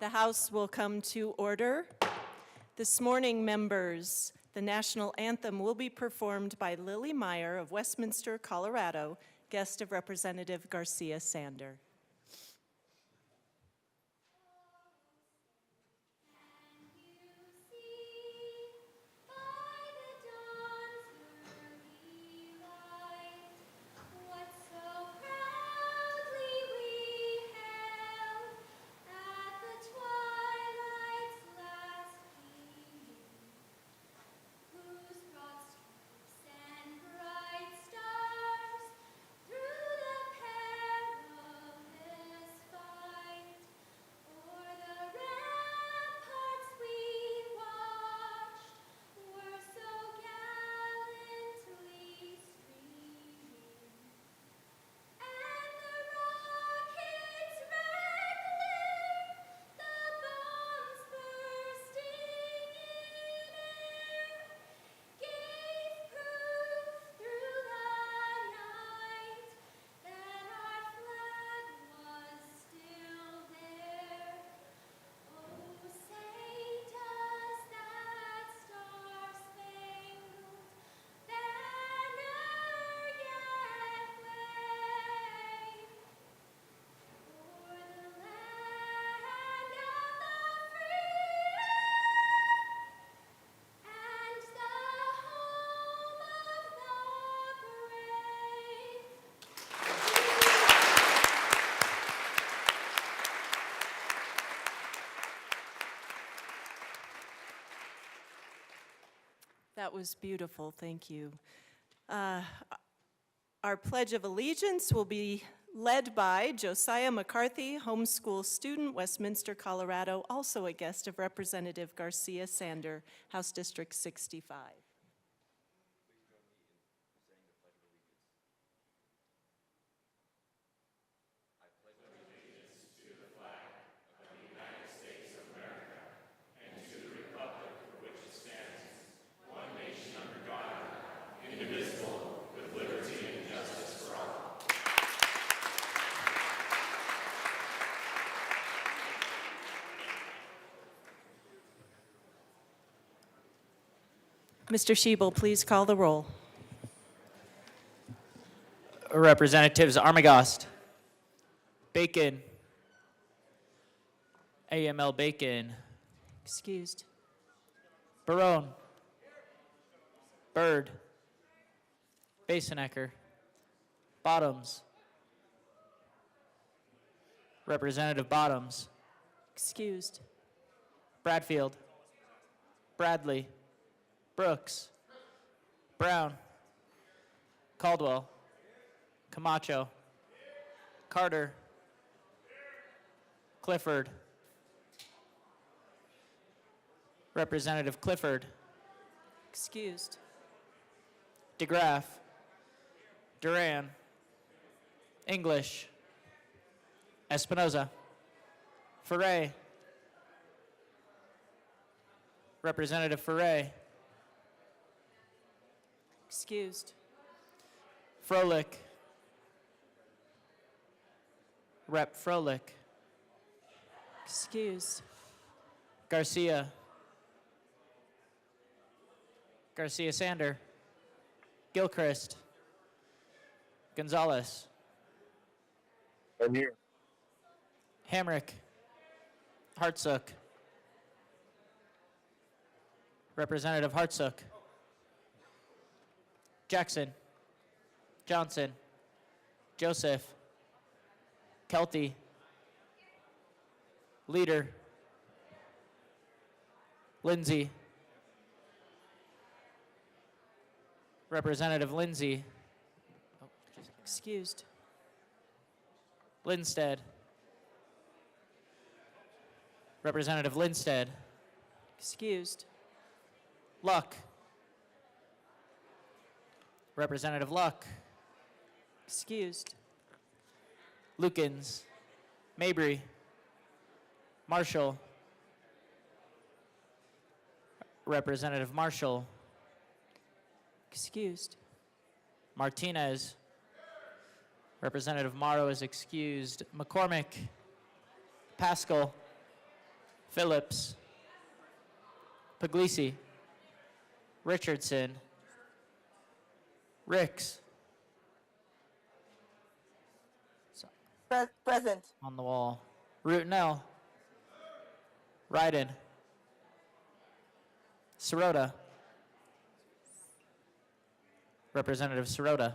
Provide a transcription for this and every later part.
The House will come to order. This morning, members, the national anthem will be performed by Lily Meyer of Westminster, Colorado, guest of Representative Garcia Sander. That was beautiful, thank you. Our Pledge of Allegiance will be led by Josiah McCarthy, homeschool student, Westminster, Colorado, also a guest of Representative Garcia Sander, House District 65. Mr. Schiebel, please call the roll. Representatives Armagost, Bacon, AML Bacon, Excused. Barone, Byrd, Basenecker, Bottoms, Representative Bottoms, Excused. Bradfield, Bradley, Brooks, Brown, Caldwell, Camacho, Carter, Clifford, Representative Clifford, Excused. DeGraff, Duran, English, Espinoza, Ferre, Representative Ferre, Excused. Froelich, Rep. Froelich, Excused. Garcia, Garcia Sander, Gilchrist, Gonzalez, I'm here. Hamrick, Hartsook, Representative Hartsook, Jackson, Johnson, Joseph, Kelty, Leader, Lindsay, Representative Lindsay, Excused. Lindstead, Representative Lindstead, Excused. Luck, Representative Luck, Excused. Lukens, Mabry, Marshall, Representative Marshall, Excused. Martinez, Representative Morrow is excused, McCormick, Pascal, Phillips, Puglisi, Richardson, Ricks. Present. On the wall. Rutinel, Ryden, Sirota, Representative Sirota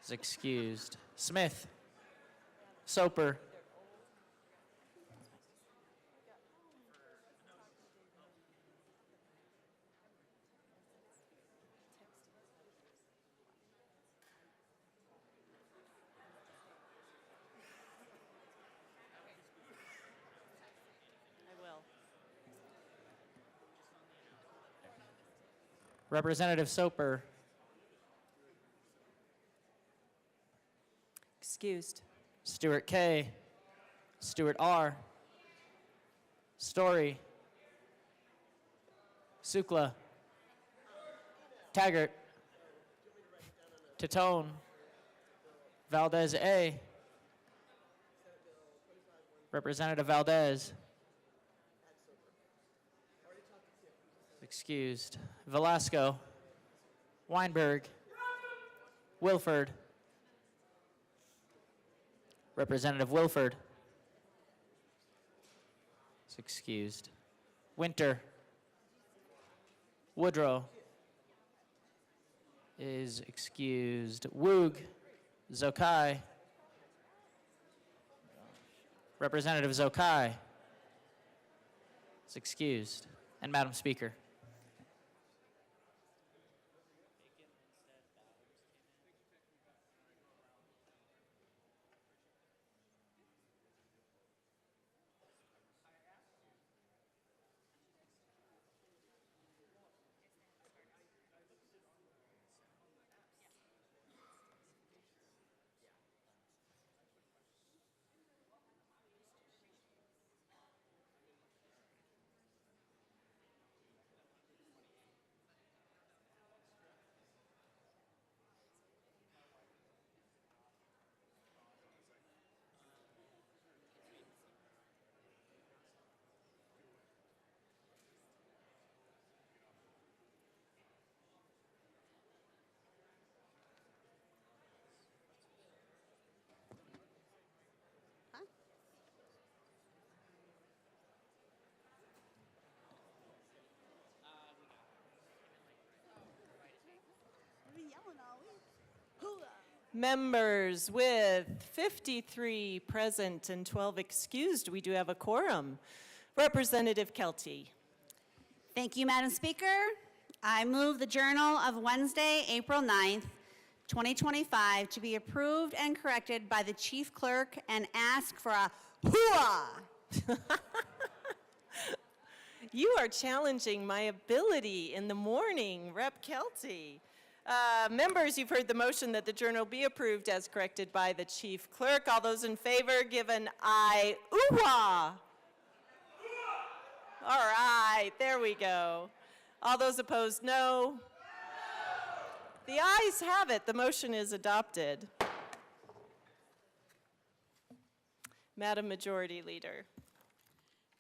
is excused. Smith, Soper, I will. Representative Soper, Excused. Stewart K, Stewart R, Story, Sukla, Taggart, Tatone, Valdez A, Representative Valdez, excused. Velasco, Weinberg, Wilford, Representative Wilford is excused. Winter, Woodrow is excused. Woog, Zokai, Representative Zokai is excused. And Madam Speaker. Members, with 53 present and 12 excused, we do have a quorum. Representative Kelty. Thank you, Madam Speaker. I move the Journal of Wednesday, April 9th, 2025 to be approved and corrected by the Chief Clerk and ask for a hooah. You are challenging my ability in the morning, Rep. Kelty. Members, you've heard the motion that the journal be approved as corrected by the Chief Clerk. All those in favor, give an aye. Ooh-wah! All right, there we go. All those opposed, no. The ayes have it. The motion is adopted. Madam Majority Leader.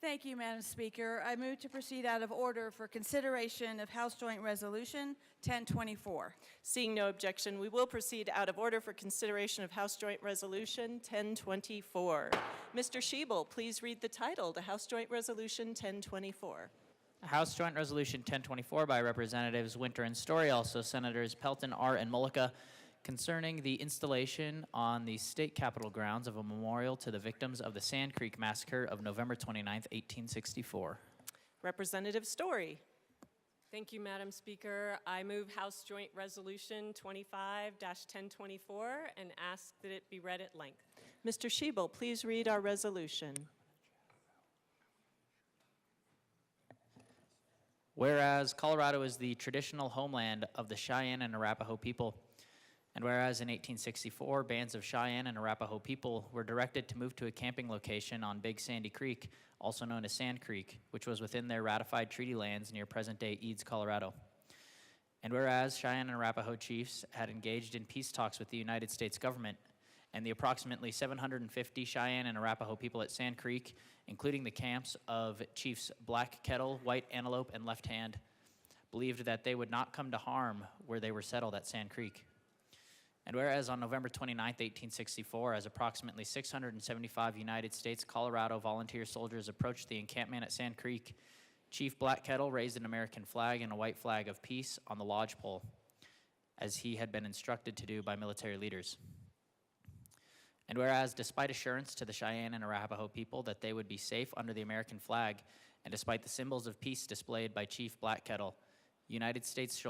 Thank you, Madam Speaker. I move to proceed out of order for consideration of House Joint Resolution 1024. Seeing no objection, we will proceed out of order for consideration of House Joint Resolution 1024. Mr. Schiebel, please read the title to House Joint Resolution 1024. House Joint Resolution 1024 by Representatives Winter and Story, also Senators Pelton, R., and Mullica, concerning the installation on the state capitol grounds of a memorial to the victims of the Sand Creek Massacre of November 29, 1864. Representative Story. Thank you, Madam Speaker. I move House Joint Resolution 25-1024 and ask that it be read at length. Mr. Schiebel, please read our resolution. Whereas Colorado is the traditional homeland of the Cheyenne and Arapaho people, and whereas in 1864, bands of Cheyenne and Arapaho people were directed to move to a camping location on Big Sandy Creek, also known as Sand Creek, which was within their ratified treaty lands near present-day Eads, Colorado. And whereas Cheyenne and Arapaho chiefs had engaged in peace talks with the United States government, and the approximately 750 Cheyenne and Arapaho people at Sand Creek, including the camps of Chiefs Black Kettle, White Antelope, and Left Hand, believed that they would not come to harm where they were settled at Sand Creek. And whereas on November 29, 1864, as approximately 675 United States Colorado volunteer soldiers approached the encampment at Sand Creek, Chief Black Kettle raised an American flag and a white flag of peace on the lodge pole, as he had been instructed to do by military leaders. And whereas, despite assurance to the Cheyenne and Arapaho people that they would be safe under the American flag, and despite the symbols of peace displayed by Chief Black Kettle, United States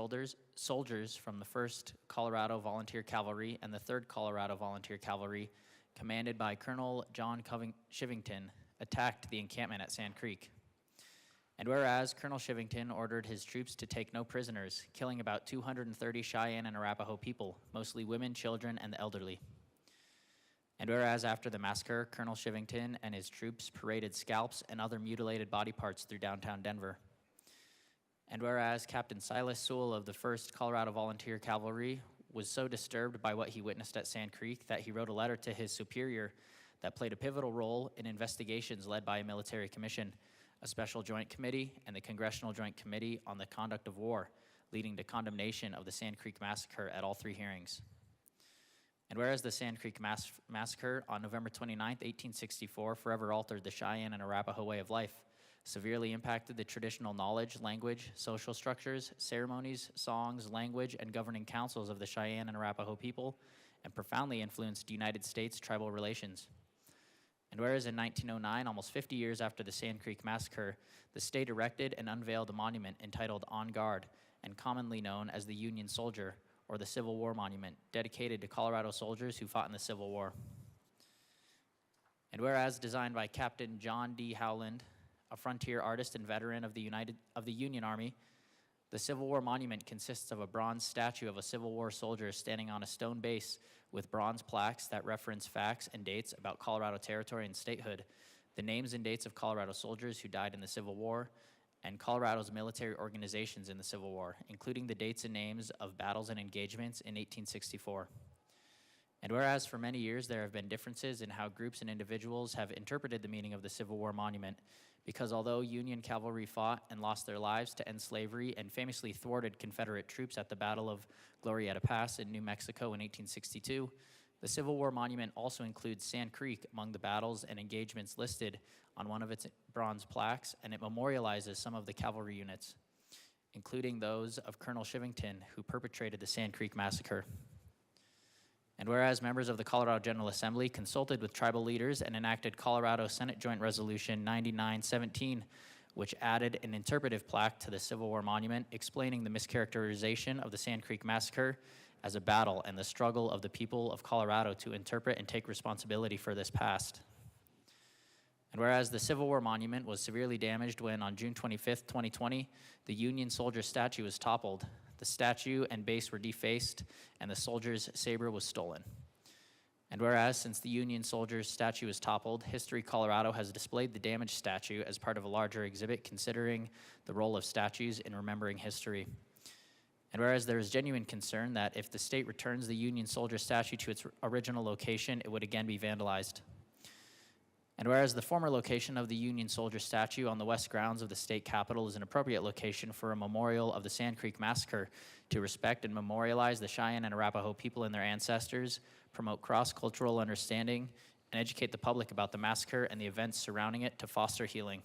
soldiers from the 1st Colorado Volunteer Cavalry and the 3rd Colorado Volunteer Cavalry, commanded by Colonel John Shivington, attacked the encampment at Sand Creek. And whereas Colonel Shivington ordered his troops to take no prisoners, killing about 230 Cheyenne and Arapaho people, mostly women, children, and the elderly. And whereas after the massacre, Colonel Shivington and his troops paraded scalps and other mutilated body parts through downtown Denver. And whereas Captain Silas Sewell of the 1st Colorado Volunteer Cavalry was so disturbed by what he witnessed at Sand Creek that he wrote a letter to his superior that played a pivotal role in investigations led by a military commission, a special joint committee, and the Congressional Joint Committee on the Conduct of War, leading to condemnation of the Sand Creek Massacre at all 3 hearings. And whereas the Sand Creek Massacre on November 29, 1864 forever altered the Cheyenne and Arapaho way of life, severely impacted the traditional knowledge, language, social structures, ceremonies, songs, language, and governing councils of the Cheyenne and Arapaho people, and profoundly influenced United States tribal relations. And whereas in 1909, almost 50 years after the Sand Creek Massacre, the state erected and unveiled a monument entitled On Guard, and commonly known as the Union Soldier, or the Civil War Monument, dedicated to Colorado soldiers who fought in the Civil War. And whereas designed by Captain John D. Howland, a frontier artist and veteran of the Union Army, the Civil War Monument consists of a bronze statue of a Civil War soldier standing on a stone base with bronze plaques that reference facts and dates about Colorado territory and statehood, the names and dates of Colorado soldiers who died in the Civil War, and Colorado's military organizations in the Civil War, including the dates and names of battles and engagements in 1864. And whereas for many years there have been differences in how groups and individuals have interpreted the meaning of the Civil War Monument, because although Union cavalry fought and lost their lives to end slavery and famously thwarted Confederate troops at the Battle of Glorieta Pass in New Mexico in 1862, the Civil War Monument also includes Sand Creek among the battles and engagements listed on one of its bronze plaques, and it memorializes some of the cavalry units, including those of Colonel Shivington, who perpetrated the Sand Creek Massacre. And whereas members of the Colorado General Assembly consulted with tribal leaders and enacted Colorado Senate Joint Resolution 9917, which added an interpretive plaque to the Civil War Monument explaining the mischaracterization of the Sand Creek Massacre as a battle and the struggle of the people of Colorado to interpret and take responsibility for this past. And whereas the Civil War Monument was severely damaged when, on June 25, 2020, the Union soldier statue was toppled, the statue and base were defaced, and the soldier's saber was stolen. And whereas, since the Union soldier's statue was toppled, History Colorado has displayed the damaged statue as part of a larger exhibit considering the role of statues in remembering history. And whereas there is genuine concern that if the state returns the Union soldier statue to its original location, it would again be vandalized. And whereas the former location of the Union soldier statue on the west grounds of the state capitol is an appropriate location for a memorial of the Sand Creek Massacre to respect and memorialize the Cheyenne and Arapaho people and their ancestors, promote cross-cultural understanding, and educate the public about the massacre and the events surrounding it to foster healing.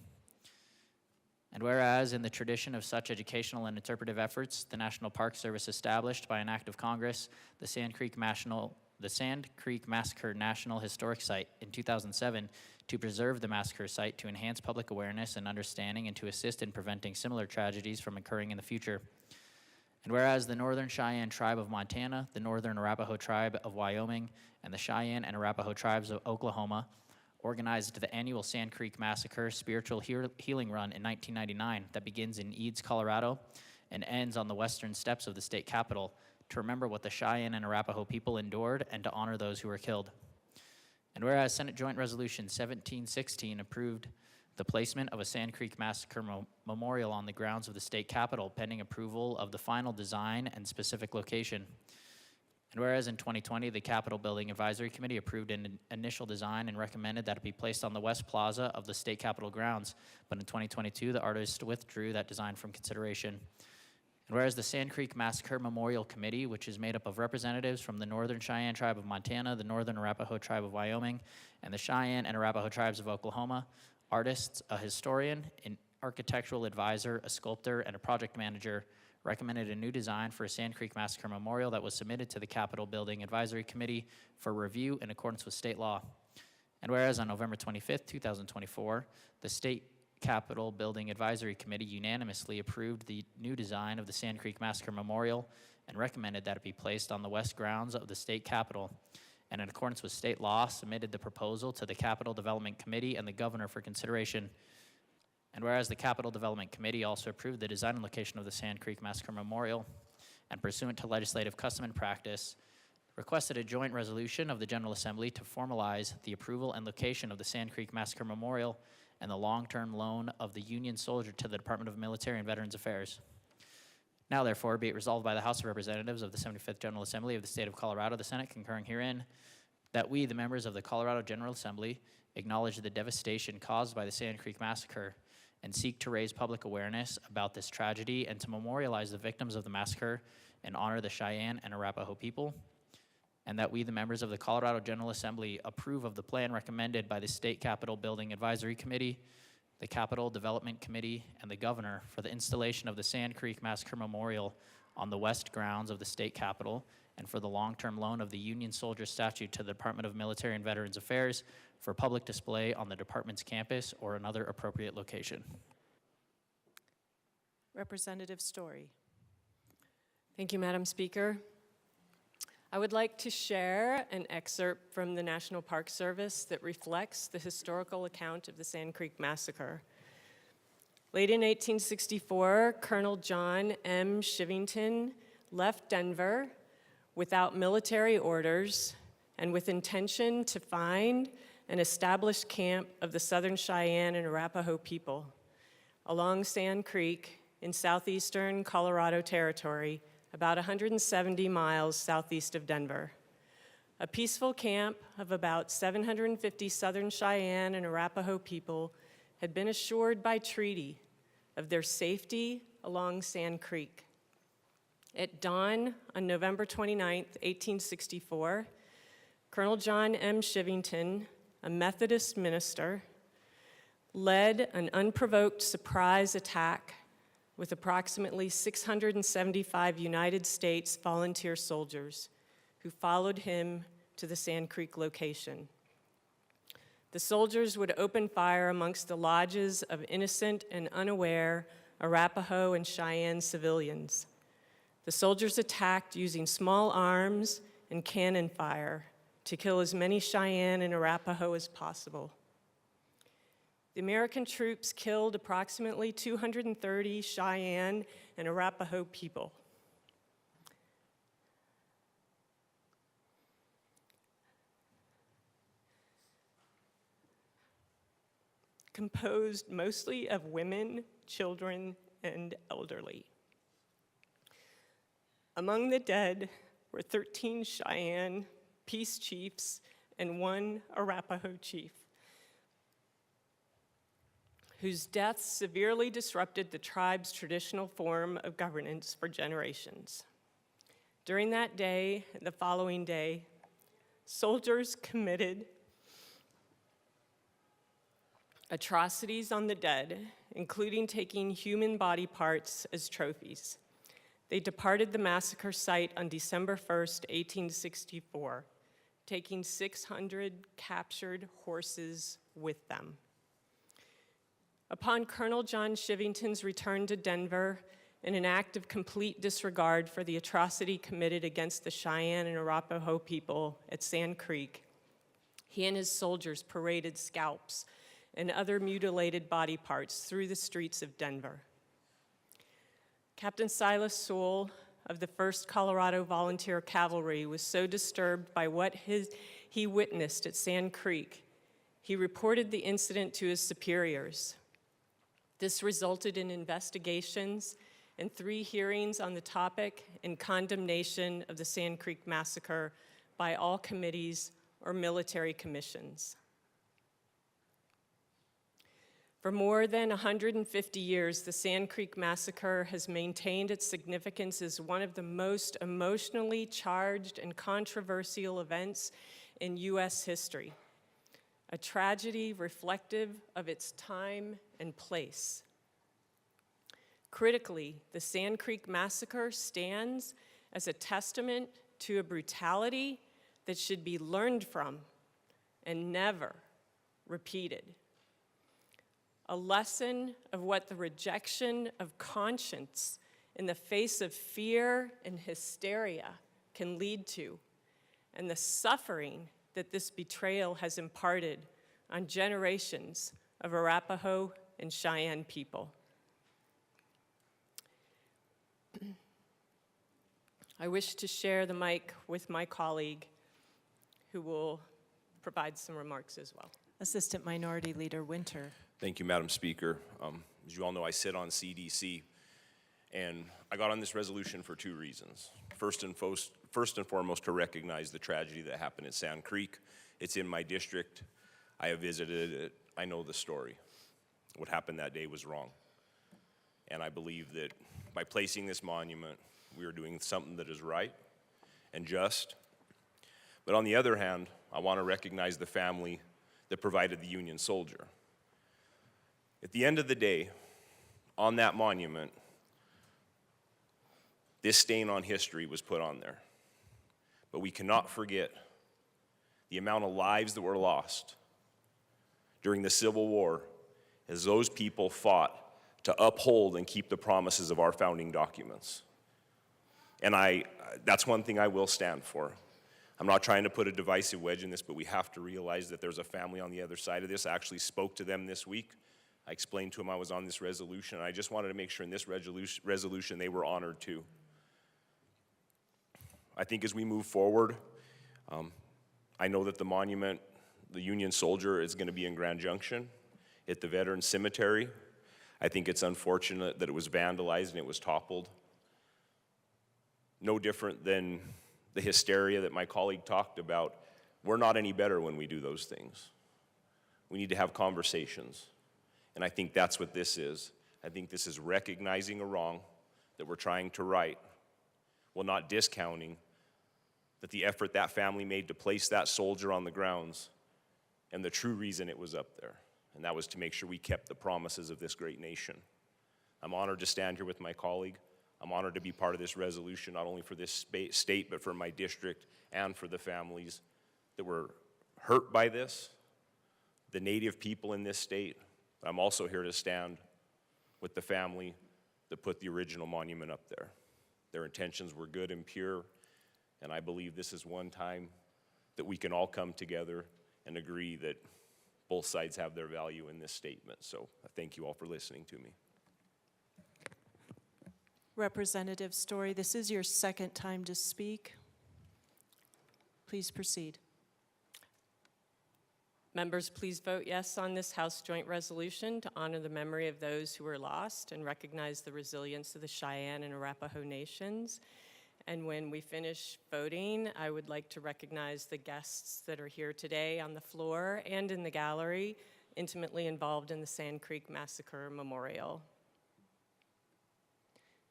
And whereas in the tradition of such educational and interpretive efforts, the National Park Service established by an act of Congress the Sand Creek Massacre National Historic Site in 2007 to preserve the massacre site to enhance public awareness and understanding and to assist in preventing similar tragedies from occurring in the future. And whereas the Northern Cheyenne Tribe of Montana, the Northern Arapaho Tribe of Wyoming, and the Cheyenne and Arapaho Tribes of Oklahoma organized the annual Sand Creek Massacre Spiritual Healing Run in 1999 that begins in Eads, Colorado, and ends on the western steps of the state capitol to remember what the Cheyenne and Arapaho people endured and to honor those who were killed. And whereas Senate Joint Resolution 1716 approved the placement of a Sand Creek Massacre memorial on the grounds of the state capitol pending approval of the final design and specific location. And whereas in 2020, the Capitol Building Advisory Committee approved an initial design and recommended that it be placed on the west plaza of the state capitol grounds, but in 2022, the artist withdrew that design from consideration. And whereas the Sand Creek Massacre Memorial Committee, which is made up of representatives from the Northern Cheyenne Tribe of Montana, the Northern Arapaho Tribe of Wyoming, and the Cheyenne and Arapaho Tribes of Oklahoma, artists, a historian, an architectural advisor, a sculptor, and a project manager, recommended a new design for a Sand Creek Massacre Memorial that was submitted to the Capitol Building Advisory Committee for review in accordance with state law. And whereas on November 25th, 2024, the State Capitol Building Advisory Committee unanimously approved the new design of the Sand Creek Massacre Memorial and recommended that it be placed on the west grounds of the state capitol, and in accordance with state law, submitted the proposal to the Capitol Development Committee and the governor for consideration. And whereas the Capitol Development Committee also approved the design and location of the Sand Creek Massacre Memorial, and pursuant to legislative custom and practice, requested a joint resolution of the General Assembly to formalize the approval and location of the Sand Creek Massacre Memorial and the long-term loan of the Union soldier to the Department of Military and Veterans Affairs. Now, therefore, be it resolved by the House of Representatives of the 75th General Assembly of the State of Colorado, the Senate concurring herein, that we, the members of the Colorado General Assembly, acknowledge the devastation caused by the Sand Creek Massacre and seek to raise public awareness about this tragedy and to memorialize the victims of the massacre and honor the Cheyenne and Arapaho people. And that we, the members of the Colorado General Assembly, approve of the plan recommended by the State Capitol Building Advisory Committee, the Capitol Development Committee, and the governor for the installation of the Sand Creek Massacre Memorial on the west grounds of the state capitol, and for the long-term loan of the Union Soldier statue to the Department of Military and Veterans Affairs for public display on the department's campus or another appropriate location. Representative Story. Thank you, Madam Speaker. I would like to share an excerpt from the National Park Service that reflects the historical account of the Sand Creek Massacre. Late in 1864, Colonel John M. Shivington left Denver without military orders and with intention to find and establish camp of the Southern Cheyenne and Arapaho people along Sand Creek in southeastern Colorado Territory, about 170 miles southeast of Denver. A peaceful camp of about 750 Southern Cheyenne and Arapaho people had been assured by treaty of their safety along Sand Creek. At dawn on November 29, 1864, Colonel John M. Shivington, a Methodist minister, led an unprovoked surprise attack with approximately 675 United States volunteer soldiers who followed him to the Sand Creek location. The soldiers would open fire amongst the lodges of innocent and unaware Arapaho and Cheyenne civilians. The soldiers attacked using small arms and cannon fire to kill as many Cheyenne and Arapaho as possible. The American troops killed approximately 230 Cheyenne and Arapaho people. Composed mostly of women, children, and elderly. Among the dead were 13 Cheyenne peace chiefs and 1 Arapaho chief, whose deaths severely disrupted the tribe's traditional form of governance for generations. During that day and the following day, soldiers committed atrocities on the dead, including taking human body parts as trophies. They departed the massacre site on December 1st, 1864, taking 600 captured horses with them. Upon Colonel John Shivington's return to Denver, in an act of complete disregard for the atrocity committed against the Cheyenne and Arapaho people at Sand Creek, he and his soldiers paraded scalps and other mutilated body parts through the streets of Denver. Captain Silas Sewell of the 1st Colorado Volunteer Cavalry was so disturbed by what he witnessed at Sand Creek, he reported the incident to his superiors. This resulted in investigations and 3 hearings on the topic in condemnation of the Sand Creek Massacre by all committees or military commissions. For more than 150 years, the Sand Creek Massacre has maintained its significance as one of the most emotionally charged and controversial events in U.S. history, a tragedy reflective of its time and place. Critically, the Sand Creek Massacre stands as a testament to a brutality that should be learned from and never repeated. A lesson of what the rejection of conscience in the face of fear and hysteria can lead to, and the suffering that this betrayal has imparted on generations of Arapaho and Cheyenne people. I wish to share the mic with my colleague, who will provide some remarks as well. Assistant Minority Leader Winter. Thank you, Madam Speaker. As you all know, I sit on CDC, and I got on this resolution for 2 reasons. First and foremost, to recognize the tragedy that happened at Sand Creek. It's in my district. I have visited it. I know the story. What happened that day was wrong. And I believe that by placing this monument, we are doing something that is right and just. But on the other hand, I want to recognize the family that provided the Union soldier. At the end of the day, on that monument, this stain on history was put on there. But we cannot forget the amount of lives that were lost during the Civil War as those people fought to uphold and keep the promises of our founding documents. And that's one thing I will stand for. I'm not trying to put a divisive wedge in this, but we have to realize that there's a family on the other side of this. I actually spoke to them this week. I explained to them I was on this resolution, and I just wanted to make sure in this resolution they were honored too. I think as we move forward, I know that the monument, the Union soldier, is going to be in Grand Junction at the Veterans Cemetery. I think it's unfortunate that it was vandalized and it was toppled. No different than the hysteria that my colleague talked about. We're not any better when we do those things. We need to have conversations. And I think that's what this is. I think this is recognizing a wrong that we're trying to right, while not discounting that the effort that family made to place that soldier on the grounds and the true reason it was up there. And that was to make sure we kept the promises of this great nation. I'm honored to stand here with my colleague. I'm honored to be part of this resolution, not only for this state, but for my district and for the families that were hurt by this, the Native people in this state. I'm also here to stand with the family that put the original monument up there. Their intentions were good and pure, and I believe this is one time that we can all come together and agree that both sides have their value in this statement. So I thank you all for listening to me. Representative Story, this is your second time to speak. Please proceed. Members, please vote yes on this House Joint Resolution to honor the memory of those who were lost and recognize the resilience of the Cheyenne and Arapaho nations. And when we finish voting, I would like to recognize the guests that are here today on the floor and in the gallery, intimately involved in the Sand Creek Massacre Memorial.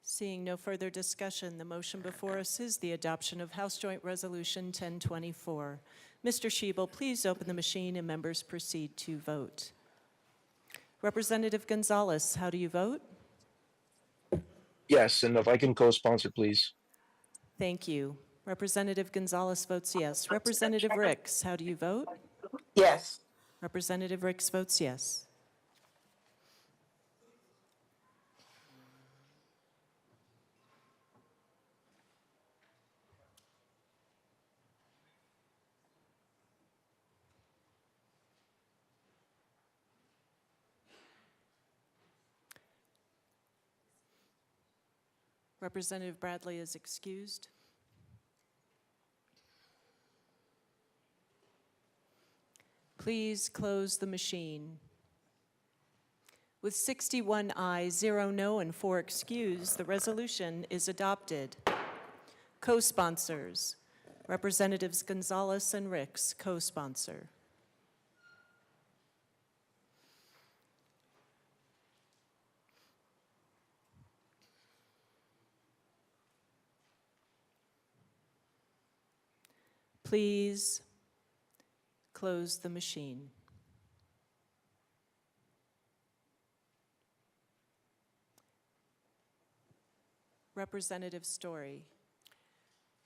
Seeing no further discussion, the motion before us is the adoption of House Joint Resolution 1024. Mr. Schiebel, please open the machine and members proceed to vote. Representative Gonzalez, how do you vote? Yes, and if I can co-sponsor, please. Thank you. Representative Gonzalez votes yes. Representative Ricks, how do you vote? Yes. Representative Ricks votes yes. Representative Bradley is excused. Please close the machine. With 61 ayes, 0 no, and 4 excused, the resolution is adopted. Co-sponsors, Representatives Gonzalez and Ricks, co-sponsor. Please close the machine. Representative Story.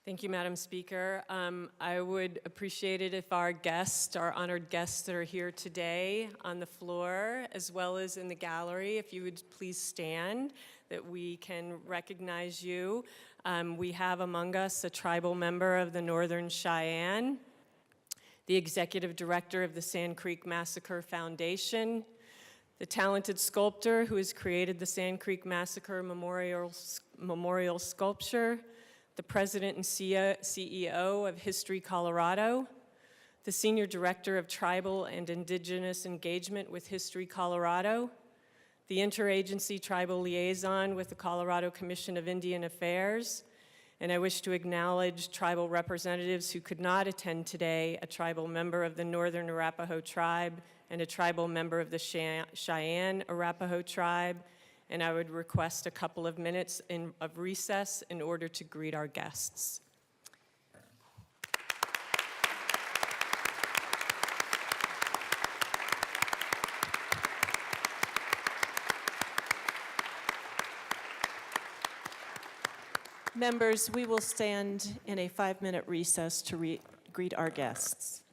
Thank you, Madam Speaker. I would appreciate it if our guests, our honored guests that are here today on the floor, as well as in the gallery, if you would please stand, that we can recognize you. We have among us a tribal member of the Northern Cheyenne, the executive director of the Sand Creek Massacre Foundation, the talented sculptor who has created the Sand Creek Massacre Memorial Sculpture, the president and CEO of History Colorado, the senior director of Tribal and Indigenous Engagement with History Colorado, the interagency tribal liaison with the Colorado Commission of Indian Affairs, and I wish to acknowledge tribal representatives who could not attend today, a tribal member of the Northern Arapaho Tribe and a tribal member of the Cheyenne Arapaho Tribe, and I would request a couple of minutes of recess in order to greet our guests. Members, we will stand in a 5-minute recess to greet our guests.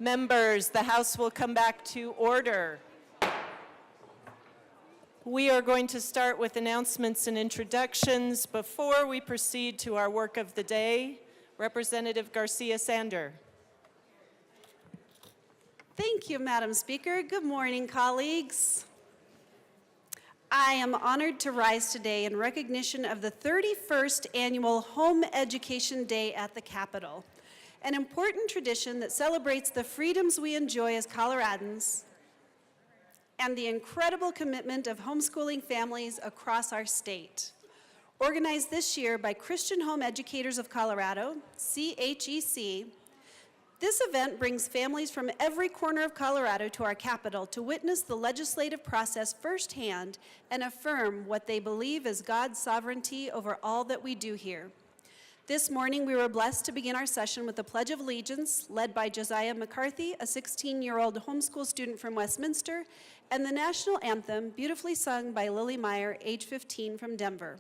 Members, the House will come back to order. We are going to start with announcements and introductions before we proceed to our work of the day. Representative Garcia Sander. Thank you, Madam Speaker. Good morning, colleagues. I am honored to rise today in recognition of the 31st Annual Home Education Day at the Capitol, an important tradition that celebrates the freedoms we enjoy as Coloradans and the incredible commitment of homeschooling families across our state. Organized this year by Christian Home Educators of Colorado, CHEC, this event brings families from every corner of Colorado to our capital to witness the legislative process firsthand and affirm what they believe is God's sovereignty over all that we do here. This morning, we were blessed to begin our session with the Pledge of Allegiance, led by Josiah McCarthy, a 16-year-old homeschool student from Westminster, and the national anthem, beautifully sung by Lily Meyer, age 15, from Denver.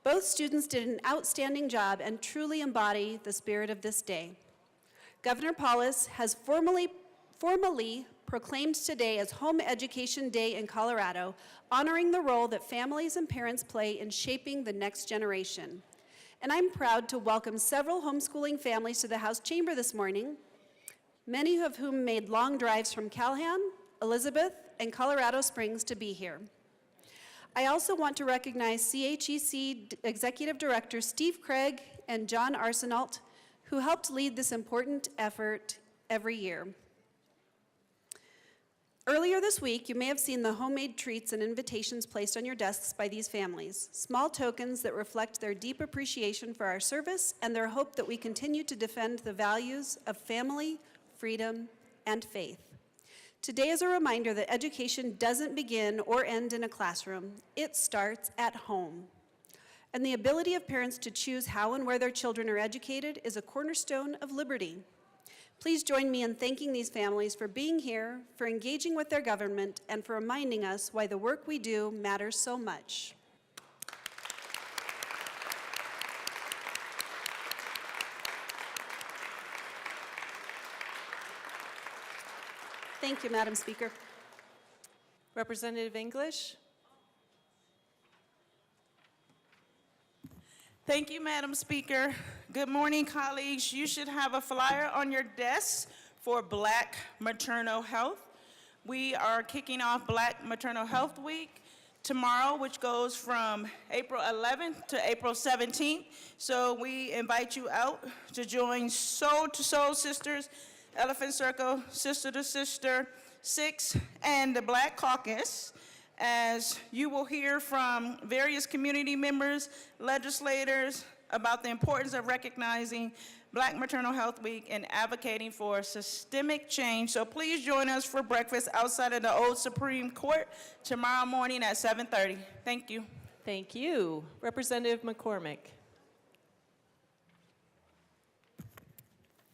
Both students did an outstanding job and truly embody the spirit of this day. Governor Paulus has formally proclaimed today as Home Education Day in Colorado, honoring the role that families and parents play in shaping the next generation. And I'm proud to welcome several homeschooling families to the House chamber this morning, many of whom made long drives from Calhoun, Elizabeth, and Colorado Springs to be here. I also want to recognize CHEC Executive Director Steve Craig and John Arsenault, who helped lead this important effort every year. Earlier this week, you may have seen the homemade treats and invitations placed on your desks by these families, small tokens that reflect their deep appreciation for our service and their hope that we continue to defend the values of family, freedom, and faith. Today is a reminder that education doesn't begin or end in a classroom. It starts at home. And the ability of parents to choose how and where their children are educated is a cornerstone of liberty. Please join me in thanking these families for being here, for engaging with their government, and for reminding us why the work we do matters so much. Thank you, Madam Speaker. Representative English. Thank you, Madam Speaker. Good morning, colleagues. You should have a flyer on your desk for Black Maternal Health. We are kicking off Black Maternal Health Week tomorrow, which goes from April 11th to April 17th. So we invite you out to join Soul to Soul Sisters, Elephant Circle, Sister to Sister, Six, and the Black Caucus, as you will hear from various community members, legislators, about the importance of recognizing Black Maternal Health Week and advocating for systemic change. So please join us for breakfast outside of the old Supreme Court tomorrow morning at 7:30. Thank you. Thank you. Representative McCormick.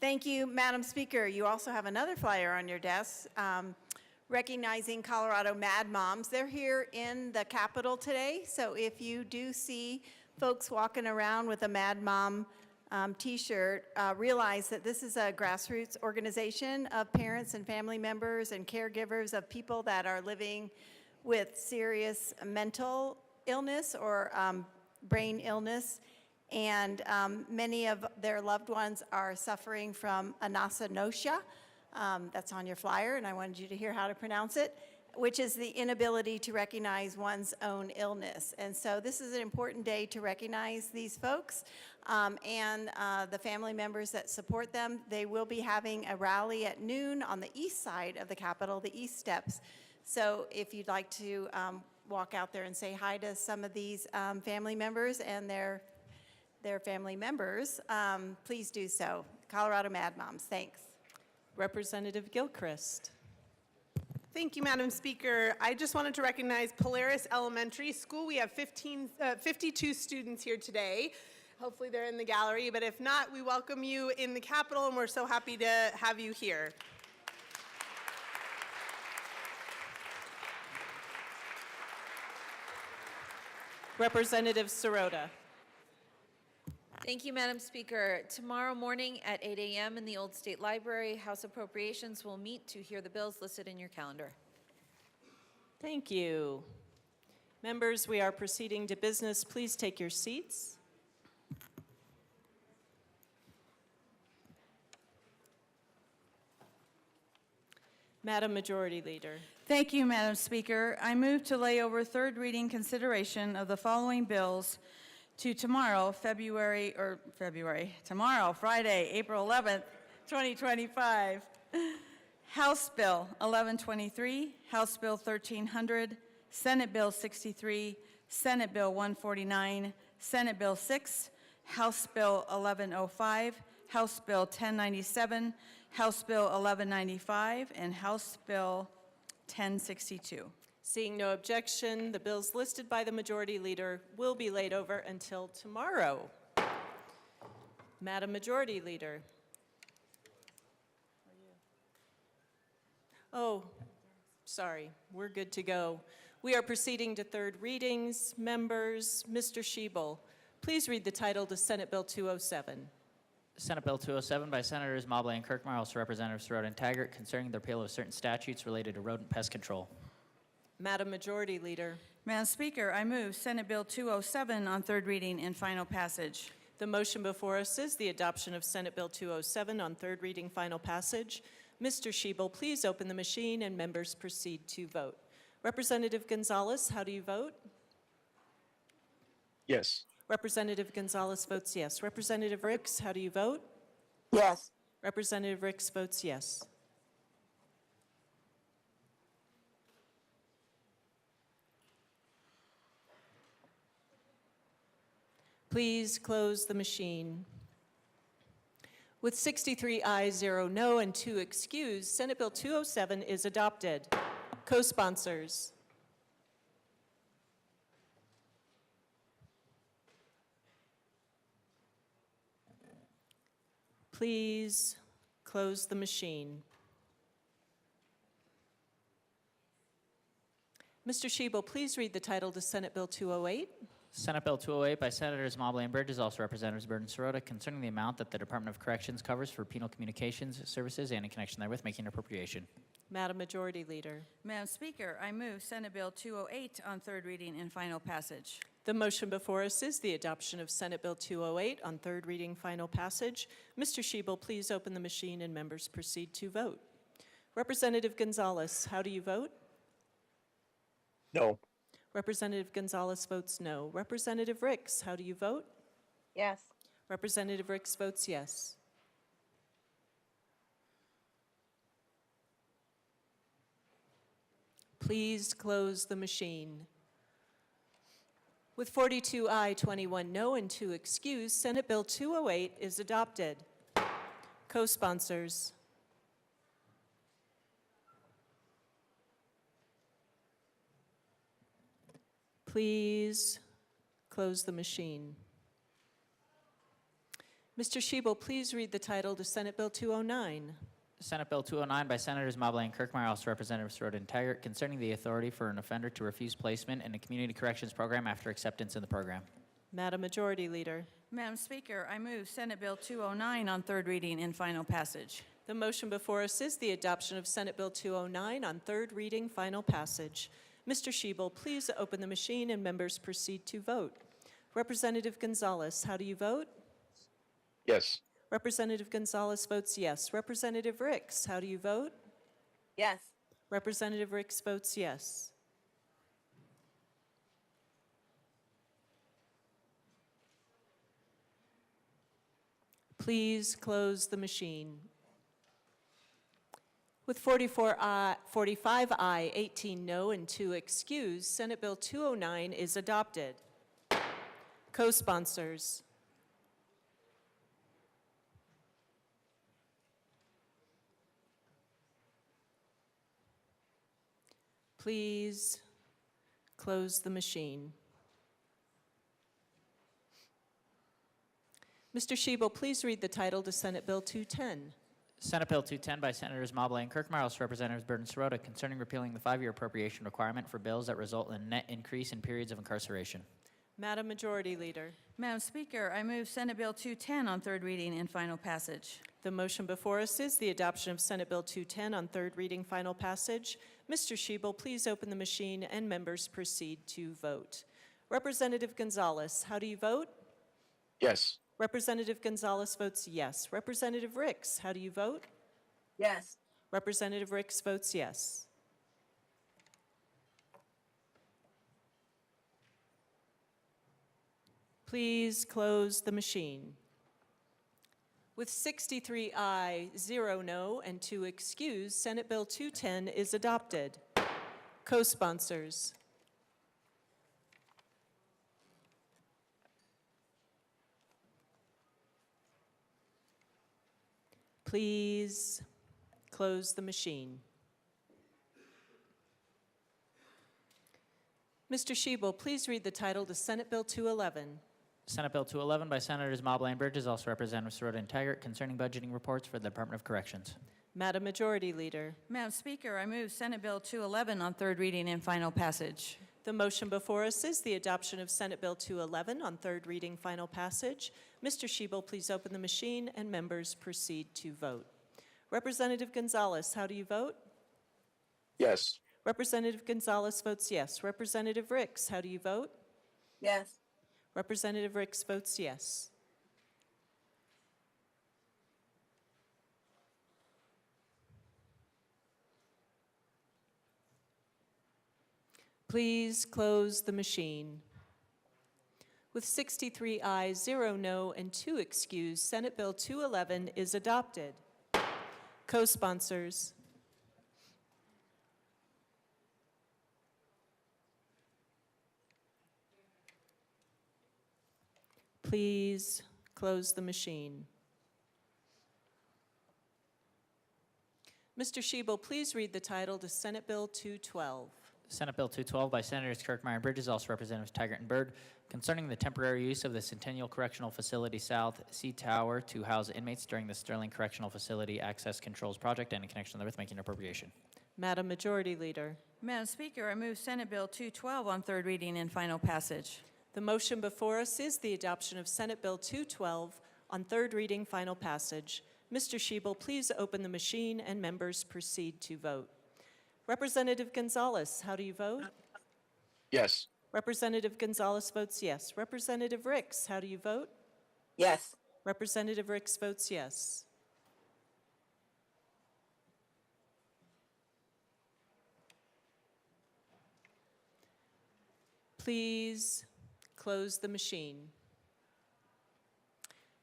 Thank you, Madam Speaker. You also have another flyer on your desk recognizing Colorado Mad Moms. They're here in the Capitol today, so if you do see folks walking around with a Mad Mom t-shirt, realize that this is a grassroots organization of parents and family members and caregivers of people that are living with serious mental illness or brain illness, and many of their loved ones are suffering from anosognosia. That's on your flyer, and I wanted you to hear how to pronounce it, which is the inability to recognize one's own illness. And so this is an important day to recognize these folks and the family members that support them. They will be having a rally at noon on the east side of the Capitol, the East Steps. So if you'd like to walk out there and say hi to some of these family members and their family members, please do so. Colorado Mad Moms, thanks. Representative Gilchrist. Thank you, Madam Speaker. I just wanted to recognize Polaris Elementary School. We have 52 students here today. Hopefully they're in the gallery, but if not, we welcome you in the Capitol, and we're so happy to have you here. Representative Sirota. Thank you, Madam Speaker. Tomorrow morning at 8 a.m. in the Old State Library, House Appropriations will meet to hear the bills listed in your calendar. Thank you. Members, we are proceeding to business. Please take your seats. Madam Majority Leader. Thank you, Madam Speaker. I move to lay over third reading consideration of the following bills to tomorrow, Friday, April 11th, 2025. House Bill 1123, House Bill 1300, Senate Bill 63, Senate Bill 149, Senate Bill 6, House Bill 1105, House Bill 1097, House Bill 1195, and House Bill 1062. Seeing no objection, the bills listed by the Majority Leader will be laid over until tomorrow. Madam Majority Leader. Oh, sorry, we're good to go. We are proceeding to third readings. Members, Mr. Schiebel, please read the title to Senate Bill 207. Senate Bill 207 by Senators Mobley and Kirkmeyer, also Representatives Sirota and Taggart, concerning the repeal of certain statutes related to rodent pest control. Madam Majority Leader. Madam Speaker, I move Senate Bill 207 on third reading and final passage. The motion before us is the adoption of Senate Bill 207 on third reading, final passage. Mr. Schiebel, please open the machine and members proceed to vote. Representative Gonzalez, how do you vote? Yes. Representative Gonzalez votes yes. Representative Ricks, how do you vote? Yes. Representative Ricks votes yes. Please close the machine. With 63 ayes, 0 no, and 2 excused, Senate Bill 207 is adopted. Co-sponsors. Please close the machine. Mr. Schiebel, please read the title to Senate Bill 208. Senate Bill 208 by Senators Mobley and Bridges, also Representatives Byrd and Sirota, concerning the amount that the Department of Corrections covers for penal communications services and in connection therewith making an appropriation. Madam Majority Leader. Madam Speaker, I move Senate Bill 208 on third reading and final passage. The motion before us is the adoption of Senate Bill 208 on third reading, final passage. Mr. Schiebel, please open the machine and members proceed to vote. Representative Gonzalez, how do you vote? No. Representative Gonzalez votes no. Representative Ricks, how do you vote? Yes. Representative Ricks votes yes. Please close the machine. With 42 aye, 21 no, and 2 excused, Senate Bill 208 is adopted. Co-sponsors. Please close the machine. Mr. Schiebel, please read the title to Senate Bill 209. Senate Bill 209 by Senators Mobley and Kirkmeyer, also Representatives Sirota and Taggart, concerning the authority for an offender to refuse placement in a community corrections program after acceptance in the program. Madam Majority Leader. Madam Speaker, I move Senate Bill 209 on third reading and final passage. The motion before us is the adoption of Senate Bill 209 on third reading, final passage. Mr. Schiebel, please open the machine and members proceed to vote. Representative Gonzalez, how do you vote? Yes. Representative Gonzalez votes yes. Representative Ricks, how do you vote? Yes. Representative Ricks votes yes. Please close the machine. With 45 aye, 18 no, and 2 excused, Senate Bill 209 is adopted. Co-sponsors. Please close the machine. Mr. Schiebel, please read the title to Senate Bill 210. Senate Bill 210 by Senators Mobley and Kirkmeyer, also Representatives Byrd and Sirota, concerning repealing the 5-year appropriation requirement for bills that result in a net increase in periods of incarceration. Madam Majority Leader, Madam Speaker, I move Senate Bill 210 on third reading and final passage. the motion before us is the adoption of Senate Bill 210 on third reading, final passage. Mr. Shebel, please open the machine and members proceed to vote. Representative Gonzalez, how do you vote? Yes. Representative Gonzalez votes yes. Representative Ricks, how do you vote? Yes. Representative Ricks votes yes. Please close the machine. With 63 aye, 0 no, and 2 excused, Senate Bill 210 is adopted. Co-sponsors. Please close the machine. Mr. Shebel, please read the title to Senate Bill 211. Senate Bill 211 by Senators Mobley and Bridges, also Representatives Sirota and Taggart, concerning budgeting reports for the Department of Corrections. Madam Majority Leader, Madam Speaker, I move Senate Bill 211 on third reading and final passage. the motion before us is the adoption of Senate Bill 211 on third reading, final passage. Mr. Shebel, please open the machine and members proceed to vote. Representative Gonzalez, how do you vote? Yes. Representative Gonzalez votes yes. Representative Ricks, how do you vote? Yes. Representative Ricks votes yes. Please close the machine. With 63 ayes, 0 no, and 2 excused, Senate Bill 211 is adopted. Co-sponsors. Please close the machine. Mr. Shebel, please read the title to Senate Bill 212. Senate Bill 212 by Senators Kirkmeyer and Bridges, also Representatives Taggart and Byrd, concerning the temporary use of the Centennial Correctional Facility South C Tower to house inmates during the Sterling Correctional Facility Access Controls Project and in connection therewith making an appropriation. Madam Majority Leader, Madam Speaker, I move Senate Bill 212 on third reading and final passage. the motion before us is the adoption of Senate Bill 212 on third reading, final passage. Mr. Shebel, please open the machine and members proceed to vote. Representative Gonzalez, how do you vote? Yes. Representative Gonzalez votes yes. Representative Ricks, how do you vote? Yes. Representative Ricks votes yes. Please close the machine.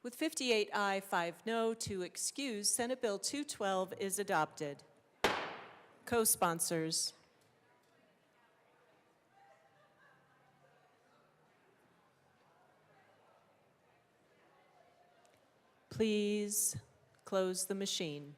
With 58 aye, 5 no, 2 excused, Senate Bill 212 is adopted. Co-sponsors. Please close the machine.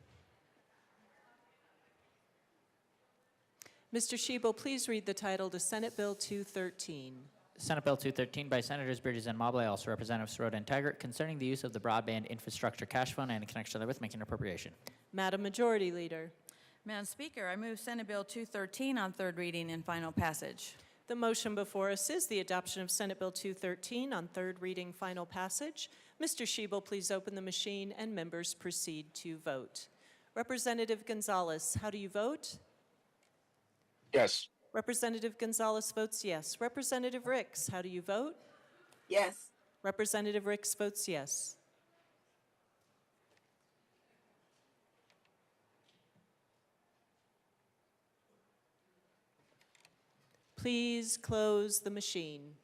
Mr. Shebel, please read the title to Senate Bill 213. Senate Bill 213 by Senators Bridges and Mobley, also Representatives Sirota and Taggart, concerning the use of the Broadband Infrastructure Cash Fund and in connection therewith making an appropriation. Madam Majority Leader, Madam Speaker, I move Senate Bill 213 on third reading and final passage. the motion before us is the adoption of Senate Bill 213 on third reading, final passage. Mr. Shebel, please open the machine and members proceed to vote. Representative Gonzalez, how do you vote? Yes. Representative Gonzalez votes yes. Representative Ricks, how do you vote? Yes. Representative Ricks votes yes. Please close the machine.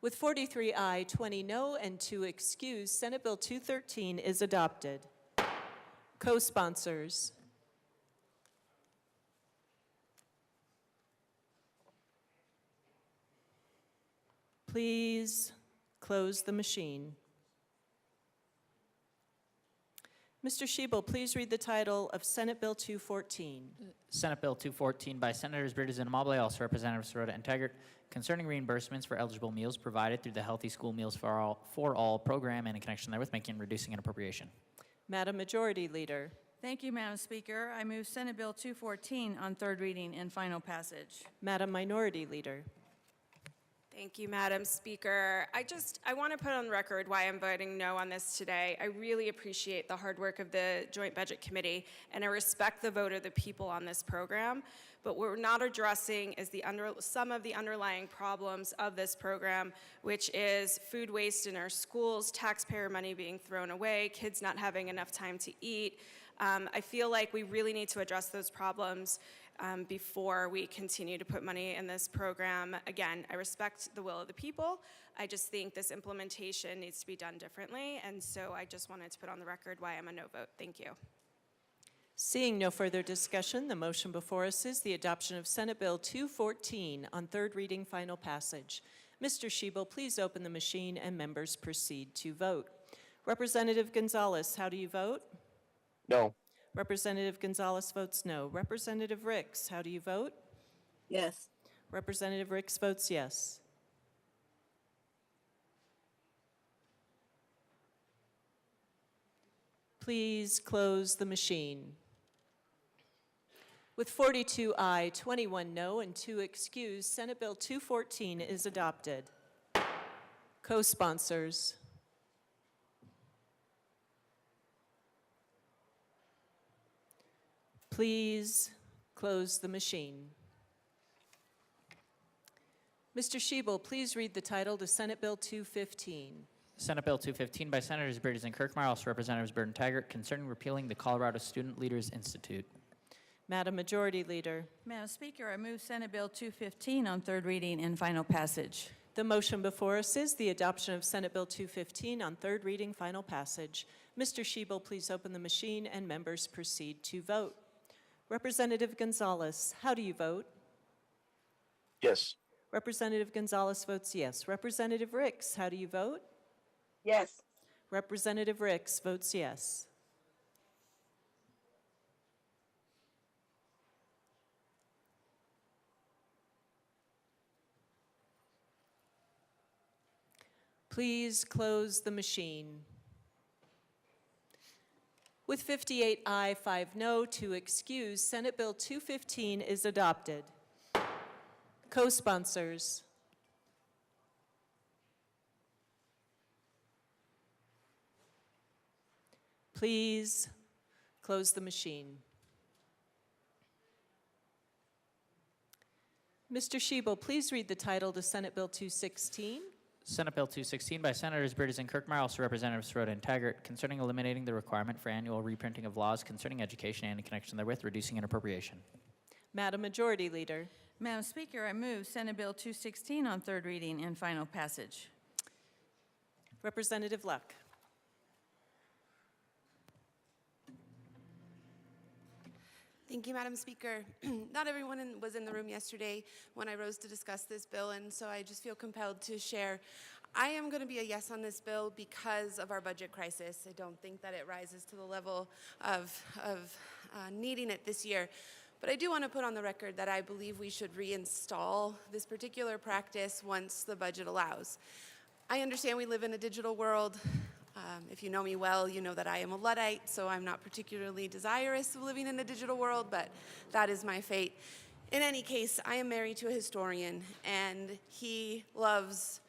With 43 aye, 20 no, and 2 excused, Senate Bill 213 is adopted. Co-sponsors. Please close the machine. Mr. Shebel, please read the title of Senate Bill 214. Senate Bill 214 by Senators Bridges and Mobley, also Representatives Sirota and Taggart, concerning reimbursements for eligible meals provided through the Healthy School Meals for All program and in connection therewith making and reducing an appropriation. Madam Majority Leader, Thank you, Madam Speaker. I move Senate Bill 214 on third reading and final passage. Madam Minority Leader. Thank you, Madam Speaker. I want to put on record why I'm voting no on this today. I really appreciate the hard work of the Joint Budget Committee, and I respect the vote of the people on this program. But what we're not addressing is some of the underlying problems of this program, which is food waste in our schools, taxpayer money being thrown away, kids not having enough time to eat. I feel like we really need to address those problems before we continue to put money in this program. Again, I respect the will of the people. I just think this implementation needs to be done differently, and so I just wanted to put on the record why I'm a no vote. Thank you. Seeing no further discussion, the motion before us is the adoption of Senate Bill 214 on third reading, final passage. Mr. Schiebel, please open the machine and members proceed to vote. Representative Gonzalez, how do you vote? No. Representative Gonzalez votes no. Representative Ricks, how do you vote? Yes. Representative Ricks votes yes. Please close the machine. With 42 aye, 21 no, and 2 excused, Senate Bill 214 is adopted. Co-sponsors. Please close the machine. Mr. Schiebel, please read the title to Senate Bill 215. Senate Bill 215 by Senators Bridges and Kirkmeyer, also Representatives Byrd and Taggart, concerning repealing the Colorado Student Leaders Institute. Madam Majority Leader. Madam Speaker, I move Senate Bill 215 on third reading and final passage. The motion before us is the adoption of Senate Bill 215 on third reading, final passage. Mr. Schiebel, please open the machine and members proceed to vote. Representative Gonzalez, how do you vote? Yes. Representative Gonzalez votes yes. Representative Ricks, how do you vote? Yes. Representative Ricks votes yes. Please close the machine. With 58 aye, 5 no, 2 excused, Senate Bill 215 is adopted. Co-sponsors. Please close the machine. Mr. Schiebel, please read the title to Senate Bill 216. Senate Bill 216 by Senators Bridges and Kirkmeyer, also Representatives Sirota and Taggart, concerning eliminating the requirement for annual reprinting of laws concerning education and in connection therewith reducing an appropriation. Madam Majority Leader. Madam Speaker, I move Senate Bill 216 on third reading and final passage. Representative Luck. Thank you, Madam Speaker. Not everyone was in the room yesterday when I rose to discuss this bill, and so I just feel compelled to share. I am going to be a yes on this bill because of our budget crisis. I don't think that it rises to the level of needing it this year. But I do want to put on the record that I believe we should reinstall this particular practice once the budget allows. I understand we live in a digital world. If you know me well, you know that I am a Luddite, so I'm not particularly desirous of living in a digital world, but that is my fate. In any case, I am married to a historian, and he loves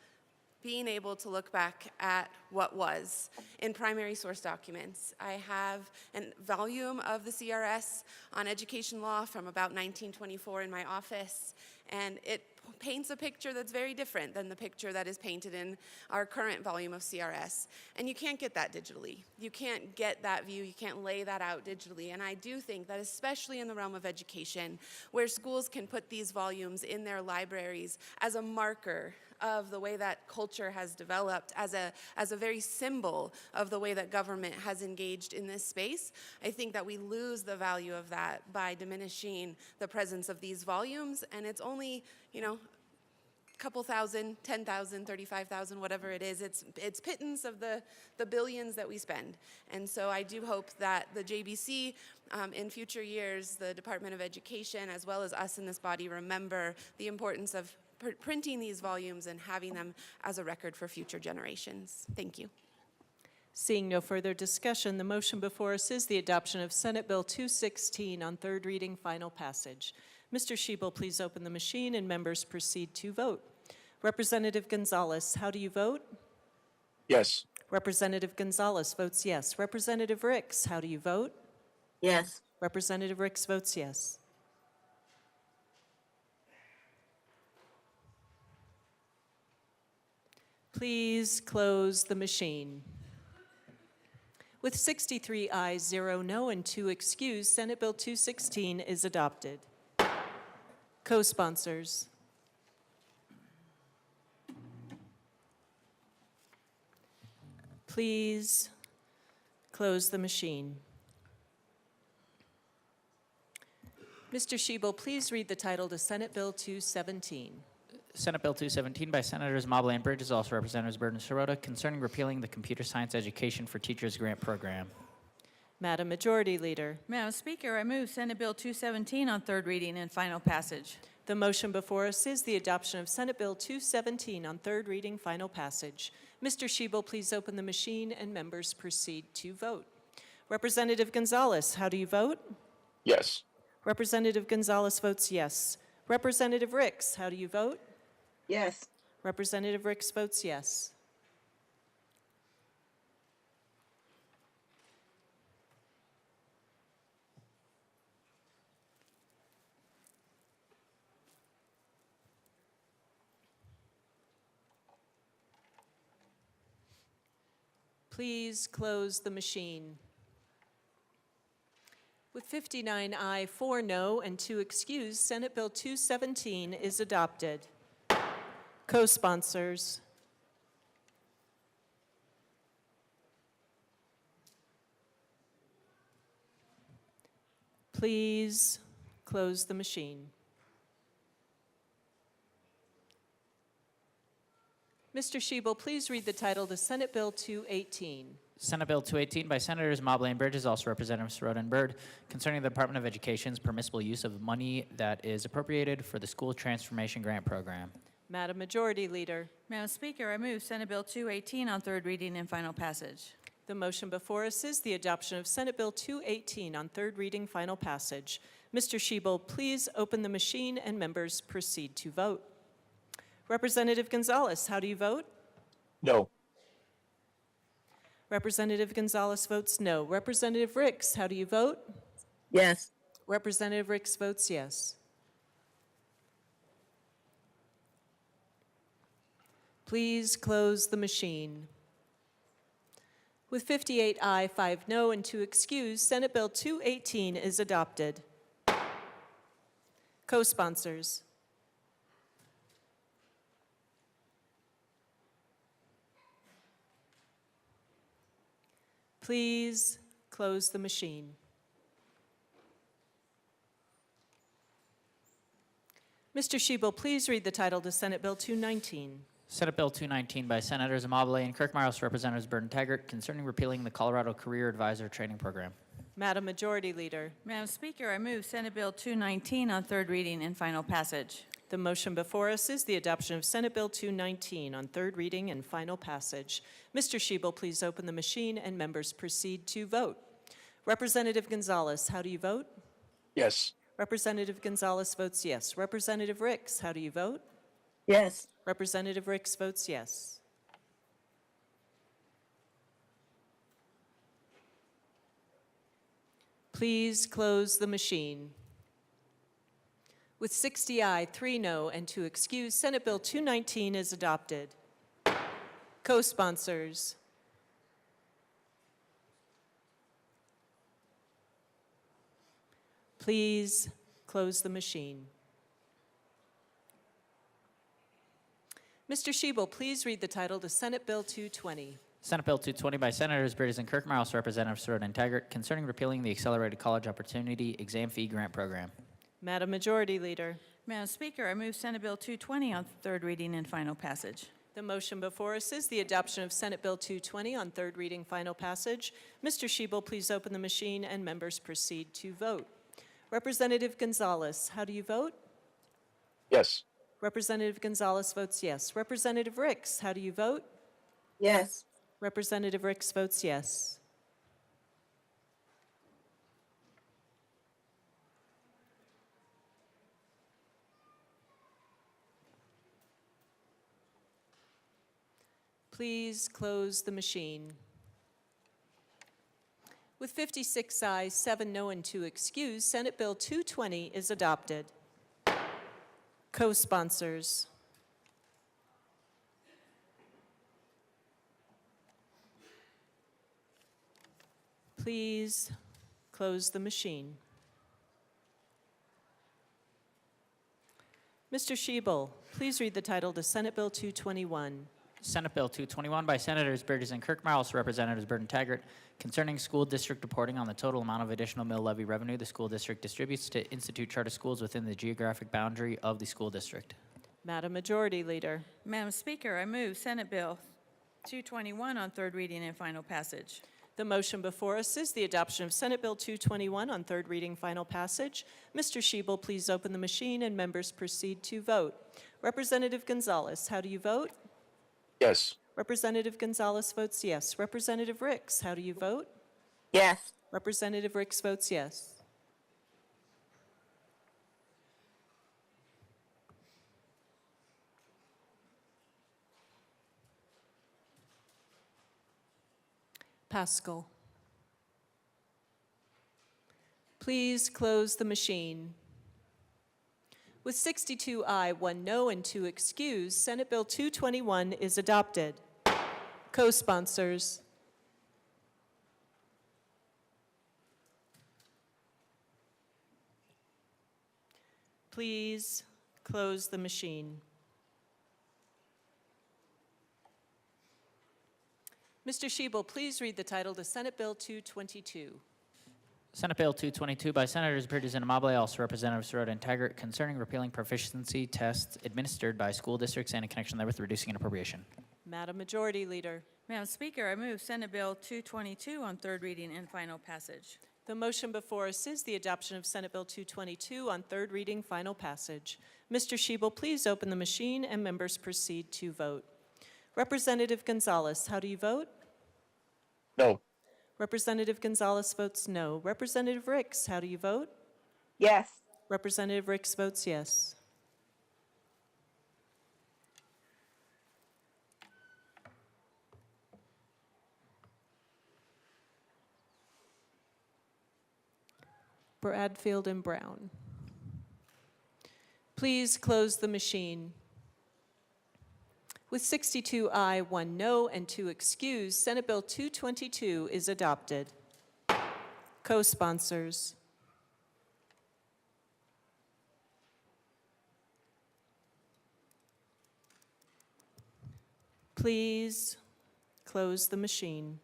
being able to look back at what was in primary source documents. I have a volume of the CRS on education law from about 1924 in my office, and it paints a picture that's very different than the picture that is painted in our current volume of CRS. And you can't get that digitally. You can't get that view, you can't lay that out digitally. And I do think that especially in the realm of education, where schools can put these volumes in their libraries as a marker of the way that culture has developed, as a very symbol of the way that government has engaged in this space, I think that we lose the value of that by diminishing the presence of these volumes. And it's only, a couple thousand, 10,000, 35,000, whatever it is. It's pittance of the billions that we spend. And so I do hope that the JBC, in future years, the Department of Education, as well as us in this body, remember the importance of printing these volumes and having them as a record for future generations. Thank you. Seeing no further discussion, the motion before us is the adoption of Senate Bill 216 on third reading, final passage. Mr. Schiebel, please open the machine and members proceed to vote. Representative Gonzalez, how do you vote? Yes. Representative Gonzalez votes yes. Representative Ricks, how do you vote? Yes. Representative Ricks votes yes. Please close the machine. With 63 ayes, 0 no, and 2 excused, Senate Bill 216 is adopted. Co-sponsors. Please close the machine. Mr. Shebel, please read the title to Senate Bill 217. Senate Bill 217 by Senators Mobley and Bridges, also Representatives Byrd and Sirota, concerning repealing the Computer Science Education for Teachers Grant Program. Madam Majority Leader. Madam Speaker, I move Senate Bill 217 on third reading and final passage. The motion before us is the adoption of Senate Bill 217 on third reading, final passage. Mr. Shebel, please open the machine and members proceed to vote. Representative Gonzalez, how do you vote? Yes. Representative Gonzalez votes yes. Representative Ricks, how do you vote? Yes. Representative Ricks votes yes. Please close the machine. With 59 aye, 4 no, and 2 excused, Senate Bill 217 is adopted. Co-sponsors. Please close the machine. Mr. Shebel, please read the title to Senate Bill 218. Senate Bill 218 by Senators Mobley and Bridges, also Representatives Sirota and Byrd, concerning the Department of Education's permissible use of money that is appropriated for the School Transformation Grant Program. Madam Majority Leader. Madam Speaker, I move Senate Bill 218 on third reading and final passage. The motion before us is the adoption of Senate Bill 218 on third reading, final passage. Mr. Shebel, please open the machine and members proceed to vote. Representative Gonzalez, how do you vote? No. Representative Gonzalez votes no. Representative Ricks, how do you vote? Yes. Representative Ricks votes yes. Please close the machine. With 58 aye, 5 no, and 2 excused, Senate Bill 218 is adopted. Co-sponsors. Please close the machine. Mr. Shebel, please read the title to Senate Bill 219. Senate Bill 219 by Senators Mobley and Kirkmeyer, Representatives Byrd and Taggart, concerning repealing the Colorado Career Advisor Training Program. Madam Majority Leader. Madam Speaker, I move Senate Bill 219 on third reading and final passage. The motion before us is the adoption of Senate Bill 219 on third reading and final passage. Mr. Shebel, please open the machine and members proceed to vote. Representative Gonzalez, how do you vote? Yes. Representative Gonzalez votes yes. Representative Ricks, how do you vote? Yes. Representative Ricks votes yes. Please close the machine. With 60 aye, 3 no, and 2 excused, Senate Bill 219 is adopted. Co-sponsors. Please close the machine. Mr. Shebel, please read the title to Senate Bill 220. Senate Bill 220 by Senators Bridges and Kirkmeyer, also Representatives Sirota and Taggart, concerning repealing the Accelerated College Opportunity Exam Fee Grant Program. Madam Majority Leader. Madam Speaker, I move Senate Bill 220 on third reading and final passage. The motion before us is the adoption of Senate Bill 220 on third reading, final passage. Mr. Shebel, please open the machine and members proceed to vote. Representative Gonzalez, how do you vote? Yes. Representative Gonzalez votes yes. Representative Ricks, how do you vote? Yes. Representative Ricks votes yes. Please close the machine. With 56 ayes, 7 no, and 2 excused, Senate Bill 220 is adopted. Co-sponsors. Please close the machine. Mr. Schiebel, please read the title to Senate Bill 221. Senate Bill 221 by Senators Burgess and Kirkmeyer, also Representatives Byrd and Taggart, concerning school district reporting on the total amount of additional mill levy revenue the school district distributes to institute charter schools within the geographic boundary of the school district. Madam Majority Leader. Madam Speaker, I move Senate Bill 221 on third reading and final passage. The motion before us is the adoption of Senate Bill 221 on third reading, final passage. Mr. Schiebel, please open the machine and members proceed to vote. Representative Gonzalez, how do you vote? Yes. Representative Gonzalez votes yes. Representative Ricks, how do you vote? Yes. Representative Ricks votes yes. Pascal. Please close the machine. With 62 aye, 1 no, and 2 excused, Senate Bill 221 is adopted. Co-sponsors. Please close the machine. Mr. Schiebel, please read the title to Senate Bill 222. Senate Bill 222 by Senators Burgess and Amabile, also Representatives Sirota and Taggart, concerning repealing proficiency tests administered by school districts and in connection therewith reducing an appropriation. Madam Majority Leader. Madam Speaker, I move Senate Bill 222 on third reading and final passage. The motion before us is the adoption of Senate Bill 222 on third reading, final passage. Mr. Schiebel, please open the machine and members proceed to vote. Representative Gonzalez, how do you vote? No. Representative Gonzalez votes no. Representative Ricks, how do you vote? Yes. Representative Ricks votes yes. Bradfield and Brown. Please close the machine. With 62 aye, 1 no, and 2 excused, Senate Bill 222 is adopted. Co-sponsors. Please close the machine.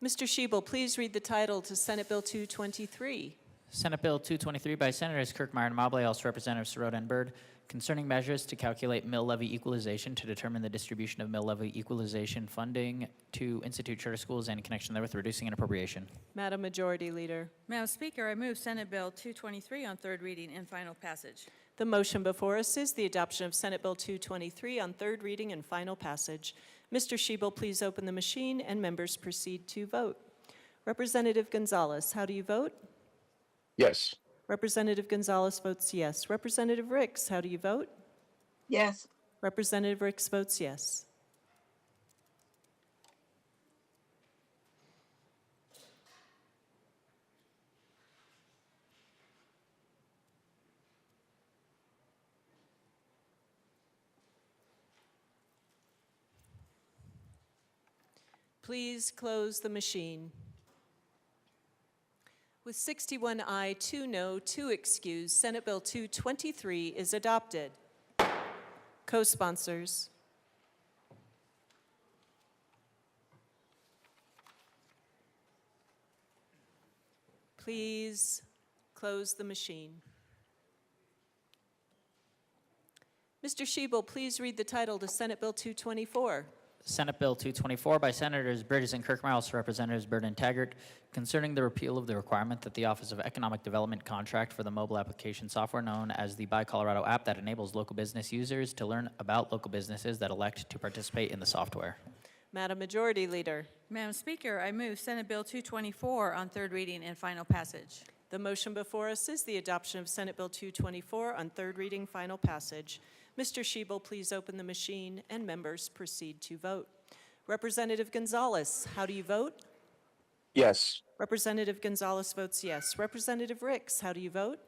Mr. Schiebel, please read the title to Senate Bill 223. Senate Bill 223 by Senators Kirkmeyer and Amabile, also Representatives Sirota and Byrd, concerning measures to calculate mill levy equalization to determine the distribution of mill levy equalization funding to institute charter schools and in connection therewith reducing an appropriation. Madam Majority Leader. Madam Speaker, I move Senate Bill 223 on third reading and final passage. The motion before us is the adoption of Senate Bill 223 on third reading and final passage. Mr. Schiebel, please open the machine and members proceed to vote. Representative Gonzalez, how do you vote? Yes. Representative Gonzalez votes yes. Representative Ricks, how do you vote? Yes. Representative Ricks votes yes. Please close the machine. With 61 aye, 2 no, 2 excused, Senate Bill 223 is adopted. Co-sponsors. Please close the machine. Mr. Schiebel, please read the title to Senate Bill 224. Senate Bill 224 by Senators Burgess and Kirkmeyer, also Representatives Byrd and Taggart, concerning the repeal of the requirement that the Office of Economic Development contract for the mobile application software known as the Buy Colorado app that enables local business users to learn about local businesses that elect to participate in the software. Madam Majority Leader. Madam Speaker, I move Senate Bill 224 on third reading and final passage. The motion before us is the adoption of Senate Bill 224 on third reading, final passage. Mr. Shebel, please open the machine, and members proceed to vote. Representative Gonzalez, how do you vote? Yes. Representative Gonzalez votes yes. Representative Ricks, how do you vote?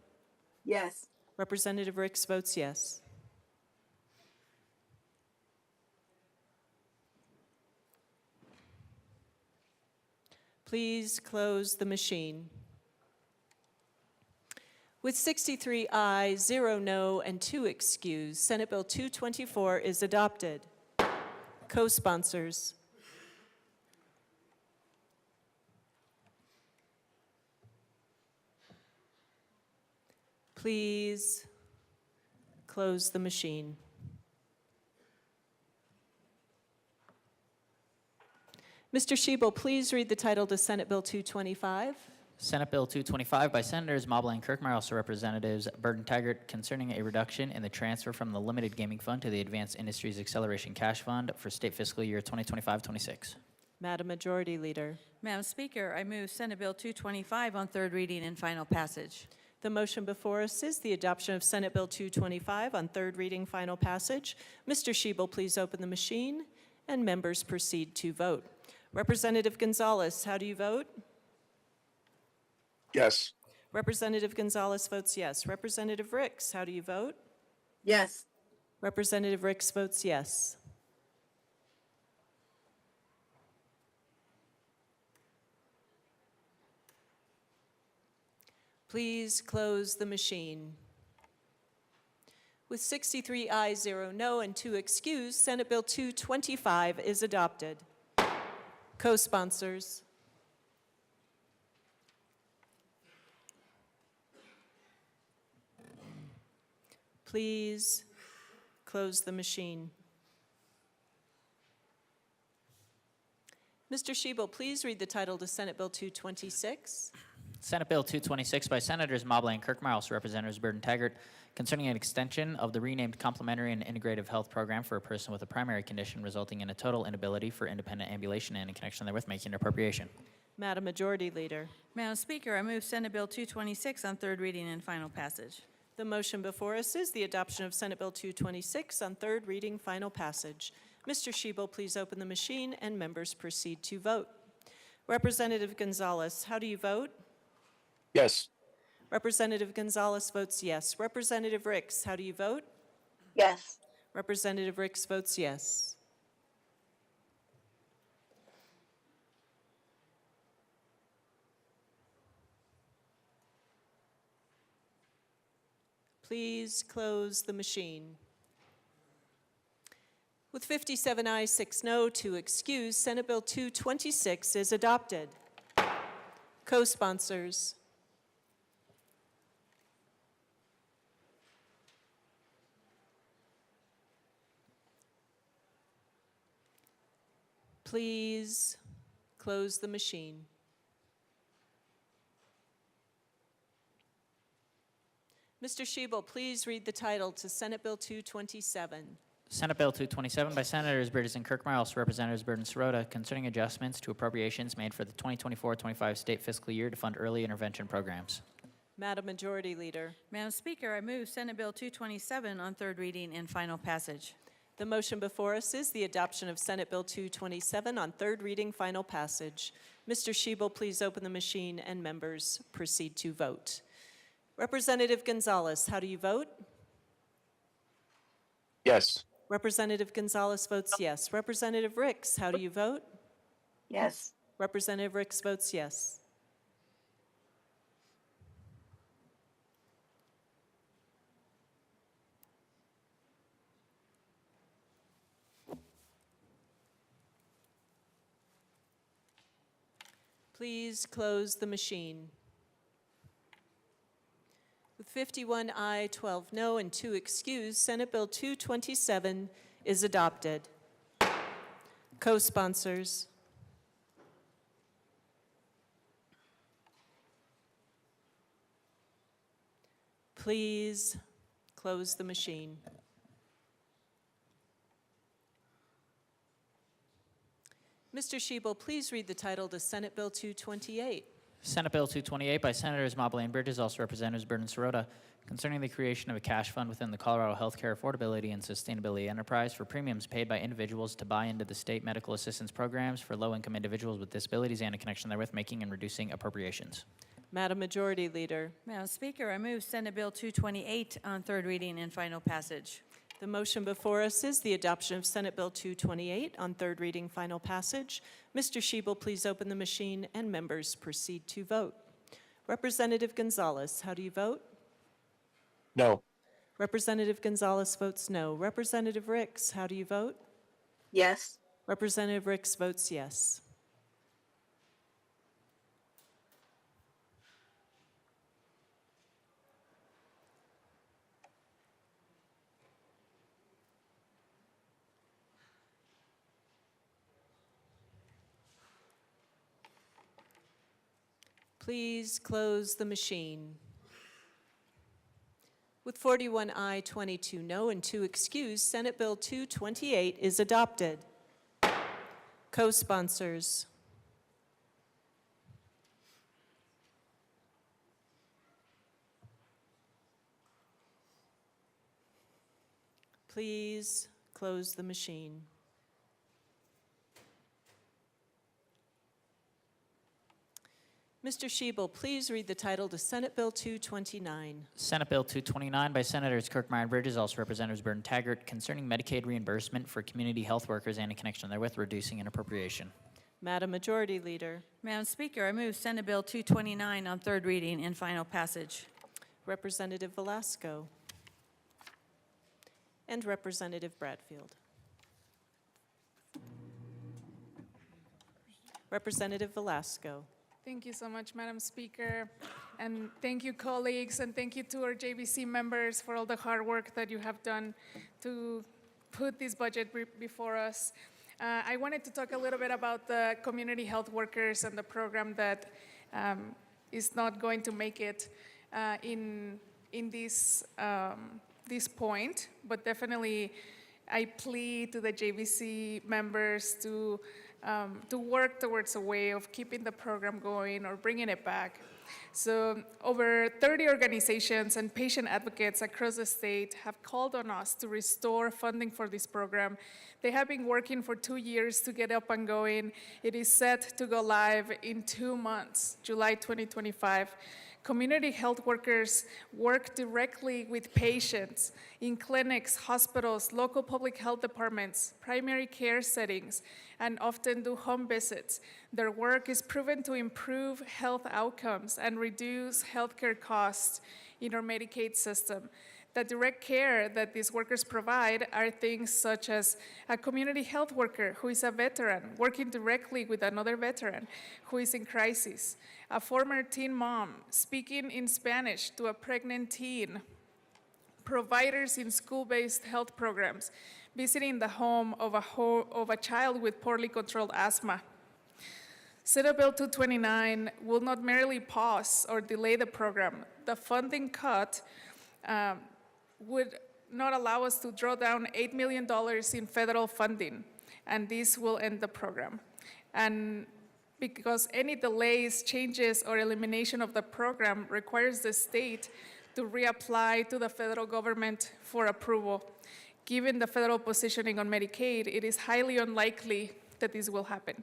Yes. Representative Ricks votes yes. Please close the machine. With 63 ayes, 0 no, and 2 excused, Senate Bill 224 is adopted. Co-sponsors. Please close the machine. Mr. Shebel, please read the title to Senate Bill 225. Senate Bill 225 by Senators Mobley and Kirkmeyer, also Representatives Burton Taggart, concerning a reduction in the transfer from the Limited Gaming Fund to the Advanced Industries Acceleration Cash Fund for state fiscal year 2025-26. Madam Majority Leader. Madam Speaker, I move Senate Bill 225 on third reading and final passage. The motion before us is the adoption of Senate Bill 225 on third reading, final passage. Mr. Shebel, please open the machine, and members proceed to vote. Representative Gonzalez, how do you vote? Yes. Representative Gonzalez votes yes. Representative Ricks, how do you vote? Yes. Representative Ricks votes yes. Please close the machine. With 63 ayes, 0 no, and 2 excused, Senate Bill 225 is adopted. Co-sponsors. Please close the machine. Mr. Shebel, please read the title to Senate Bill 226. Senate Bill 226 by Senators Mobley and Kirkmeyer, also Representatives Burton Taggart, concerning an extension of the renamed Complementary and Integrative Health Program for a person with a primary condition resulting in a total inability for independent ambulation and in connection therewith making an appropriation. Madam Majority Leader. Madam Speaker, I move Senate Bill 226 on third reading and final passage. The motion before us is the adoption of Senate Bill 226 on third reading, final passage. Mr. Shebel, please open the machine, and members proceed to vote. Representative Gonzalez, how do you vote? Yes. Representative Gonzalez votes yes. Representative Ricks, how do you vote? Yes. Representative Ricks votes yes. Please close the machine. With 57 ayes, 6 no, 2 excused, Senate Bill 226 is adopted. Co-sponsors. Please close the machine. Mr. Shebel, please read the title to Senate Bill 227. Senate Bill 227 by Senators Bridges and Kirkmeyer, also Representatives Burton Sirota, concerning adjustments to appropriations made for the 2024-25 state fiscal year to fund early intervention programs. Madam Majority Leader. Madam Speaker, I move Senate Bill 227 on third reading and final passage. The motion before us is the adoption of Senate Bill 227 on third reading, final passage. Mr. Shebel, please open the machine, and members proceed to vote. Representative Gonzalez, how do you vote? Yes. Representative Gonzalez votes yes. Representative Ricks, how do you vote? Yes. Representative Ricks votes yes. Please close the machine. With 51 aye, 12 no, and 2 excused, Senate Bill 227 is adopted. Co-sponsors. Please close the machine. Mr. Shebel, please read the title to Senate Bill 228. Senate Bill 228 by Senators Mobley and Bridges, also Representatives Byrd and Sirota, concerning the creation of a cash fund within the Colorado Healthcare Affordability and Sustainability Enterprise for premiums paid by individuals to buy into the state medical assistance programs for low-income individuals with disabilities and in connection therewith, making and reducing appropriations. Madam Majority Leader. Madam Speaker, I move Senate Bill 228 on third reading and final passage. The motion before us is the adoption of Senate Bill 228 on third reading, final passage. Mr. Schiebel, please open the machine and members proceed to vote. Representative Gonzalez, how do you vote? No. Representative Gonzalez votes no. Representative Ricks, how do you vote? Yes. Representative Ricks votes yes. Please close the machine. With 41 aye, 22 no, and 2 excused, Senate Bill 228 is adopted. Co-sponsors. Please close the machine. Mr. Schiebel, please read the title to Senate Bill 229. Senate Bill 229 by Senators Kirkmeyer and Bridges, also Representatives Byrd and Taggart, concerning Medicaid reimbursement for community health workers and in connection therewith, reducing an appropriation. Madam Majority Leader. Madam Speaker, I move Senate Bill 229 on third reading and final passage. Representative Velasco. And Representative Bradfield. Representative Velasco. Thank you so much, Madam Speaker. And thank you, colleagues, and thank you to our JBC members for all the hard work that you have done to put this budget before us. I wanted to talk a little bit about the community health workers and the program that is not going to make it in this point, but definitely I plead to the JBC members to work towards a way of keeping the program going or bringing it back. So over 30 organizations and patient advocates across the state have called on us to restore funding for this program. They have been working for 2 years to get up and going. It is set to go live in 2 months, July 2025. Community health workers work directly with patients in clinics, hospitals, local public health departments, primary care settings, and often do home visits. Their work is proven to improve health outcomes and reduce healthcare costs in our Medicaid system. The direct care that these workers provide are things such as a community health worker who is a veteran working directly with another veteran who is in crisis, a former teen mom speaking in Spanish to a pregnant teen, providers in school-based health programs, visiting the home of a child with poorly controlled asthma. Senate Bill 229 will not merely pause or delay the program. The funding cut would not allow us to draw down $8 million in federal funding, and this will end the program. And because any delays, changes, or elimination of the program requires the state to reapply to the federal government for approval. Given the federal positioning on Medicaid, it is highly unlikely that this will happen.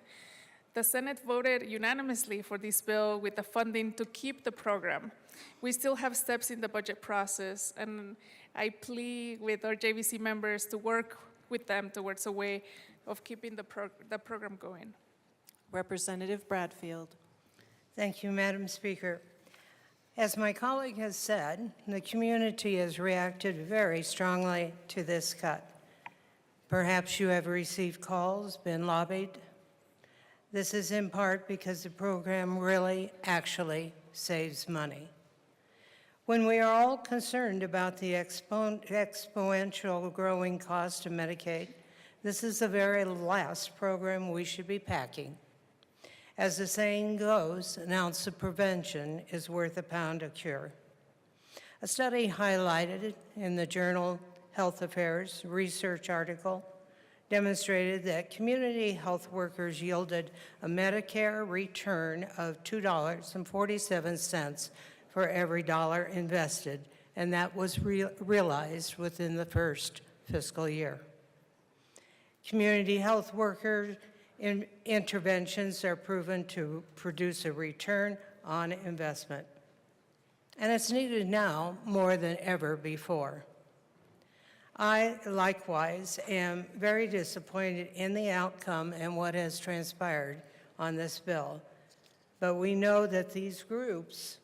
The Senate voted unanimously for this bill with the funding to keep the program. We still have steps in the budget process, and I plead with our JVC members to work with them towards a way of keeping the program going. Representative Bradfield. Thank you, Madam Speaker. As my colleague has said, the community has reacted very strongly to this cut. Perhaps you have received calls, been lobbied. This is in part because the program really actually saves money. When we are all concerned about the exponential growing cost of Medicaid, this is the very last program we should be packing. As the saying goes, an ounce of prevention is worth a pound of cure. A study highlighted in the journal Health Affairs research article demonstrated that community health workers yielded a Medicare return of $2.47 for every dollar invested, and that was realized within the first fiscal year. Community health worker interventions are proven to produce a return on investment, and it's needed now more than ever before. I, likewise, am very disappointed in the outcome and what has transpired on this bill, but we know that these groups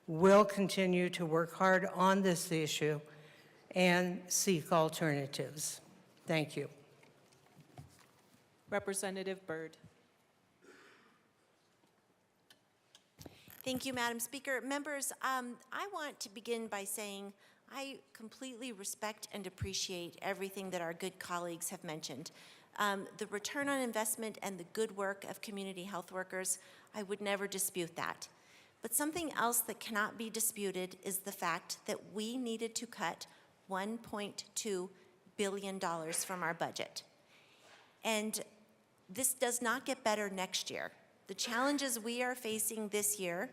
will continue to work hard on this issue and seek alternatives. Thank you. Representative Byrd. Thank you, Madam Speaker. Members, I want to begin by saying I completely respect and appreciate everything that our good colleagues have mentioned. The return on investment and the good work of community health workers, I would never dispute that. But something else that cannot be disputed is the fact that we needed to cut $1.2 billion from our budget. And this does not get better next year. The challenges we are facing this year,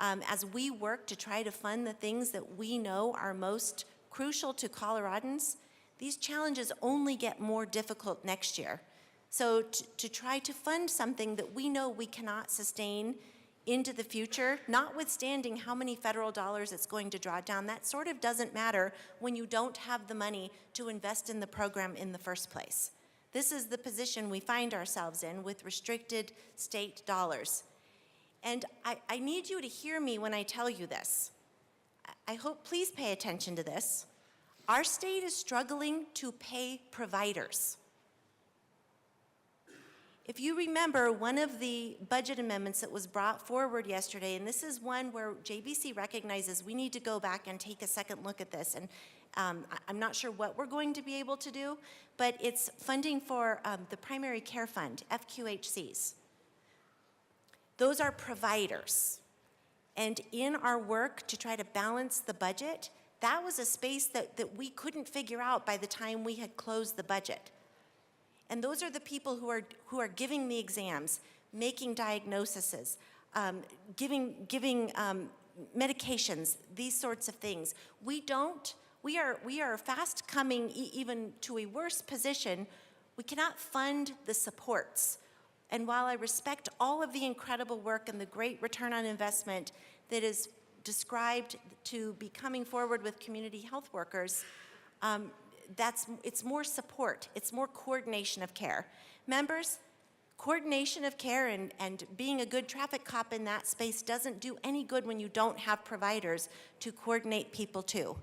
as we work to try to fund the things that we know are most crucial to Coloradans, these challenges only get more difficult next year. So to try to fund something that we know we cannot sustain into the future, notwithstanding how many federal dollars it's going to draw down, that sort of doesn't matter when you don't have the money to invest in the program in the first place. This is the position we find ourselves in with restricted state dollars. And I need you to hear me when I tell you this. I hope, please pay attention to this. Our state is struggling to pay providers. If you remember, one of the budget amendments that was brought forward yesterday, and this is one where JBC recognizes we need to go back and take a second look at this, and I'm not sure what we're going to be able to do, but it's funding for the primary care fund, FQHCs. Those are providers. And in our work to try to balance the budget, that was a space that we couldn't figure out by the time we had closed the budget. And those are the people who are giving the exams, making diagnoses, giving medications, these sorts of things. We are fast coming even to a worse position. We cannot fund the supports. And while I respect all of the incredible work and the great return on investment that is described to be coming forward with community health workers, it's more support, it's more coordination of care. Members, coordination of care and being a good traffic cop in that space doesn't do any good when you don't have providers to coordinate people to.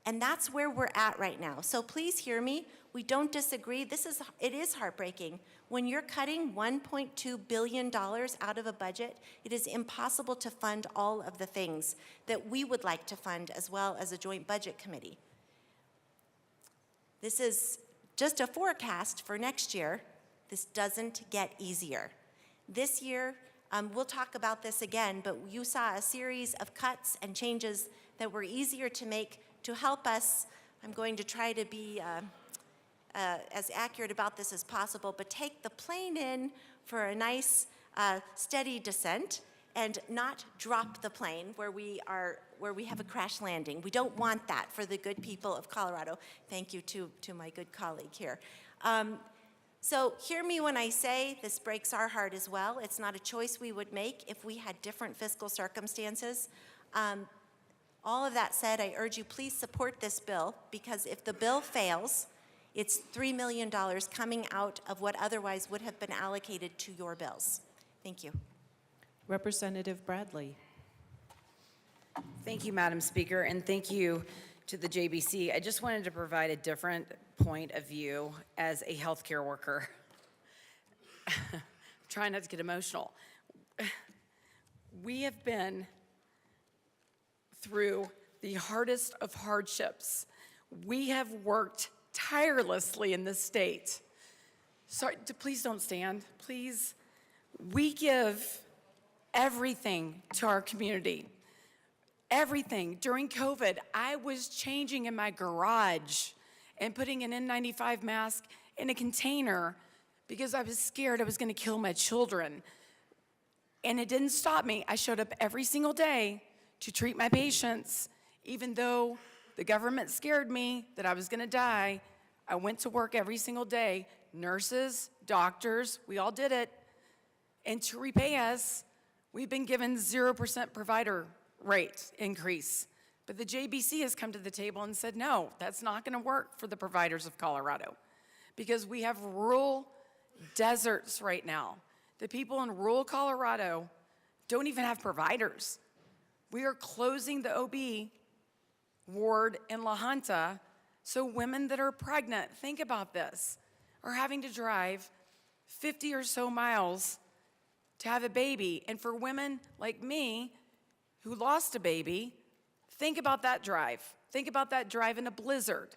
And that's where we're at right now. So please hear me. We don't disagree. It is heartbreaking. When you're cutting $1.2 billion out of a budget, it is impossible to fund all of the things that we would like to fund as well as a joint budget committee. This is just a forecast for next year. This doesn't get easier. This year, we'll talk about this again, but you saw a series of cuts and changes that were easier to make to help us. I'm going to try to be as accurate about this as possible, but take the plane in for a nice steady descent and not drop the plane where we have a crash landing. We don't want that for the good people of Colorado. Thank you to my good colleague here. So hear me when I say this breaks our heart as well. It's not a choice we would make if we had different fiscal circumstances. All of that said, I urge you, please support this bill, because if the bill fails, it's $3 million coming out of what otherwise would have been allocated to your bills. Thank you. Representative Bradley. Thank you, Madam Speaker, and thank you to the JBC. I just wanted to provide a different point of view as a healthcare worker. Trying not to get emotional. We have been through the hardest of hardships. We have worked tirelessly in this state. Sorry, please don't stand, please. We give everything to our community. Everything. During COVID, I was changing in my garage and putting an N95 mask in a container because I was scared I was going to kill my children. And it didn't stop me. I showed up every single day to treat my patients, even though the government scared me that I was going to die. I went to work every single day. Nurses, doctors, we all did it. And to repay us, we've been given 0% provider rate increase. But the JBC has come to the table and said, no, that's not going to work for the providers of Colorado because we have rural deserts right now. The people in rural Colorado don't even have providers. We are closing the OB ward in La Junta, so women that are pregnant, think about this, are having to drive 50 or so miles to have a baby. And for women like me who lost a baby, think about that drive. Think about that drive in a blizzard.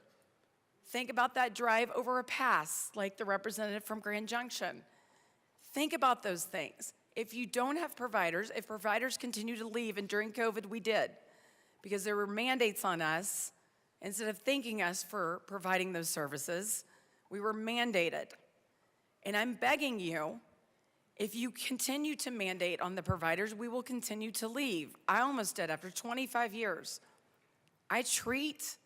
Think about that drive over a pass like the representative from Grand Junction. Think about those things. If you don't have providers, if providers continue to leave, and during COVID we did, because there were mandates on us, instead of thanking us for providing those services, we were mandated. And I'm begging you, if you continue to mandate on the providers, we will continue to leave. I almost did after 25 years. I treat,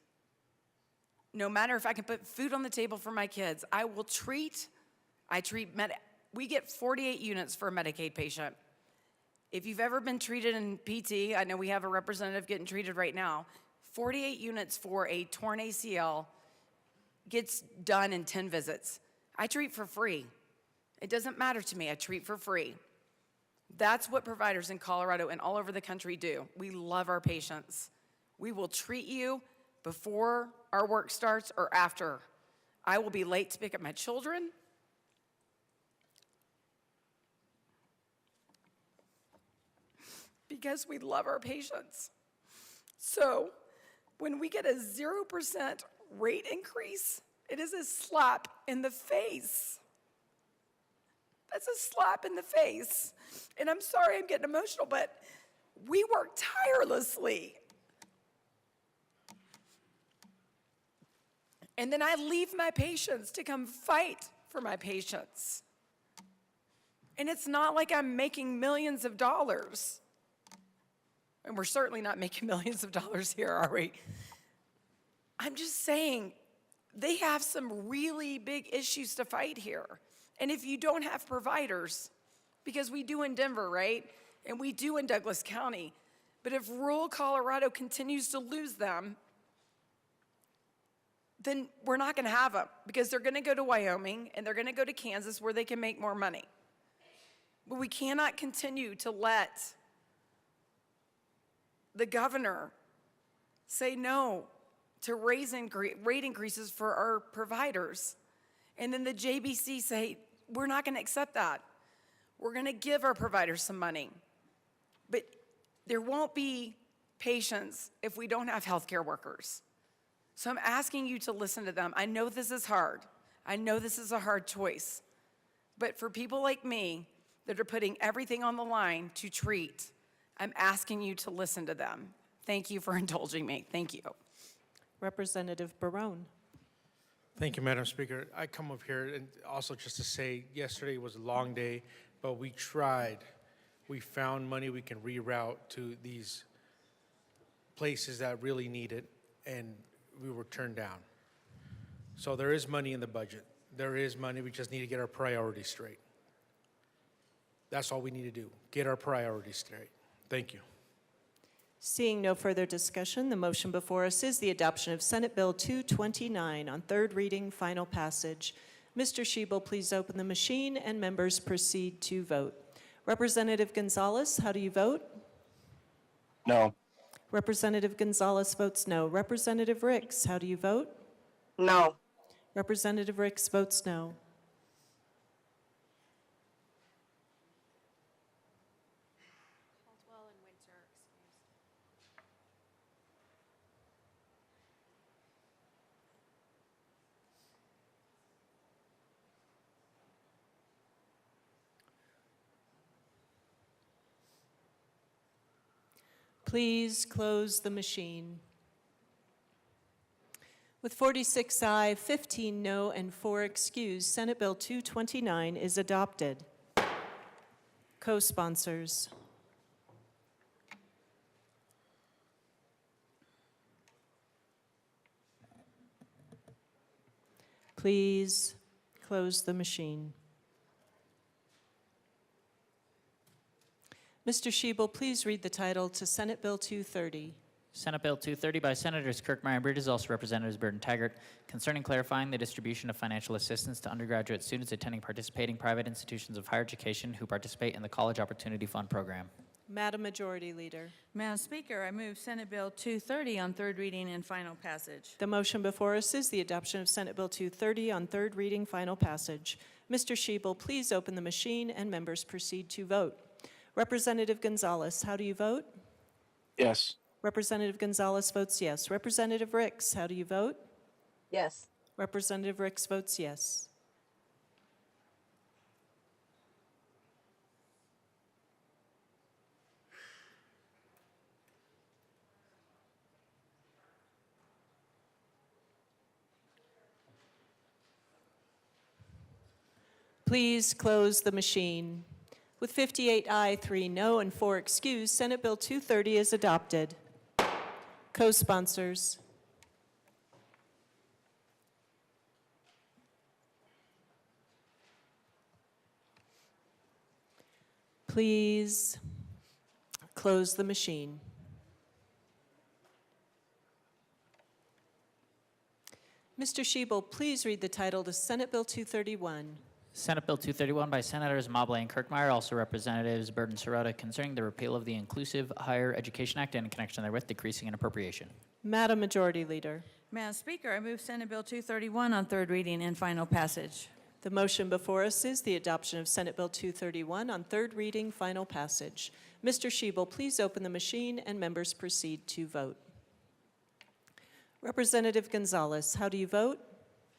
no matter if I can put food on the table for my kids, I will treat, we get 48 units for a Medicaid patient. If you've ever been treated in PT, I know we have a representative getting treated right now, 48 units for a torn ACL gets done in 10 visits. I treat for free. It doesn't matter to me, I treat for free. That's what providers in Colorado and all over the country do. We love our patients. We will treat you before our work starts or after. I will be late to pick up my children. Because we love our patients. So when we get a 0% rate increase, it is a slap in the face. That's a slap in the face. And I'm sorry I'm getting emotional, but we work tirelessly. And then I leave my patients to come fight for my patients. And it's not like I'm making millions of dollars. And we're certainly not making millions of dollars here, are we? I'm just saying, they have some really big issues to fight here. And if you don't have providers, because we do in Denver, right? And we do in Douglas County. But if rural Colorado continues to lose them, then we're not going to have them because they're going to go to Wyoming and they're going to go to Kansas where they can make more money. But we cannot continue to let the governor say no to rate increases for our providers. And then the JBC say, we're not going to accept that. We're going to give our providers some money. But there won't be patients if we don't have healthcare workers. So I'm asking you to listen to them. I know this is hard. I know this is a hard choice. But for people like me that are putting everything on the line to treat, I'm asking you to listen to them. Thank you for indulging me. Thank you. Representative Barone. Thank you, Madam Speaker. I come up here and also just to say yesterday was a long day, but we tried. We found money we can reroute to these places that really need it, and we were turned down. So there is money in the budget. There is money. We just need to get our priorities straight. That's all we need to do, get our priorities straight. Thank you. Seeing no further discussion, the motion before us is the adoption of Senate Bill 229 on third reading, final passage. Mr. Schiebel, please open the machine and members proceed to vote. Representative Gonzalez, how do you vote? No. Representative Gonzalez votes no. Representative Ricks, how do you vote? No. Representative Ricks votes no. Please close the machine. With 46 aye, 15 no, and 4 excused, Senate Bill 229 is adopted. Co-sponsors. Please close the machine. Mr. Shebel, please read the title to Senate Bill 230. Senate Bill 230 by Senators Kirkmeyer and Bridges, also Representatives Burton Taggart, concerning clarifying the distribution of financial assistance to undergraduate students attending participating private institutions of higher education who participate in the College Opportunity Fund program. Madam Majority Leader. Madam Speaker, I move Senate Bill 230 on third reading and final passage. The motion before us is the adoption of Senate Bill 230 on third reading, final passage. Mr. Shebel, please open the machine and members proceed to vote. Representative Gonzalez, how do you vote? Yes. Representative Gonzalez votes yes. Representative Ricks, how do you vote? Yes. Representative Ricks votes yes. Please close the machine. With 58 aye, 3 no, and 4 excused, Senate Bill 230 is adopted. Co-sponsors. Please close the machine. Mr. Shebel, please read the title to Senate Bill 231. Senate Bill 231 by Senators Mobley and Kirkmeyer, also Representatives Burton Sirota, concerning the repeal of the Inclusive Higher Education Act and in connection therewith decreasing an appropriation. Madam Majority Leader. Madam Speaker, I move Senate Bill 231 on third reading and final passage. The motion before us is the adoption of Senate Bill 231 on third reading, final passage. Mr. Shebel, please open the machine and members proceed to vote. Representative Gonzalez, how do you vote?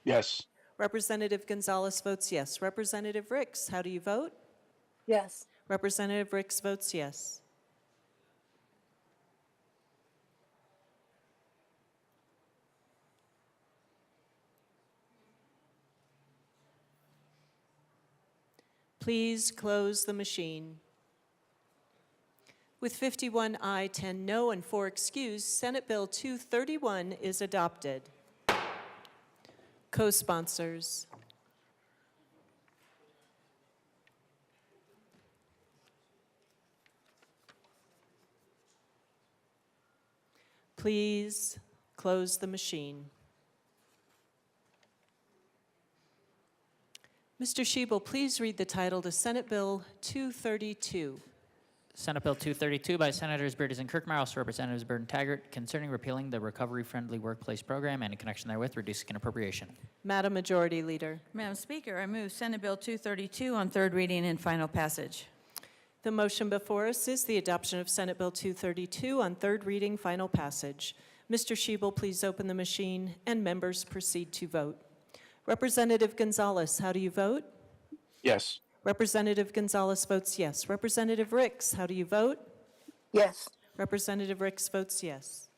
Yes. Representative Gonzalez votes yes. Representative Ricks, how do you vote? Yes. Representative Ricks votes yes. Please close the machine. With 51 aye, 10 no, and 4 excused, Senate Bill 231 is adopted. Co-sponsors. Please close the machine. Mr. Shebel, please read the title to Senate Bill 232. Senate Bill 232 by Senators Bridges and Kirkmeyer, also Representatives Burton Taggart, concerning repealing the Recovery-Friendly Workplace Program and in connection therewith reducing an appropriation. Madam Majority Leader. Madam Speaker, I move Senate Bill 232 on third reading and final passage. The motion before us is the adoption of Senate Bill 232 on third reading, final passage. Mr. Shebel, please open the machine and members proceed to vote. Representative Gonzalez, how do you vote? Yes. Representative Gonzalez votes yes. Representative Ricks, how do you vote? Yes. Representative Ricks votes yes.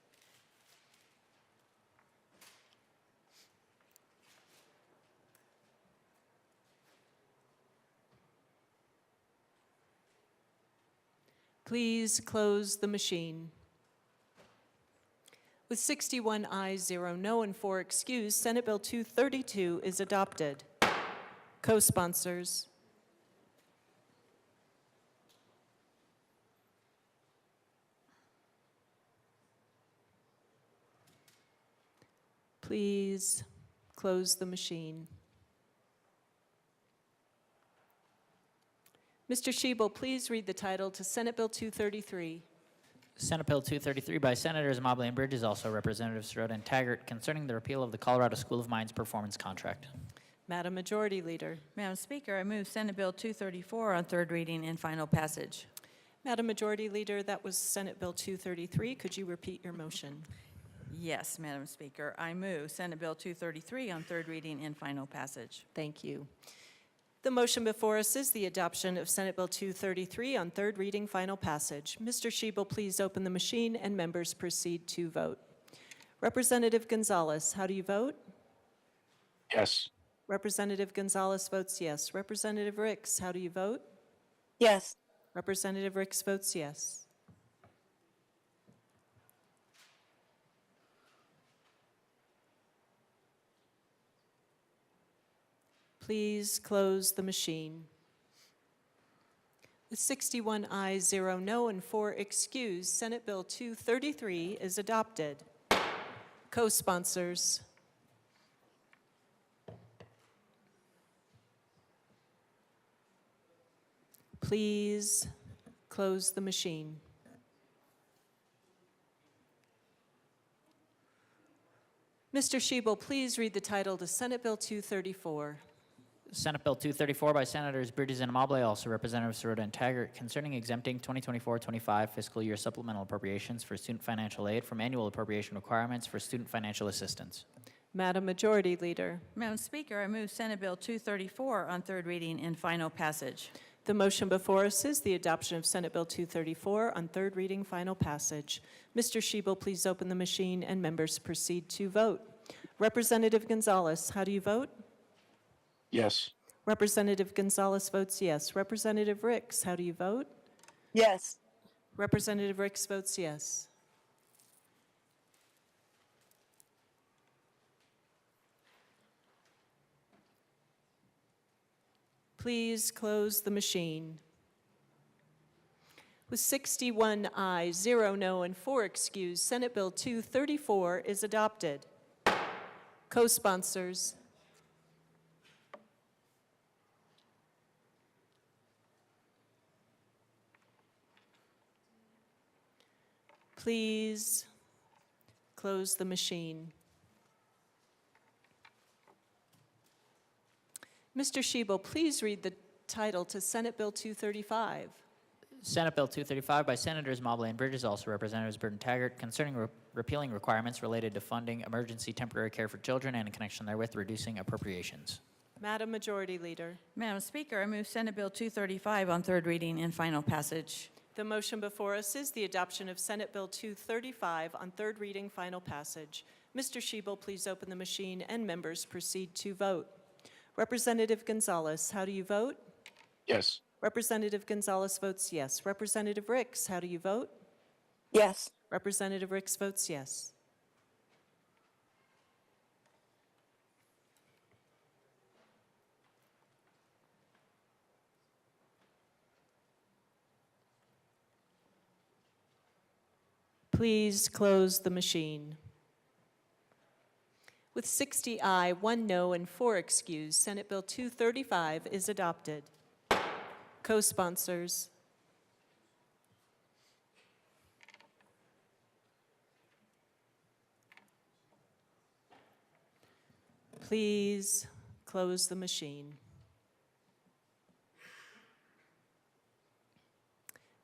Please close the machine. With 61 ayes, 0 no, and 4 excused, Senate Bill 232 is adopted. Co-sponsors. Please close the machine. Mr. Shebel, please read the title to Senate Bill 233. Senate Bill 233 by Senators Mobley and Bridges, also Representatives Sirota and Taggart, concerning the repeal of the Colorado School of Mines performance contract. Madam Majority Leader. Madam Speaker, I move Senate Bill 234 on third reading and final passage. Madam Majority Leader, that was Senate Bill 233. Could you repeat your motion? Yes, Madam Speaker, I move Senate Bill 233 on third reading and final passage. Thank you. The motion before us is the adoption of Senate Bill 233 on third reading, final passage. Mr. Shebel, please open the machine and members proceed to vote. Representative Gonzalez, how do you vote? Yes. Representative Gonzalez votes yes. Representative Ricks, how do you vote? Yes. Representative Ricks votes yes. Please close the machine. With 61 ayes, 0 no, and 4 excused, Senate Bill 233 is adopted. Co-sponsors. Please close the machine. Mr. Shebel, please read the title to Senate Bill 234. Senate Bill 234 by Senators Bridges and Amable, also Representatives Sirota and Taggart, concerning exempting 2024-25 fiscal year supplemental appropriations for student financial aid from annual appropriation requirements for student financial assistance. Madam Majority Leader. Madam Speaker, I move Senate Bill 234 on third reading and final passage. The motion before us is the adoption of Senate Bill 234 on third reading, final passage. Mr. Shebel, please open the machine and members proceed to vote. Representative Gonzalez, how do you vote? Yes. Representative Gonzalez votes yes. Representative Ricks, how do you vote? Yes. Representative Ricks votes yes. Please close the machine. With 61 ayes, 0 no, and 4 excused, Senate Bill 234 is adopted. Co-sponsors. Please close the machine. Mr. Shebel, please read the title to Senate Bill 235. Senate Bill 235 by Senators Mobley and Bridges, also Representatives Byrd and Taggart, concerning repealing requirements related to funding emergency temporary care for children and in connection therewith reducing appropriations. Madam Majority Leader. Madam Speaker, I move Senate Bill 235 on third reading and final passage. The motion before us is the adoption of Senate Bill 235 on third reading, final passage. Mr. Shebel, please open the machine and members proceed to vote. Representative Gonzalez, how do you vote? Yes. Representative Gonzalez votes yes. Representative Ricks, how do you vote? Yes. Representative Ricks votes yes. Please close the machine. With 60 aye, 1 no, and 4 excused, Senate Bill 235 is adopted. Co-sponsors. Please close the machine.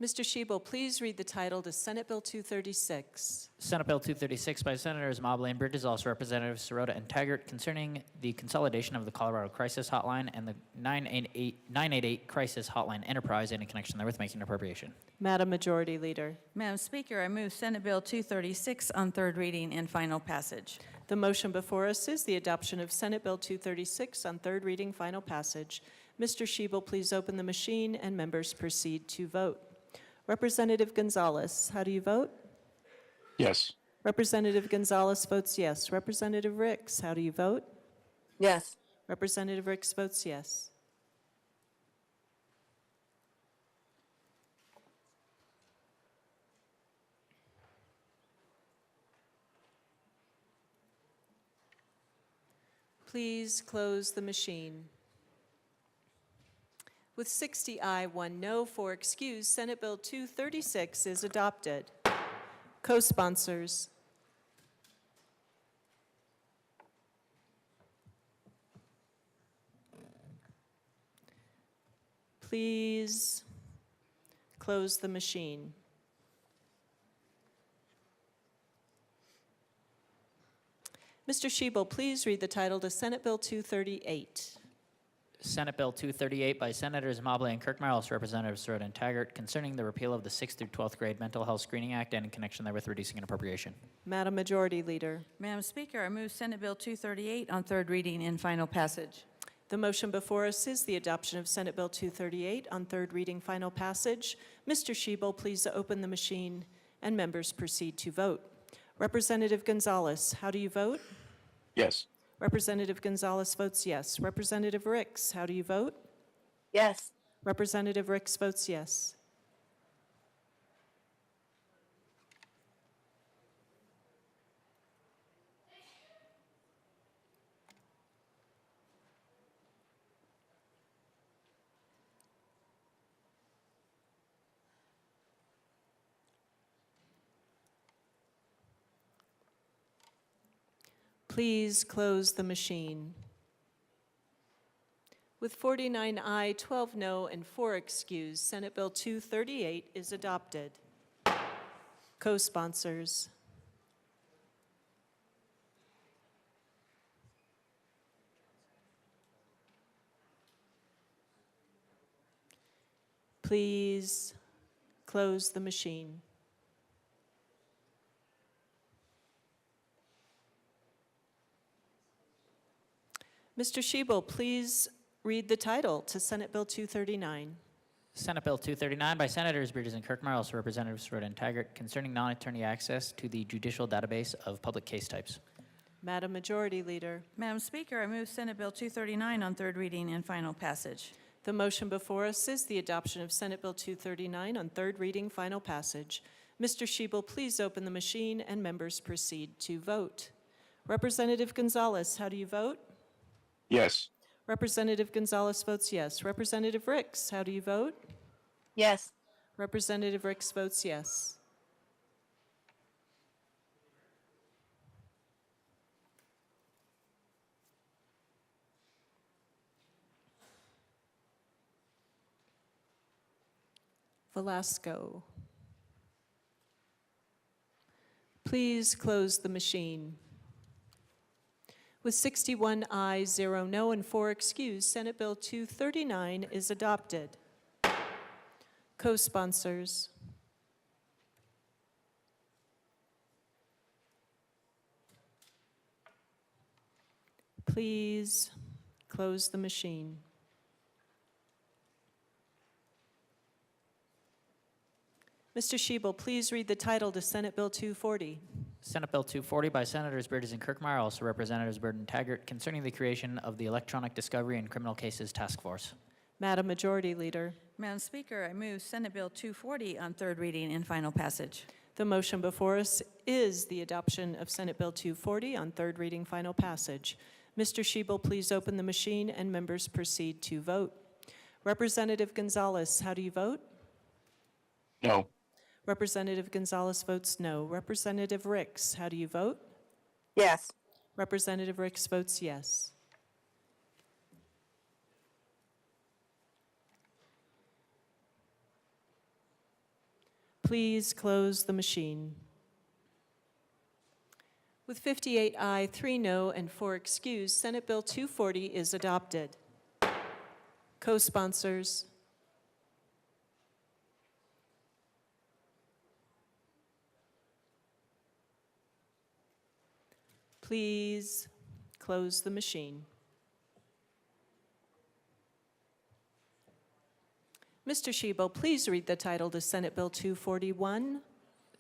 Mr. Shebel, please read the title to Senate Bill 236. Senate Bill 236 by Senators Mobley and Bridges, also Representatives Sirota and Taggart, concerning the consolidation of the Colorado Crisis Hotline and the 988 Crisis Hotline Enterprise and in connection therewith making an appropriation. Madam Majority Leader. Madam Speaker, I move Senate Bill 236 on third reading and final passage. The motion before us is the adoption of Senate Bill 236 on third reading, final passage. Mr. Shebel, please open the machine and members proceed to vote. Representative Gonzalez, how do you vote? Yes. Representative Gonzalez votes yes. Representative Ricks, how do you vote? Yes. Representative Ricks votes yes. Please close the machine. With 60 aye, 1 no, 4 excused, Senate Bill 236 is adopted. Co-sponsors. Please close the machine. Mr. Shebel, please read the title to Senate Bill 238. Senate Bill 238 by Senators Mobley and Kirkmeyer, Representatives Sirota and Taggart, concerning the repeal of the 6th through 12th grade Mental Health Screening Act and in connection therewith reducing an appropriation. Madam Majority Leader. Madam Speaker, I move Senate Bill 238 on third reading and final passage. The motion before us is the adoption of Senate Bill 238 on third reading, final passage. Mr. Shebel, please open the machine, and members proceed to vote. Representative Gonzalez, how do you vote? Yes. Representative Gonzalez votes yes. Representative Ricks, how do you vote? Yes. Representative Ricks votes yes. Please close the machine. With 49 aye, 12 no, and 4 excused, Senate Bill 238 is adopted. Co-sponsors. Please close the machine. Mr. Shebel, please read the title to Senate Bill 239. Senate Bill 239 by Senators Bridges and Kirkmeyer, also Representatives Sirota and Taggart, concerning non-attorney access to the judicial database of public case types. Madam Majority Leader. Madam Speaker, I move Senate Bill 239 on third reading and final passage. The motion before us is the adoption of Senate Bill 239 on third reading, final passage. Mr. Shebel, please open the machine, and members proceed to vote. Representative Gonzalez, how do you vote? Yes. Representative Gonzalez votes yes. Representative Ricks, how do you vote? Yes. Representative Ricks votes yes. Velasco. Please close the machine. With 61 ayes, 0 no, and 4 excused, Senate Bill 239 is adopted. Co-sponsors. Please close the machine. Mr. Shebel, please read the title to Senate Bill 240. Senate Bill 240 by Senators Bridges and Kirkmeyer, also Representatives Byrd and Taggart, concerning the creation of the Electronic Discovery and Criminal Cases Task Force. Madam Majority Leader. Madam Speaker, I move Senate Bill 240 on third reading and final passage. The motion before us is the adoption of Senate Bill 240 on third reading, final passage. Mr. Shebel, please open the machine, and members proceed to vote. Representative Gonzalez, how do you vote? No. Representative Gonzalez votes no. Representative Ricks, how do you vote? Yes. Representative Ricks votes yes. Please close the machine. With 58 aye, 3 no, and 4 excused, Senate Bill 240 is adopted. Co-sponsors. Please close the machine. Mr. Shebel, please read the title to Senate Bill 241.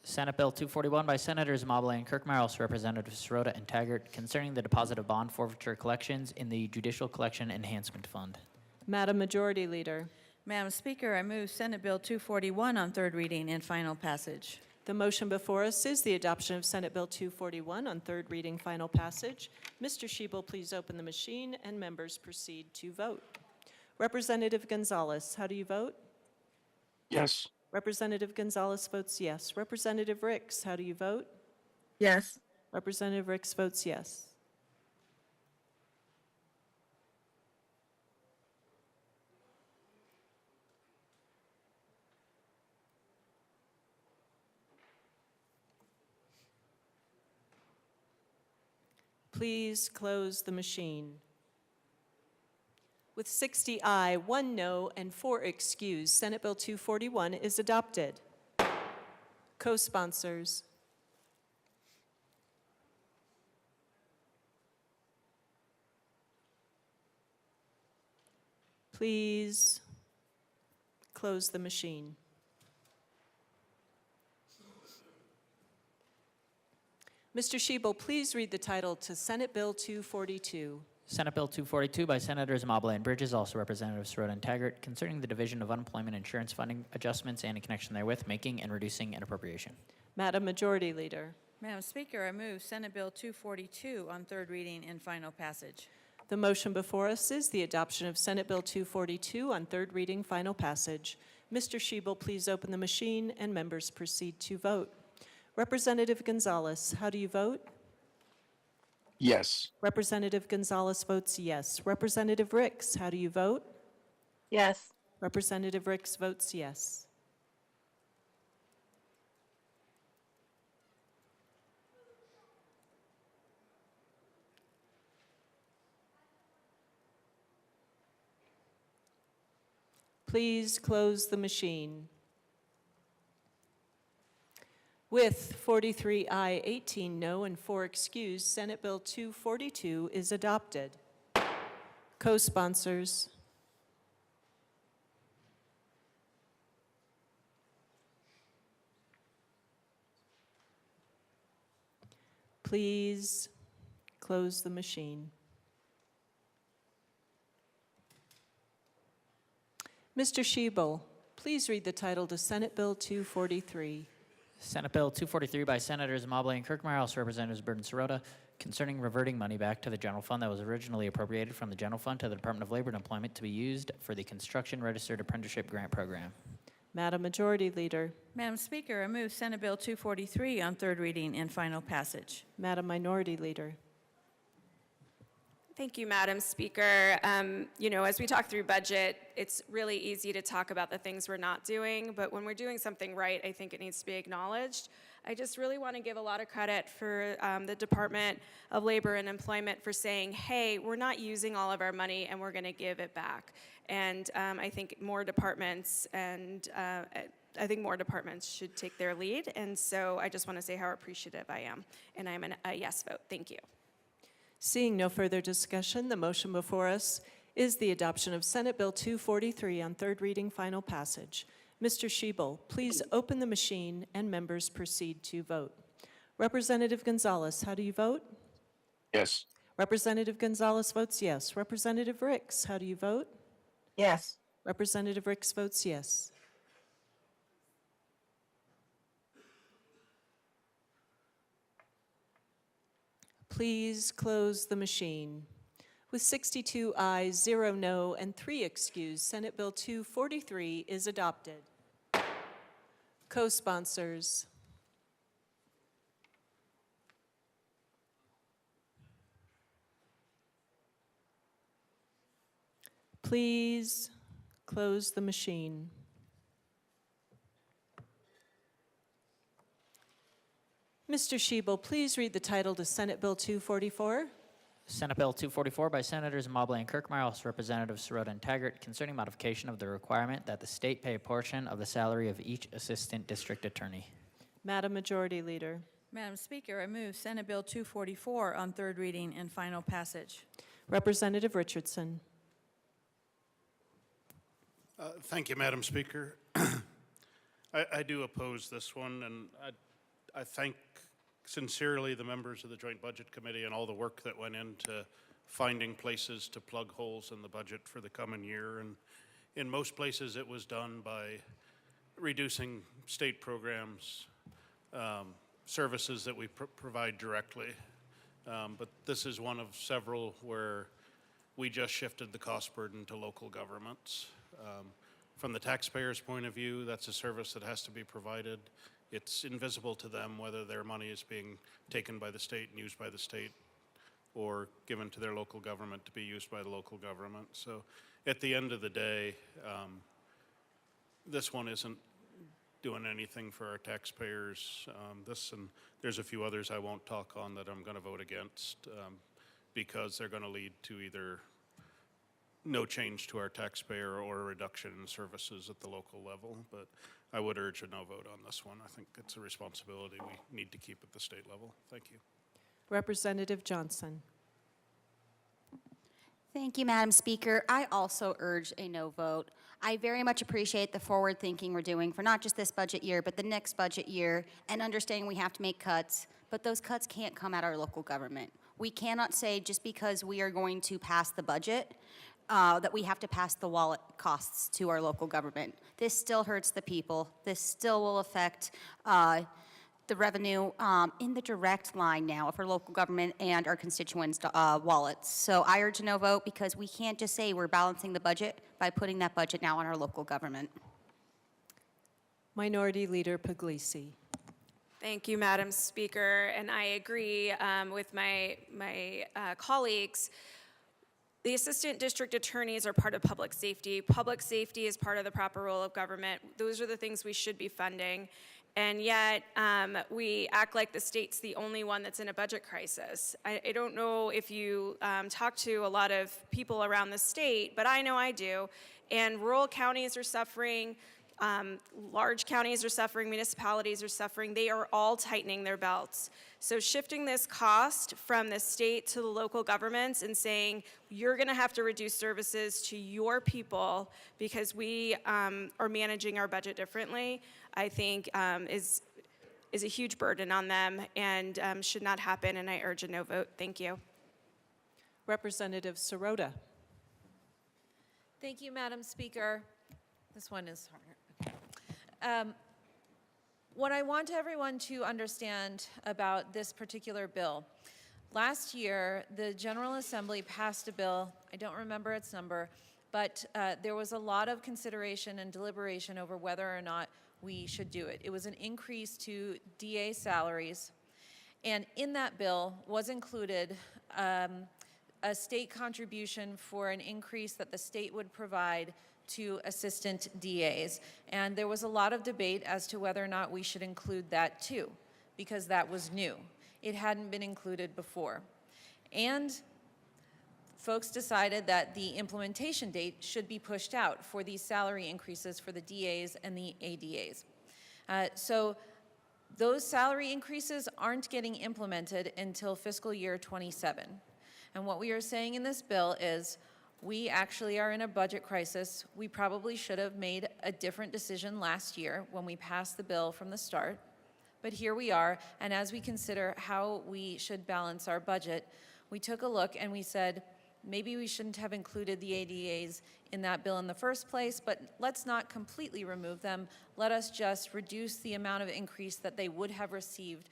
Senate Bill 241 by Senators Mobley and Kirkmeyer, also Representatives Sirota and Taggart, concerning the deposit of bond forfeiture collections in the Judicial Collection Enhancement Fund. Madam Majority Leader. Madam Speaker, I move Senate Bill 241 on third reading and final passage. The motion before us is the adoption of Senate Bill 241 on third reading, final passage. Mr. Shebel, please open the machine, and members proceed to vote. Representative Gonzalez, how do you vote? Yes. Representative Gonzalez votes yes. Representative Ricks, how do you vote? Yes. Representative Ricks votes yes. Please close the machine. With 60 aye, 1 no, and 4 excused, Senate Bill 241 is adopted. Co-sponsors. Please close the machine. Mr. Shebel, please read the title to Senate Bill 242. Senate Bill 242 by Senators Mobley and Bridges, also Representatives Sirota and Taggart, concerning the division of unemployment insurance funding adjustments and in connection therewith, making and reducing an appropriation. Madam Majority Leader. Madam Speaker, I move Senate Bill 242 on third reading and final passage. The motion before us is the adoption of Senate Bill 242 on third reading, final passage. Mr. Shebel, please open the machine and members proceed to vote. Representative Gonzalez, how do you vote? Yes. Representative Gonzalez votes yes. Representative Ricks, how do you vote? Yes. Representative Ricks votes yes. Please close the machine. With 43 aye, 18 no, and 4 excused, Senate Bill 242 is adopted. Co-sponsors. Please close the machine. Mr. Shebel, please read the title to Senate Bill 243. Senate Bill 243 by Senators Mobley and Kirkmeyer, House Representatives Byrd and Sirota, concerning reverting money back to the general fund that was originally appropriated from the general fund to the Department of Labor and Employment to be used for the Construction Registered Apprenticeship Grant Program. Madam Majority Leader. Madam Speaker, I move Senate Bill 243 on third reading and final passage. Madam Minority Leader. Thank you, Madam Speaker. As we talk through budget, it's really easy to talk about the things we're not doing, but when we're doing something right, I think it needs to be acknowledged. I just really want to give a lot of credit for the Department of Labor and Employment for saying, hey, we're not using all of our money and we're going to give it back. And I think more departments should take their lead. And so I just want to say how appreciative I am. And I'm a yes vote. Thank you. Seeing no further discussion, the motion before us is the adoption of Senate Bill 243 on third reading, final passage. Mr. Shebel, please open the machine and members proceed to vote. Representative Gonzalez, how do you vote? Yes. Representative Gonzalez votes yes. Representative Ricks, how do you vote? Yes. Representative Ricks votes yes. Please close the machine. With 62 ayes, 0 no, and 3 excused, Senate Bill 243 is adopted. Co-sponsors. Please close the machine. Mr. Shebel, please read the title to Senate Bill 244. Senate Bill 244 by Senators Mobley and Kirkmeyer, House Representatives Sirota and Taggart, concerning modification of the requirement that the state pay a portion of the salary of each assistant district attorney. Madam Majority Leader. Madam Speaker, I move Senate Bill 244 on third reading and final passage. Representative Richardson. Thank you, Madam Speaker. I do oppose this one, and I thank sincerely the members of the Joint Budget Committee and all the work that went into finding places to plug holes in the budget for the coming year. And in most places, it was done by reducing state programs, services that we provide directly. But this is one of several where we just shifted the cost burden to local governments. From the taxpayer's point of view, that's a service that has to be provided. It's invisible to them whether their money is being taken by the state and used by the state or given to their local government to be used by the local government. So at the end of the day, this one isn't doing anything for our taxpayers. And there's a few others I won't talk on that I'm going to vote against because they're going to lead to either no change to our taxpayer or a reduction in services at the local level, but I would urge a no vote on this one. I think it's a responsibility we need to keep at the state level. Thank you. Representative Johnson. Thank you, Madam Speaker. I also urge a no vote. I very much appreciate the forward thinking we're doing for not just this budget year, but the next budget year, and understanding we have to make cuts, but those cuts can't come at our local government. We cannot say just because we are going to pass the budget that we have to pass the wallet costs to our local government. This still hurts the people. This still will affect the revenue in the direct line now of our local government and our constituents' wallets. So I urge a no vote because we can't just say we're balancing the budget by putting that budget now on our local government. Minority Leader Puglisi. Thank you, Madam Speaker, and I agree with my colleagues. The assistant district attorneys are part of public safety. Public safety is part of the proper role of government. Those are the things we should be funding. And yet, we act like the state's the only one that's in a budget crisis. I don't know if you talk to a lot of people around the state, but I know I do. And rural counties are suffering. Large counties are suffering, municipalities are suffering. They are all tightening their belts. So shifting this cost from the state to the local governments and saying, you're gonna have to reduce services to your people because we are managing our budget differently, I think is a huge burden on them and should not happen, and I urge a no vote. Thank you. Representative Sirota. Thank you, Madam Speaker. This one is harder. What I want everyone to understand about this particular bill, last year the General Assembly passed a bill, I don't remember its number, but there was a lot of consideration and deliberation over whether or not we should do it. It was an increase to DA salaries, and in that bill was included a state contribution for an increase that the state would provide to assistant DAs. And there was a lot of debate as to whether or not we should include that too, because that was new. It hadn't been included before. And folks decided that the implementation date should be pushed out for these salary increases for the DAs and the ADAs. So those salary increases aren't getting implemented until fiscal year 27. And what we are saying in this bill is, we actually are in a budget crisis. We probably should have made a different decision last year when we passed the bill from the start. But here we are, and as we consider how we should balance our budget, we took a look and we said, maybe we shouldn't have included the ADAs in that bill in the first place, but let's not completely remove them. Let us just reduce the amount of increase that they would have received.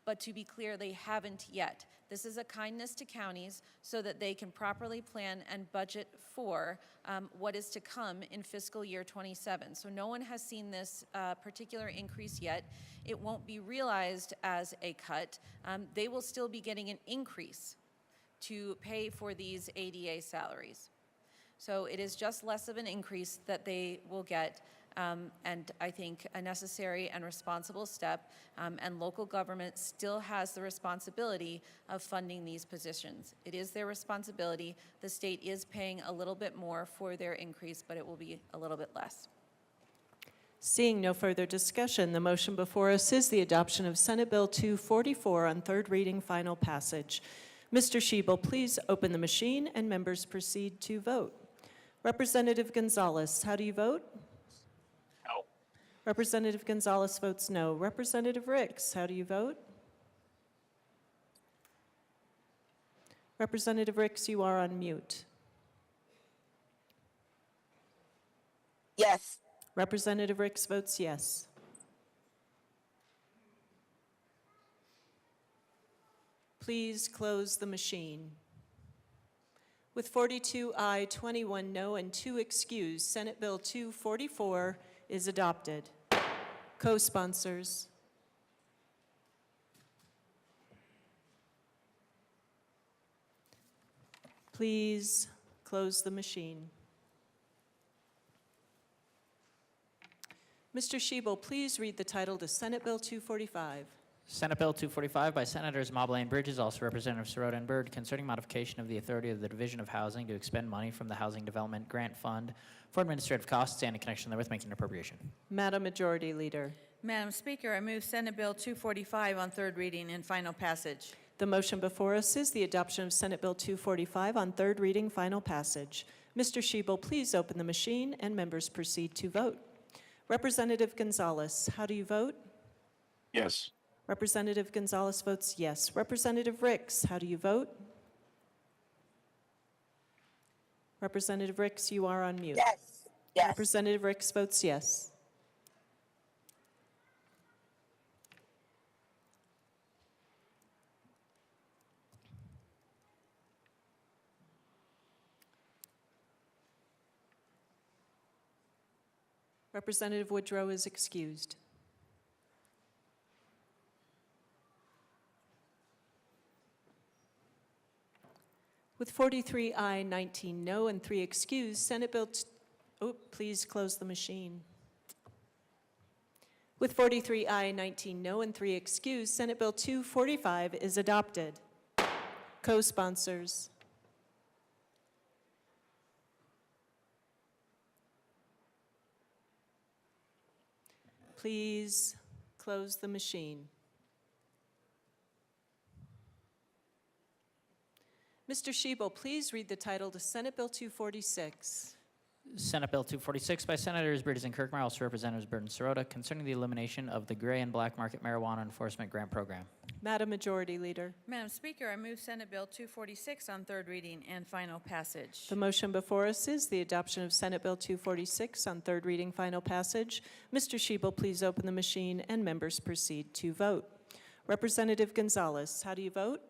But to be clear, they haven't yet. This is a kindness to counties so that they can properly plan and budget for what is to come in fiscal year 27. So no one has seen this particular increase yet. It won't be realized as a cut. They will still be getting an increase to pay for these ADA salaries. So it is just less of an increase that they will get. And I think a necessary and responsible step, and local government still has the responsibility of funding these positions. It is their responsibility. The state is paying a little bit more for their increase, but it will be a little bit less. Seeing no further discussion, the motion before us is the adoption of Senate Bill 244 on third reading, final passage. Mr. Schiebel, please open the machine and members proceed to vote. Representative Gonzalez, how do you vote? No. Representative Gonzalez votes no. Representative Ricks, how do you vote? Representative Ricks, you are on mute. Yes. Representative Ricks votes yes. Please close the machine. With 42 aye, 21 no, and 2 excused, Senate Bill 244 is adopted. Co-sponsors. Please close the machine. Mr. Schiebel, please read the title to Senate Bill 245. Senate Bill 245 by Senators Mobley and Bridges, also Representatives Sirota and Byrd, concerning modification of the authority of the Division of Housing to expend money from the Housing Development Grant Fund for administrative costs and in connection therewith making an appropriation. Madam Majority Leader. Madam Speaker, I move Senate Bill 245 on third reading and final passage. The motion before us is the adoption of Senate Bill 245 on third reading, final passage. Mr. Shebel, please open the machine and members proceed to vote. Representative Gonzalez, how do you vote? Yes. Representative Gonzalez votes yes. Representative Ricks, how do you vote? Representative Ricks, you are on mute. Yes. Yes. Representative Ricks votes yes. Representative Woodrow is excused. With 43 aye, 19 no, and 3 excused, Senate Bill, please close the machine. With 43 aye, 19 no, and 3 excused, Senate Bill 245 is adopted. Co-sponsors. Please close the machine. Mr. Shebel, please read the title to Senate Bill 246. Senate Bill 246 by Senators Bridges and Kirkmeyer, also Representatives Byrd and Sirota, concerning the elimination of the gray and black market marijuana enforcement grant program. Madam Majority Leader. Madam Speaker, I move Senate Bill 246 on third reading and final passage. The motion before us is the adoption of Senate Bill 246 on third reading, final passage. Mr. Shebel, please open the machine and members proceed to vote. Representative Gonzalez, how do you vote?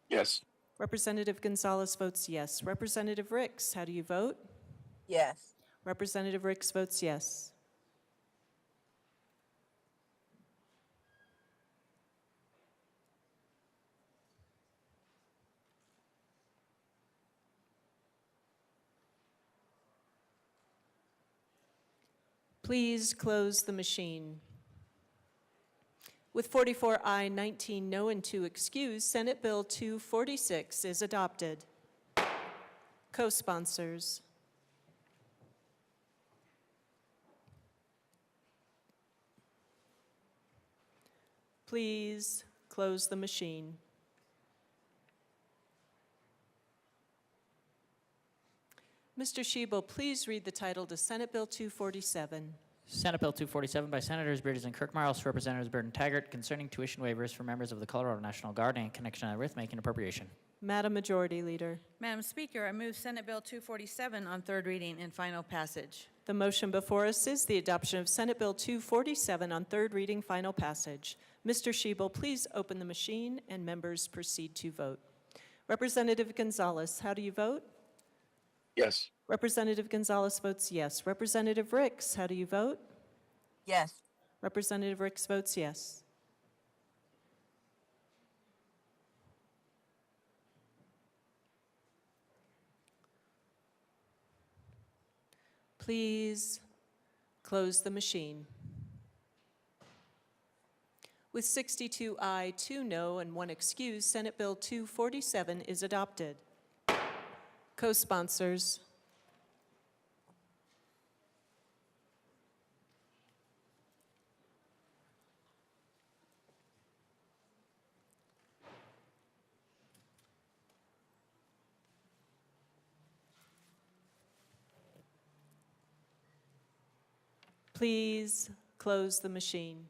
Yes. Representative Gonzalez votes yes. Representative Ricks, how do you vote? Yes. Representative Ricks votes yes. Please close the machine. With 44 aye, 19 no, and 2 excused, Senate Bill 246 is adopted. Co-sponsors. Please close the machine. Mr. Shebel, please read the title to Senate Bill 247. Senate Bill 247 by Senators Bridges and Kirkmeyer, also Representatives Byrd and Taggart, concerning tuition waivers for members of the Colorado National Guard and in connection therewith making appropriation. Madam Majority Leader. Madam Speaker, I move Senate Bill 247 on third reading and final passage. The motion before us is the adoption of Senate Bill 247 on third reading, final passage. Mr. Shebel, please open the machine and members proceed to vote. Representative Gonzalez, how do you vote? Yes. Representative Gonzalez votes yes. Representative Ricks, how do you vote? Yes. Representative Ricks votes yes. Please close the machine. With 62 aye, 2 no, and 1 excused, Senate Bill 247 is adopted. Co-sponsors. Please close the machine.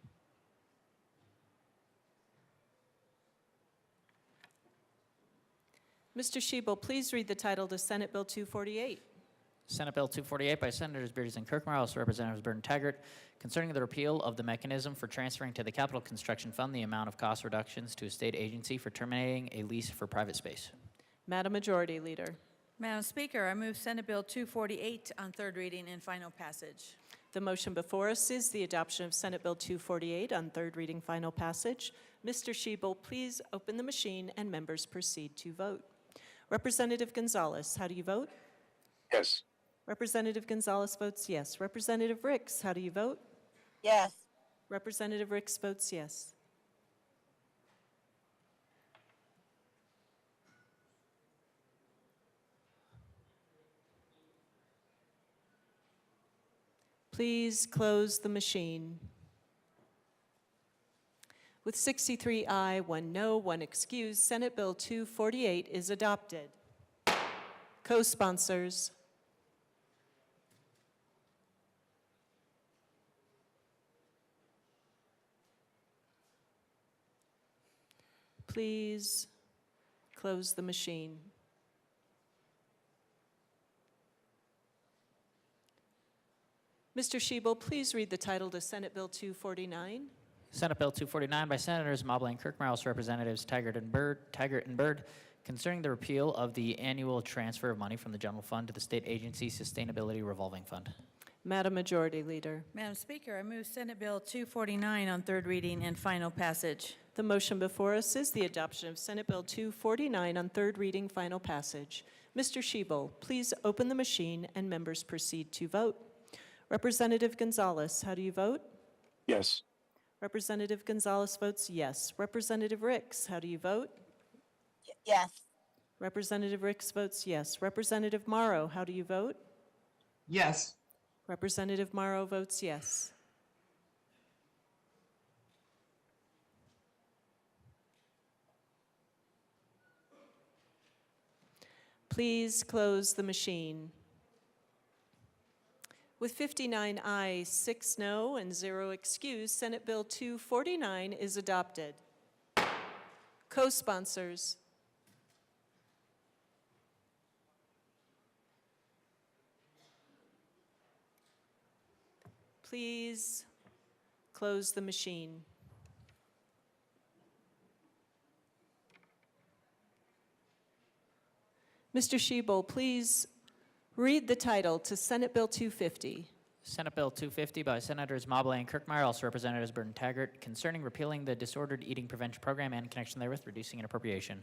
Mr. Shebel, please read the title to Senate Bill 248. Senate Bill 248 by Senators Bridges and Kirkmeyer, also Representatives Byrd and Taggart, concerning the repeal of the mechanism for transferring to the Capital Construction Fund the amount of cost reductions to a state agency for terminating a lease for private space. Madam Majority Leader. Madam Speaker, I move Senate Bill 248 on third reading and final passage. The motion before us is the adoption of Senate Bill 248 on third reading, final passage. Mr. Shebel, please open the machine and members proceed to vote. Representative Gonzalez, how do you vote? Yes. Representative Gonzalez votes yes. Representative Ricks, how do you vote? Yes. Representative Ricks votes yes. Please close the machine. With 63 aye, 1 no, 1 excuse, Senate Bill 248 is adopted. Co-sponsors. Please close the machine. Mr. Shebel, please read the title to Senate Bill 249. Senate Bill 249 by Senators Mobley and Kirkmeyer, House Representatives Taggart and Byrd, concerning the repeal of the annual transfer of money from the general fund to the state agency sustainability revolving fund. Madam Majority Leader. Madam Speaker, I move Senate Bill 249 on third reading and final passage. The motion before us is the adoption of Senate Bill 249 on third reading, final passage. Mr. Shebel, please open the machine and members proceed to vote. Representative Gonzalez, how do you vote? Yes. Representative Gonzalez votes yes. Representative Ricks, how do you vote? Yes. Representative Ricks votes yes. Representative Morrow, how do you vote? Yes. Representative Morrow votes yes. Please close the machine. With 59 ayes, 6 no, and 0 excuse, Senate Bill 249 is adopted. Co-sponsors. Please close the machine. Mr. Shebel, please read the title to Senate Bill 250. Senate Bill 250 by Senators Mobley and Kirkmeyer, also Representatives Byrd and Taggart, concerning repealing the disordered eating prevention program and in connection therewith reducing an appropriation.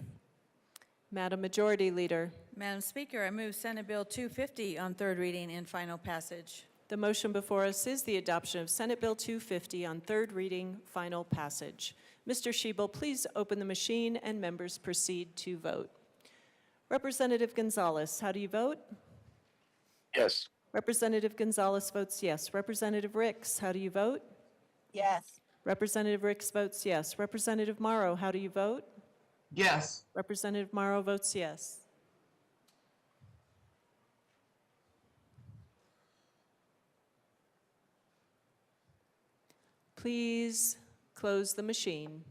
Madam Majority Leader. Madam Speaker, I move Senate Bill 250 on third reading and final passage. The motion before us is the adoption of Senate Bill 250 on third reading, final passage. Mr. Shebel, please open the machine and members proceed to vote. Representative Gonzalez, how do you vote? Yes. Representative Gonzalez votes yes. Representative Ricks, how do you vote? Yes. Representative Ricks votes yes. Representative Morrow, how do you vote? Yes. Representative Morrow votes yes. Please close the machine.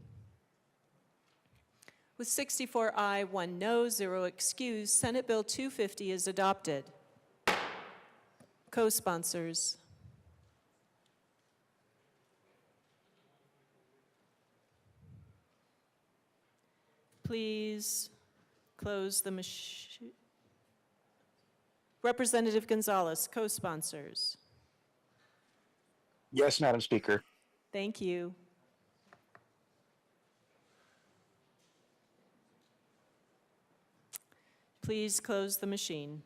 With 64 aye, 1 no, 0 excuse, Senate Bill 250 is adopted. Co-sponsors. Please close the machine. Representative Gonzalez, co-sponsors. Yes, Madam Speaker. Thank you. Please close the machine.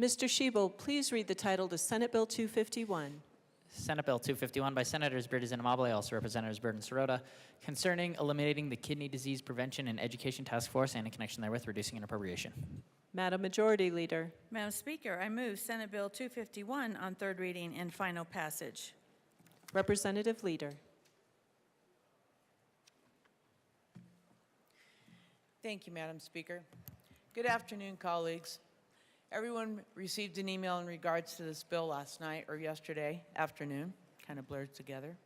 Mr. Shebel, please read the title to Senate Bill 251. Senate Bill 251 by Senators Byrd and Mobley, also Representatives Byrd and Sirota, concerning eliminating the Kidney Disease Prevention and Education Task Force and in connection therewith reducing an appropriation. Madam Majority Leader. Madam Speaker, I move Senate Bill 251 on third reading and final passage. Representative Leader. Thank you, Madam Speaker. Good afternoon, colleagues. Everyone received an email in regards to this bill last night or yesterday afternoon, kind of blurred together.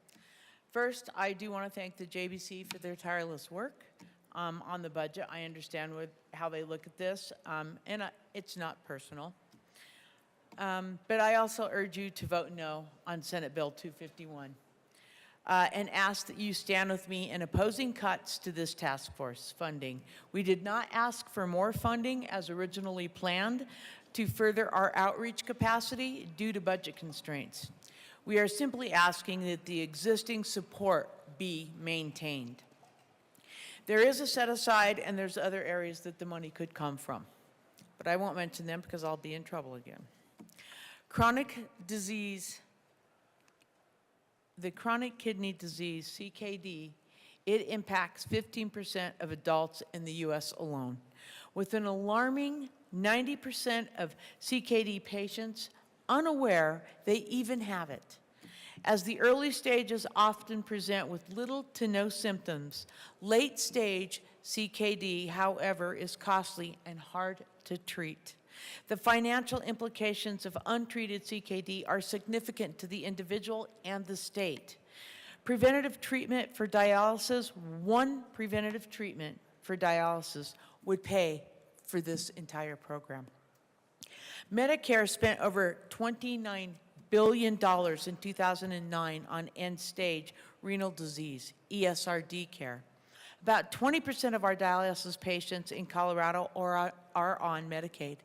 First, I do want to thank the JBC for their tireless work on the budget. I understand how they look at this, and it's not personal. But I also urge you to vote no on Senate Bill 251 and ask that you stand with me in opposing cuts to this task force funding. We did not ask for more funding as originally planned to further our outreach capacity due to budget constraints. We are simply asking that the existing support be maintained. There is a set aside and there's other areas that the money could come from, but I won't mention them because I'll be in trouble again. Chronic disease, the chronic kidney disease, CKD, it impacts 15% of adults in the U.S. alone. with an alarming 90% of CKD patients unaware they even have it. As the early stages often present with little to no symptoms, late stage CKD, however, is costly and hard to treat. The financial implications of untreated CKD are significant to the individual and the state. Preventative treatment for dialysis, one preventative treatment for dialysis would pay for this entire program. Medicare spent over $29 billion in 2009 on end-stage renal disease, ESRD care. About 20% of our dialysis patients in Colorado are on Medicaid,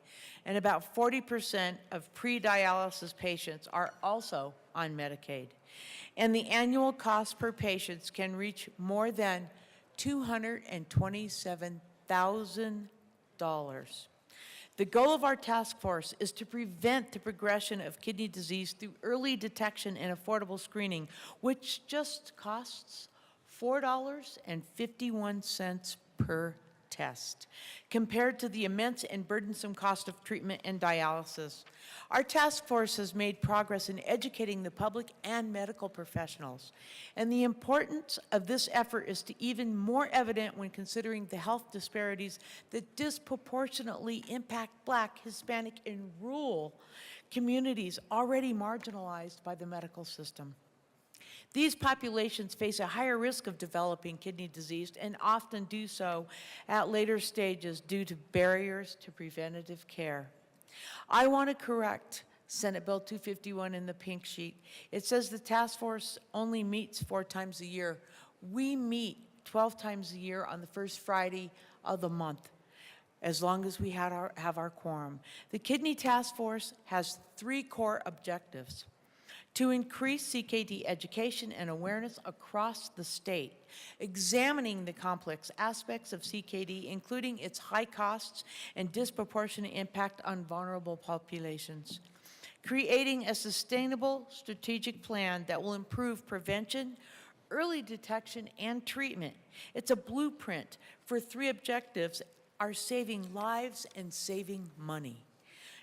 and about 40% of pre-dialysis patients are also on Medicaid. And the annual cost per patient can reach more than $227,000. The goal of our task force is to prevent the progression of kidney disease through early detection and affordable screening, which just costs $4.51 per test, compared to the immense and burdensome cost of treatment and dialysis. Our task force has made progress in educating the public and medical professionals, and the importance of this effort is even more evident when considering the health disparities that disproportionately impact Black, Hispanic, and rural communities already marginalized by the medical system. These populations face a higher risk of developing kidney disease and often do so at later stages due to barriers to preventative care. I want to correct Senate Bill 251 in the pink sheet. It says the task force only meets 4 times a year. We meet 12 times a year on the first Friday of the month, as long as we have our quorum. The Kidney Task Force has 3 core objectives: to increase CKD education and awareness across the state, examining the complex aspects of CKD, including its high costs and disproportionate impact on vulnerable populations, creating a sustainable strategic plan that will improve prevention, early detection, and treatment. It's a blueprint for 3 objectives: are saving lives and saving money.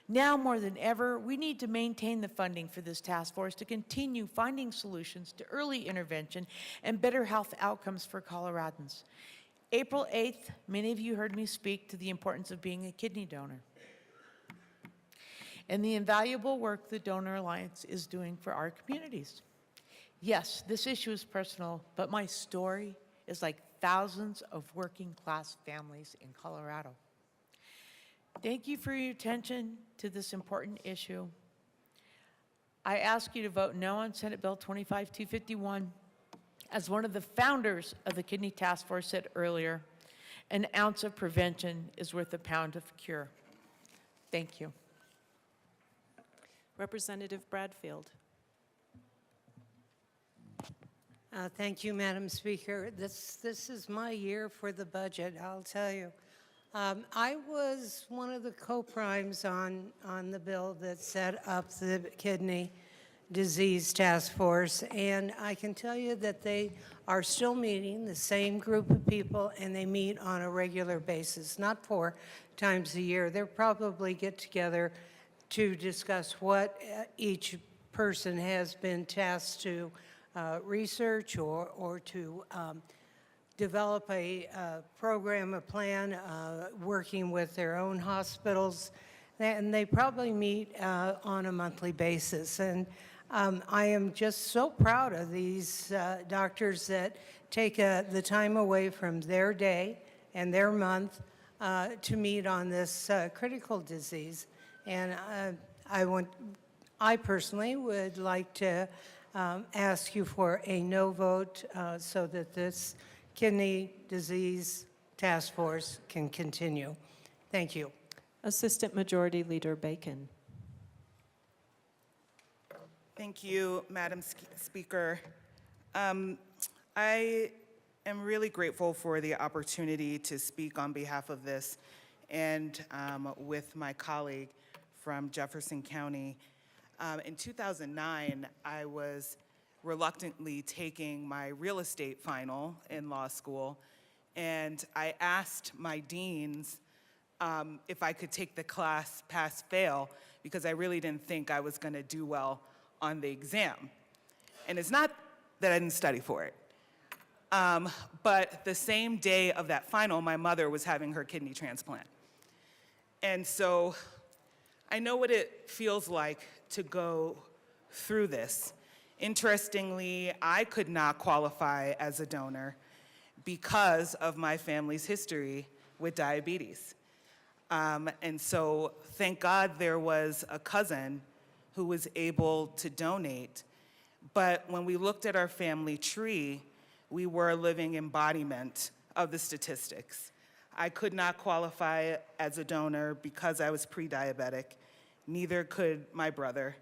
Now more than ever, we need to maintain the funding for this task force to continue finding solutions to early intervention and better health outcomes for Coloradans. April 8th, many of you heard me speak to the importance of being a kidney donor and the invaluable work the Donor Alliance is doing for our communities. Yes, this issue is personal, but my story is like thousands of working class families in Colorado. Thank you for your attention to this important issue. I ask you to vote no on Senate Bill 25251. As one of the founders of the Kidney Task Force said earlier, an ounce of prevention is worth a pound of cure. Thank you. Representative Bradfield. Thank you, Madam Speaker. This is my year for the budget, I'll tell you. I was one of the co-primes on the bill that set up the Kidney Disease Task Force, and I can tell you that they are still meeting, the same group of people, and they meet on a regular basis, not 4 times a year. They'll probably get together to discuss what each person has been tasked to research or to develop a program, a plan, working with their own hospitals, and they probably meet on a monthly basis. And I am just so proud of these doctors that take the time away from their day and their month to meet on this critical disease. And I personally would like to ask you for a no vote so that this Kidney Disease Task Force can continue. Thank you. Assistant Majority Leader Bacon. Thank you, Madam Speaker. I am really grateful for the opportunity to speak on behalf of this and with my colleague from Jefferson County. In 2009, I was reluctantly taking my real estate final in law school, and I asked my deans if I could take the class pass-fail, because I really didn't think I was going to do well on the exam. And it's not that I didn't study for it. But the same day of that final, my mother was having her kidney transplant. And so I know what it feels like to go through this. Interestingly, I could not qualify as a donor because of my family's history with diabetes. And so thank God there was a cousin who was able to donate. But when we looked at our family tree, we were a living embodiment of the statistics. I could not qualify as a donor because I was pre-diabetic. Neither could my brother.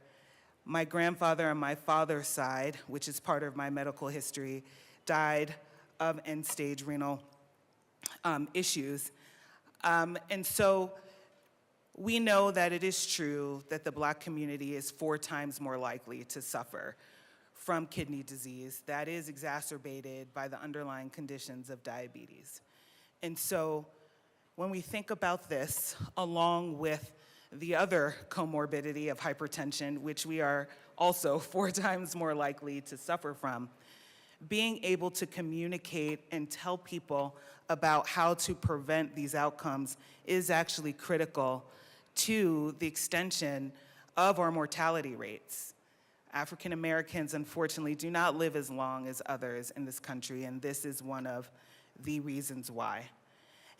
My grandfather on my father's side, which is part of my medical history, died of end-stage renal issues. And so we know that it is true that the Black community is 4 times more likely to suffer from kidney disease that is exacerbated by the underlying conditions of diabetes. And so when we think about this, along with the other comorbidity of hypertension, which we are also 4 times more likely to suffer from, being able to communicate and tell people about how to prevent these outcomes is actually critical to the extension of our mortality rates. African Americans, unfortunately, do not live as long as others in this country, and this is one of the reasons why.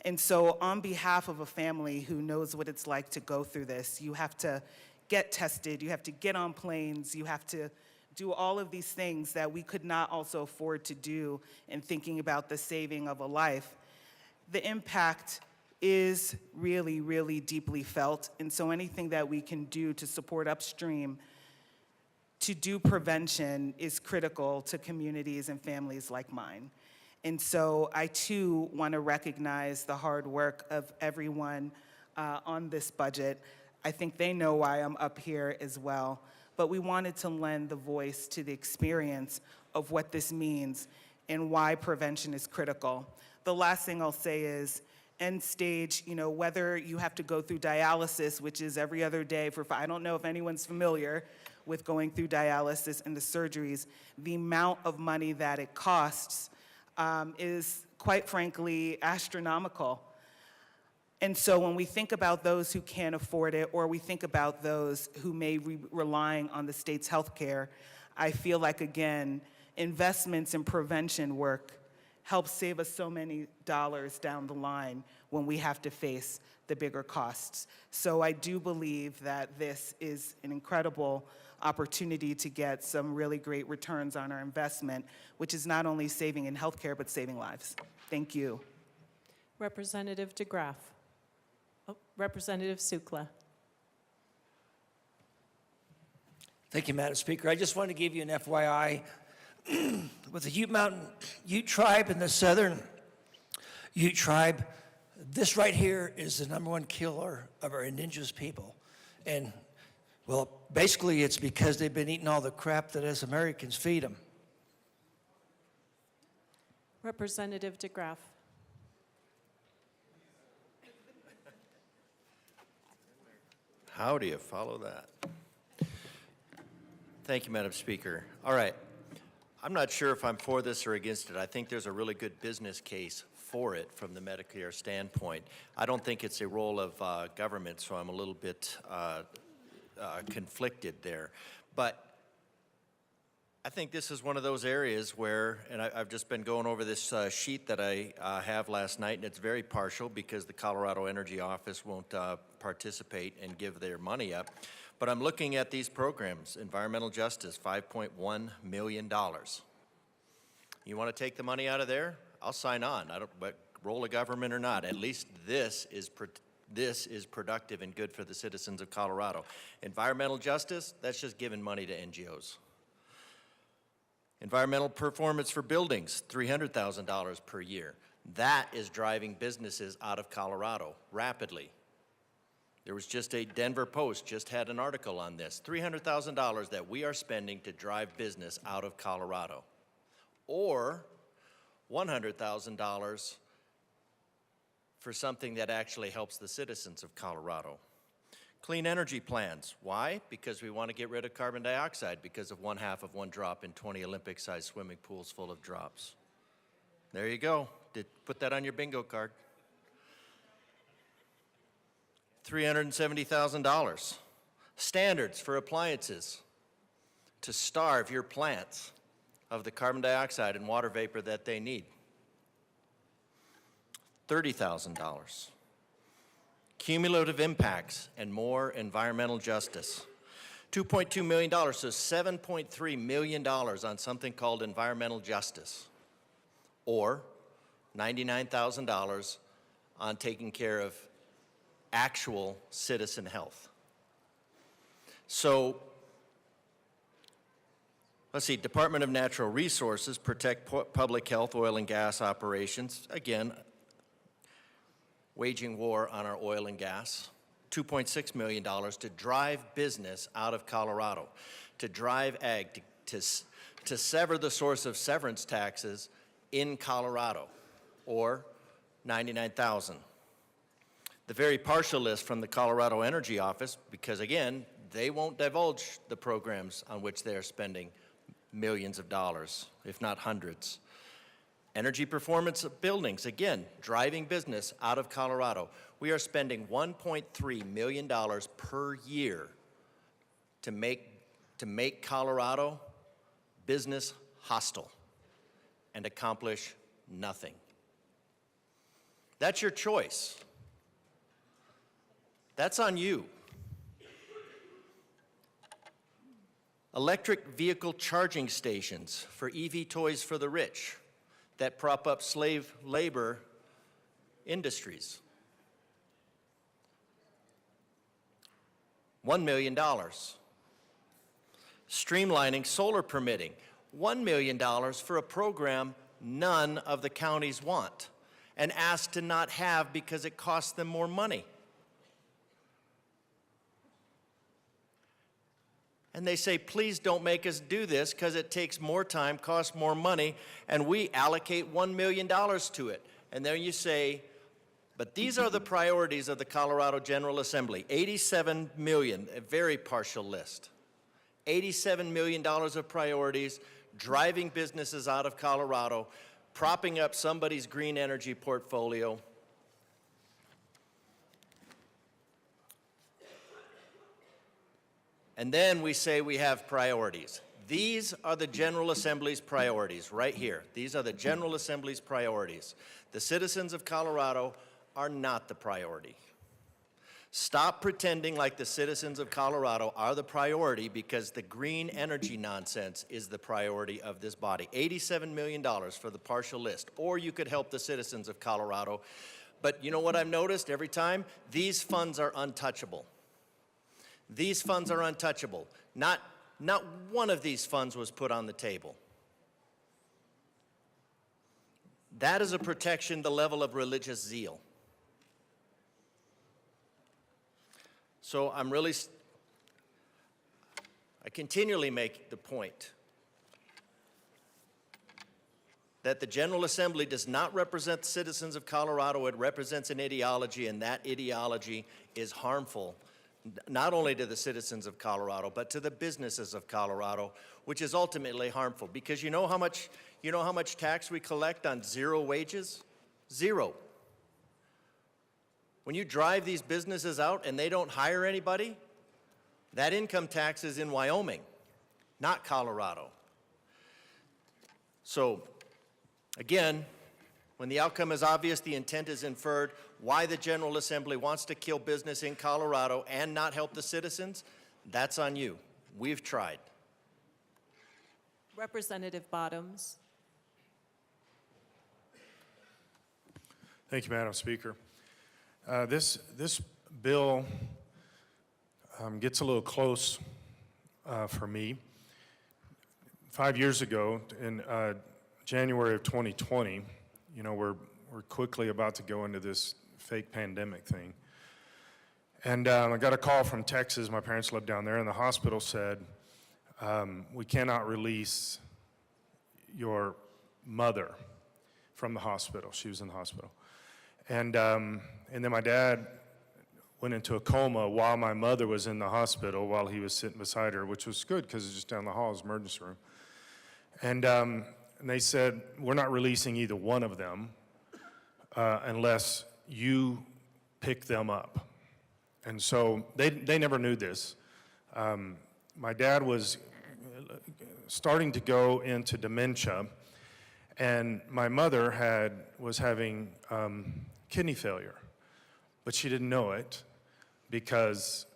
And so on behalf of a family who knows what it's like to go through this, you have to get tested, you have to get on planes, you have to do all of these things that we could not also afford to do in thinking about the saving of a life. The impact is really, really deeply felt, and so anything that we can do to support upstream to do prevention is critical to communities and families like mine. And so I too want to recognize the hard work of everyone on this budget. I think they know why I'm up here as well, but we wanted to lend the voice to the experience of what this means and why prevention is critical. The last thing I'll say is, end stage, whether you have to go through dialysis, which is every other day I don't know if anyone's familiar with going through dialysis and the surgeries, the amount of money that it costs is, quite frankly, astronomical. And so when we think about those who can't afford it, or we think about those who may be relying on the state's health care, I feel like, again, investments in prevention work help save us so many dollars down the line when we have to face the bigger costs. So I do believe that this is an incredible opportunity to get some really great returns on our investment, which is not only saving in healthcare, but saving lives. Thank you. Representative DeGraff. Oh, Representative Sukla. Thank you, Madam Speaker. I just want to give you an FYI. With the Ute Mountain Ute tribe and the Southern Ute tribe, this right here is the #1 killer of our indigenous people. And, well, basically it's because they've been eating all the crap that us Americans feed them. Representative DeGraff. How do you follow that? Thank you, Madam Speaker. All right. I'm not sure if I'm for this or against it. I think there's a really good business case for it from the Medicare standpoint. I don't think it's a role of government, so I'm a little bit conflicted there. But I think this is one of those areas where, and I've just been going over this sheet that I have last night, and it's very partial because the Colorado Energy Office won't participate and give their money up. But I'm looking at these programs. Environmental justice, $5.1 million. You want to take the money out of there? I'll sign on. I don't, but role of government or not, at least this is productive and good for the citizens of Colorado. Environmental justice, that's just giving money to NGOs. Environmental performance for buildings, $300,000 per year. That is driving businesses out of Colorado rapidly. There was just a Denver Post just had an article on this. $300,000 that we are spending to drive business out of Colorado. Or $100,000 for something that actually helps the citizens of Colorado. Clean energy plans. Why? Because we want to get rid of carbon dioxide because of 1/2 of one drop in 20 Olympic-sized swimming pools full of drops. There you go. Put that on your bingo card. $370,000. Standards for appliances to starve your plants of the carbon dioxide and water vapor that they need. $30,000. Cumulative impacts and more environmental justice. $2.2 million, so $7.3 million on something called environmental justice, or $99,000 on taking care of actual citizen health. So, let's see, Department of Natural Resources, protect public health, oil and gas operations. Again, waging war on our oil and gas. $2.6 million to drive business out of Colorado, to drive ag, to sever the source of severance taxes in Colorado, or $99,000. The very partial list from the Colorado Energy Office, because again, they won't divulge the programs on which they are spending millions of dollars, if not hundreds. Energy performance of buildings, again, driving business out of Colorado. We are spending $1.3 million per year to make Colorado business hostile and accomplish nothing. That's your choice. That's on you. Electric vehicle charging stations for EV toys for the rich that prop up slave labor industries. $1 million. Streamlining solar permitting. $1 million for a program none of the counties want and ask to not have because it costs them more money. And they say, please don't make us do this because it takes more time, costs more money, and we allocate $1 million to it. And then you say, but these are the priorities of the Colorado General Assembly. $87 million, a very partial list. $87 million of priorities, driving businesses out of Colorado, propping up somebody's green energy portfolio. And then we say we have priorities. These are the General Assembly's priorities right here. These are the General Assembly's priorities. The citizens of Colorado are not the priority. Stop pretending like the citizens of Colorado are the priority because the green energy nonsense is the priority of this body. $87 million for the partial list. Or you could help the citizens of Colorado. But you know what I've noticed every time? These funds are untouchable. These funds are untouchable. Not one of these funds was put on the table. That is a protection the level of religious zeal. So I continually make the point that the General Assembly does not represent the citizens of Colorado. It represents an ideology, and that ideology is harmful not only to the citizens of Colorado, but to the businesses of Colorado, which is ultimately harmful. Because you know how much tax we collect on zero wages? Zero. When you drive these businesses out and they don't hire anybody, that income tax is in Wyoming, not Colorado. So, again, when the outcome is obvious, the intent is inferred. Why the General Assembly wants to kill business in Colorado and not help the citizens, that's on you. We've tried. Representative Bottoms. Thank you, Madam Speaker. This bill gets a little close for me. 5 years ago, in January of 2020, you know, we're quickly about to go into this fake pandemic thing. And I got a call from Texas. My parents lived down there, and the hospital said, we cannot release your mother from the hospital. She was in the hospital. And then my dad went into a coma while my mother was in the hospital while he was sitting beside her, which was good because it's just down the hall, his emergency room. And they said, we're not releasing either one of them unless you pick them up. And so they never knew this. My dad was starting to go into dementia, and my mother was having kidney failure, but she didn't know it because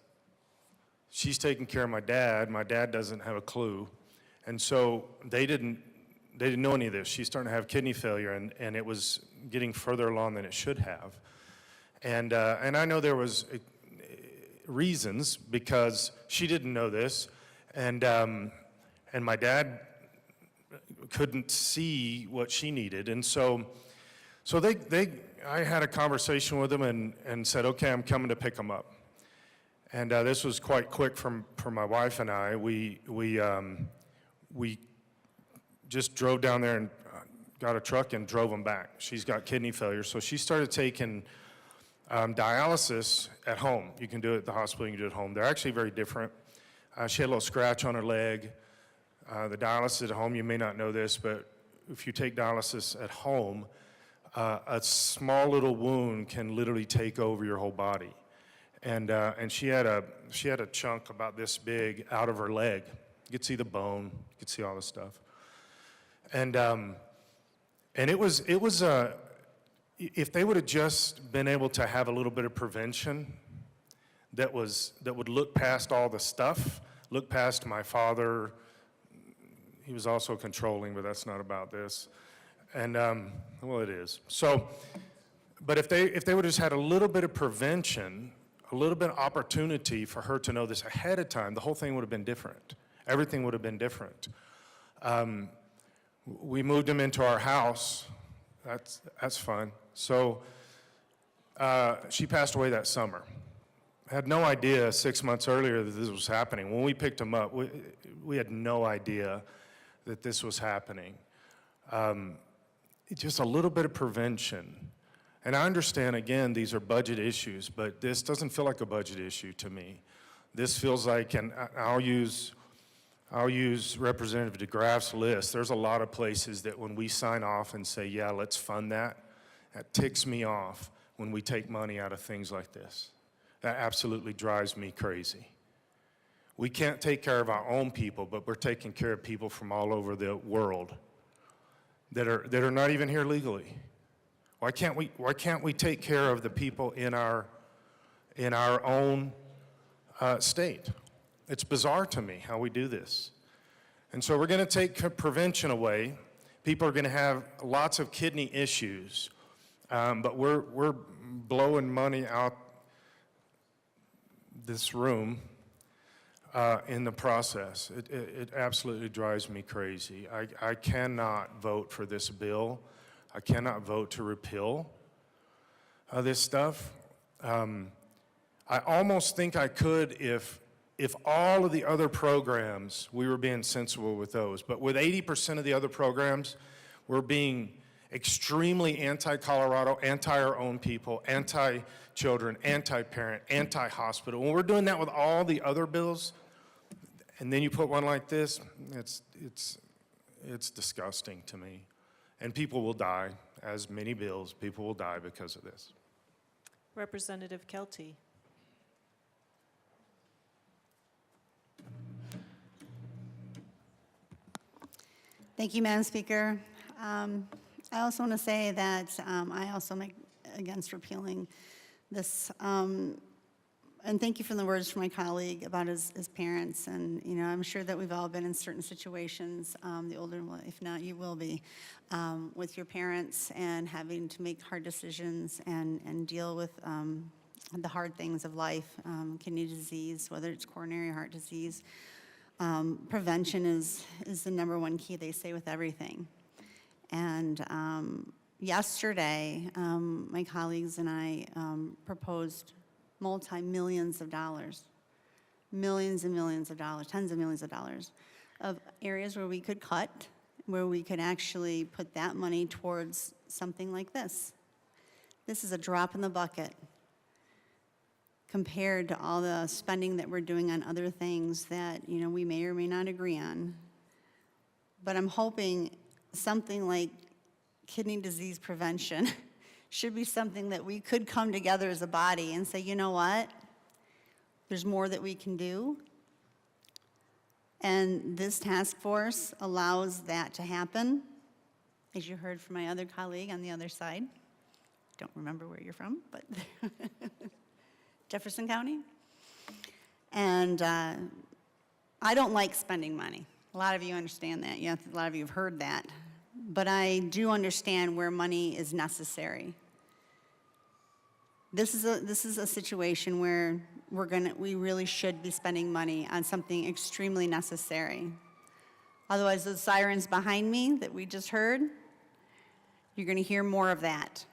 she's taking care of my dad. My dad doesn't have a clue, and so they didn't know any of this. She's starting to have kidney failure, and it was getting further along than it should have. And I know there was reasons because she didn't know this, and my dad couldn't see what she needed, and so I had a conversation with them and said, okay, I'm coming to pick them up. And this was quite quick for my wife and I. We just drove down there and got a truck and drove them back. She's got kidney failure, so she started taking dialysis at home. You can do it at the hospital, you can do it at home. They're actually very different. She had a little scratch on her leg. The dialysis at home, you may not know this, but if you take dialysis at home, a small little wound can literally take over your whole body. And she had a chunk about this big out of her leg. You could see the bone, you could see all the stuff. And it was if they would have just been able to have a little bit of prevention that would look past all the stuff, look past my father. He was also controlling, but that's not about this. And well, it is. So, but if they would have just had a little bit of prevention, a little bit of opportunity for her to know this ahead of time, the whole thing would have been different. Everything would have been different. We moved him into our house. That's fun. So she passed away that summer. Had no idea 6 months earlier that this was happening. When we picked him up, we had no idea that this was happening. Just a little bit of prevention. And I understand, again, these are budget issues, but this doesn't feel like a budget issue to me. This feels like, and I'll use Representative DeGraff's list. There's a lot of places that when we sign off and say, yeah, let's fund that, that ticks me off when we take money out of things like this. That absolutely drives me crazy. We can't take care of our own people, but we're taking care of people from all over the world that are not even here legally. Why can't we take care of the people in our own state? It's bizarre to me how we do this. And so we're going to take prevention away. People are going to have lots of kidney issues, but we're blowing money out this room in the process. It absolutely drives me crazy. I cannot vote for this bill. I cannot vote to repeal this stuff. I almost think I could if all of the other programs, we were being sensible with those. But with 80% of the other programs, we're being extremely anti-Colorado, anti-our own people, anti-children, anti-parent, anti-hospital. When we're doing that with all the other bills, and then you put one like this, it's disgusting to me. And people will die, as many bills, people will die because of this. Representative Kelty. Thank you, Madam Speaker. I also want to say that I also am against repealing this. And thank you for the words from my colleague about his parents. And, you know, I'm sure that we've all been in certain situations, the older, if not, you will be, with your parents and having to make hard decisions and deal with the hard things of life, kidney disease, whether it's coronary heart disease. Prevention is the number one key, they say, with everything. And yesterday, my colleagues and I proposed multi-millions of dollars, millions and millions of dollars, tens of millions of dollars, of areas where we could cut, where we could actually put that money towards something like this. This is a drop in the bucket compared to all the spending that we're doing on other things that, you know, we may or may not agree on. But I'm hoping something like kidney disease prevention should be something that we could come together as a body and say, you know what? There's more that we can do. And this task force allows that to happen, as you heard from my other colleague on the other side. Don't remember where you're from, but Jefferson County. And I don't like spending money. A lot of you understand that. Yeah, a lot of you have heard that. But I do understand where money is necessary. This is a situation where we really should be spending money on something extremely necessary. Otherwise, those sirens behind me that we just heard, you're going to hear more of that.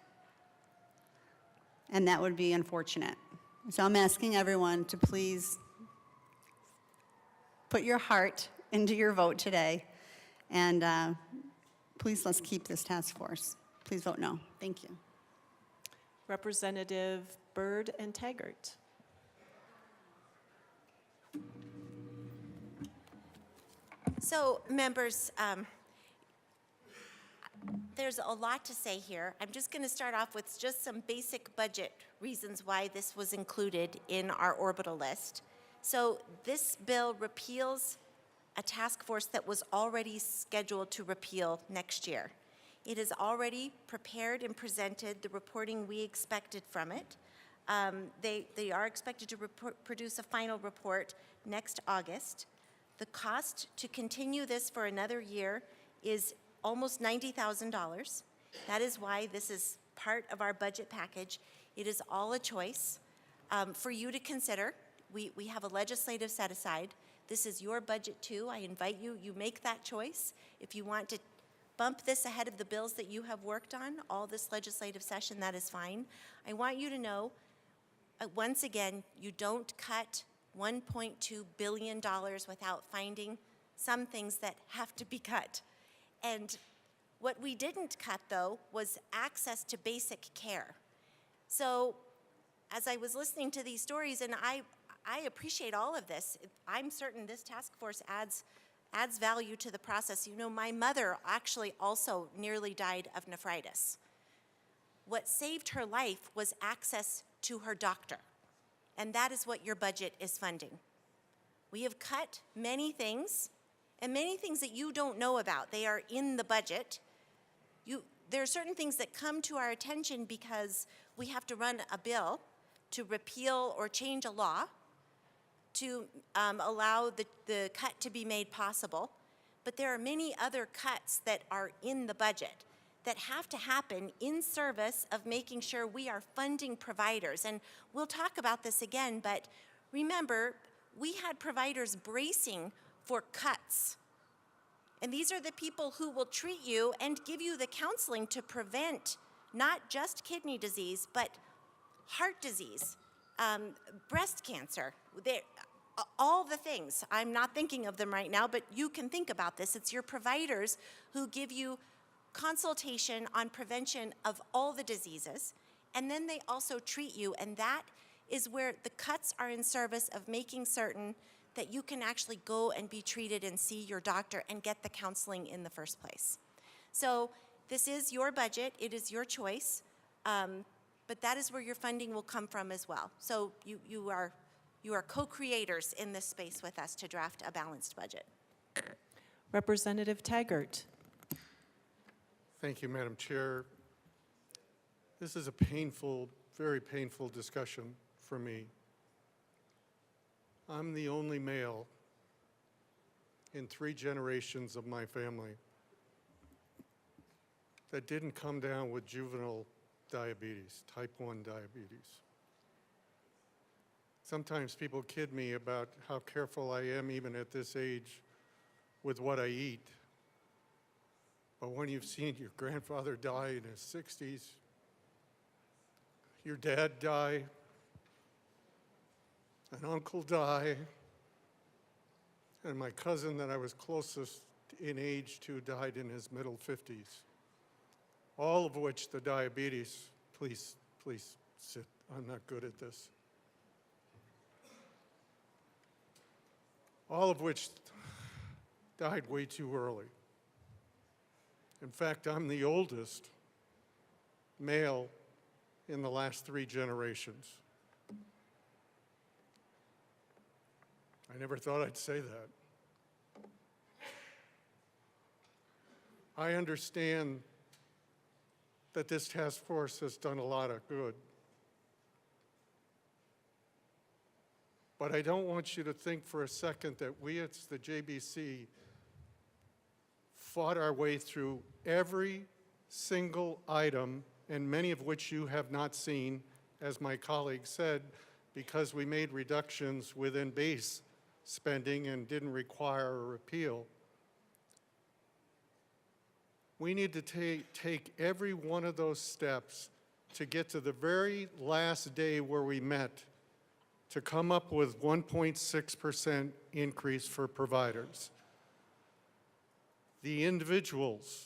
And that would be unfortunate. So I'm asking everyone to please put your heart into your vote today. And please, let's keep this task force. Please vote no. Thank you. Representative Byrd and Taggart. So, members, there's a lot to say here. I'm just going to start off with just some basic budget reasons why this was included in our orbital list. So this bill repeals a task force that was already scheduled to repeal next year. It has already prepared and presented the reporting we expected from it. They are expected to produce a final report next August. The cost to continue this for another year is almost $90,000. That is why this is part of our budget package. It is all a choice for you to consider. We have a legislative set aside. This is your budget too. I invite you, you make that choice. If you want to bump this ahead of the bills that you have worked on all this legislative session, that is fine. I want you to know, once again, you don't cut $1.2 billion without finding some things that have to be cut. And what we didn't cut, though, was access to basic care. So as I was listening to these stories, and I appreciate all of this, I'm certain this task force adds value to the process. You know, my mother actually also nearly died of nephritis. What saved her life was access to her doctor, and that is what your budget is funding. We have cut many things, and many things that you don't know about. They are in the budget. There are certain things that come to our attention because we have to run a bill to repeal or change a law to allow the cut to be made possible. But there are many other cuts that are in the budget that have to happen in service of making sure we are funding providers. And we'll talk about this again, but remember, we had providers bracing for cuts. And these are the people who will treat you and give you the counseling to prevent not just kidney disease, but heart disease, breast cancer, all the things. I'm not thinking of them right now, but you can think about this. It's your providers who give you consultation on prevention of all the diseases, and then they also treat you, and that is where the cuts are in service of making certain that you can actually go and be treated and see your doctor and get the counseling in the first place. So this is your budget, it is your choice, but that is where your funding will come from as well. So you are co-creators in this space with us to draft a balanced budget. Representative Taggart. Thank you, Madam Chair. This is a painful, very painful discussion for me. I'm the only male in 3 generations of my family that didn't come down with juvenile diabetes, type 1 diabetes. Sometimes people kid me about how careful I am, even at this age, with what I eat. But when you've seen your grandfather die in his 60s, your dad die, an uncle die, and my cousin that I was closest in age to died in his middle 50s, all of which the diabetes, please Please sit. I'm not good at this. All of which died way too early. In fact, I'm the oldest male in the last 3 generations. I never thought I'd say that. I understand that this task force has done a lot of good. But I don't want you to think for a second that we at the JBC fought our way through every single item, and many of which you have not seen, as my colleague said, because we made reductions within base spending and didn't require a repeal. We need to take every one of those steps to get to the very last day where we met to come up with 1.6% increase for providers. The individuals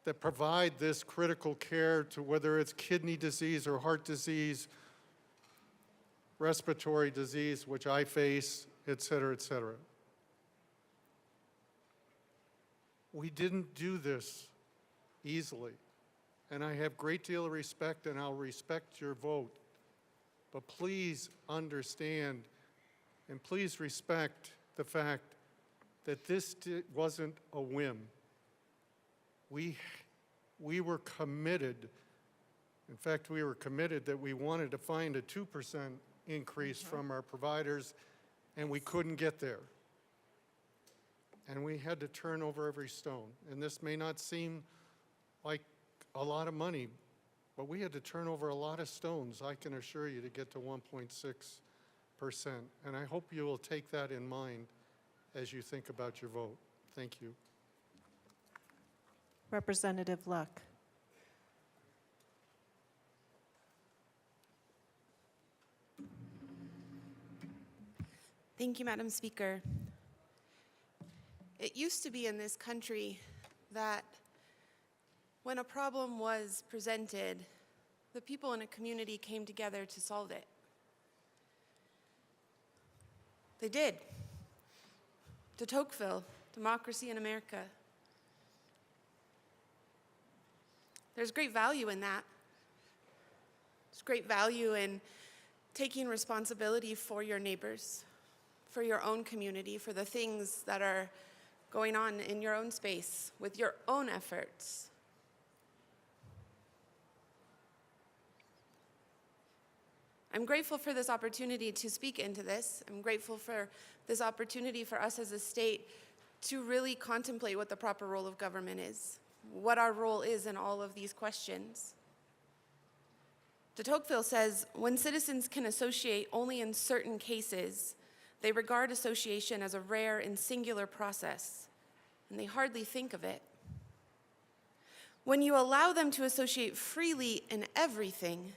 that provide this critical care to whether it's kidney disease or heart disease, respiratory disease, which I face, et cetera, et cetera. We didn't do this easily, and I have a great deal of respect, and I'll respect your vote. But please understand, and please respect the fact that this wasn't a whim. We were committed. In fact, we were committed that we wanted to find a 2% increase from our providers, and we couldn't get there. And we had to turn over every stone. And this may not seem like a lot of money, but we had to turn over a lot of stones, I can assure you, to get to 1.6%. And I hope you will take that in mind as you think about your vote. Thank you. Representative Luck. Thank you, Madam Speaker. It used to be in this country that when a problem was presented, the people in a community came together to solve it. They did. De Tocqueville, Democracy in America. There's great value in that. There's great value in taking responsibility for your neighbors, for your own community, for the things that are going on in your own space with your own efforts. I'm grateful for this opportunity to speak into this. I'm grateful for this opportunity for us as a state to really contemplate what the proper role of government is, what our role is in all of these questions. De Tocqueville says, when citizens can associate only in certain cases, they regard association as a rare and singular process, and they hardly think of it. When you allow them to associate freely in everything,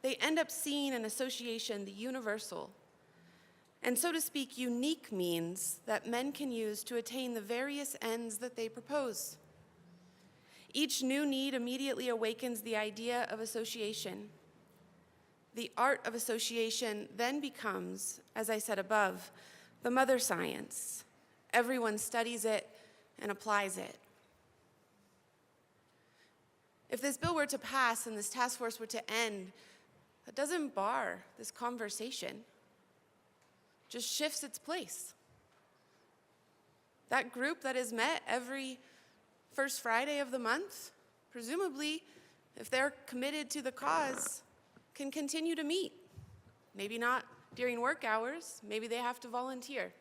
they end up seeing in association the universal, and so to speak, unique means that men can use to attain the various ends that they propose. Each new need immediately awakens the idea of association. The art of association then becomes, as I said above, the mother science. Everyone studies it and applies it. If this bill were to pass and this task force were to end, that doesn't bar this conversation, just shifts its place. That group that is met every first Friday of the month, presumably, if they're committed to the cause, can continue to meet. Maybe not during work hours, maybe they have to volunteer.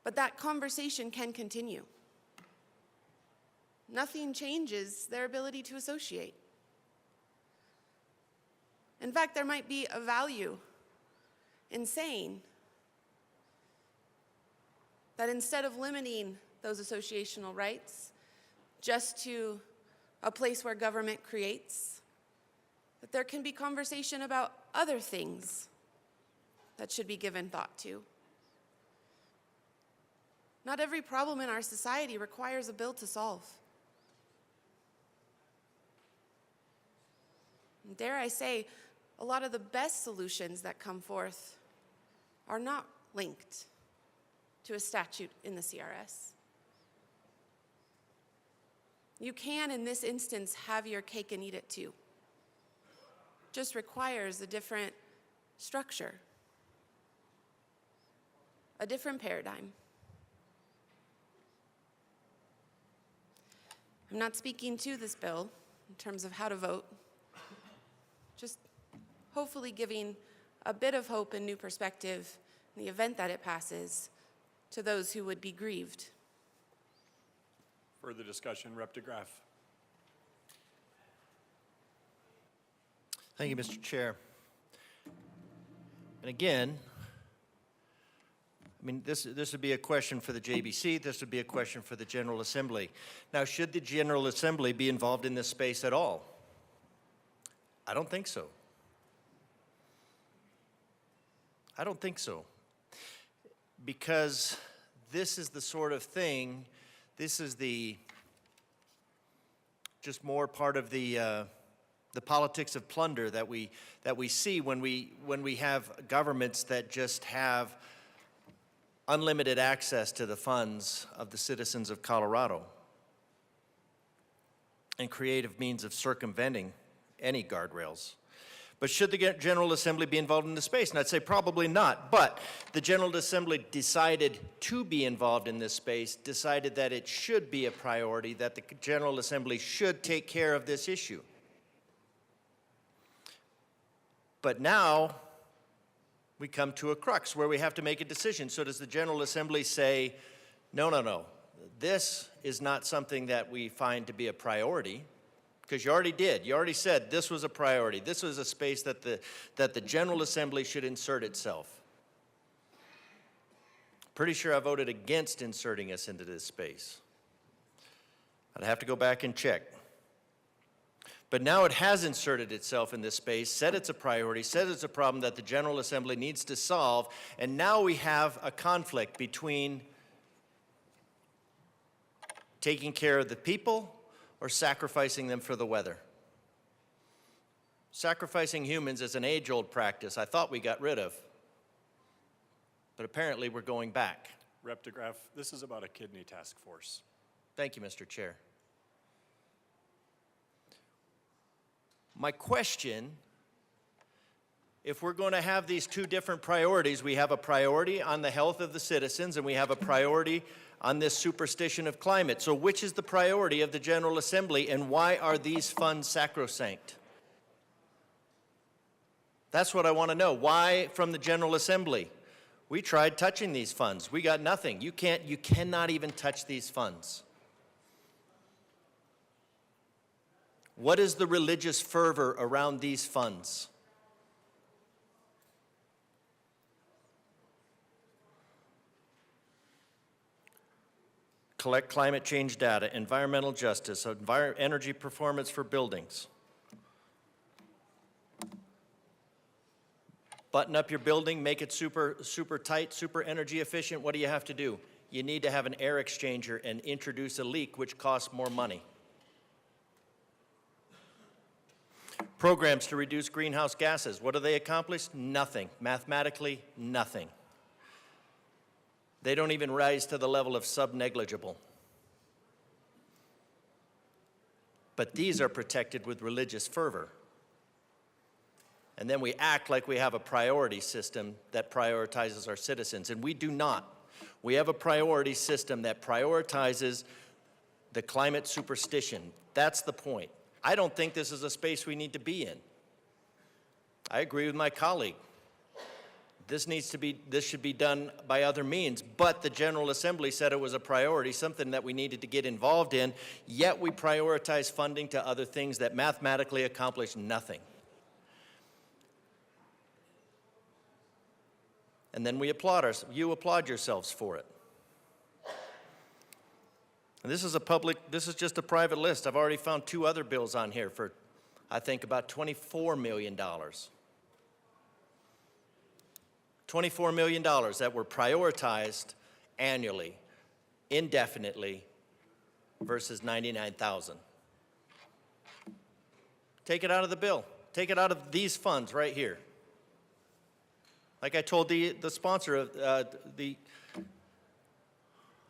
But that conversation can continue. Nothing changes their ability to associate. In fact, there might be a value in saying that instead of limiting those associational rights just to a place where government creates, that there can be conversation about other things that should be given thought to. Not every problem in our society requires a bill to solve. Dare I say, a lot of the best solutions that come forth are not linked to a statute in the CRS. You can, in this instance, have your cake and eat it too. Just requires a different structure, a different paradigm. I'm not speaking to this bill in terms of how to vote, just hopefully giving a bit of hope and new perspective in the event that it passes to those who would be grieved. Further discussion, Rep. DeGraff. Thank you, Mr. Chair. And again, I mean, this would be a question for the JBC. This would be a question for the General Assembly. Now, should the General Assembly be involved in this space at all? I don't think so. I don't think so. Because this is the sort of thing, this is just more part of the politics of plunder that we see when we have governments that just have unlimited access to the funds of the citizens of Colorado and creative means of circumventing any guardrails. But should the General Assembly be involved in the space? And I'd say probably not. But the General Assembly decided to be involved in this space, decided that it should be a priority, that the General Assembly should take care of this issue. But now we come to a crux where we have to make a decision. So does the General Assembly say, no, this is not something that we find to be a priority? Because you already did. You already said this was a priority. This was a space that the General Assembly should insert itself. Pretty sure I voted against inserting us into this space. I'd have to go back and check. But now it has inserted itself in this space, said it's a priority, said it's a problem that the General Assembly needs to solve, and now we have a conflict between taking care of the people or sacrificing them for the weather. Sacrificing humans is an age-old practice I thought we got rid of, but apparently we're going back. Rep. DeGraff, this is about a kidney task force. Thank you, Mr. Chair. My question, if we're going to have these two different priorities, we have a priority on the health of the citizens and we have a priority on this superstition of climate. So which is the priority of the General Assembly and why are these funds sacrosanct? That's what I want to know. Why from the General Assembly? We tried touching these funds. We got nothing. You cannot even touch these funds. What is the religious fervor around these funds? Collect climate change data, environmental justice, energy performance for buildings. Button up your building, make it super tight, super energy efficient. What do you have to do? You need to have an air exchanger and introduce a leak, which costs more money. Programs to reduce greenhouse gases. What do they accomplish? Nothing. Mathematically, nothing. They don't even rise to the level of sub-negligible. But these are protected with religious fervor. And then we act like we have a priority system that prioritizes our citizens, and we do not. We have a priority system that prioritizes the climate superstition. That's the point. I don't think this is a space we need to be in. I agree with my colleague. This should be done by other means, but the General Assembly said it was a priority, something that we needed to get involved in, yet we prioritize funding to other things that mathematically accomplish nothing. And then you applaud yourselves for it. And this is just a private list. I've already found 2 other bills on here for, I think, about $24 million. $24 million that were prioritized annually, indefinitely, versus $99,000. Take it out of the bill. Take it out of these funds right here. Like I told the sponsor of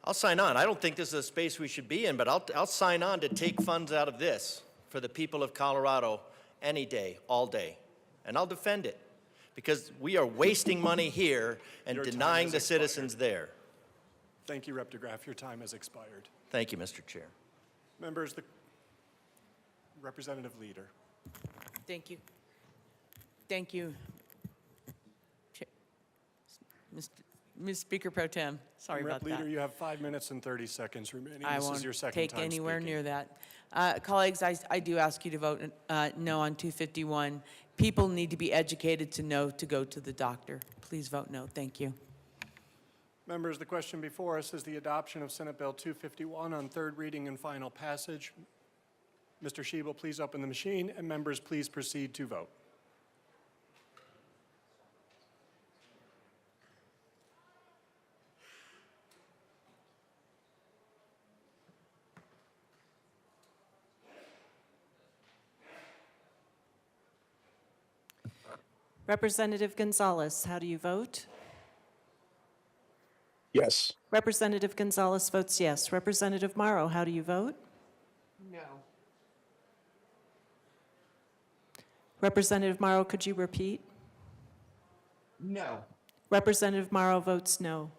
I'll sign on. I don't think this is a space we should be in, but I'll sign on to take funds out of this for the people of Colorado any day, all day. And I'll defend it because we are wasting money here and Your time denying has the expired. citizens there. Thank you, Rep. DeGraff. Your time has expired. Thank you, Mr. Chair. Members, the Representative Leader. Thank you. Thank you. Ms. Speaker Pro Tem, sorry Rep. about Leader, that. you have 5 minutes and 30 seconds remaining. I This won't is your second take time anywhere speaking. near that. Colleagues, I do ask you to vote no on 251. People need to be educated to know to go to the doctor. Please vote no. Thank you. Members, the question before us is the adoption of Senate Bill 251 on third reading and final passage. Mr. Schiebel, please open the machine, and members, please proceed to vote. Representative Gonzalez, how do you vote? Yes. Representative Gonzalez votes yes. Representative Morrow, how do you vote? No. Representative Morrow, could you repeat? No. Representative Morrow votes no.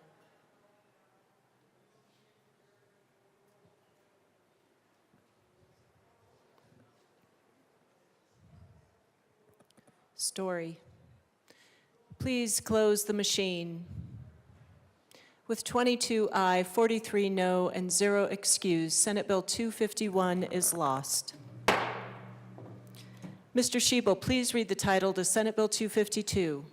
Story. Please close the machine. With 22 aye, 43 no, and 0 excused, Senate Bill 251 is lost. Mr. Schiebel, please read the title to Senate Bill 252.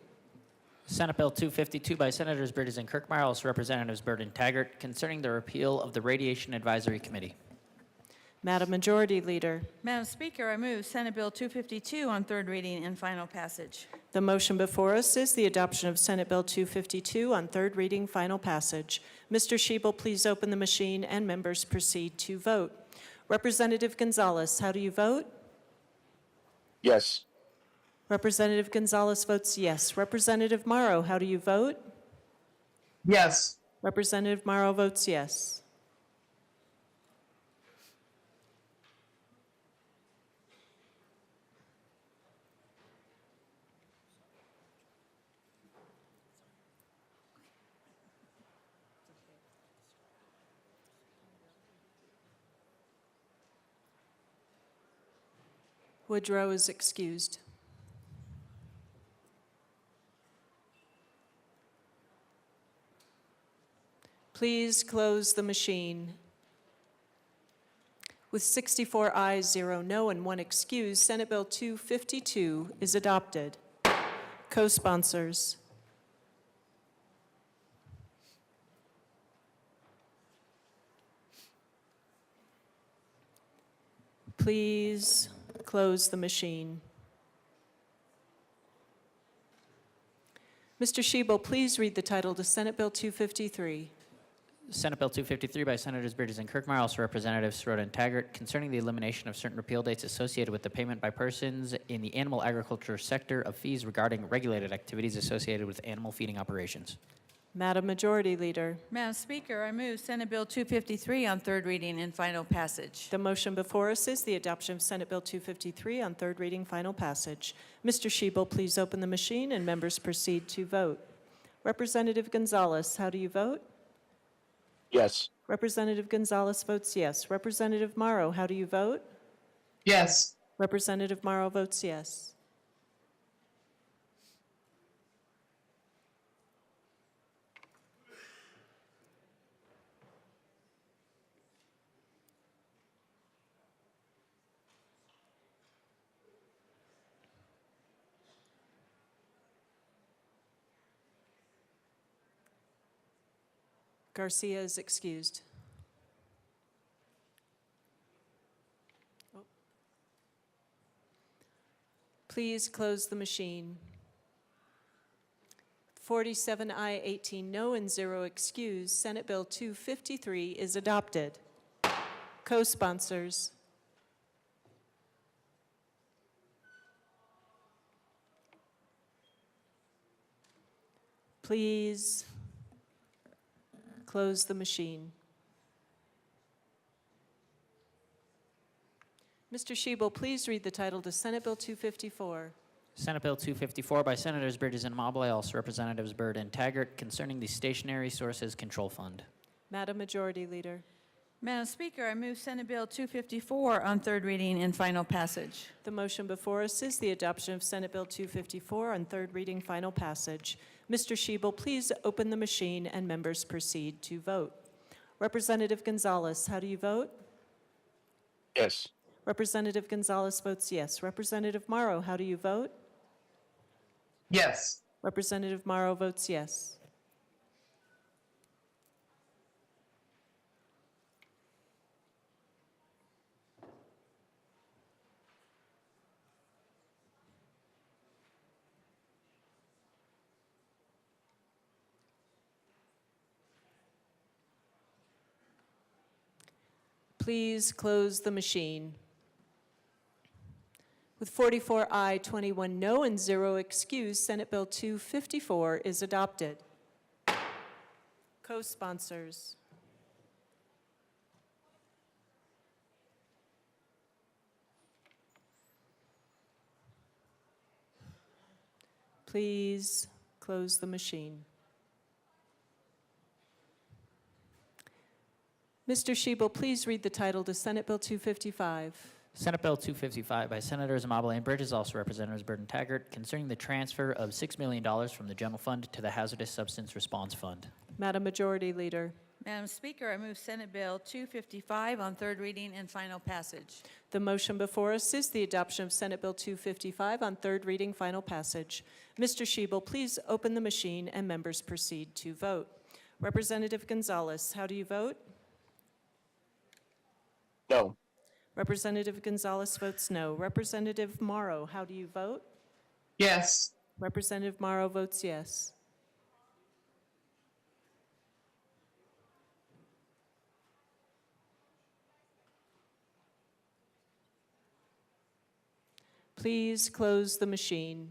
Senate Bill 252 by Senators Bridges and Kirkmeyer, also Representatives Byrd and Taggart, concerning the repeal of the Radiation Advisory Committee. Madam Majority Leader. Madam Speaker, I move Senate Bill 252 on third reading and final passage. The motion before us is the adoption of Senate Bill 252 on third reading, final passage. Mr. Schiebel, please open the machine and members proceed to vote. Representative Gonzalez, how do you vote? Yes. Representative Gonzalez votes yes. Representative Morrow, how do you vote? Yes. Representative Morrow votes yes. Woodrow is excused. Please close the machine. With 64 ayes, 0 no, and 1 excused, Senate Bill 252 is adopted. Co-sponsors. Please close the machine. Mr. Schiebel, please read the title to Senate Bill 253. Senate Bill 253 by Senators Bridges and Kirkmeyer, also Representatives Sirota and Taggart, concerning the elimination of certain repeal dates associated with the payment by persons in the animal agriculture sector of fees regarding regulated activities associated with animal feeding operations. Madam Majority Leader. Madam Speaker, I move Senate Bill 253 on third reading and final passage. The motion before us is the adoption of Senate Bill 253 on third reading, final passage. Mr. Schiebel, please open the machine and members proceed to vote. Representative Gonzalez, how do you vote? Yes. Representative Gonzalez votes yes. Representative Morrow, how do you vote? Yes. Representative Morrow votes yes. Garcia is excused. Please close the machine. 47 aye, 18 no, and 0 excused. Senate Bill 253 is adopted. Co-sponsors. Please close the machine. Mr. Shebel, please read the title to Senate Bill 254. Senate Bill 254 by Senators Bridges and Mobley, also Representatives Byrd and Taggart, concerning the Stationary Sources Control Fund. Madam Majority Leader. Madam Speaker, I move Senate Bill 254 on third reading and final passage. The motion before us is the adoption of Senate Bill 254 on third reading, final passage. Mr. Shebel, please open the machine and members proceed to vote. Representative Gonzalez, how do you vote? Yes. Representative Gonzalez votes yes. Representative Morrow, how do you vote? Yes. Representative Morrow votes yes. Please close the machine. With 44 aye, 21 no, and 0 excused, Senate Bill 254 is adopted. Co-sponsors. Please close the machine. Mr. Shebel, please read the title to Senate Bill 255. Senate Bill 255 by Senators Mobley and Bridges, also Representatives Byrd and Taggart, concerning the transfer of $6 million from the General Fund to the Hazardous Substance Response Fund. Madam Majority Leader. Madam Speaker, I move Senate Bill 255 on third reading and final passage. The motion before us is the adoption of Senate Bill 255 on third reading, final passage. Mr. Shebel, please open the machine and members proceed to vote. Representative Gonzalez, how do you vote? No. Representative Gonzalez votes no. Representative Morrow, how do you vote? Yes. Representative Morrow votes yes. Please close the machine.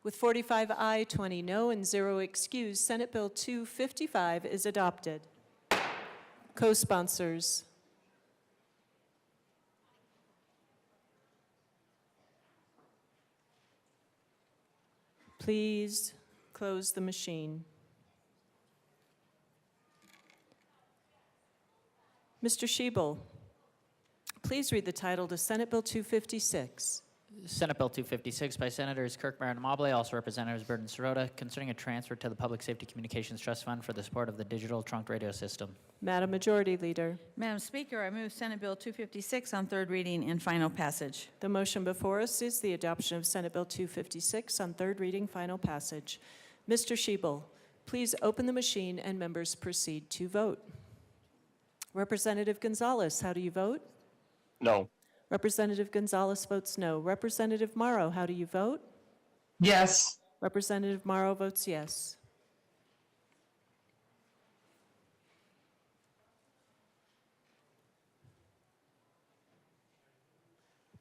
With 45 aye, 20 no, and 0 excused, Senate Bill 255 is adopted. Co-sponsors. Please close the machine. Mr. Shebel, please read the title to Senate Bill 256. Senate Bill 256 by Senators Kirkmeyer and Mobley, also Representatives Byrd and Sirota, concerning a transfer to the Public Safety Communications Trust Fund for the support of the digital trunked radio system. Madam Majority Leader. Madam Speaker, I move Senate Bill 256 on third reading and final passage. The motion before us is the adoption of Senate Bill 256 on third reading, final passage. Mr. Shebel, please open the machine and members proceed to vote. Representative Gonzalez, how do you vote? No. Representative Gonzalez votes no. Representative Morrow, how do you vote? Yes. Representative Morrow votes yes.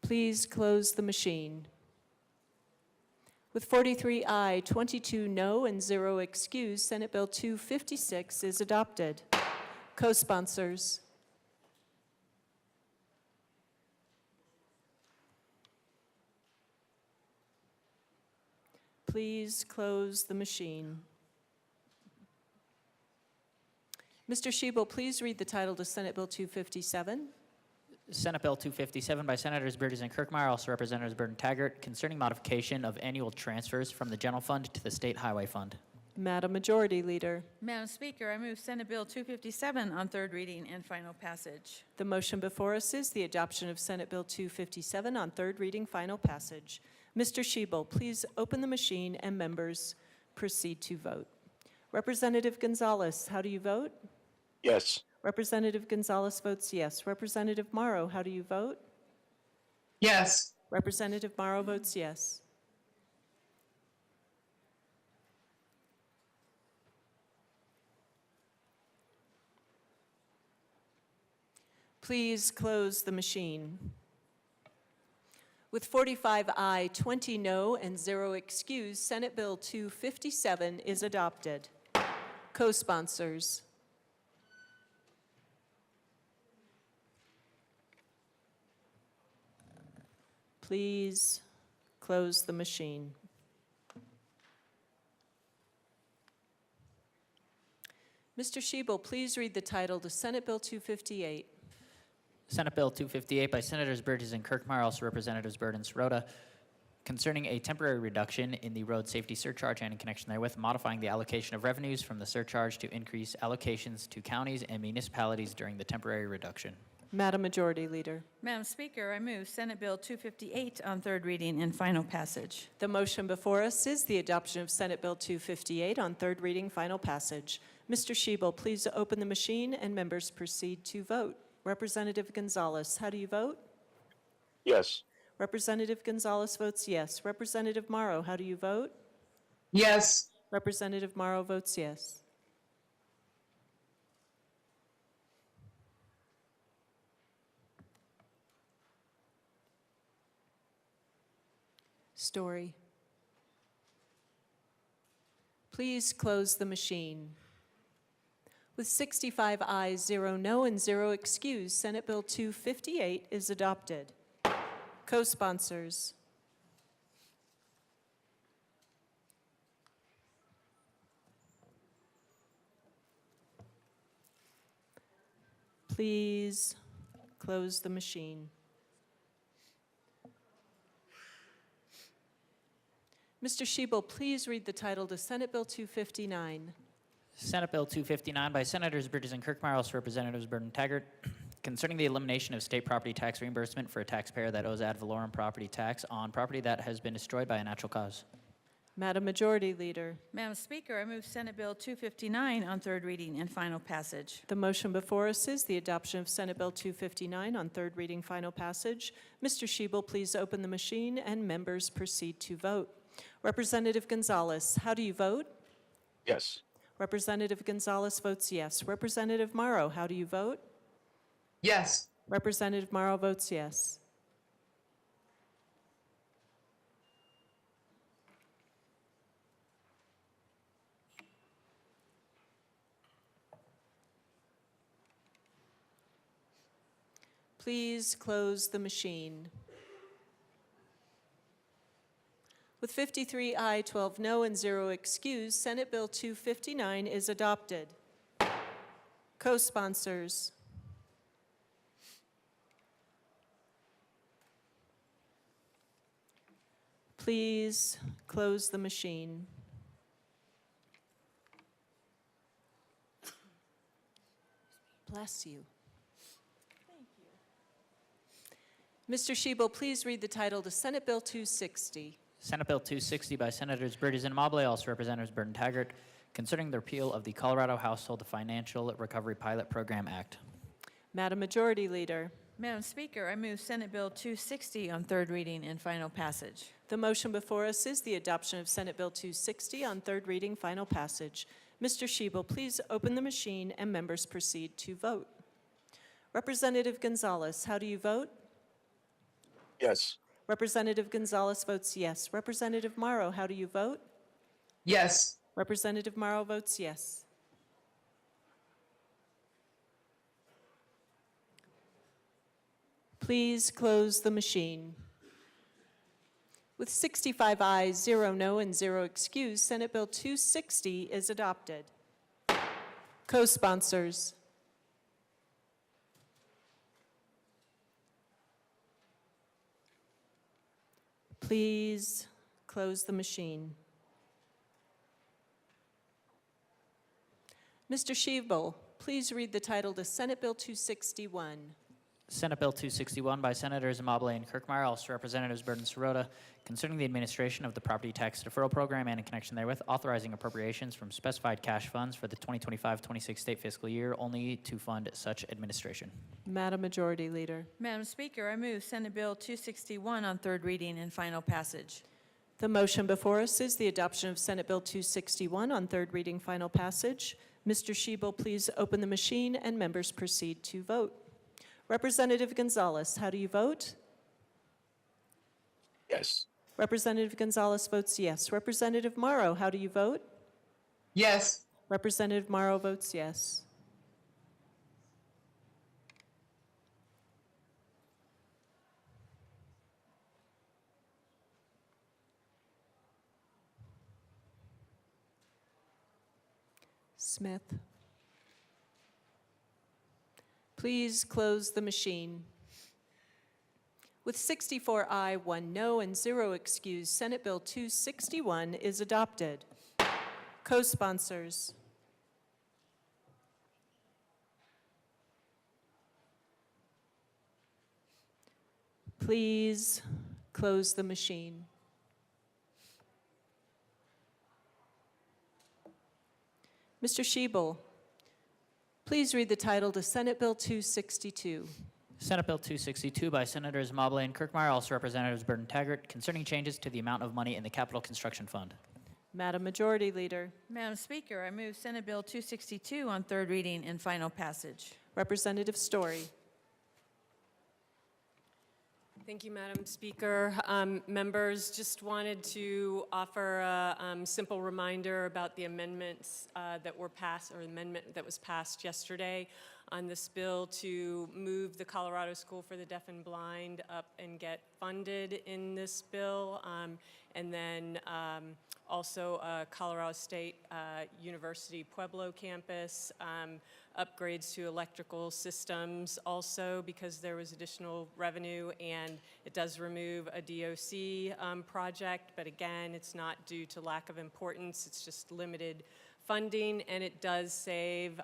Please close the machine. With 43 aye, 22 no, and 0 excused, Senate Bill 256 is adopted. Co-sponsors. Please close the machine. Mr. Shebel, please read the title to Senate Bill 257. Senate Bill 257 by Senators Bridges and Kirkmeyer, also Representatives Byrd and Taggart, concerning modification of annual transfers from the General Fund to the State Highway Fund. Madam Majority Leader. Madam Speaker, I move Senate Bill 257 on third reading and final passage. The motion before us is the adoption of Senate Bill 257 on third reading, final passage. Mr. Shebel, please open the machine and members proceed to vote. Representative Gonzalez, how do you vote? Yes. Representative Gonzalez votes yes. Representative Morrow, how do you vote? Yes. Representative Morrow votes yes. Please close the machine. With 45 aye, 20 no, and 0 excused, Senate Bill 257 is adopted. Co-sponsors. Please close the machine. Mr. Schiebel, please read the title to Senate Bill 258. Senate Bill 258 by Senators Burgess and Kirkmeyer, also Representatives Byrd and Sirota, concerning a temporary reduction in the road safety surcharge and in connection therewith, modifying the allocation of revenues from the surcharge to increase allocations to counties and municipalities during the temporary reduction. Madam Majority Leader. Madam Speaker, I move Senate Bill 258 on third reading and final passage. The motion before us is the adoption of Senate Bill 258 on third reading, final passage. Mr. Schiebel, please open the machine and members proceed to vote. Representative Gonzalez, how do you vote? Yes. Representative Gonzalez votes yes. Representative Morrow, how do you vote? Yes. Representative Morrow votes yes. Story. Please close the machine. With 65 ayes, 0 no, and 0 excused, Senate Bill 258 is adopted. Co-sponsors. Please close the machine. Mr. Schiebel, please read the title to Senate Bill 259. Senate Bill 259 by Senators Bridges and Kirkmeyer, also Representatives Byrd and Taggart, concerning the elimination of state property tax reimbursement for a taxpayer that owes ad valorem property tax on property that has been destroyed by a natural cause. Madam Majority Leader. Madam Speaker, I move Senate Bill 259 on third reading and final passage. The motion before us is the adoption of Senate Bill 259 on third reading, final passage. Mr. Schiebel, please open the machine and members proceed to vote. Representative Gonzalez, how do you vote? Yes. Representative Gonzalez votes yes. Representative Morrow, how do you vote? Yes. Representative Morrow votes yes. Please close the machine. With 53 aye, 12 no, and 0 excused, Senate Bill 259 is adopted. Co-sponsors. Please close the machine. Bless you. Mr. Schiebel, please read the title to Senate Bill 260. Senate Bill 260 by Senators Bridges and Mobley, also Representatives Byrd and Taggart, concerning the repeal of the Colorado Household Financial Recovery Pilot Program Act. Madam Majority Leader. Madam Speaker, I move Senate Bill 260 on third reading and final passage. The motion before us is the adoption of Senate Bill 260 on third reading, final passage. Mr. Schiebel, please open the machine and members proceed to vote. Representative Gonzalez, how do you vote? Yes. Representative Gonzalez votes yes. Representative Morrow, how do you vote? Yes. Representative Morrow votes yes. Please close the machine. With 65 ayes, 0 no, and 0 excused, Senate Bill 260 is adopted. Co-sponsors. Please close the machine. Mr. Schiebel, please read the title to Senate Bill 261. Senate Bill 261 by Senators Mobley and Kirkmeyer, also Representatives Byrd and Sirota, concerning the administration of the Property Tax Deferral Program and in connection therewith, authorizing appropriations from specified cash funds for the 2025-26 state fiscal year only to fund such administration. Madam Majority Leader. Madam Speaker, I move Senate Bill 261 on third reading and final passage. The motion before us is the adoption of Senate Bill 261 on third reading, final passage. Mr. Schiebel, please open the machine and members proceed to vote. Representative Gonzalez, how do you vote? Yes. Representative Gonzalez votes yes. Representative Morrow, how do you vote? Yes. Representative Morrow votes yes. Smith. Please close the machine. With 64 aye, 1 no, and 0 excused, Senate Bill 261 is adopted. Co-sponsors. Please close the machine. Mr. Schiebel, please read the title to Senate Bill 262. Senate Bill 262 by Senators Mobley and Kirkmeyer, also Representatives Burton Taggart, concerning changes to the amount of money in the Capital Construction Fund. Madam Majority Leader. Madam Speaker, I move Senate Bill 262 on third reading and final passage. Representative Story. Thank you, Madam Speaker. Members, just wanted to offer a simple reminder about the amendments that were passed, or amendment that was passed yesterday on this bill to move the Colorado School for the Deaf and Blind up and get funded in this bill. And then also Colorado State University Pueblo campus, upgrades to electrical systems also because there was additional revenue, and it does remove a DOC project, but again, it's not due to lack of importance, it's just limited funding, and it does save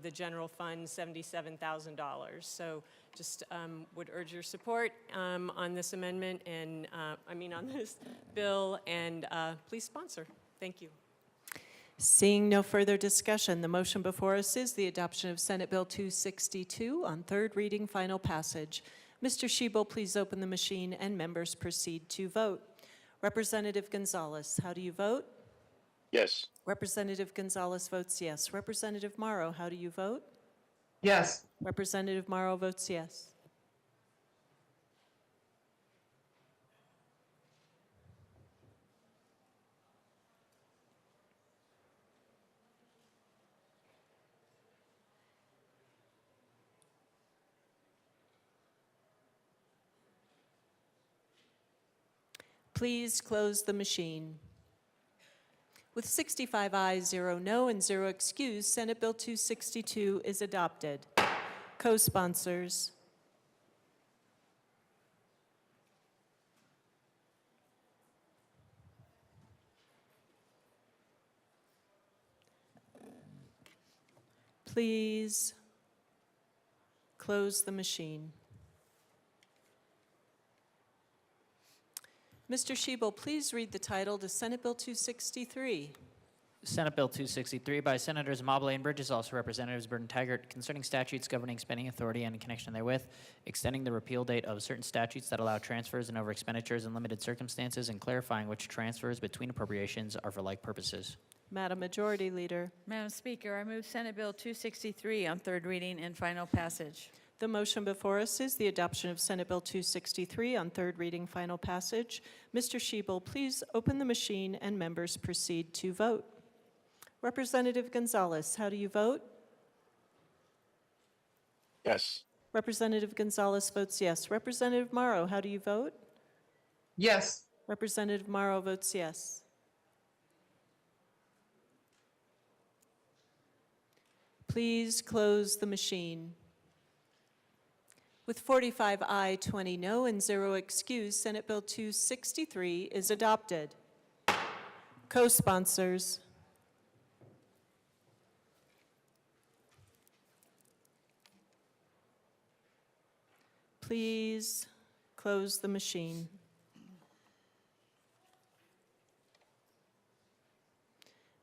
the general fund $77,000. So just would urge your support on this amendment and, on this bill, and please sponsor. Thank you. Seeing no further discussion, the motion before us is the adoption of Senate Bill 262 on third reading, final passage. Mr. Schiebel, please open the machine and members proceed to vote. Representative Gonzalez, how do you vote? Yes. Representative Gonzalez votes yes. Representative Morrow, how do you vote? Yes. Representative Morrow votes yes. Please close the machine. With 65 ayes, 0 no, and 0 excused, Senate Bill 262 is adopted. Co-sponsors. Please close the machine. Mr. Schiebel, please read the title to Senate Bill 263. Senate Bill 263 by Senators Mobley and Bridges, also Representatives Burton Taggart, concerning statutes governing spending authority and in connection therewith, extending the repeal date of certain statutes that allow transfers and over expenditures in limited circumstances, and clarifying which transfers between appropriations are for like purposes. Madam Majority Leader. Madam Speaker, I move Senate Bill 263 on third reading and final passage. The motion before us is the adoption of Senate Bill 263 on third reading, final passage. Mr. Schiebel, please open the machine and members proceed to vote. Representative Gonzalez, how do you vote? Yes. Representative Gonzalez votes yes. Representative Morrow, how do you vote? Yes. Representative Morrow votes yes. Please close the machine. With 45 aye, 20 no, and 0 excused, Senate Bill 263 is adopted. Co-sponsors. Please close the machine.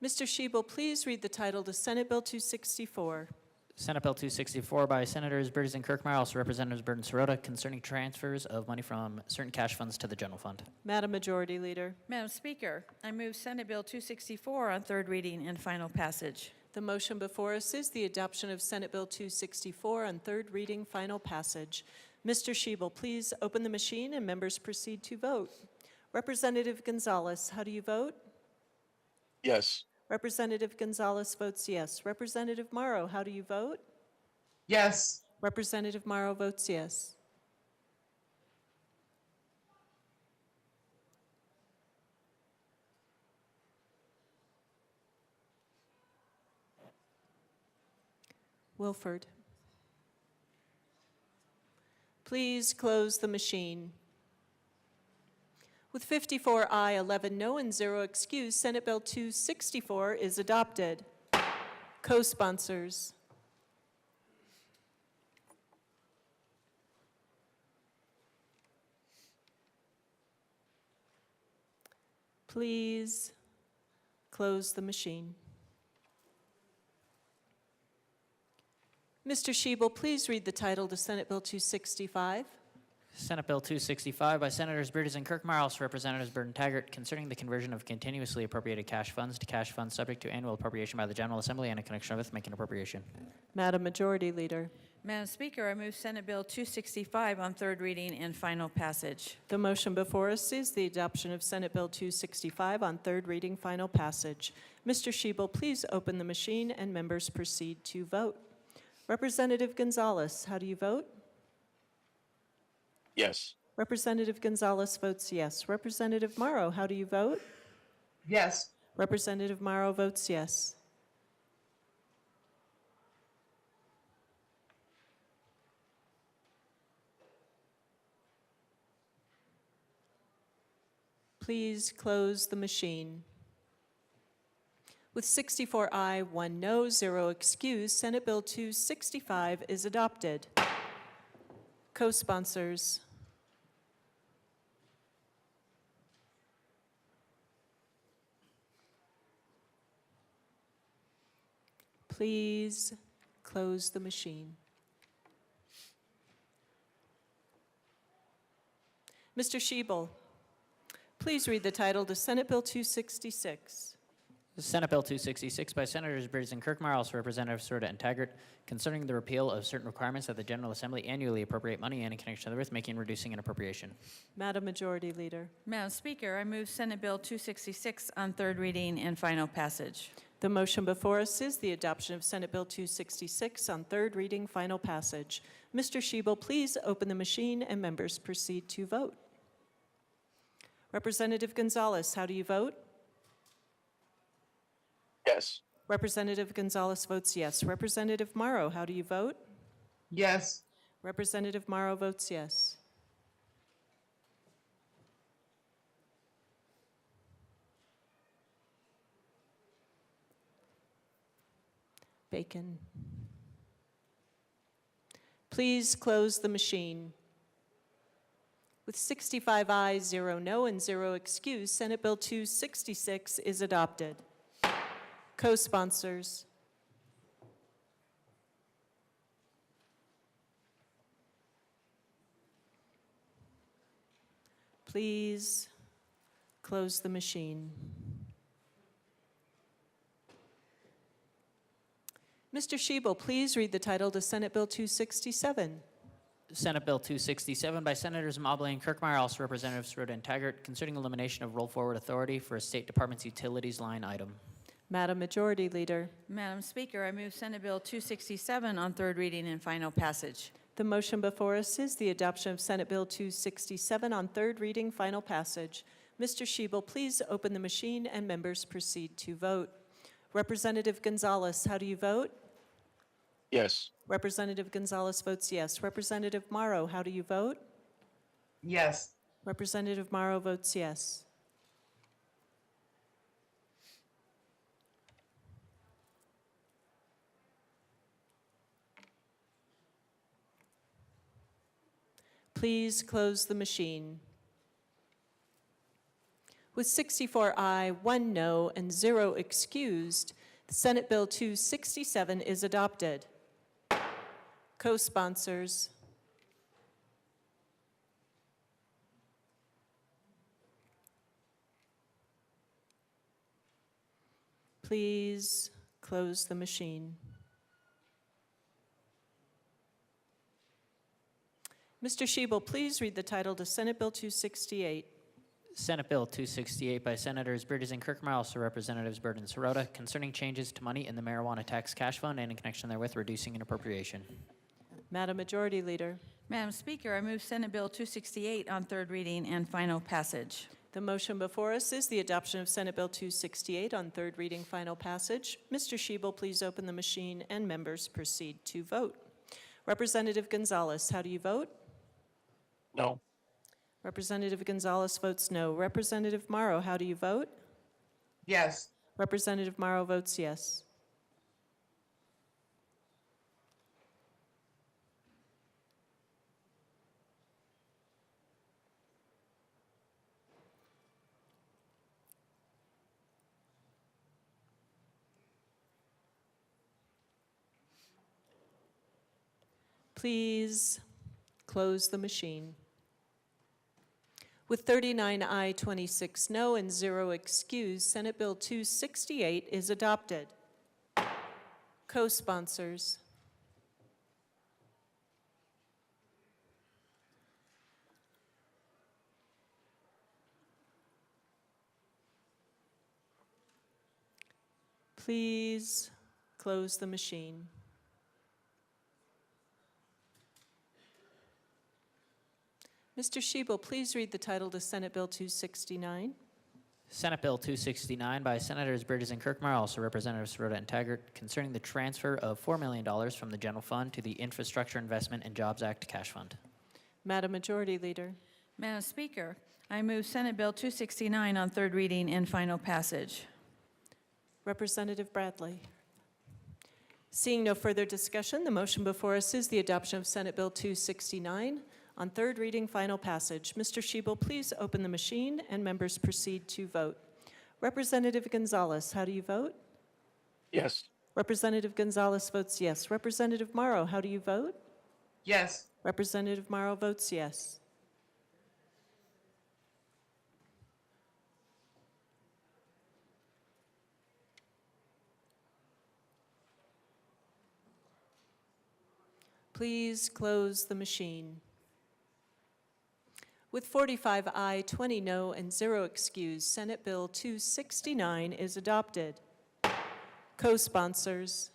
Mr. Schiebel, please read the title to Senate Bill 264. Senate Bill 264 by Senators Bridges and Kirkmeyer, also Representatives Burton Sirota, concerning transfers of money from certain cash funds to the general fund. Madam Majority Leader. Madam Speaker, I move Senate Bill 264 on third reading and final passage. The motion before us is the adoption of Senate Bill 264 on third reading, final passage. Mr. Schiebel, please open the machine and members proceed to vote. Representative Gonzalez, how do you vote? Yes. Representative Gonzalez votes yes. Representative Morrow, how do you vote? Yes. Representative Morrow votes yes. Wilford. Please close the machine. With 54 aye, 11 no, and 0 excused, Senate Bill 264 is adopted. Co-sponsors. Please close the machine. Mr. Shebel, please read the title to Senate Bill 265. Senate Bill 265 by Senators Bridges and Kirkmiles, Representatives Burton Taggart, concerning the conversion of continuously appropriated cash funds to cash funds subject to annual appropriation by the General Assembly and in connection with making appropriation. Madam Majority Leader. Madam Speaker, I move Senate Bill 265 on third reading and final passage. The motion before us is the adoption of Senate Bill 265 on third reading, final passage. Mr. Shebel, please open the machine and members proceed to vote. Representative Gonzalez, how do you vote? Yes. Representative Gonzalez votes yes. Representative Morrow, how do you vote? Yes. Representative Morrow votes yes. Please close the machine. With 64 aye, 1 no, 0 excused, Senate Bill 265 is adopted. Co-sponsors. Please close the machine. Mr. Shebel, please read the title to Senate Bill 266. Senate Bill 266 by Senators Bridges and Kirkmiles, Representatives Sorda and Taggart, concerning the repeal of certain requirements that the General Assembly annually appropriate money and in connection therewith making, reducing, and appropriation. Madam Majority Leader. Madam Speaker, I move Senate Bill 266 on third reading and final passage. The motion before us is the adoption of Senate Bill 266 on third reading, final passage. Mr. Shebel, please open the machine and members proceed to vote. Representative Gonzalez, how do you vote? Yes. Representative Gonzalez votes yes. Representative Morrow, how do you vote? Yes. Representative Morrow votes yes. Bacon. Please close the machine. With 65 ayes, 0 no, and 0 excused, Senate Bill 266 is adopted. Co-sponsors. Please close the machine. Mr. Shebel, please read the title to Senate Bill 267. Senate Bill 267 by Senators Mobley and Kirkmeyer, also Representatives Sorda and Taggart, concerning elimination of roll forward authority for a State Department's utilities line item. Madam Majority Leader. Madam Speaker, I move Senate Bill 267 on third reading and final passage. The motion before us is the adoption of Senate Bill 267 on third reading, final passage. Mr. Shebel, please open the machine and members proceed to vote. Representative Gonzalez, how do you vote? Yes. Representative Gonzalez votes yes. Representative Morrow, how do you vote? Yes. Representative Morrow votes yes. Please close the machine. With 64 aye, 1 no, and 0 excused, Senate Bill 267 is adopted. Co-sponsors. Please close the machine. Mr. Shebel, please read the title to Senate Bill 268. Senate Bill 268 by Senators Bridges and Kirkmeyer, also Representatives Byrd and Sirota, concerning changes to money in the marijuana tax cash fund and in connection therewith reducing an appropriation. Madam Majority Leader. Madam Speaker, I move Senate Bill 268 on third reading and final passage. The motion before us is the adoption of Senate Bill 268 on third reading, final passage. Mr. Schiebel, please open the machine and members proceed to vote. Representative Gonzalez, how do you vote? No. Representative Gonzalez votes no. Representative Morrow, how do you vote? Yes. Representative Morrow votes yes. Please close the machine. With 39 aye, 26 no, and 0 excused, Senate Bill 268 is adopted. Co-sponsors. Please close the machine. Mr. Schiebel, please read the title to Senate Bill 269. Senate Bill 269 by Senators Bridges and Kirkmeyer, also Representatives Sirota and Taggart, concerning the transfer of $4 million from the general fund to the Infrastructure Investment and Jobs Act cash fund. Madam Majority Leader. Madam Speaker, I move Senate Bill 269 on third reading and final passage. Representative Bradley. Seeing no further discussion, the motion before us is the adoption of Senate Bill 269 on third reading, final passage. Mr. Schiebel, please open the machine and members proceed to vote. Representative Gonzalez, how do you vote? Yes. Representative Gonzalez votes yes. Representative Morrow, how do you vote? Yes. Representative Morrow votes yes. Please close the machine. With 45 aye, 20 no, and 0 excused, Senate Bill 269 is adopted. Co-sponsors.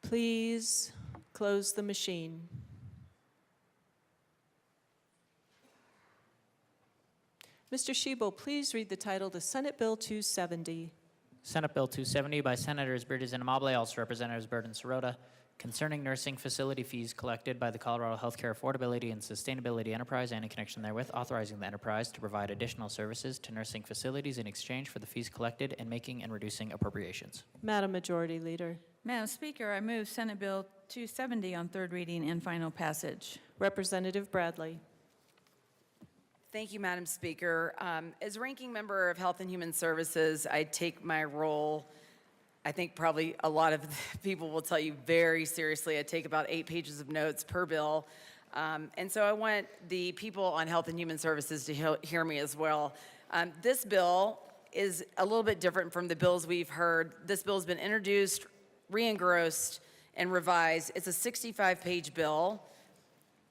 Please close the machine. Mr. Schiebel, please read the title to Senate Bill 270. Senate Bill 270 by Senators Bridges and Amable, also Representatives Byrd and Sirota, concerning nursing facility fees collected by the Colorado Healthcare Affordability and Sustainability Enterprise and in connection therewith authorizing the enterprise to provide additional services to nursing facilities in exchange for the fees collected and making and reducing appropriations. Madam Majority Leader. Madam Speaker, I move Senate Bill 270 on third reading and final passage. Representative Bradley. Thank you, Madam Speaker. As ranking member of Health and Human Services, I take my role, I think probably a lot of people will tell you very seriously. I take about 8 pages of notes per bill. And so I want the people on Health and Human Services to hear me as well. This bill is a little bit different from the bills we've heard. This bill has been introduced, re-engrossed, and revised. It's a 65-page bill.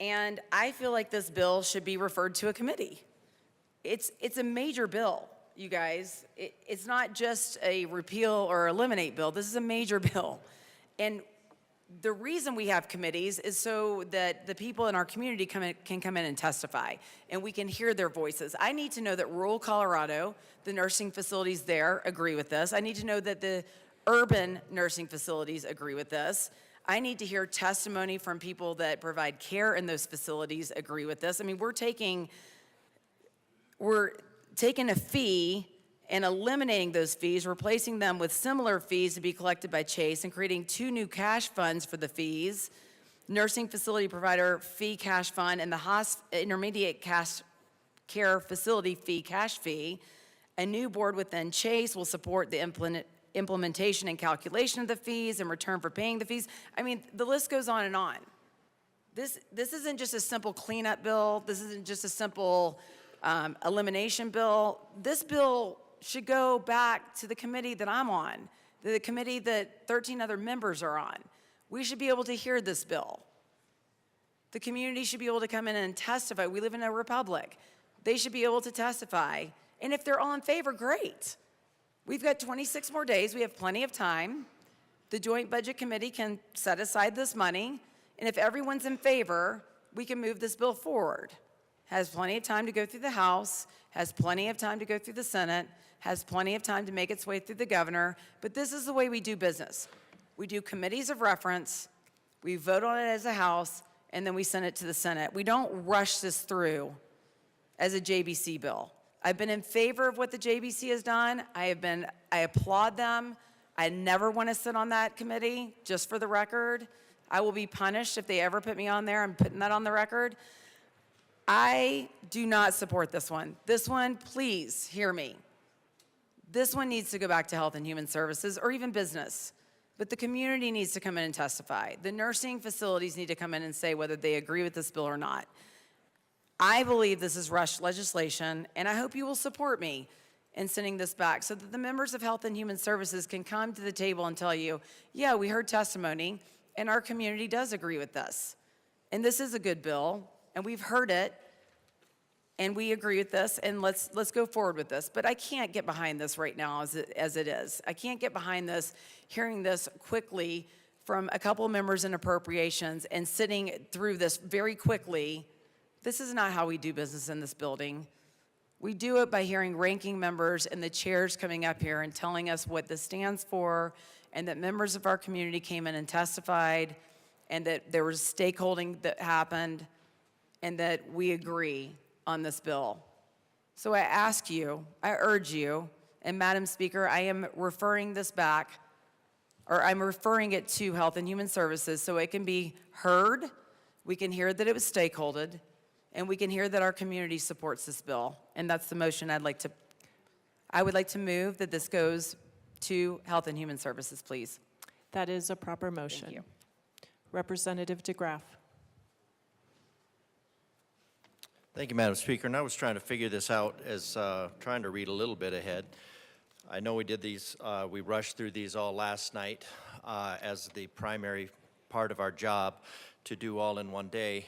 And I feel like this bill should be referred to a committee. It's a major bill, you guys. It's not just a repeal or eliminate bill. This is a major bill. And the reason we have committees is so that the people in our community can come in and testify, and we can hear their voices. I need to know that rural Colorado, the nursing facilities there agree with this. I need to know that the urban nursing facilities agree with this. I need to hear testimony from people that provide care in those facilities agree with this. I mean, we're taking a fee and eliminating those fees, replacing them with similar fees to be collected by Chase, and creating 2 new cash funds for the fees, nursing facility provider fee cash fund and the intermediate care facility fee cash fee. A new board within Chase will support the implementation and calculation of the fees in return for paying the fees. I mean, the list goes on and on. This isn't just a simple cleanup bill. This isn't just a simple elimination bill. This bill should go back to the committee that I'm on. the committee that 13 other members are on. We should be able to hear this bill. The community should be able to come in and testify. We live in a republic. They should be able to testify. And if they're all in favor, great. We've got 26 more days. We have plenty of time. The Joint Budget Committee can set aside this money. And if everyone's in favor, we can move this bill forward. Has plenty of time to go through the House, has plenty of time to go through the Senate, has plenty of time to make its way through the governor. But this is the way we do business. We do committees of reference, we vote on it as a House, and then we send it to the Senate. We don't rush this through as a JBC bill. I've been in favor of what the JBC has done. I applaud them. I never want to sit on that committee, just for the record. I will be punished if they ever put me on there. I'm putting that on the record. I do not support this one. This one, please hear me. This one needs to go back to Health and Human Services or even business. But the community needs to come in and testify. The nursing facilities need to come in and say whether they agree with this bill or not. I believe this is rushed legislation, and I hope you will support me in sending this back so that the members of Health and Human Services can come to the table and tell you, yeah, we heard testimony, and our community does agree with this. And this is a good bill, and we've heard it, and we agree with this, and let's go forward with this. But I can't get behind this right now as it is. I can't get behind this, hearing this quickly from a couple members in appropriations and sitting through this very quickly. This is not how we do business in this building. We do it by hearing ranking members and the chairs coming up here and telling us what this stands for, and that members of our community came in and testified, and that there was stakeholding that happened, and that we agree on this bill. So I ask you, I urge you, and Madam Speaker, I am referring this back, or I'm referring it to Health and Human Services so it can be heard, we can hear that it was stakeholded, and we can hear that our community supports this bill. And that's the motion I would like to move that this goes to Health and Human Services, please. That is a proper motion. Thank you. Representative DeGraff. Thank you, Madam Speaker. And I was trying to figure this out as trying to read a little bit ahead. I know we did these, we rushed through these all last night as the primary part of our job to do all in one day.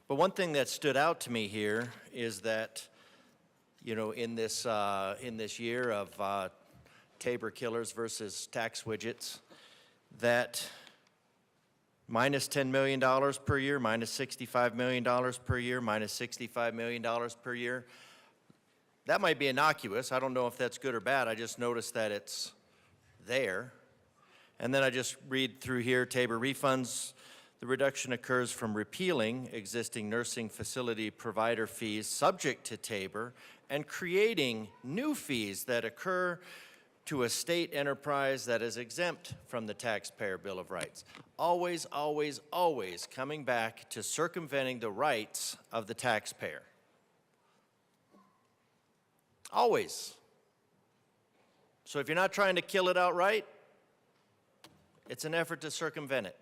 But one thing that stood out to me here is that, you know, in this year of Tabor killers versus tax widgets, that minus $10 million per year, minus $65 million per year, minus $65 million per year, that might be innocuous. I don't know if that's good or bad. I just noticed that it's there. And then I just read through here, Tabor refunds. The reduction occurs from repealing existing nursing facility provider fees subject to Tabor and creating new fees that occur to a state enterprise that is exempt from the Taxpayer Bill of Rights. Always, always, always coming back to circumventing the rights of the taxpayer. Always. So if you're not trying to kill it outright, it's an effort to circumvent it.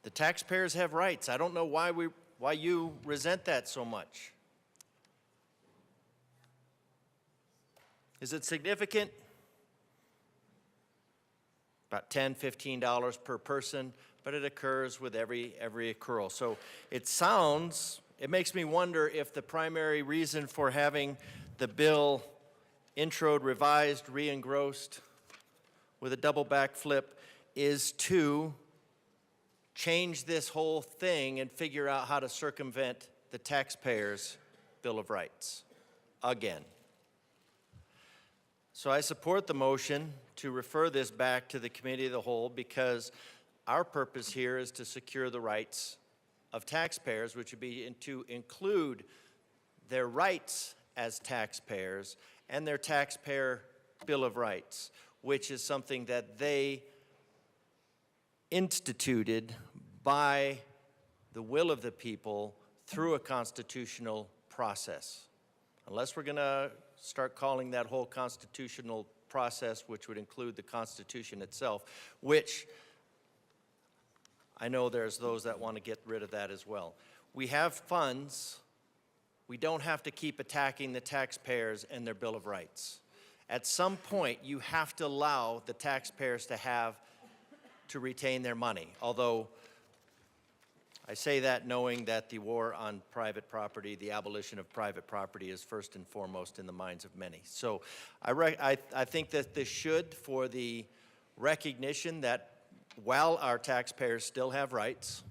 The taxpayers have rights. I don't know why you resent that so much. Is it significant? About $10, $15 per person, but it occurs with every accrual. So it makes me wonder if the primary reason for having the bill introed, revised, re-engrossed with a double backflip is to change this whole thing and figure out how to circumvent the taxpayers' Bill of Rights again. So I support the motion to refer this back to the Committee of the Whole because our purpose here is to secure the rights of taxpayers, which would be to include their rights as taxpayers and their taxpayer Bill of Rights, which is something that they instituted by the will of the people through a constitutional process. Unless we're going to start calling that whole constitutional process, which would include the Constitution itself, which I know there's those that want to get rid of that as well. We have funds we don't have to keep attacking the taxpayers and their Bill of Rights. At some point, you have to allow the taxpayers to retain their money. Although I say that knowing that the war on private property, the abolition of private property, is first and foremost in the minds of many. So I think that this should, for the recognition that while our taxpayers still have rights,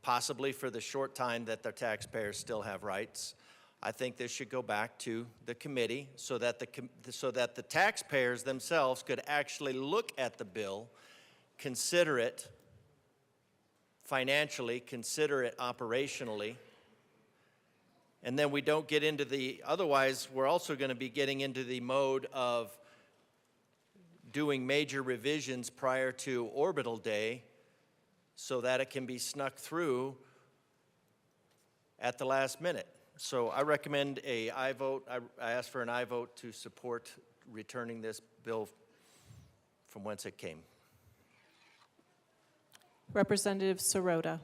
possibly for the short time that their taxpayers still have rights, I think this should go back to the committee so that the taxpayers themselves could actually look at the bill, consider it financially, consider it operationally, and then we don't get into otherwise we're also going to be getting into the mode of doing major revisions prior to orbital day so that it can be snuck through at the last minute. So I recommend a aye vote. I ask for an aye vote to support returning this bill from whence it came. Representative Sirota.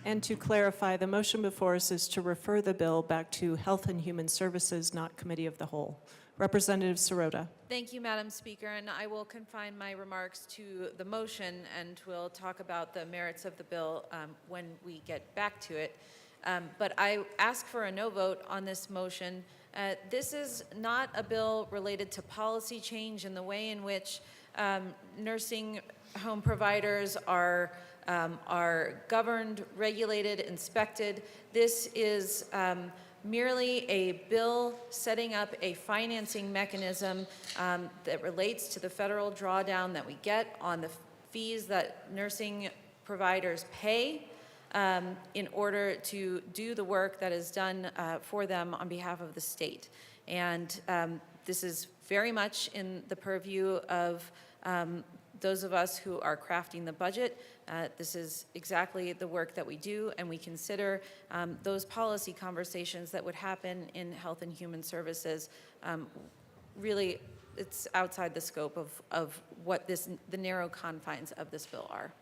And to clarify, the motion before us is to refer the bill back to Health and Human Services, not Committee of the Whole. Representative Sirota. Thank you, Madam Speaker, and I will confine my remarks to the motion, and we'll talk about the merits of the bill when we get back to it. But I ask for a no vote on this motion. This is not a bill related to policy change in the way in which nursing home providers are governed, regulated, inspected. This is merely a bill setting up a financing mechanism that relates to the federal drawdown that we get on the fees that nursing providers pay in order to do the work that is done for them on behalf of the state. And this is very much in the purview of those of us who are crafting the budget. This is exactly the work that we do, and we consider those policy conversations that would happen in Health and Human Services. Really, it's outside the scope of what the narrow confines of this bill are.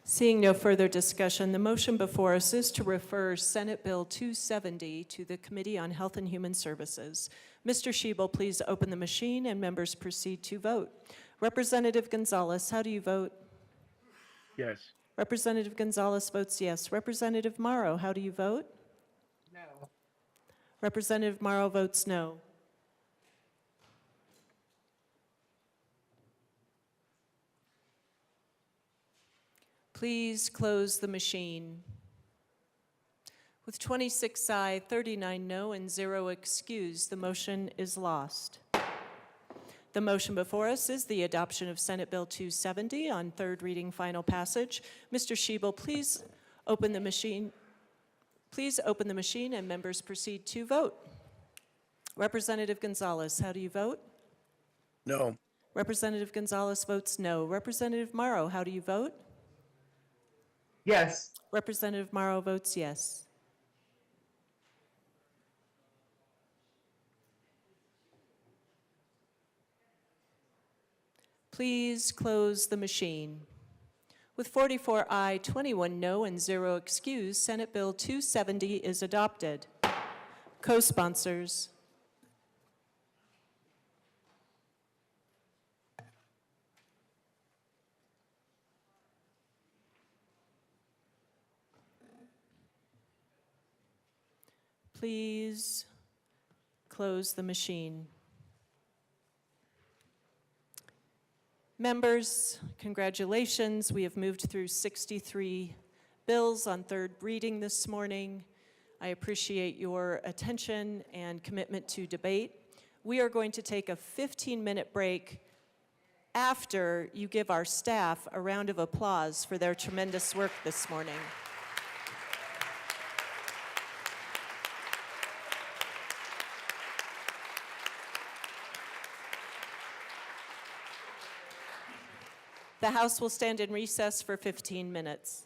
Seeing no further discussion, the motion before us is to refer Senate Bill 270 to the Committee on Health and Human Services. Mr. Schiebel, please open the machine and members proceed to vote. Representative Gonzalez, how do you vote? Yes. Representative Gonzalez votes yes. Representative Morrow, how do you vote? No. Representative Morrow votes no. Please close the machine. With 26 aye, 39 no, and 0 excused, the motion is lost. The motion before us is the adoption of Senate Bill 270 on third reading final passage. Mr. Schiebel, please open the machine. Please open the machine and members proceed to vote. Representative Gonzalez, how do you vote? No. Representative Gonzalez votes no. Representative Morrow, how do you vote? Yes. Representative Morrow votes yes. Please close the machine. With 44 aye, 21 no, and 0 excused, Senate Bill 270 is adopted. Co-sponsors. Please close the machine. Members, congratulations. We have moved through 63 bills on third reading this morning. I appreciate your attention and commitment to debate. We are going to take a 15-minute break after you give our staff a round of applause for their tremendous work this morning. The House will stand in recess for 15 minutes.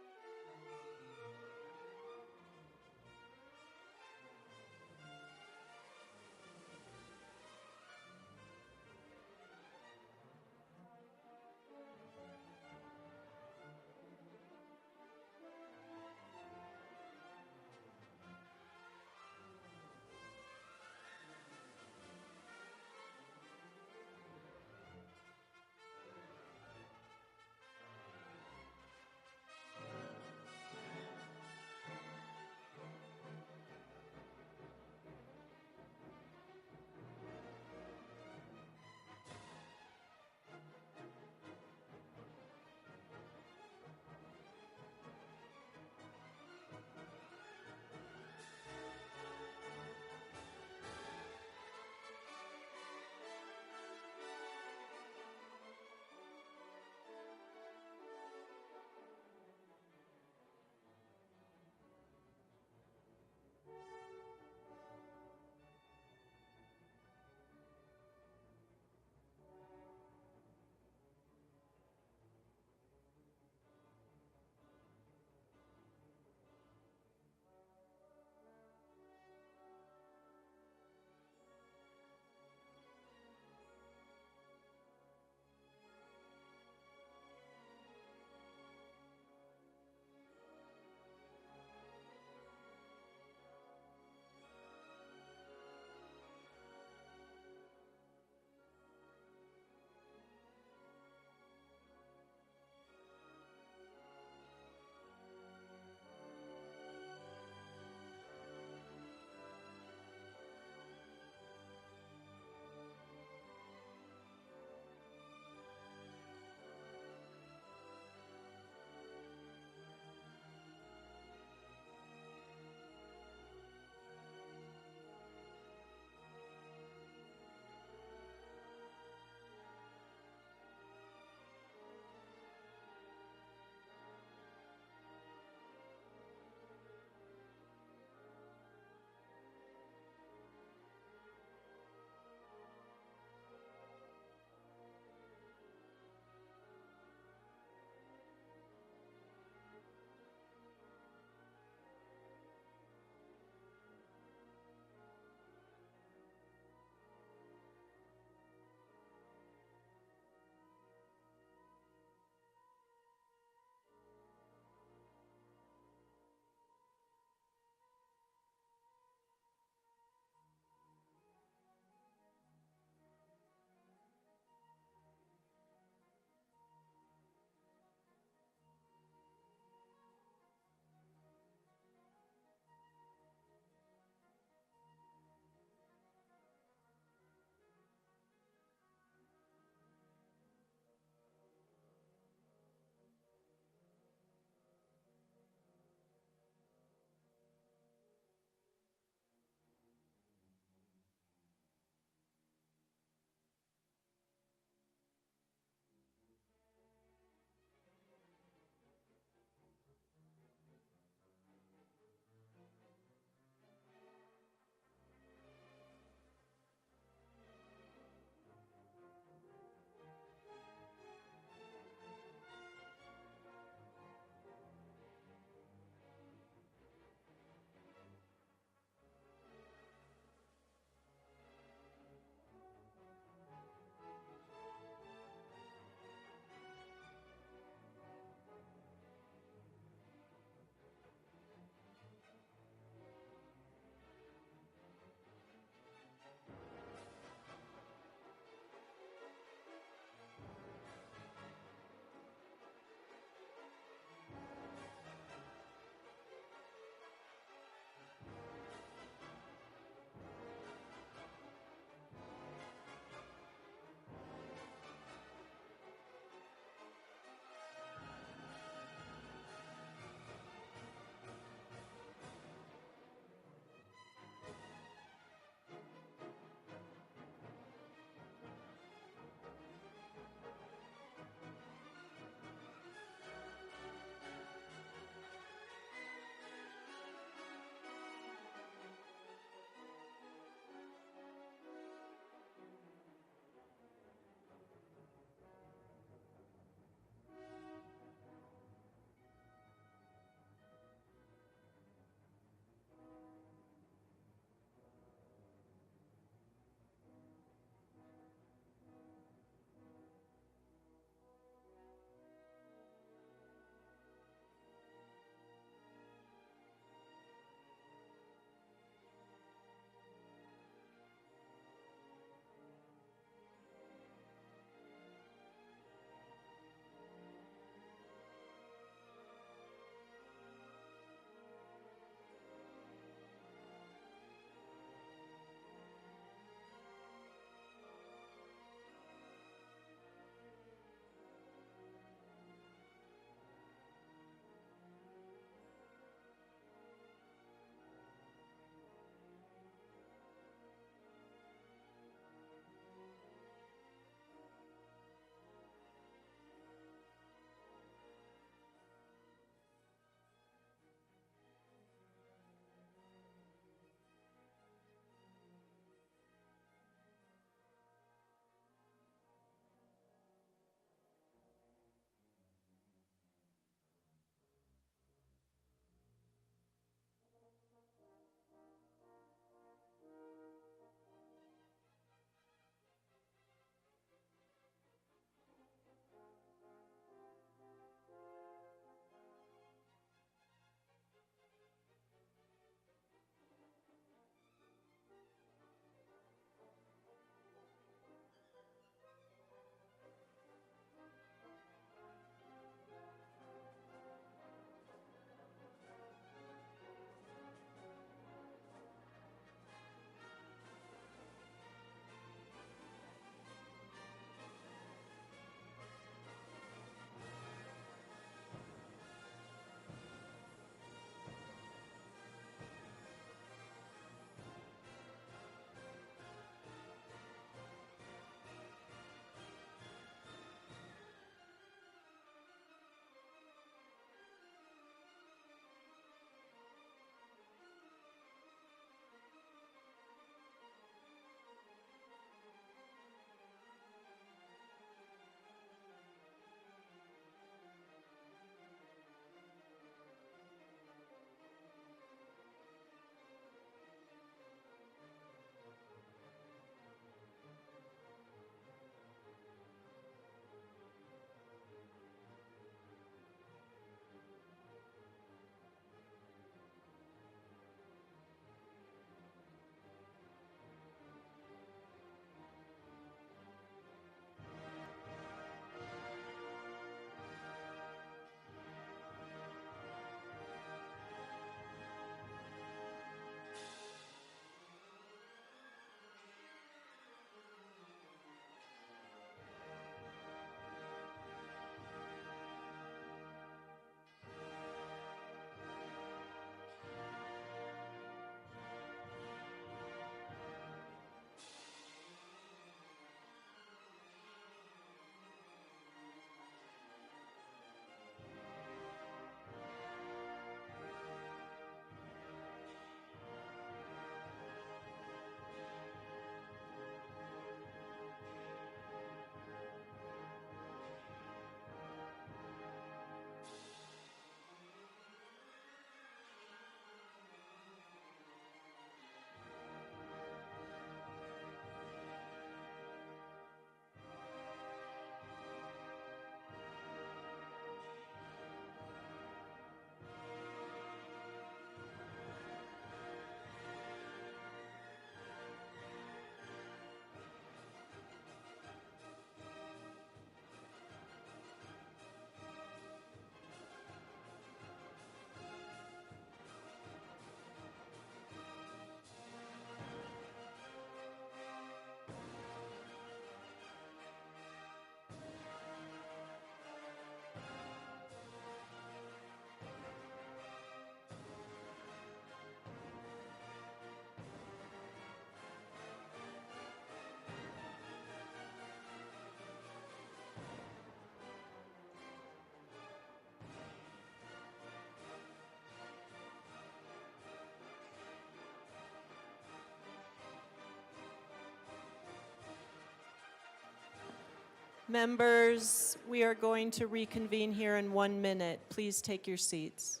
Members, we are going to reconvene here in 1 minute. Please take your seats.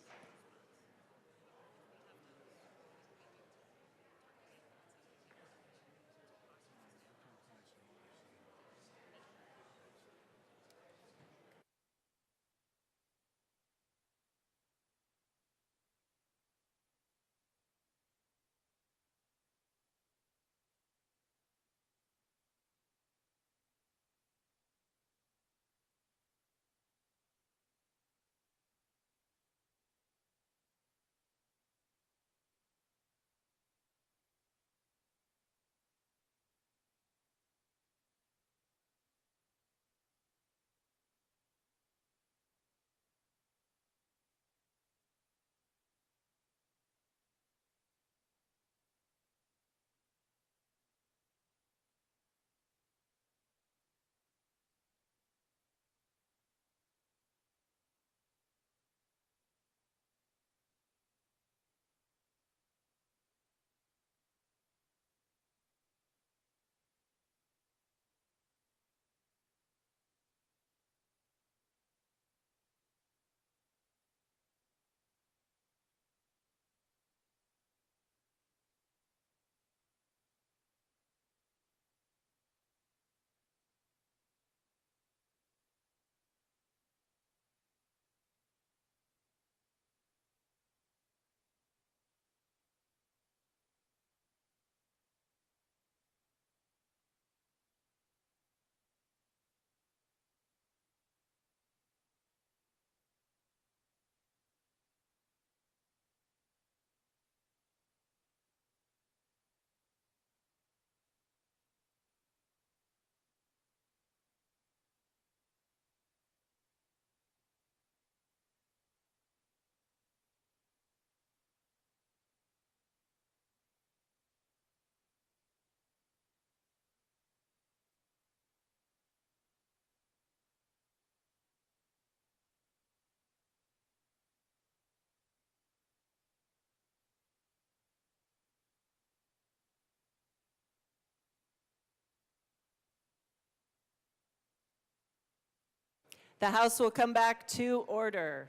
The House will come back to order.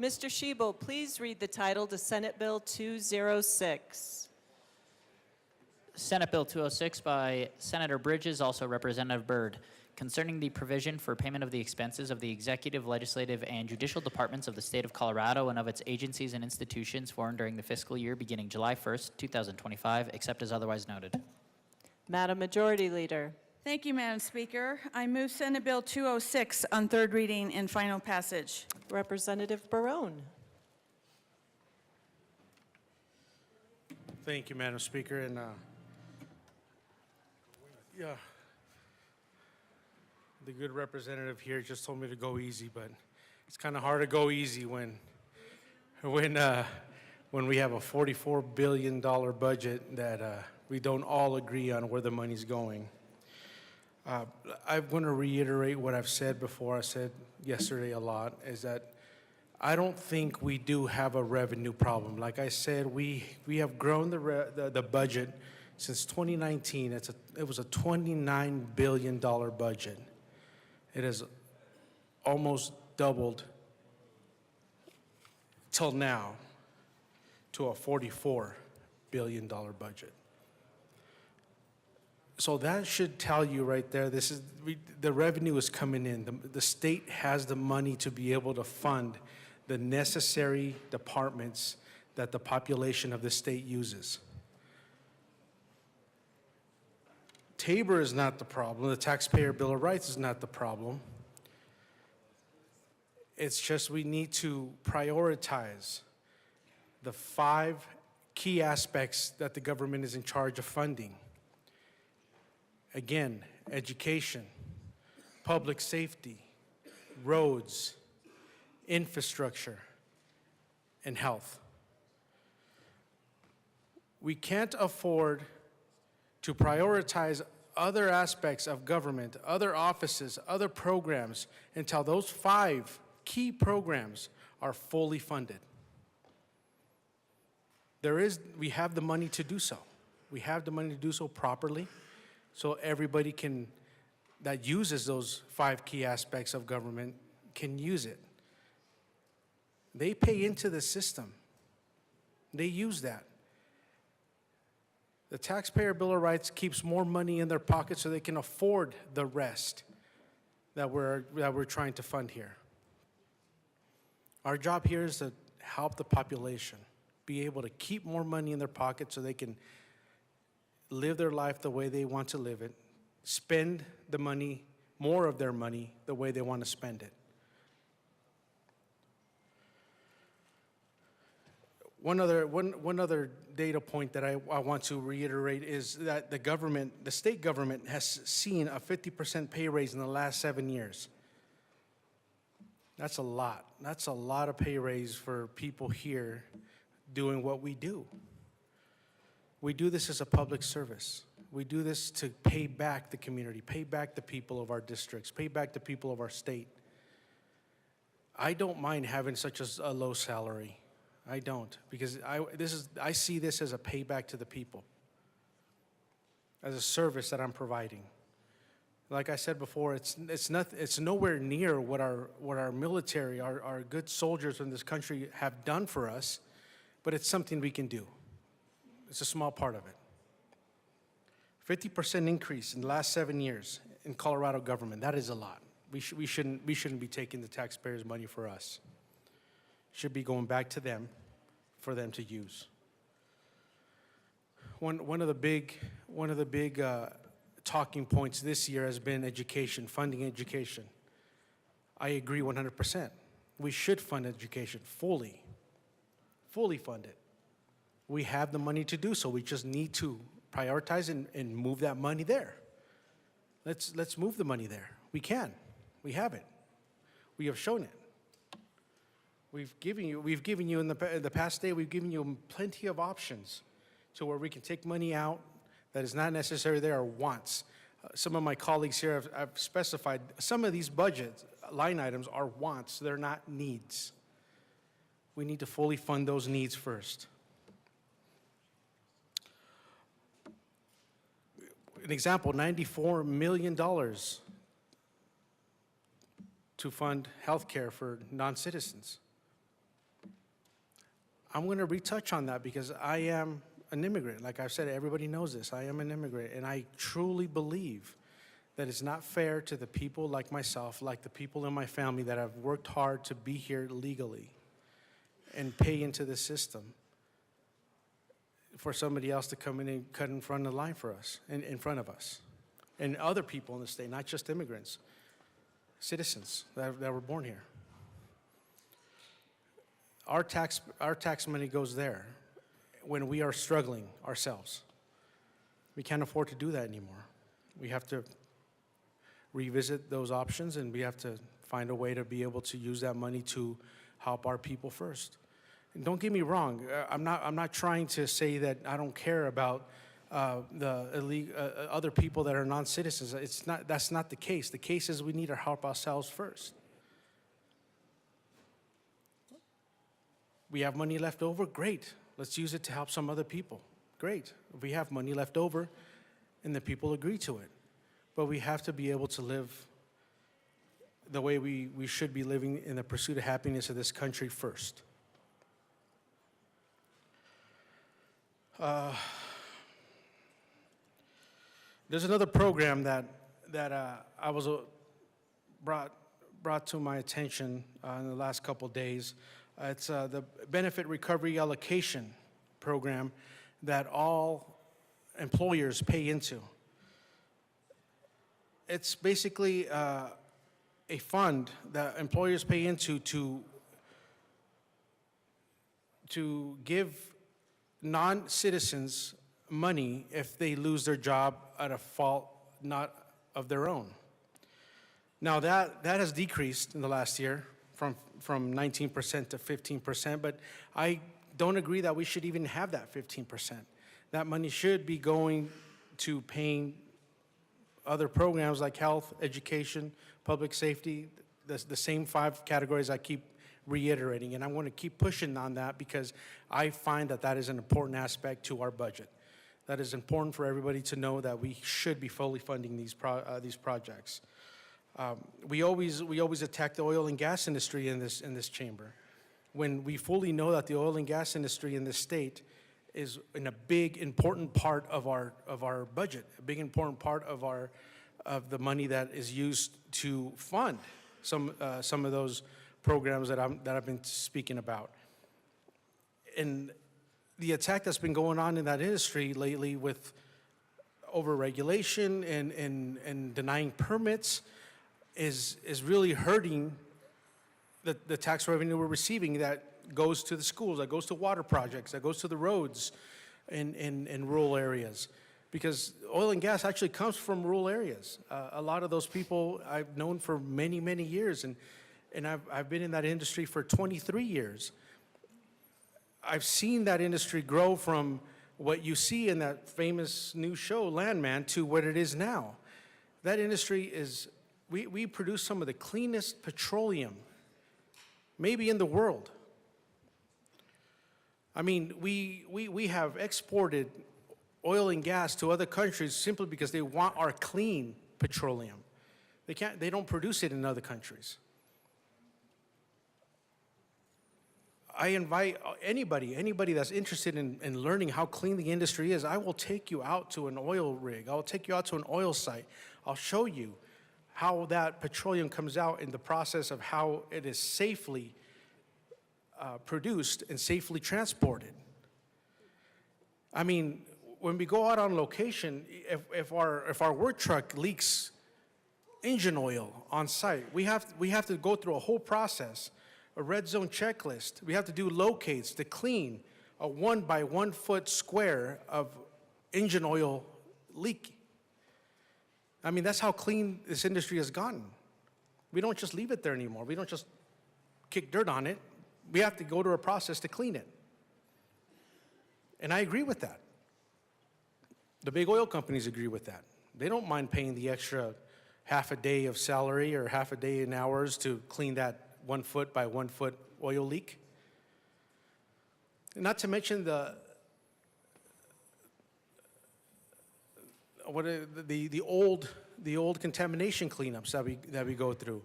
Mr. Schiebel, please read the title to Senate Bill 206. Senate Bill 206 by Senator Bridges, also Representative Byrd, concerning the provision for payment of the expenses of the executive, legislative, and judicial departments of the state of Colorado and of its agencies and institutions for and during the fiscal year beginning July 1st, 2025, except as otherwise noted. Madam Majority Leader. Thank you, Madam Speaker. I move Senate Bill 206 on third reading and final passage. Representative Barone. Thank you, Madam Speaker. And the good representative here just told me to go easy, but it's kind of hard to go easy when we have a $44 billion budget that we don't all agree on where the money's going. I want to reiterate what I've said before. I said yesterday a lot, is that I don't think we do have a revenue problem. Like I said, we have grown the budget since 2019. It was a $29 billion budget. It has almost doubled till now to a $44 billion budget. So that should tell you right there, the revenue is coming in. The state has the money to be able to fund the necessary departments that the population of the state uses. Tabor is not the problem. The Taxpayer Bill of Rights is not the problem. It's just we need to prioritize the 5 key aspects that the government is in charge of funding. Again, education, public safety, roads, infrastructure, and health. We can't afford to prioritize other aspects of government, other offices, other programs, until those 5 key programs are fully funded. We have the money to do so. We have the money to do so properly, so everybody can that uses those 5 key aspects of government can use it. They pay into the system. They use that. The Taxpayer Bill of Rights keeps more money in their pocket so they can afford the rest that we're trying to fund here. Our job here is to help the population be able to keep more money in their pocket so they can live their life the way they want to live it, spend the money, more of their money, the way they want to spend it. One other data point that I want to reiterate is that the state government has seen a 50% pay raise in the last 7 years. That's a lot. That's a lot of pay raise for people here doing what we do. We do this as a public service. We do this to pay back the community, pay back the people of our districts, pay back the people of our state. I don't mind having such a low salary. I don't, because I see this as a payback to the people, as a service that I'm providing. Like I said before, it's nowhere near what our military, our good soldiers in this country have done for us, but it's something we can do. It's a small part of it. 50% increase in the last 7 years in Colorado government. That is a lot. We shouldn't be taking the taxpayers' money for us. Should be going back to them for them to use. One of the big talking points this year has been education, funding education. I agree 100%. We should fund education fully fund it. We have the money to do so. We just need to prioritize and move that money there. Let's move the money there. We can. We have it. We have shown it. We've given you in the past day, we've given you plenty of options to where we can take money out that is not necessarily there or wants. Some of my colleagues here have specified some of these budget line items are wants, they're not needs. We need to fully fund those needs first. An example, $94 million to fund health care for non-citizens. I'm going to retouch on that because I am an immigrant. Like I've said, everybody knows this. I am an immigrant, and I truly believe that it's not fair to the people like myself, like the people in my family that have worked hard to be here legally and pay into the system, for somebody else to come in and cut in front of the line for us, in front of us, and other people in the state, not just immigrants, citizens that were born here. Our tax money goes there when we are struggling ourselves. We can't afford to do that anymore. We have to revisit those options, and we have to find a way to be able to use that money to help our people first. And don't get me wrong, I'm not trying to say that I don't care about other people that are non-citizens. That's not the case. The case is we need to help ourselves first. We have money left over, great. Let's use it to help some other people. Great. If we have money left over and the people agree to it. But we have to be able to live the way we should be living in the pursuit of happiness of this country first. There's another program that I was brought to my attention in the last couple days. It's the Benefit Recovery Allocation Program that all employers pay into. It's basically a fund that employers pay into to give non-citizens money if they lose their job at a fault not of their own. Now that has decreased in the last year from 19% to 15%, but I don't agree that we should even have that 15%. That money should be going to paying other programs like health, education, public safety, the same 5 categories I keep reiterating, and I want to keep pushing on that because I find that is an important aspect to our budget. that is important for everybody to know that we should be fully funding these projects. We always attack the oil and gas industry in this chamber, when we fully know that the oil and gas industry in this state is in a big, important part of our budget, a big, important part of the money that is used to fund some of those programs that I've been speaking about. And the attack that's been going on in that industry lately with overregulation and denying permits is really hurting the tax revenue we're receiving that goes to the schools, that goes to water projects, that goes to the roads in rural areas. Because oil and gas actually comes from rural areas. A lot of those people I've known for many, many years, and I've been in that industry for 23 years. I've seen that industry grow from what you see in that famous new show, Landman, to what it is now. That industry is, we produce some of the cleanest petroleum, maybe in the world. I mean, we have exported oil and gas to other countries simply because they want our clean petroleum. They don't produce it in other countries. I invite anybody that's interested in learning how clean the industry is, I will take you out to an oil rig. I'll take you out to an oil site. I'll show you how that petroleum comes out in the process of how it is safely produced and safely transported. I mean, when we go out on location, if our work truck leaks engine oil on site, we have to go through a whole process, a red zone checklist. We have to do locates to clean a 1 by 1 foot square of engine oil leak. I mean, that's how clean this industry has gotten. We don't just leave it there anymore. We don't just kick dirt on it. We have to go to a process to clean it. And I agree with that. The big oil companies agree with that. They don't mind paying the extra half a day of salary or half a day in hours to clean that 1 foot by 1 foot oil leak. And not to mention the old contamination cleanups that we go through.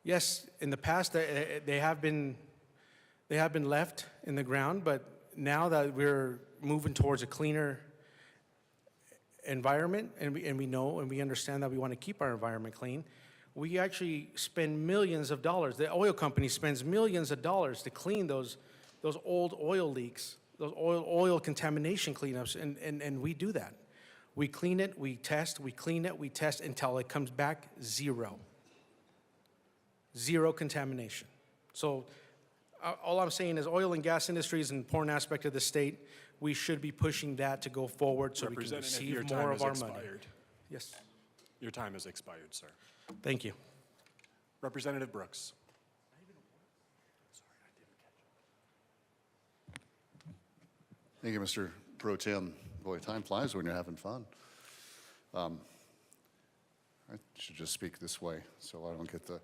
Yes, in the past they have been left in the ground, but now that we're moving towards a cleaner environment, and we know and we understand that we want to keep our environment clean, we actually spend millions of dollars. The oil company spends millions of dollars to clean those old oil leaks, those oil contamination cleanups, and we do that. We clean it, we test, we clean it, we test until it comes back zero. Zero contamination. So all I'm saying is oil and gas industry is an important aspect of the state. We should be pushing that to go forward so we can receive more of our money. Yes. Your time has expired, sir. Thank you. Representative Brooks. Thank you, Mr. Pro Tem. Boy, time flies when you're having fun. I should just speak this way so I don't get the...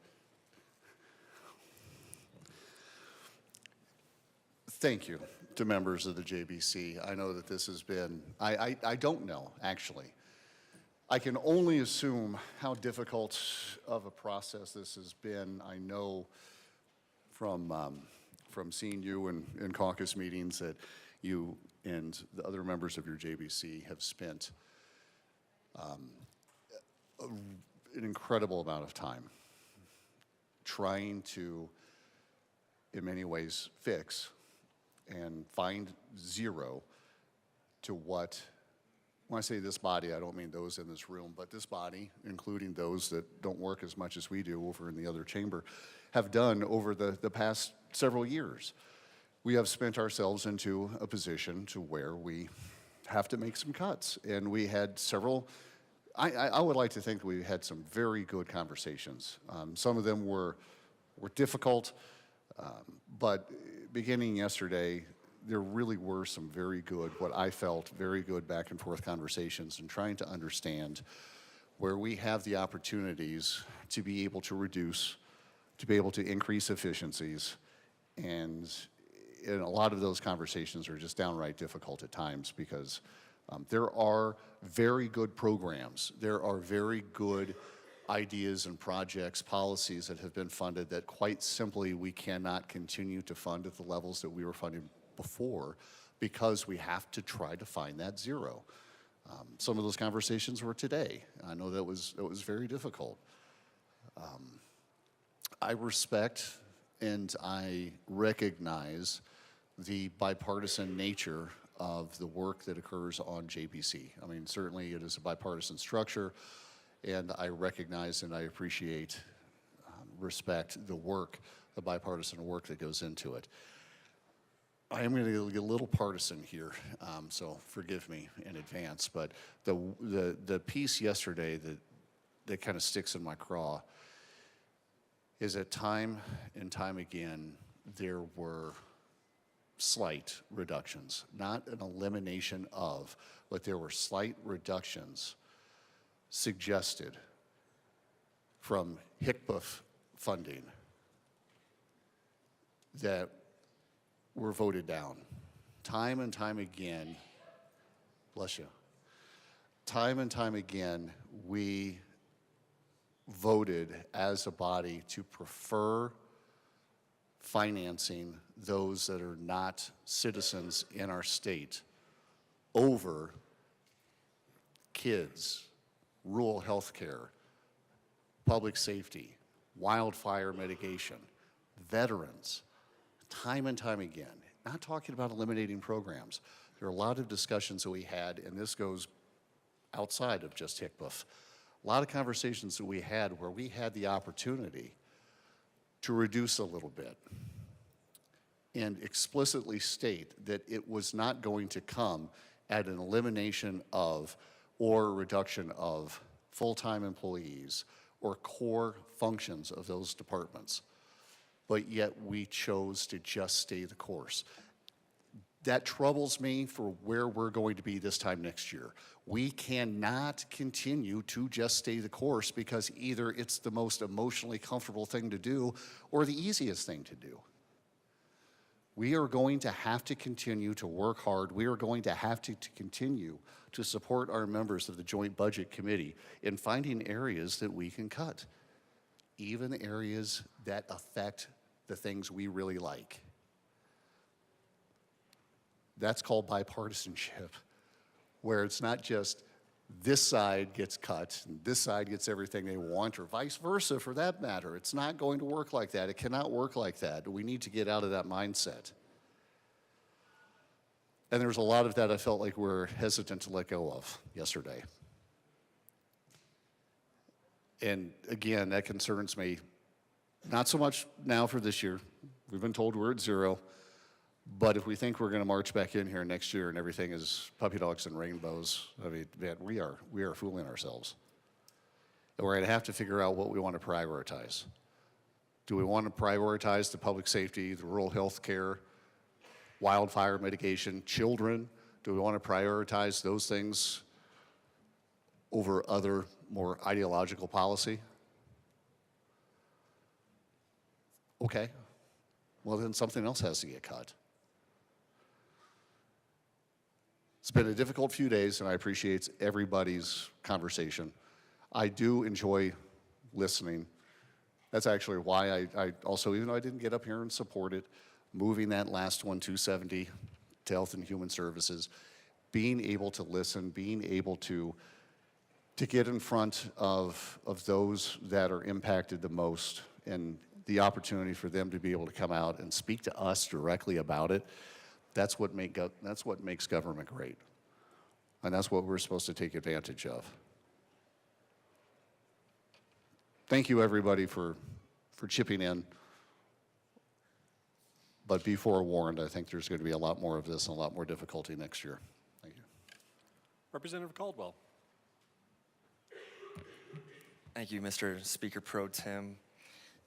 Thank you to members of the JBC. I know that this has been, I don't know, actually. I can only assume how difficult of a process this has been. I know from seeing you in caucus meetings that you and the other members of your JBC have spent an incredible amount of time trying to, in many ways, fix and find zero to what, when I say this body, I don't mean those in this room, but this body, including those that don't work as much as we do over in the other chamber, have done over the past several years. We have spent ourselves into a position to where we have to make some cuts. And we had several, I would like to think we had some very good conversations. Some of them were difficult, but beginning yesterday, there really were some very good, what I felt, very good back and forth conversations and trying to understand where we have the opportunities to be able to reduce, to be able to increase efficiencies. And a lot of those conversations are just downright difficult at times because There are very good programs. There are very good ideas and projects, policies that have been funded that quite simply we cannot continue to fund at the levels that we were funding before because we have to try to find that zero. Some of those conversations were today. I know that was very difficult. I respect and I recognize the bipartisan nature of the work that occurs on JBC. I mean, certainly it is a bipartisan structure, and I recognize and I appreciate, respect the work, the bipartisan work that goes into it. I am going to get a little partisan here, so forgive me in advance, but the piece yesterday that kind of sticks in my craw is that time and time again there were slight reductions, not an elimination of, but there were slight reductions suggested from HCBF funding that were voted down. Time and time again, bless you, time and time again, we voted as a body to prefer financing those that are not citizens in our state over kids, rural health care, public safety, wildfire mitigation, veterans, time and time again. Not talking about eliminating programs. There are a lot of discussions that we had, and this goes outside of just HCBF. A lot of conversations that we had where we had the opportunity to reduce a little bit and explicitly state that it was not going to come at an elimination of or a reduction of full-time employees or core functions of those departments, but yet we chose to just stay the course. That troubles me for where we're going to be this time next year. We cannot continue to just stay the course because either it's the most emotionally comfortable thing to do or the easiest thing to do. We are going to have to continue to work hard. We are going to have to continue to support our members of the Joint Budget Committee in finding areas that we can cut, even areas that affect the things we really like. That's called bipartisanship, where it's not just this side gets cut and this side gets everything they want, or vice versa for that matter. It's not going to work like that. It cannot work like that. We need to get out of that mindset. And there's a lot of that I felt like we're hesitant to let go of yesterday. And again, that concerns me, not so much now for this year. We've been told we're at zero. But if we think we're going to march back in here next year and everything is puppy dogs and rainbows, I mean, man, we are fooling ourselves. And we're going to have to figure out what we want to prioritize. Do we want to prioritize the public safety, the rural health care, wildfire mitigation, children? Do we want to prioritize those things over other more ideological policy? Okay. Well, then something else has to get cut. It's been a difficult few days, and I appreciate everybody's conversation. I do enjoy listening. That's actually why I also, even though I didn't get up here and support it, moving that last one, 270, to Health and Human Services, being able to listen, being able to get in front of those that are impacted the most, and the opportunity for them to be able to come out and speak to us directly about it, that's what makes government great. And that's what we're supposed to take advantage of. Thank you, everybody, for chipping in. But be forewarned, I think there's going to be a lot more of this and a lot more difficulty next year. Thank you. Representative Caldwell. Thank you, Mr. Speaker Pro Tem.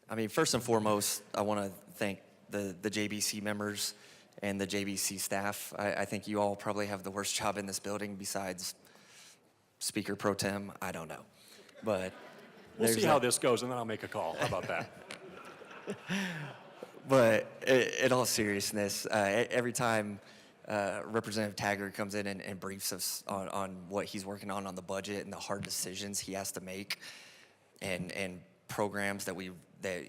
I mean, first and foremost, I want to thank the JBC members and the JBC staff. I think you all probably have the worst job in this building besides Speaker Pro Tem. I don't know. But we'll see how this goes, and then I'll make a call. How about that? But in all seriousness, every time Representative Taggart comes in and briefs us on what he's working on the budget and the hard decisions he has to make, and programs that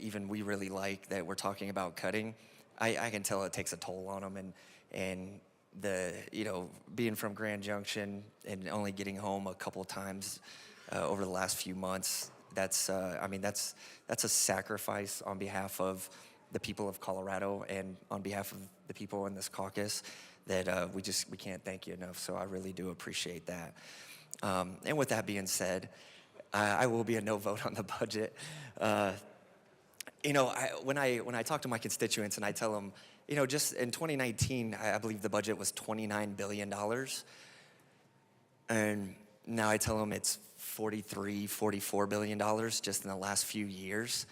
even we really like that we're talking about cutting, I can tell it takes a toll on them. And the, being from Grand Junction and only getting home a couple of times over the last few months, that's a sacrifice on behalf of the people of Colorado and on behalf of the people in this caucus that we can't thank you enough. So I really do appreciate that. And with that being said, I will be a no vote on the budget. When I talk to my constituents and I tell them, just in 2019, I believe the budget was $29 billion. And now I tell them it's $44 billion just in the last few years.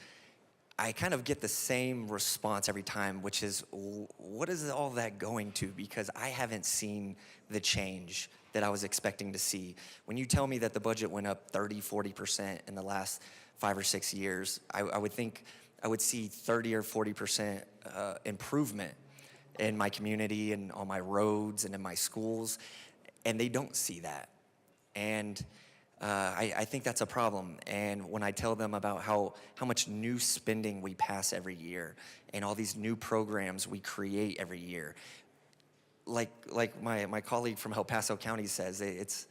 I kind of get the same response every time, which is, what is all that going to? Because I haven't seen the change that I was expecting to see. When you tell me that the budget went up 30, 40% in the last 5 or 6 years, I would think I would see 30 or 40% improvement in my community and on my roads and in my schools, and they don't see that. And I think that's a problem. And when I tell them about how much new spending we pass every year and all these new programs we create every year, like my colleague from El Paso County says, it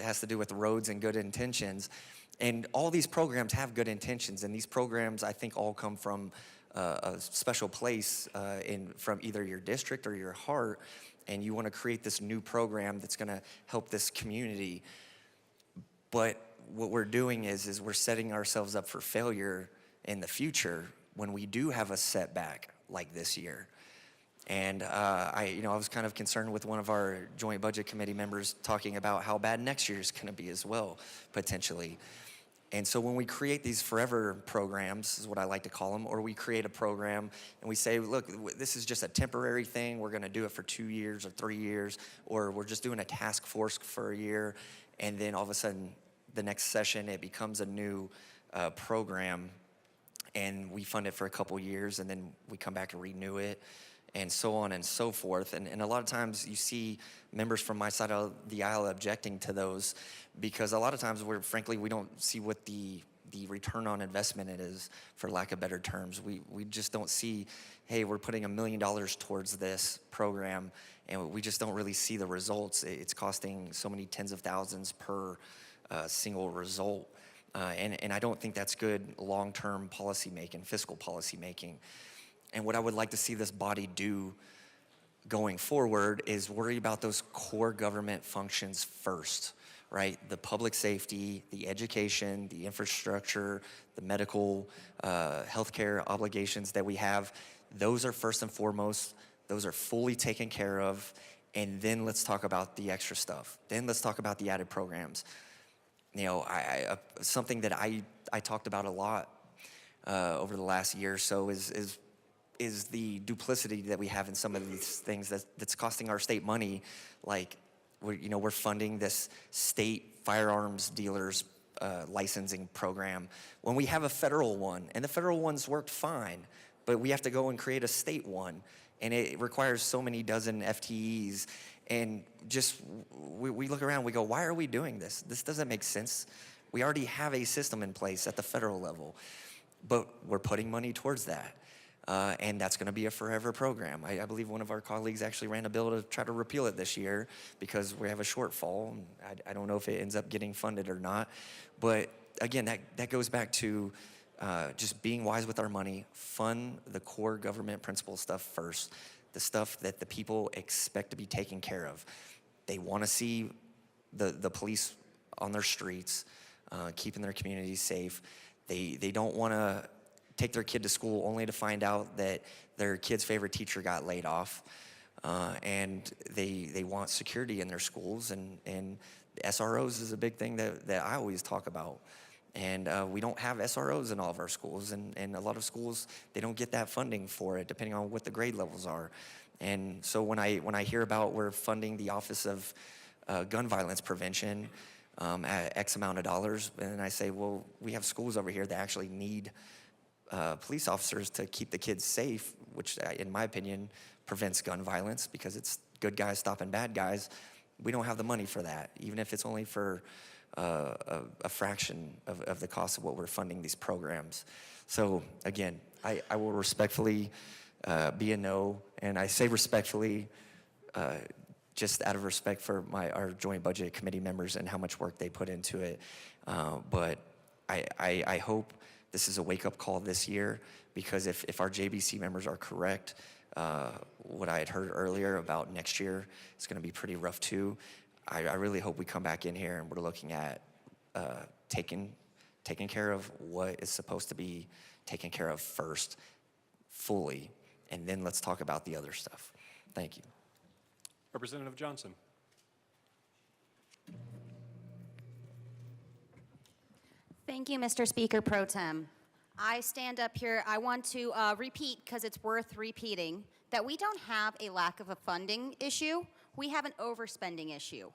has to do with roads and good intentions. And all these programs have good intentions, and these programs I think all come from a special place from either your district or your heart, and you want to create this new program that's going to help this community. But what we're doing is we're setting ourselves up for failure in the future when we do have a setback like this year. And I was kind of concerned with one of our joint budget committee members talking about how bad next year is going to be as well, potentially. And so when we create these forever programs, is what I like to call them, or we create a program and we say, look, this is just a temporary thing. We're going to do it for 2 years or 3 years, or we're just doing a task force for a year. And then all of a sudden, the next session, it becomes a new program, and we fund it for a couple years, and then we come back and renew it, and so on and so forth. And a lot of times you see members from my side of the aisle objecting to those, because a lot of times we don't see what the return on investment it is, for lack of better terms. We just don't see, hey, we're putting $1 million towards this program, and we just don't really see the results. It's costing so many tens of thousands per single result. And I don't think that's good long-term policy making, fiscal policy making. And what I would like to see this body do going forward is worry about those core government functions first, right? The public safety, the education, the infrastructure, the medical, healthcare obligations that we have. Those are first and foremost. Those are fully taken care of. And then let's talk about the extra stuff. Then let's talk about the added programs. Something that I talked about a lot over the last year or so is the duplicity that we have in some of these things that's costing our state money. Like, we're funding this state firearms dealers licensing program when we have a federal one, and the federal one's worked fine, but we have to go and create a state one, and it requires so many dozen FTEs. And just, we look around, we go, why are we doing this? This doesn't make sense. We already have a system in place at the federal level, but we're putting money towards that. And that's going to be a forever program. I believe one of our colleagues actually ran a bill to try to repeal it this year because we have a shortfall. I don't know if it ends up getting funded or not. But again, that goes back to just being wise with our money, fund the core government principle stuff first, the stuff that the people expect to be taken care of. They want to see the police on their streets, keeping their communities safe. They don't want to take their kid to school only to find out that their kid's favorite teacher got laid off. And they want security in their schools, and SROs is a big thing that I always talk about. And we don't have SROs in all of our schools, and a lot of schools, they don't get that funding for it, depending on what the grade levels are. And so when I hear about we're funding the Office of Gun Violence Prevention at X amount of dollars, and I say, well, we have schools over here that actually need police officers to keep the kids safe, which in my opinion prevents gun violence, because it's good guys stopping bad guys. We don't have the money for that, even if it's only for a fraction of the cost of what we're funding these programs. So again, I will respectfully be a no, and I say respectfully just out of respect for our joint budget committee members and how much work they put into it. But I hope this is a wake-up call this year, because if our JBC members are correct, what I had heard earlier about next year is going to be pretty rough too. I really hope we come back in here and we're looking at taking care of what is supposed to be taken care of first, fully, and then let's talk about the other stuff. Thank you. Representative Johnson. Thank you, Mr. Speaker Pro Tem. I stand up here, I want to repeat, because it's worth repeating, that we don't have a lack of a funding issue, we have an overspending issue.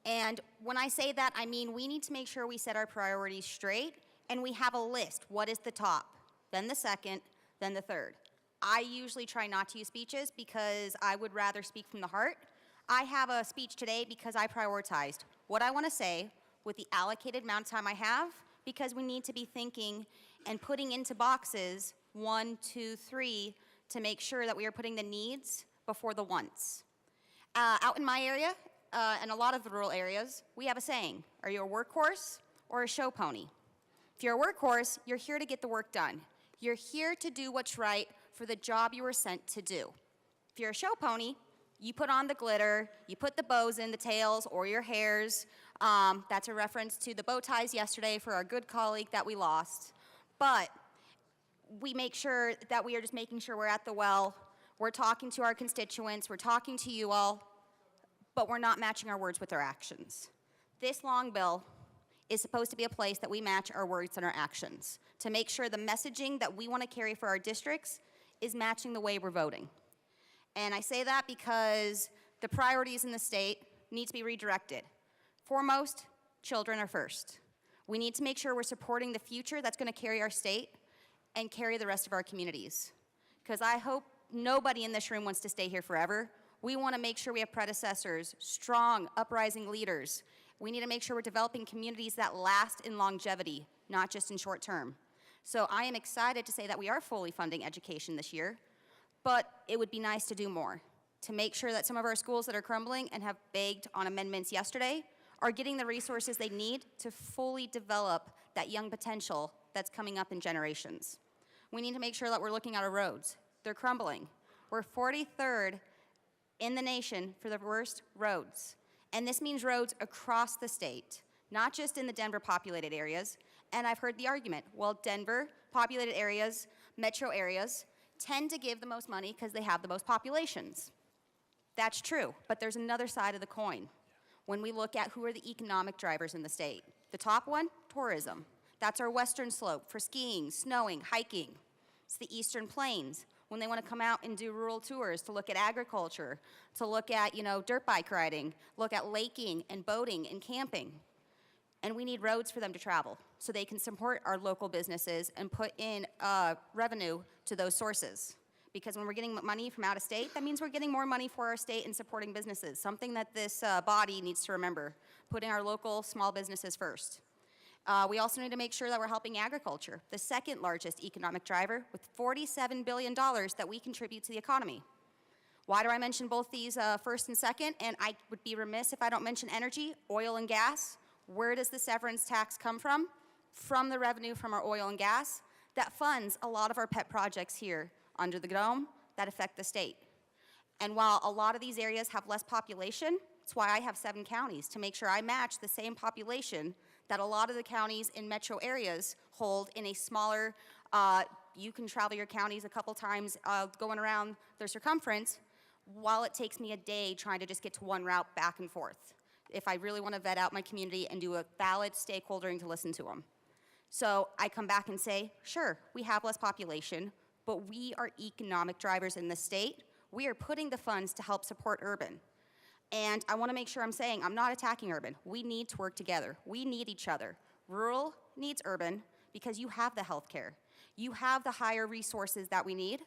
And when I say that, I mean we need to make sure we set our priorities straight and we have a list. What is the top, then the second, then the third. I usually try not to use speeches because I would rather speak from the heart. I have a speech today because I prioritized what I want to say with the allocated amount of time I have, because we need to be thinking and putting into boxes 1, 2, 3 to make sure that we are putting the needs before the wants. Out in my area, and a lot of the rural areas, we have a saying: are you a workhorse or a show pony? If you're a workhorse, you're here to get the work done. You're here to do what's right for the job you were sent to do. If you're a show pony, you put on the glitter, you put the bows in the tails or your hairs. That's a reference to the bow ties yesterday for our good colleague that we lost. But we make sure that we are just making sure we're at the well, we're talking to our constituents, we're talking to you all, but we're not matching our words with our actions. This long bill is supposed to be a place that we match our words and our actions to make sure the messaging that we want to carry for our districts is matching the way we're voting. And I say that because the priorities in the state need to be redirected. Foremost, children are first. We need to make sure we're supporting the future that's going to carry our state and carry the rest of our communities. Because I hope nobody in this room wants to stay here forever. We want to make sure we have predecessors, strong, uprising leaders. We need to make sure we're developing communities that last in longevity, not just in short term. So I am excited to say that we are fully funding education this year, but it would be nice to do more, to make sure that some of our schools that are crumbling and have begged on amendments yesterday are getting the resources they need to fully develop that young potential that's coming up in generations. We need to make sure that we're looking at our roads. They're crumbling. We're 43rd in the nation for the worst roads. And this means roads across the state, not just in the Denver populated areas. And I've heard the argument, well, Denver populated areas, metro areas, tend to give the most money because they have the most populations. That's true, but there's another side of the coin. When we look at who are the economic drivers in the state, the top one, tourism. That's our western slope for skiing, snowing, hiking. It's the eastern plains, when they want to come out and do rural tours to look at agriculture, to look at, dirt bike riding, look at laking and boating and camping. And we need roads for them to travel so they can support our local businesses and put in revenue to those sources. Because when we're getting money from out of state, that means we're getting more money for our state and supporting businesses, something that this body needs to remember, putting our local small businesses first. We also need to make sure that we're helping agriculture, the second largest economic driver, with $47 billion that we contribute to the economy. Why do I mention both these first and second? And I would be remiss if I don't mention energy, oil and gas. Where does the severance tax come from? From the revenue from our oil and gas that funds a lot of our pet projects here under the dome that affect the state. And while a lot of these areas have less population, that's why I have 7 counties, to make sure I match the same population that a lot of the counties in metro areas hold in a smaller, you can travel your counties a couple times going around their circumference, while it takes me a day trying to just get to one route back and forth, if I really want to vet out my community and do a valid stakeholdering to listen to them. So I come back and say, sure, we have less population, but we are economic drivers in the state. We are putting the funds to help support urban. And I want to make sure I'm saying I'm not attacking urban. We need to work together. We need each other. Rural needs urban because you have the healthcare. You have the higher resources that we need,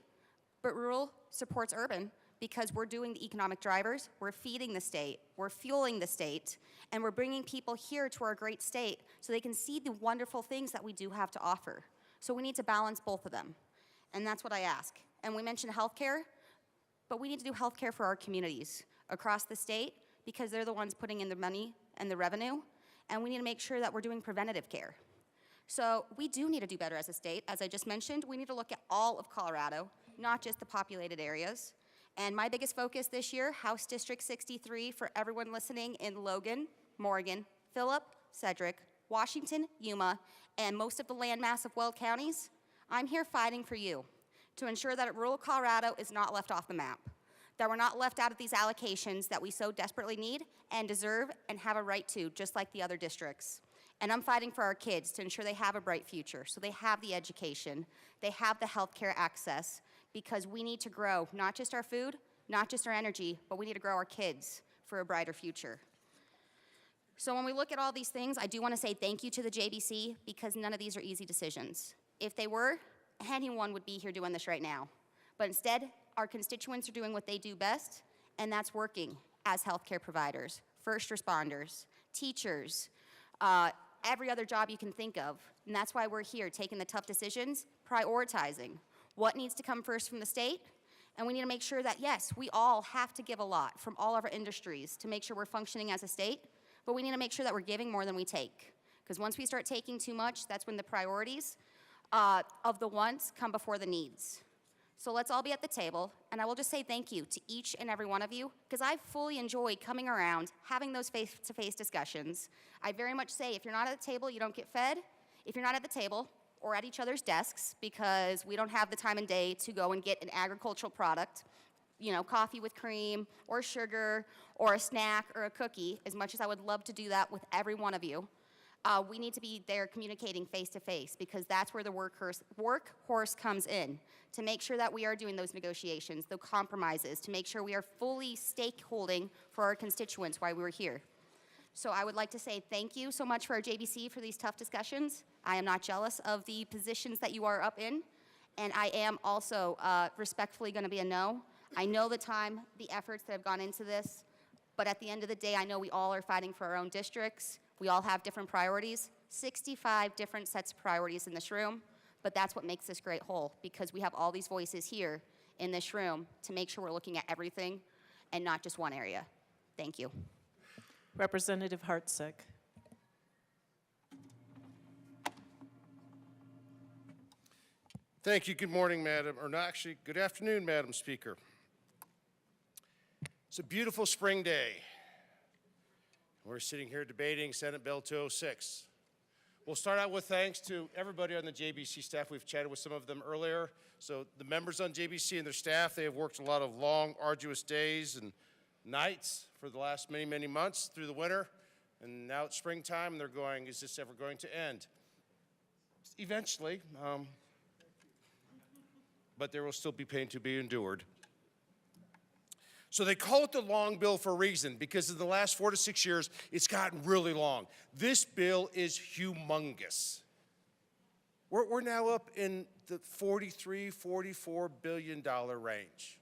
but rural supports urban because we're doing the economic drivers, we're feeding the state, we're fueling the state, and we're bringing people here to our great state so they can see the wonderful things that we do have to offer. So we need to balance both of them, and that's what I ask. And we mentioned healthcare, but we need to do healthcare for our communities across the state because they're the ones putting in the money and the revenue, and we need to make sure that we're doing preventative care. So we do need to do better as a state. As I just mentioned, we need to look at all of Colorado, not just the populated areas. And my biggest focus this year, House District 63, for everyone listening in Logan, Morgan, Phillip, Cedric, Washington, Yuma, and most of the landmass of Weld counties, I'm here fighting for you to ensure that rural Colorado is not left off the map, that we're not left out of these allocations that we so desperately need and deserve and have a right to, just like the other districts. And I'm fighting for our kids to ensure they have a bright future, so they have the education, they have the healthcare access, because we need to grow not just our food, not just our energy, but we need to grow our kids for a brighter future. So when we look at all these things, I do want to say thank you to the JBC, because none of these are easy decisions. If they were, anyone would be here doing this right now. But instead, our constituents are doing what they do best, and that's working as healthcare providers, first responders, teachers, every other job you can think of. And that's why we're here, taking the tough decisions, prioritizing what needs to come first from the state. And we need to make sure that, yes, we all have to give a lot from all of our industries to make sure we're functioning as a state, but we need to make sure that we're giving more than we take. Because once we start taking too much, that's when the priorities of the wants come before the needs. So let's all be at the table, and I will just say thank you to each and every one of you, because I've fully enjoyed coming around, having those face-to-face discussions. I very much say, if you're not at the table, you don't get fed. If you're not at the table or at each other's desks, because we don't have the time and day to go and get an agricultural product, you know, coffee with cream or sugar or a snack or a cookie, as much as I would love to do that with every one of you, we need to be there communicating face-to-face, because that's where the workhorse comes in, to make sure that we are doing those negotiations, the compromises, to make sure we are fully stakeholding for our constituents while we're here. So I would like to say thank you so much for our JBC for these tough discussions. I am not jealous of the positions that you are up in, and I am also respectfully going to be a no. I know the time, the efforts that have gone into this, but at the end of the day, I know we all are fighting for our own districts. We all have different priorities, 65 different sets of priorities in this room, but that's what makes this great whole, because we have all these voices here in this room to make sure we're looking at everything and not just one area. Thank you. Representative Hartsick. Thank you. Good morning, Madam, or no, actually, good afternoon, Madam Speaker. It's a beautiful spring day. We're sitting here debating Senate Bill 206. We'll start out with thanks to everybody on the JBC staff. We've chatted with some of them earlier. So the members on JBC and their staff, they have worked a lot of long, arduous days and nights for the last many, many months through the winter. And now it's springtime, and they're going, is this ever going to end? Eventually, but there will still be pain to be endured. So they call it the long bill for a reason, because in the last 4 to 6 years, it's gotten really long. This bill is humongous. We're now up in the $43, $44 billion range.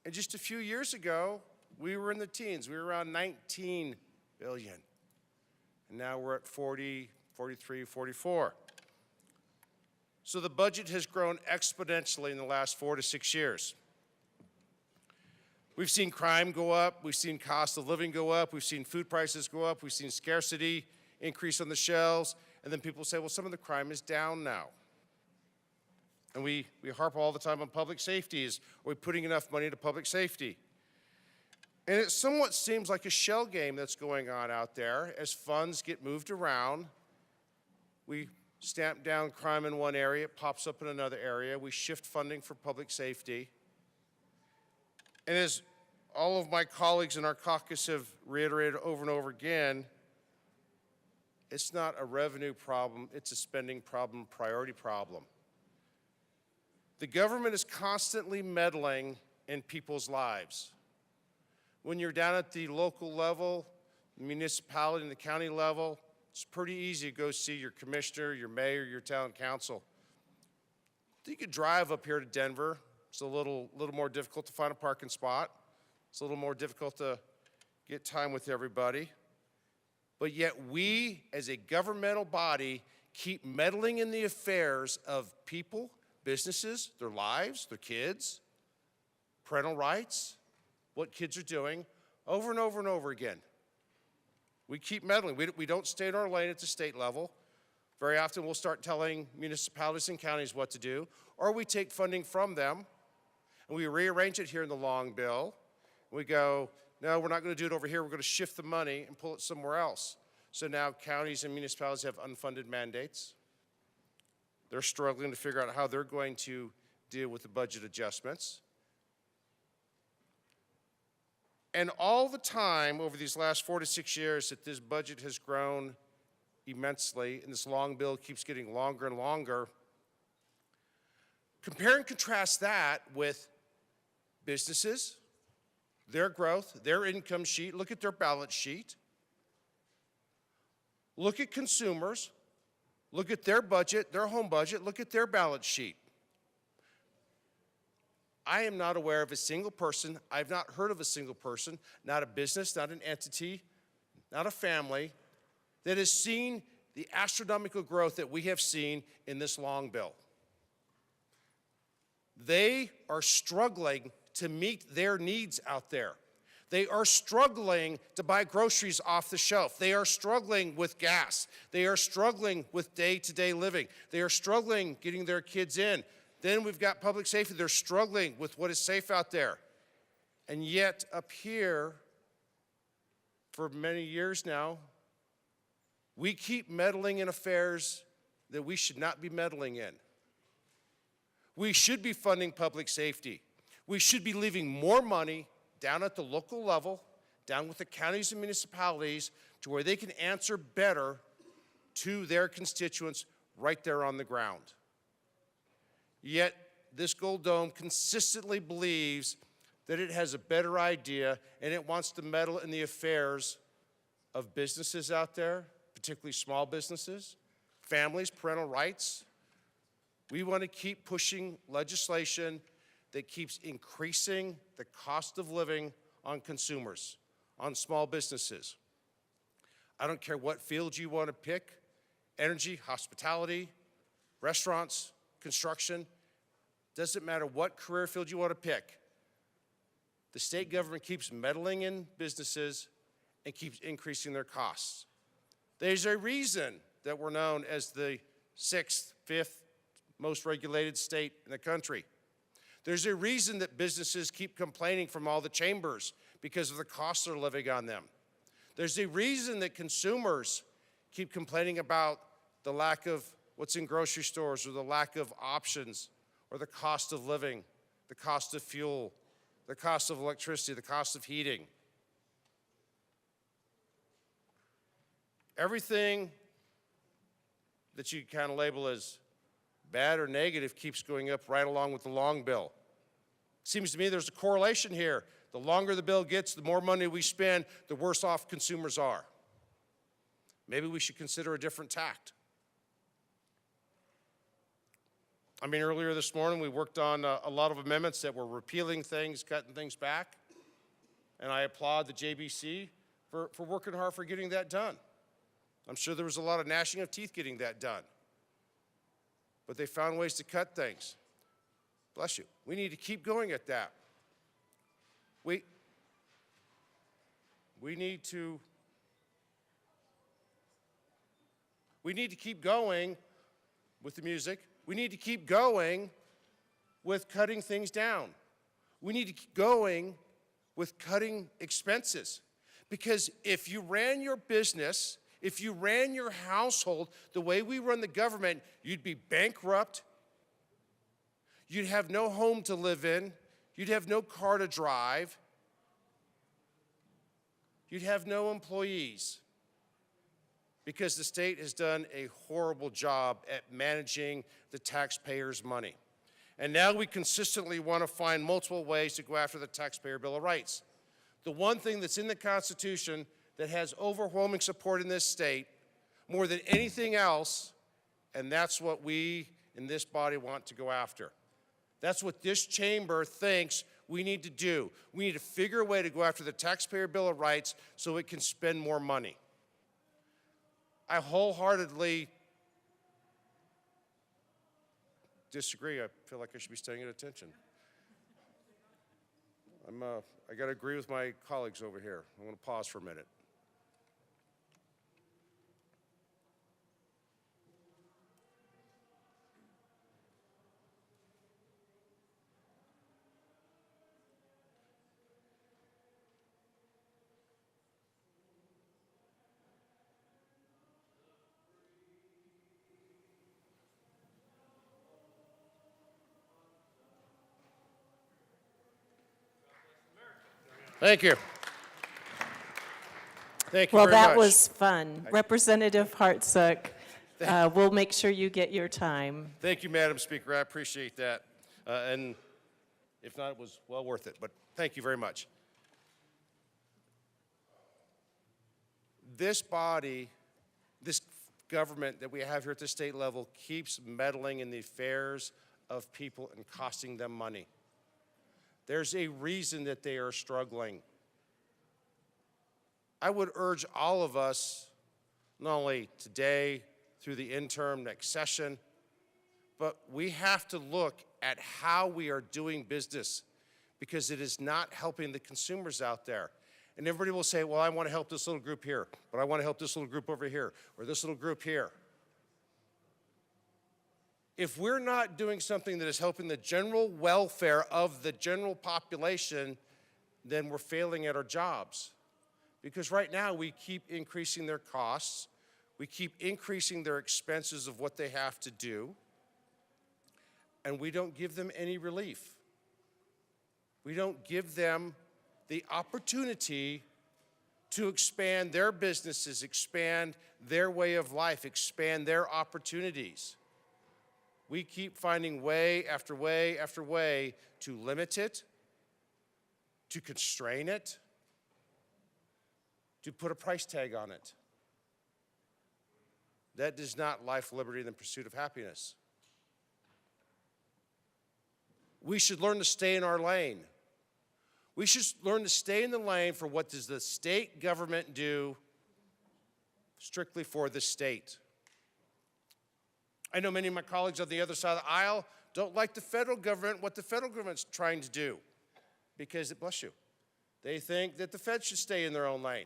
And just a few years ago, we were in the teens. We were around 19 billion. And now we're at 40, 43, 44. So the budget has grown exponentially in the last 4 to 6 years. We've seen crime go up, we've seen cost of living go up, we've seen food prices go up, we've seen scarcity increase on the shelves, and then people say, well, some of the crime is down now. And we harp all the time on public safety. Are we putting enough money into public safety? And it somewhat seems like a shell game that's going on out there. As funds get moved around, we stamp down crime in one area, it pops up in another area, we shift funding for public safety. And as all of my colleagues in our caucus have reiterated over and over again, it's not a revenue problem, it's a spending problem, priority problem. The government is constantly meddling in people's lives. When you're down at the local level, the municipality and the county level, it's pretty easy to go see your commissioner, your mayor, your town council. You could drive up here to Denver, It's a little more difficult to find a parking spot. It's a little more difficult to get time with everybody. But yet we, as a governmental body, keep meddling in the affairs of people, businesses, their lives, their kids, parental rights, what kids are doing, over and over and over again. We keep meddling. We don't stay in our lane at the state level. Very often we'll start telling municipalities and counties what to do, or we take funding from them, and we rearrange it here in the long bill. We go, no, we're not going to do it over here. We're going to shift the money and pull it somewhere else. So now counties and municipalities have unfunded mandates. They're struggling to figure out how they're going to deal with the budget adjustments. And all the time over these last 4 to 6 years that this budget has grown immensely, and this long bill keeps getting longer and longer, compare and contrast that with businesses, their growth, their income sheet. Look at their balance sheet. Look at consumers. Look at their budget, their home budget. Look at their balance sheet. I am not aware of a single person, I've not heard of a single person, not a business, not an entity, not a family, that has seen the astronomical growth that we have seen in this long bill. They are struggling to meet their needs out there. They are struggling to buy groceries off the shelf. They are struggling with gas. They are struggling with day-to-day living. They are struggling getting their kids in. Then we've got public safety. They're struggling with what is safe out there. And yet up here, for many years now, we keep meddling in affairs that we should not be meddling in. We should be funding public safety. We should be leaving more money down at the local level, down with the counties and municipalities, to where they can answer better to their constituents right there on the ground. Yet this Gold Dome consistently believes that it has a better idea, and it wants to meddle in the affairs of businesses out there, particularly small businesses, families, parental rights. We want to keep pushing legislation that keeps increasing the cost of living on consumers, on small businesses. I don't care what field you want to pick, energy, hospitality, restaurants, construction, doesn't matter what career field you want to pick. The state government keeps meddling in businesses and keeps increasing their costs. There's a reason that we're known as the 6th, 5th most regulated state in the country. There's a reason that businesses keep complaining from all the chambers because of the costs they're living on them. There's a reason that consumers keep complaining about the lack of what's in grocery stores, or the lack of options, or the cost of living, the cost of fuel, the cost of electricity, the cost of heating. Everything that you kind of label as bad or negative keeps going up right along with the long bill. Seems to me there's a correlation here. The longer the bill gets, the more money we spend, the worse off consumers are. Maybe we should consider a different tact. I mean, earlier this morning we worked on a lot of amendments that were repealing things, cutting things back, and I applaud the JBC for working hard for getting that done. I'm sure there was a lot of gnashing of teeth getting that done, but they found ways to cut things. Bless you. We need to keep going at that. We need to keep going with the music. We need to keep going with cutting things down. We need to keep going with cutting expenses. Because if you ran your business, if you ran your household the way we run the government, you'd be bankrupt. You'd have no home to live in. You'd have no car to drive. You'd have no employees. Because the state has done a horrible job at managing the taxpayers' money. And now we consistently want to find multiple ways to go after the Taxpayer Bill of Rights. The one thing that's in the Constitution that has overwhelming support in this state, more than anything else, and that's what we in this body want to go after. That's what this chamber thinks we need to do. We need to figure a way to go after the taxpayer bill of rights so it can spend more money. I wholeheartedly disagree. I feel like I should be staying at attention. I got to agree with my colleagues over here. I want to pause for a minute. Thank you. Thank you Well, very much. that was fun. Representative Hartsook, we'll make sure you get your time. Thank you, Madam Speaker. I appreciate that. And if not, it was well worth it. But thank you very much. This body, this government that we have here at the state level keeps meddling in the affairs of people and costing them money. There's a reason that they are struggling. I would urge all of us, not only today, through the interim next session, but we have to look at how we are doing business because it is not helping the consumers out there. And everybody will say, well, I want to help this little group here, but I want to help this little group over here, or this little group here. If we're not doing something that is helping the general welfare of the general population, then we're failing at our jobs. Because right now we keep increasing their costs, we keep increasing their expenses of what they have to do, and we don't give them any relief. We don't give them the opportunity to expand their businesses, expand their way of life, expand their opportunities. We keep finding way after way after way to limit it, to constrain it, to put a price tag on it. That is not life, liberty, and the pursuit of happiness. We should learn to stay in our lane. We should learn to stay in the lane for what does the state government do strictly for the state. I know many of my colleagues on the other side of the aisle don't like the federal government, what the federal government's trying to do, because, bless you, they think that the feds should stay in their own lane.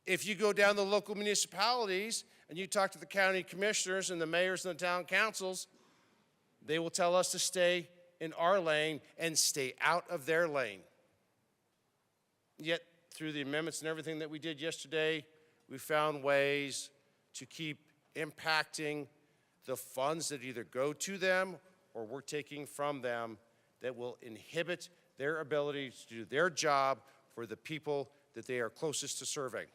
If you go down the local municipalities and you talk to the county commissioners and the mayors and the town councils, they will tell us to stay in our lane and stay out of their lane. Yet, through the amendments and everything that we did yesterday, we found ways to keep impacting the funds that either go to them or we're taking from them that will inhibit their ability to do their job for the people that they are closest to serving.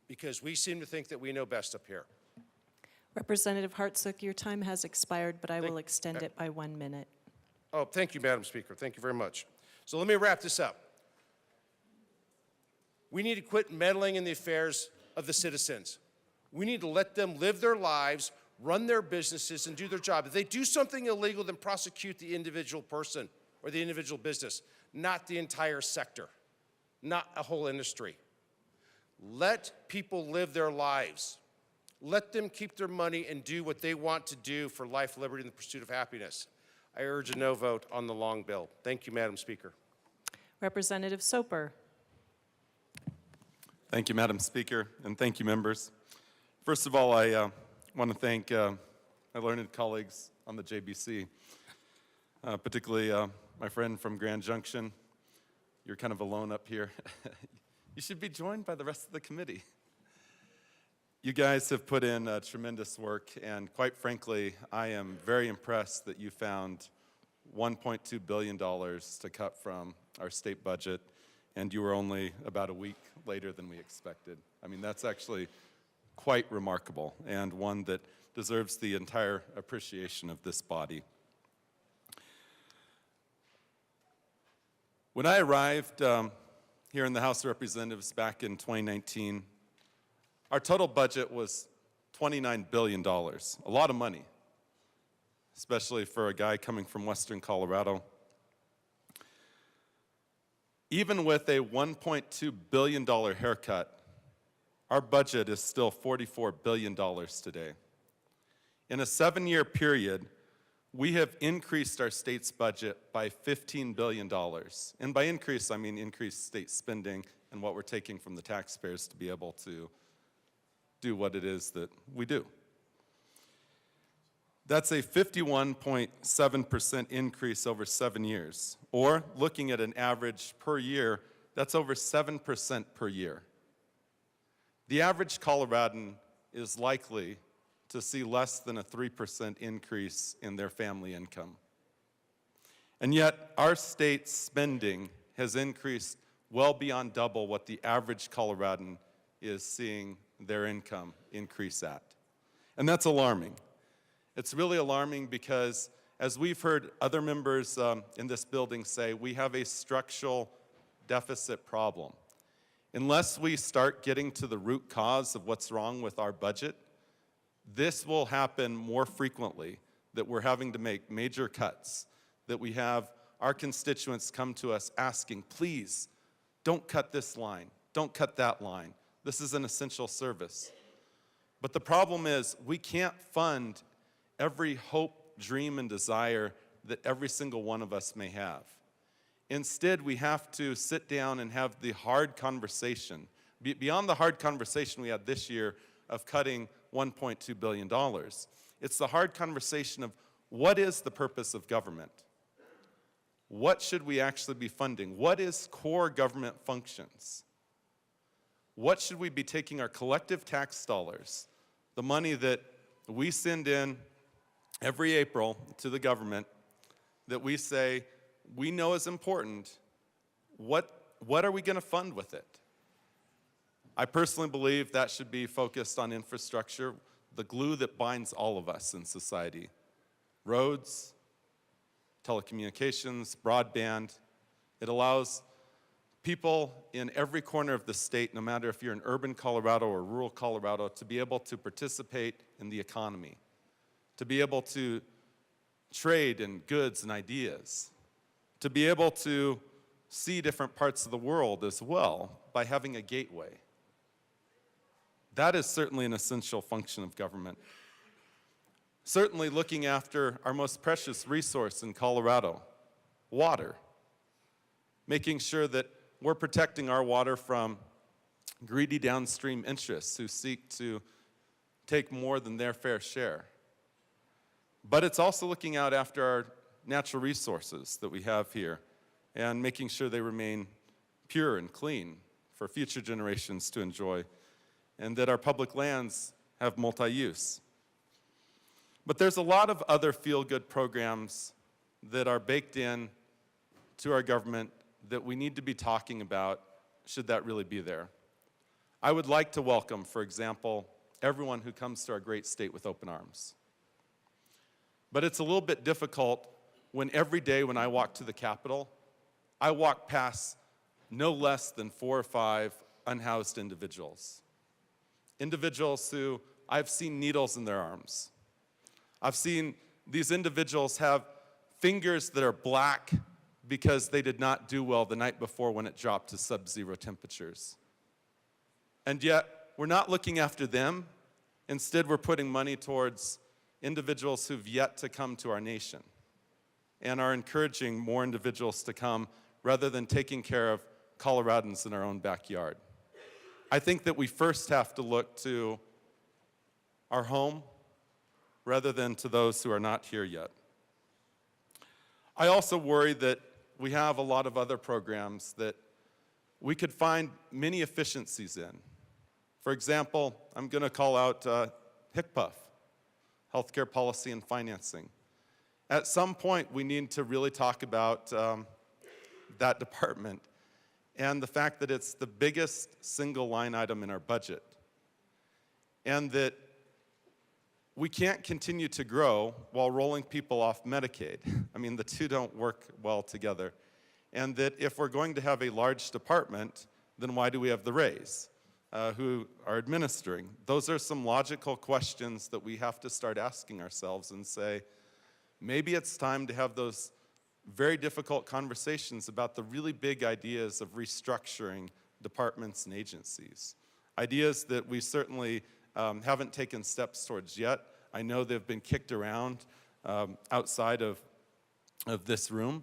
Because we seem to think that we know best up here. Representative Hartsook, your time has expired, but I will extend it by 1 minute. Oh, thank you, Madam Speaker. Thank you very much. So let me wrap this up. We need to quit meddling in the affairs of the citizens. We need to let them live their lives, run their businesses, and do their job. If they do something illegal, then prosecute the individual person or the individual business, not the entire sector, not a whole industry. Let people live their lives. Let them keep their money and do what they want to do for life, liberty, and the pursuit of happiness. I urge a no vote on the long bill. Thank you, Madam Speaker. Representative Soper. Thank you, Madam Speaker, and thank you, members. First of all, I want to thank my learned colleagues on the JBC, particularly my friend from Grand Junction. You're kind of alone up here. You should be joined by the rest of the committee. You guys have put in tremendous work, and quite frankly, I am very impressed that you found $1.2 billion to cut from our state budget, and you were only about a week later than we expected. I mean, that's actually quite remarkable, and one that deserves the entire appreciation of this body. When I arrived here in the House of Representatives back in 2019, our total budget was $29 billion, a lot of money. especially for a guy coming from Western Colorado. Even with a $1.2 billion haircut, our budget is still $44 billion today. In a 7-year period, we have increased our state's budget by $15 billion. And by increase, I mean increased state spending and what we're taking from the taxpayers to be able to do what it is that we do. That's a 51.7% increase over 7 years. Or, looking at an average per year, that's over 7% per year. The average Coloradan is likely to see less than a 3% increase in their family income. And yet, our state's spending has increased well beyond double what the average Coloradan is seeing their income increase at. And that's alarming. It's really alarming because, as we've heard other members in this building say, we have a structural deficit problem. Unless we start getting to the root cause of what's wrong with our budget, this will happen more frequently, that we're having to make major cuts, that we have our constituents come to us asking, please, don't cut this line, don't cut that line. This is an essential service. But the problem is we can't fund every hope, dream, and desire that every single one of us may have. Instead, we have to sit down and have the hard conversation, beyond the hard conversation we had this year of cutting $1.2 billion. It's the hard conversation of what is the purpose of government? What should we actually be funding? What is core government functions? What should we be taking our collective tax dollars, the money that we send in every April to the government, that we say we know is important, what are we going to fund with it? I personally believe that should be focused on infrastructure, the glue that binds all of us in society. Roads, telecommunications, broadband. It allows people in every corner of the state, no matter if you're in urban Colorado or rural Colorado, to be able to participate in the economy, to be able to trade in goods and ideas, to be able to see different parts of the world as well by having a gateway. That is certainly an essential function of government. Certainly looking after our most precious resource in Colorado, water. Making sure that we're protecting our water from greedy downstream interests who seek to take more than their fair share. But it's also looking out after our natural resources that we have here and making sure they remain pure and clean for future generations to enjoy, and that our public lands have multi-use. But there's a lot of other feel-good programs that are baked in to our government that we need to be talking about, should that really be there. I would like to welcome, for example, everyone who comes to our great state with open arms. But it's a little bit difficult when every day when I walk to the Capitol, I walk past no less than 4 or 5 unhoused individuals. Individuals who I've seen needles in their arms. I've seen these individuals have fingers that are black because they did not do well the night before when it dropped to sub-zero temperatures. And yet, we're not looking after them. Instead, we're putting money towards individuals who've yet to come to our nation and are encouraging more individuals to come rather than taking care of Coloradans in our own backyard. I think that we first have to look to our home rather than to those who are not here yet. I also worry that we have a lot of other programs that we could find many efficiencies in. For example, I'm going to call out HCPF, Healthcare Policy and Financing. At some point, we need to really talk about that department and the fact that it's the biggest single line item in our budget, and that we can't continue to grow while rolling people off Medicaid. I mean, the two don't work well together. And that if we're going to have a large department, then why do we have the raise? Who are administering? Those are some logical questions that we have to start asking ourselves and say, maybe it's time to have those very difficult conversations about the really big ideas of restructuring departments and agencies. Ideas that we certainly haven't taken steps towards yet. I know they've been kicked around outside of this room.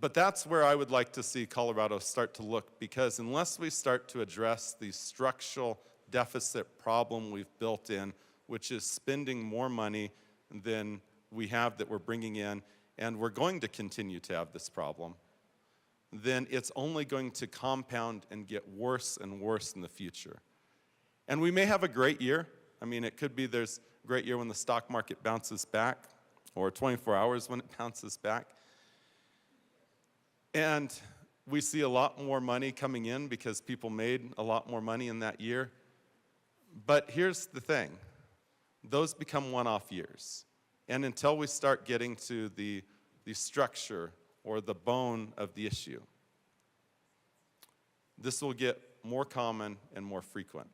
But that's where I would like to see Colorado start to look, because unless we start to address the structural deficit problem we've built in, which is spending more money than we have that we're bringing in, and we're going to continue to have this problem, then it's only going to compound and get worse and worse in the future. And we may have a great year. I mean, it could be there's a great year when the stock market bounces back, or 24 hours when it bounces back. And we see a lot more money coming in because people made a lot more money in that year. But here's the thing. Those become one-off years. And until we start getting to the structure or the bone of the issue, this will get more common and more frequent.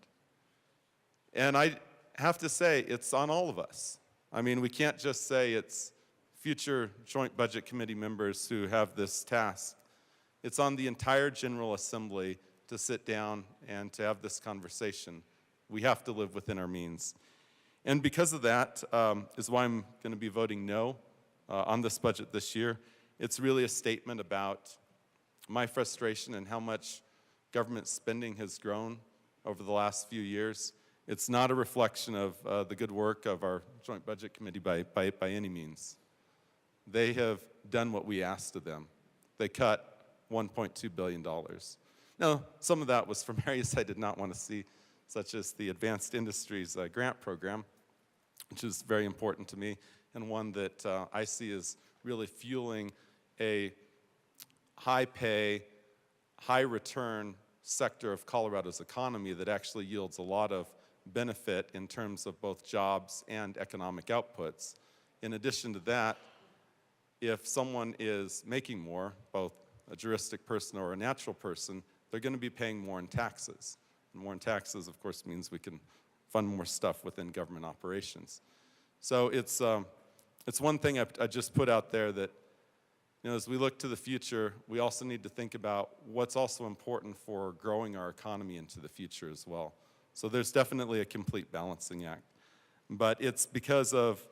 And I have to say, it's on all of us. I mean, we can't just say it's future Joint Budget Committee members who have this task. It's on the entire General Assembly to sit down and to have this conversation. We have to live within our means. And because of that is why I'm going to be voting no on this budget this year. It's really a statement about my frustration and how much government spending has grown over the last few years. It's not a reflection of the good work of our Joint Budget Committee by any means. They have done what we asked of them. They cut $1.2 billion. Now, some of that was from areas I did not want to see, such as the Advanced Industries Grant Program, which is very important to me, and one that I see as really fueling a high-pay, high-return sector of Colorado's economy that actually yields a lot of benefit in terms of both jobs and economic outputs. In addition to that, if someone is making more, both a juristic person or a natural person, they're going to be paying more in taxes. And more in taxes, of course, means we can fund more stuff within government operations. So it's one thing I just put out there that, you know, as we look to the future, we also need to think about what's also important for growing our economy into the future as well. So there's definitely a complete balancing act. But it's because of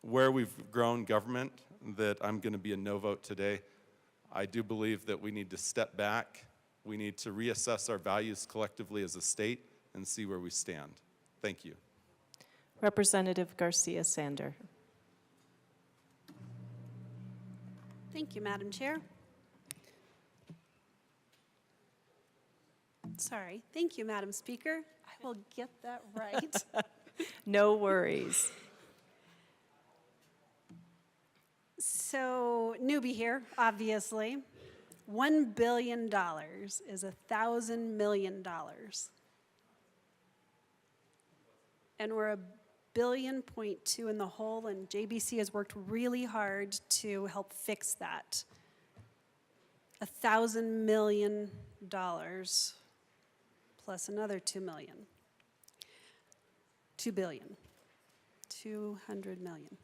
where we've grown government that I'm going to be a no vote today. I do believe that we need to step back. We need to reassess our values collectively as a state and see where we stand. Thank you. Representative Garcia Sander. Thank you, Madam Chair. Sorry. Thank you, Madam Speaker. I will get that right. No worries. So, newbie here, obviously. $1 billion is $1,000 million. And we're $1.2 billion in the hole, and JBC has worked really hard to help fix that. $1,000 million plus another $2 million. $2 billion. 200 million.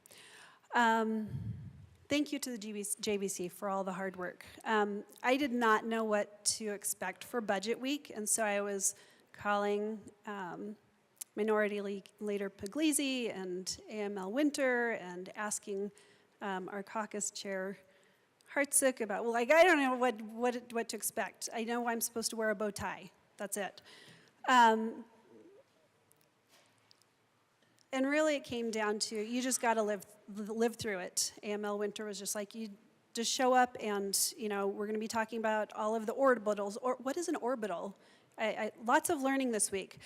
Thank you to the JBC for all the hard work. I did not know what to expect for budget week, and so I was calling Minority Leader Puglisi and AML Winter and asking our caucus chair Hartsook about, well, like, I don't know what to expect. I know I'm supposed to wear a bow tie. That's it. And really it came down to, you just got to live through it. AML Winter was just like, you just show up and, you know, we're going to be talking about all of the orbitals. Or what is an orbital? Lots of learning this week.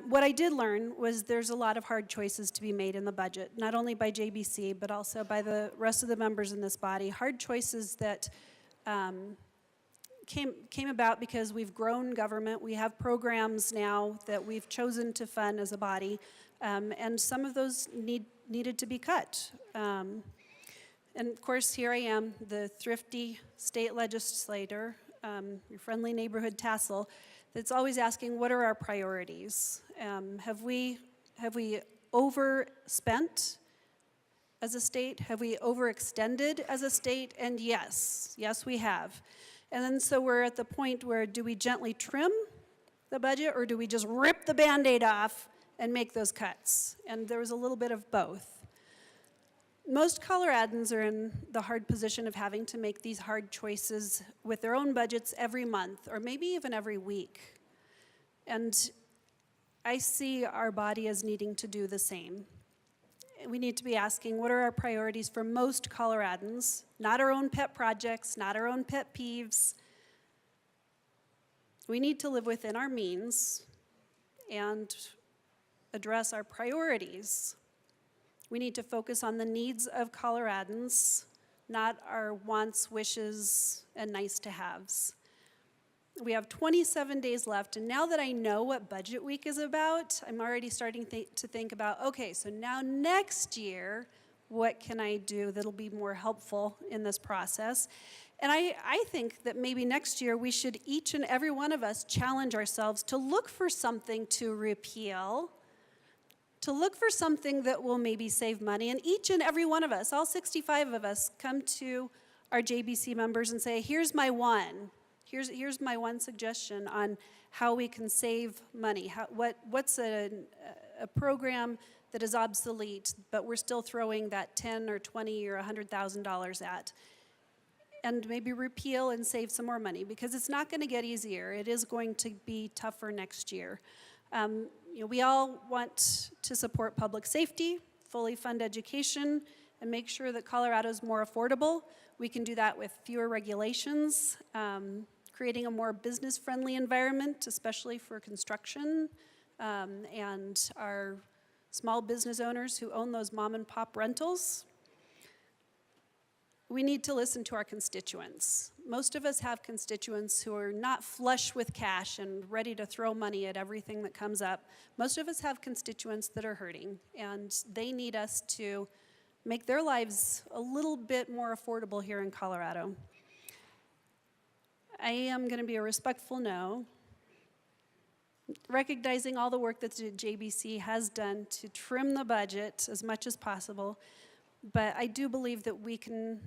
What I did learn was there's a lot of hard choices to be made in the budget, not only by JBC, but also by the rest of the members in this body. Hard choices that came about because we've grown government. We have programs now that we've chosen to fund as a body, and some of those needed to be cut. And of course, here I am, the thrifty state legislator, your friendly neighborhood tassel, that's always asking, what are our priorities? Have we overspent as a state? Have we overextended as a state? And yes, we have. And then so we're at the point where do we gently trim the budget or do we just rip the Band-Aid off and make those cuts? And there was a little bit of both. Most Coloradans are in the hard position of having to make these hard choices with their own budgets every month or maybe even every week. And I see our body as needing to do the same. We need to be asking, what are our priorities for most Coloradans? Not our own pet projects, not our own pet peeves. We need to live within our means and address our priorities. We need to focus on the needs of Coloradans, not our wants, wishes, and nice-to-haves. We have 27 days left, and now that I know what Budget Week is about, I'm already starting to think about, okay, so now next year, what can I do that'll be more helpful in this process? And I think that maybe next year we should, each and every one of us, challenge ourselves to look for something to repeal, to look for something that will maybe save money. And each and every one of us, all 65 of us, come to our JBC members and say, here's my one. Here's my one suggestion on how we can save money. What's a program that is obsolete, but we're still throwing that $10 or $20 or $100,000 at? And maybe repeal and save some more money, because it's not going to get easier. It is going to be tougher next year. We all want to support public safety, fully fund education, and make sure that Colorado's more affordable. We can do that with fewer regulations, creating a more business-friendly environment, especially for construction, and our small business owners who own those mom-and-pop rentals. We need to listen to our constituents. Most of us have constituents who are not flush with cash and ready to throw money at everything that comes up. Most of us have constituents that are hurting, and they need us to make their lives a little bit more affordable here in Colorado. I am going to be a respectful no, recognizing all the work that the JBC has done to trim the budget as much as possible, but I do believe that we can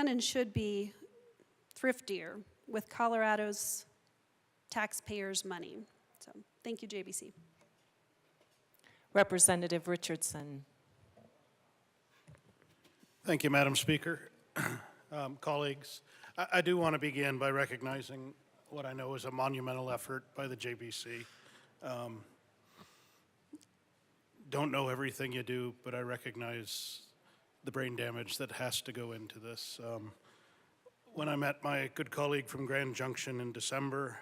and should be thriftier with Colorado's taxpayers' money. So, thank you, JBC. Representative Richardson. Thank you, Madam Speaker. Colleagues, I do want to begin by recognizing what I know is a monumental effort by the JBC. Don't know everything you do, but I recognize the brain damage that has to go into this. When I met my good colleague from Grand Junction in December,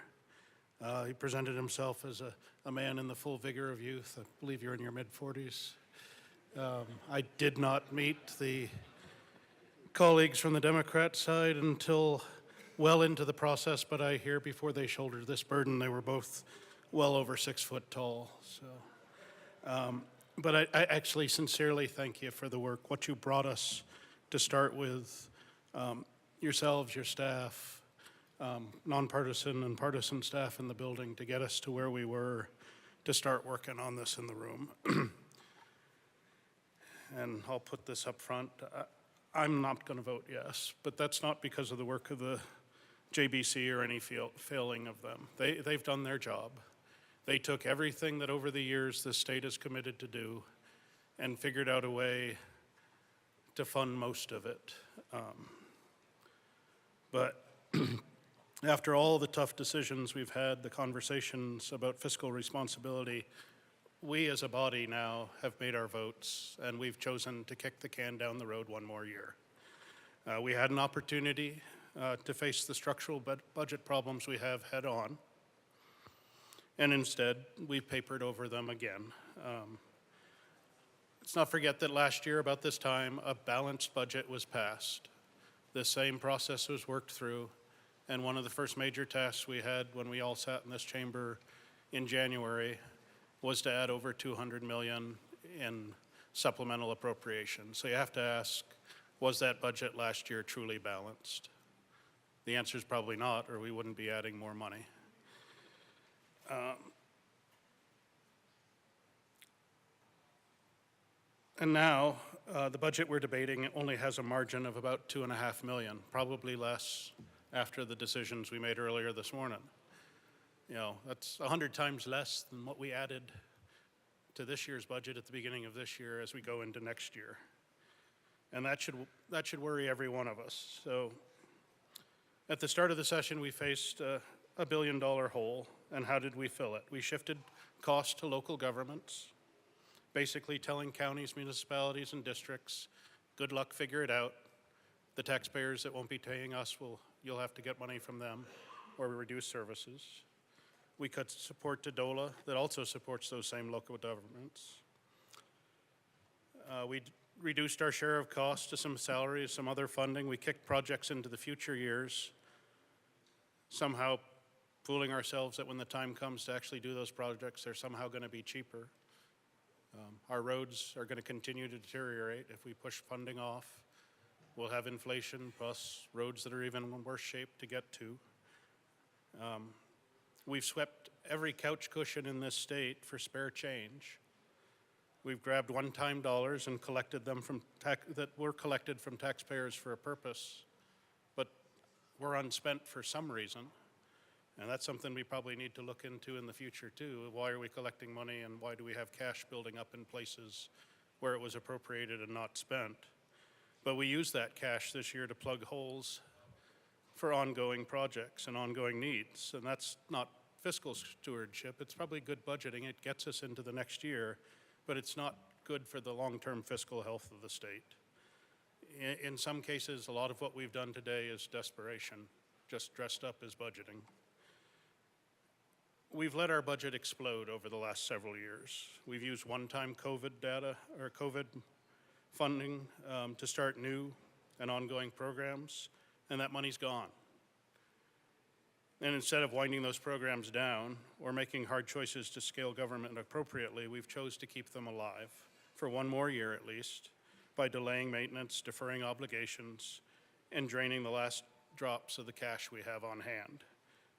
he presented himself as a man in the full vigor of youth. I believe you're in your mid-40s. I did not meet the colleagues from the Democrat side until well into the process, but I hear before they shouldered this burden, they were both well over 6 foot tall. So, but I actually sincerely thank you for the work, what you brought us to start with, yourselves, your staff, nonpartisan and partisan staff in the building to get us to where we were to start working on this in the room. And I'll put this up front. I'm not going to vote yes, but that's not because of the work of the JBC or any failing of them. They've done their job. They took everything that over the years the state has committed to do and figured out a way to fund most of it. But after all the tough decisions we've had, the conversations about fiscal responsibility, we as a body now have made our votes, and we've chosen to kick the can down the road one more year. We had an opportunity to face the structural budget problems we have head on, and instead we papered over them again. Let's not forget that last year about this time a balanced budget was passed. The same process was worked through, and one of the first major tasks we had when we all sat in this chamber in January was to add over $200 million in supplemental appropriations. So you have to ask, was that budget last year truly balanced? The answer is probably not, or we wouldn't be adding more money. And now, the budget we're debating only has a margin of about $2.5 million, probably less after the decisions we made earlier this morning. You know, that's 100 times less than what we added to this year's budget at the beginning of this year as we go into next year. And that should worry every one of us. So at the start of the session, we faced a $1 billion hole, and how did we fill it? We shifted costs to local governments, basically telling counties, municipalities, and districts, good luck, figure it out. The taxpayers that won't be paying us, you'll have to get money from them or reduce services. We cut support to DOLA that also supports those same local governments. We reduced our share of costs to some salaries, some other funding. We kicked projects into the future years, somehow fooling ourselves that when the time comes to actually do those projects, they're somehow going to be cheaper. Our roads are going to continue to deteriorate if we push funding off. We'll have inflation plus roads that are even in worse shape to get to. We've swept every couch cushion in this state for spare change. We've grabbed one-time dollars and collected them that were collected from taxpayers for a purpose, but were unspent for some reason. And that's something we probably need to look into in the future too. Why are we collecting money and why do we have cash building up in places where it was appropriated and not spent? But we used that cash this year to plug holes for ongoing projects and ongoing needs. And that's not fiscal stewardship. It's probably good budgeting. It gets us into the next year, but it's not good for the long-term fiscal health of the state. In some cases, a lot of what we've done today is desperation, just dressed up as budgeting. We've let our budget explode over the last several years. We've used one-time COVID data or COVID funding to start new and ongoing programs, and that money's gone. And instead of winding those programs down or making hard choices to scale government appropriately, we've chose to keep them alive for one more year at least by delaying maintenance, deferring obligations, and draining the last drops of the cash we have on hand.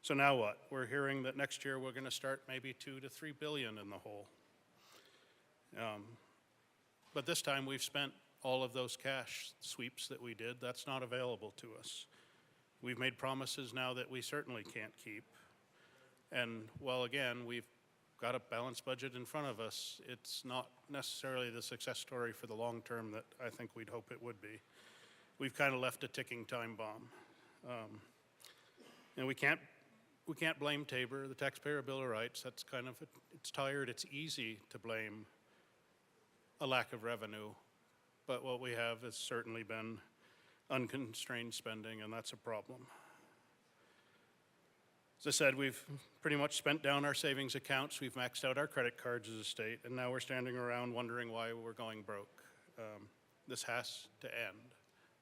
So now what? We're hearing that next year we're going to start maybe $2 to $3 billion in the hole. But this time we've spent all of those cash sweeps that we did. That's not available to us. We've made promises now that we certainly can't keep. And while again, we've got a balanced budget in front of us, it's not necessarily the success story for the long term that I think we'd hope it would be. We've kind of left a ticking time bomb. And we can't blame Tabor, the Taxpayer Bill of Rights. That's kind of, it's tired. It's easy to blame a lack of revenue. But what we have has certainly been unconstrained spending, and that's a problem. As I said, we've pretty much spent down our savings accounts. We've maxed out our credit cards as a state, and now we're standing around wondering why we're going broke. This has to end.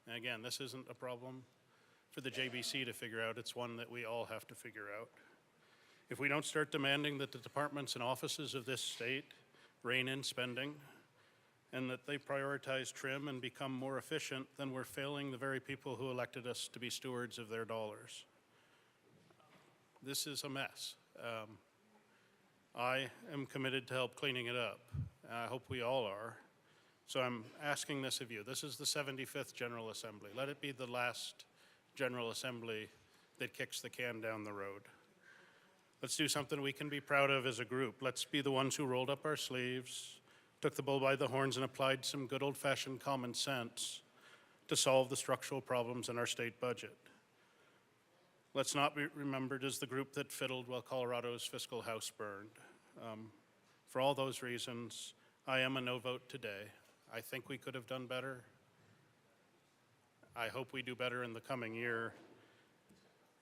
And again, this isn't a problem for the JBC to figure out. It's one that we all have to figure out. If we don't start demanding that the departments and offices of this state rein in spending and that they prioritize trim and become more efficient, then we're failing the very people who elected us to be stewards of their dollars. This is a mess. I am committed to help cleaning it up. I hope we all are. So I'm asking this of you. This is the 75th General Assembly. Let it be the last General Assembly that kicks the can down the road. Let's do something we can be proud of as a group. Let's be the ones who rolled up our sleeves, took the bull by the horns, and applied some good old-fashioned common sense to solve the structural problems in our state budget. Let's not be remembered as the group that fiddled while Colorado's fiscal house burned. For all those reasons, I am a no vote today. I think we could have done better. I hope we do better in the coming year,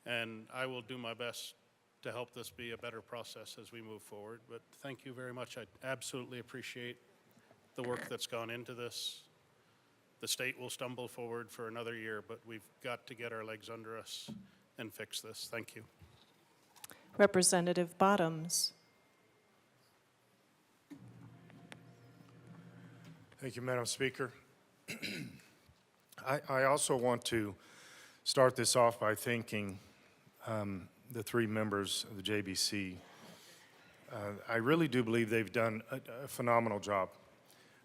and I will do my best to help this be a better process as we move forward. But thank you very much. I absolutely appreciate the work that's gone into this. The state will stumble forward for another year, but we've got to get our legs under us and fix this. Thank you. Representative Bottoms. Thank you, Madam Speaker. I also want to start this off by thanking the three members of the JBC. I really do believe they've done a phenomenal job.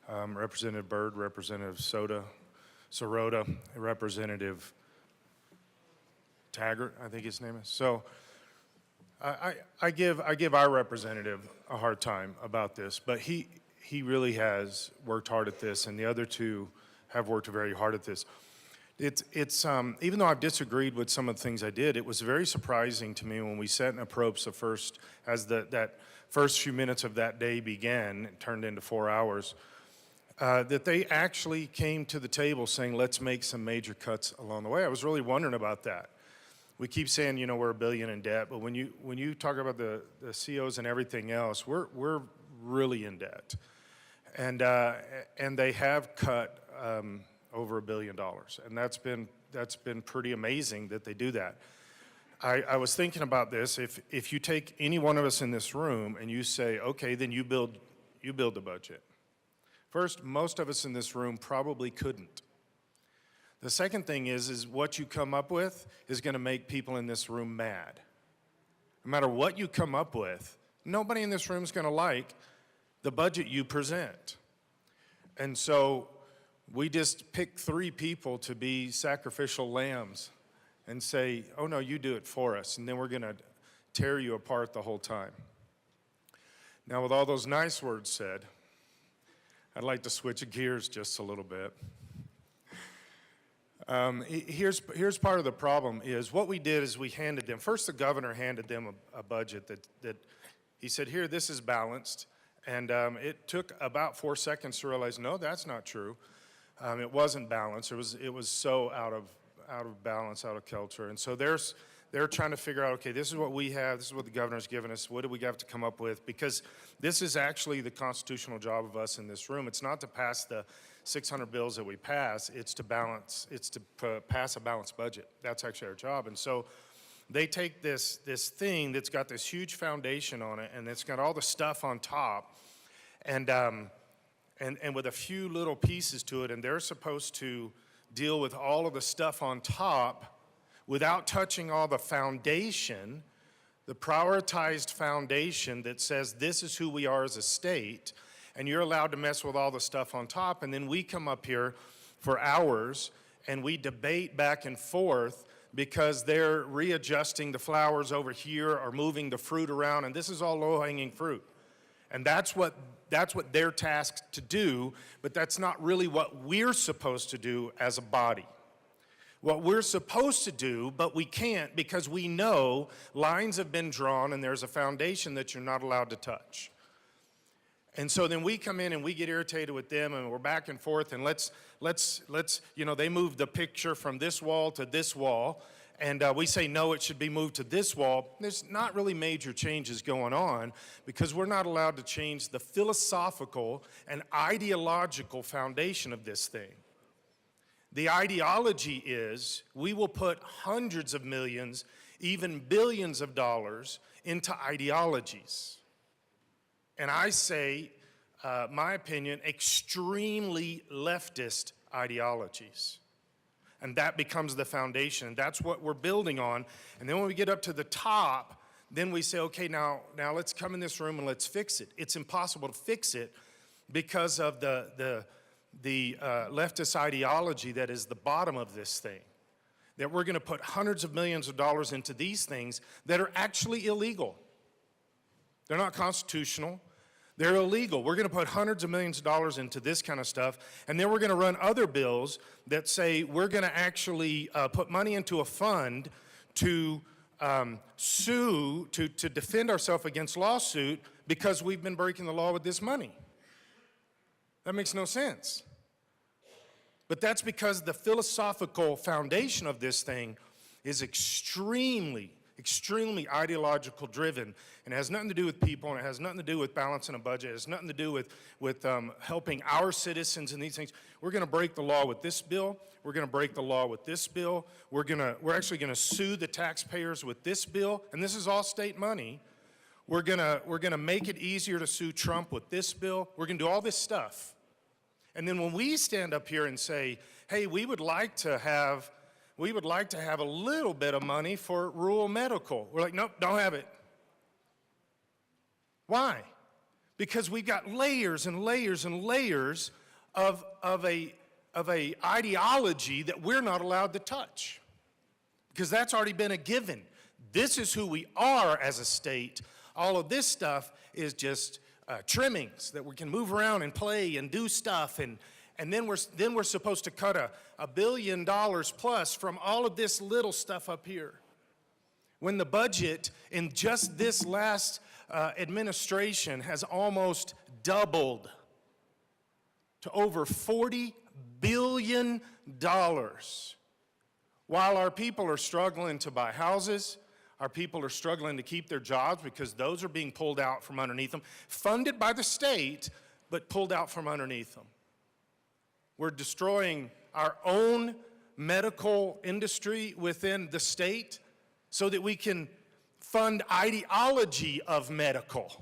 Representative Byrd, Representative Sirota, Representative Taggart, I think his name is. So I give our representative a hard time about this, but he really has worked hard at this, and the other two have worked very hard at this. It's even though I've disagreed with some of the things I did, it was very surprising to me when we sat in approach that first few minutes of that day began, it turned into 4 hours, that they actually came to the table saying, let's make some major cuts along the way. I was really wondering about that. We keep saying, you know, we're $1 billion in debt, but when you talk about the COs and everything else, we're really in debt, and they have cut over $1 billion, and that's been pretty amazing that they do that. I was thinking about this. If you take any one of us in this room and you say, okay, then you build the budget. First, most of us in this room probably couldn't. The second thing is what you come up with is going to make people in this room mad. No matter what you come up with, nobody in this room is going to like the budget you present. And so we just pick 3 people to be sacrificial lambs and say, oh no, you do it for us, and then we're going to tear you apart the whole time. Now, with all those nice words said, I'd like to switch gears just a little bit. Here's part of the problem is what we did is we handed them, first the governor handed them a budget that he said, here, this is balanced. And it took about 4 seconds to realize, no, that's not true. It wasn't balanced. It was so out of balance, out of kilter. And so they're trying to figure out, okay, this is what we have, this is what the governor's given us, what do we have to come up with? Because this is actually the constitutional job of us in this room. It's not to pass the 600 bills that we pass, it's to pass a balanced budget. That's actually our job. And so they take this thing that's got this huge foundation on it, and it's got all the stuff on top, and with a few little pieces to it, and they're supposed to deal with all of the stuff on top without touching all the foundation, the prioritized foundation that says this is who we are as a state, and you're allowed to mess with all the stuff on top, and then we come up here for hours and we debate back and forth because they're readjusting the flowers over here or moving the fruit around, and this is all low-hanging fruit. And that's what they're tasked to do, but that's not really what we're supposed to do as a body. What we're supposed to do, but we can't because we know lines have been drawn and there's a foundation that you're not allowed to touch. And so then we come in and we get irritated with them and we're back and forth and let's you know, they move the picture from this wall to this wall and we say, no, it should be moved to this wall. There's not really major changes going on because we're not allowed to change the philosophical and ideological foundation of this thing. The ideology is we will put hundreds of millions, even billions of dollars into ideologies. And I say, my opinion, extremely leftist ideologies. And that becomes the foundation. That's what we're building on. And then when we get up to the top, then we say, okay, now let's come in this room and let's fix it. It's impossible to fix it because of the leftist ideology that is the bottom of this thing. That we're going to put hundreds of millions of dollars into these things that are actually illegal. They're not constitutional. They're illegal. We're going to put hundreds of millions of dollars into this kind of stuff, and then we're going to run other bills that say we're going to actually put money into a fund to sue, to defend ourselves against lawsuit because we've been breaking the law with this money. That makes no sense. But that's because the philosophical foundation of this thing is extremely ideological driven, and it has nothing to do with people, and it has nothing to do with balancing a budget. It has nothing to do with helping our citizens and these things. We're going to break the law with this bill. We're going to break the law with this bill. We're actually going to sue the taxpayers with this bill, and this is all state money. We're going to make it easier to sue Trump with this bill. We're going to do all this stuff. And then when we stand up here and say, hey, we would like to have a little bit of money for rural medical. We're like, nope, don't have it. Why? because we've got layers and layers and layers of a ideology that we're not allowed to touch, because that's already been a given. This is who we are as a state. All of this stuff is just trimmings that we can move around and play and do stuff, and then we're supposed to cut $1 billion plus from all of this little stuff up here. When the budget in just this last administration has almost doubled to over $40 billion, while our people are struggling to buy houses, our people are struggling to keep their jobs because those are being pulled out from underneath them, funded by the state, but pulled out from underneath them. We're destroying our own medical industry within the state so that we can fund ideology of medical.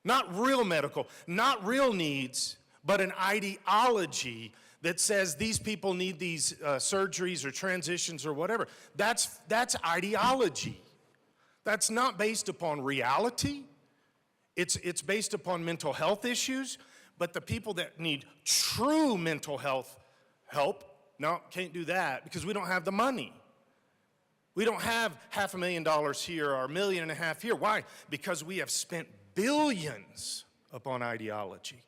Not real medical, not real needs, but an ideology that says these people need these surgeries or transitions or whatever. That's ideology. That's not based upon reality. It's based upon mental health issues, but the people that need true mental health help, no, can't do that because we don't have the money. We don't have $500,000 here or $1.5 million here. Why? Because we have spent billions upon ideology.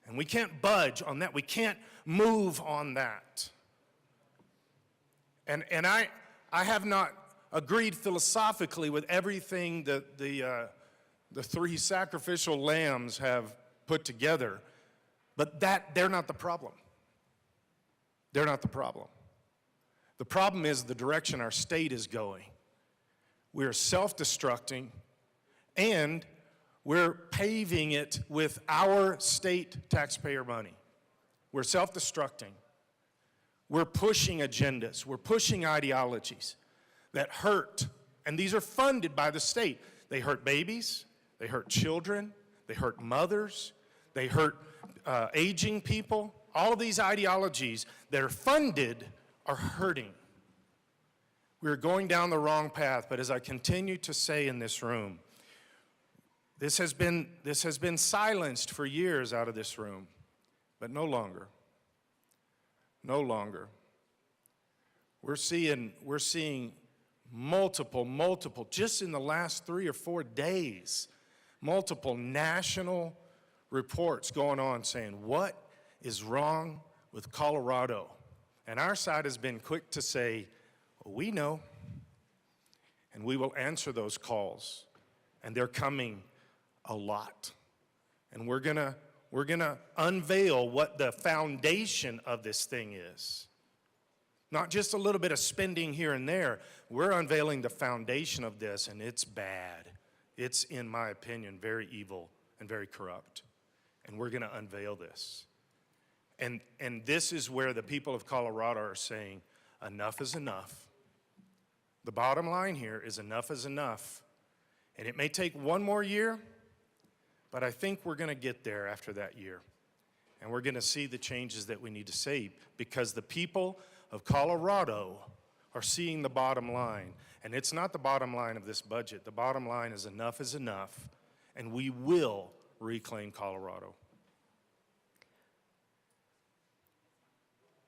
And we can't budge on that. We can't move on that. And I have not agreed philosophically with everything that the three sacrificial lambs have put together, but they're not the problem. They're not the problem. The problem is the direction our state is going. We are self-destructing, and we're paving it with our state taxpayer money. We're self-destructing. We're pushing agendas. We're pushing ideologies that hurt, and these are funded by the state. They hurt babies. They hurt children. They hurt mothers. They hurt aging people. All of these ideologies that are funded are hurting. We're going down the wrong path, but as I continue to say in this room, this has been silenced for years out of this room, but no longer. No longer. We're seeing multiple, just in the last 3 or 4 days, multiple national reports going on saying, what is wrong with Colorado? And our side has been quick to say, we know, and we will answer those calls, and they're coming a lot. And we're gonna unveil what the foundation of this thing is. Not just a little bit of spending here and there. We're unveiling the foundation of this, and it's bad. It's, in my opinion, very evil and very corrupt. And we're gonna unveil this. And this is where the people of Colorado are saying, enough is enough. The bottom line here is enough is enough. And it may take one more year, but I think we're going to get there after that year. And we're going to see the changes that we need to see because the people of Colorado are seeing the bottom line. And it's not the bottom line of this budget. The bottom line is enough, and we will reclaim Colorado.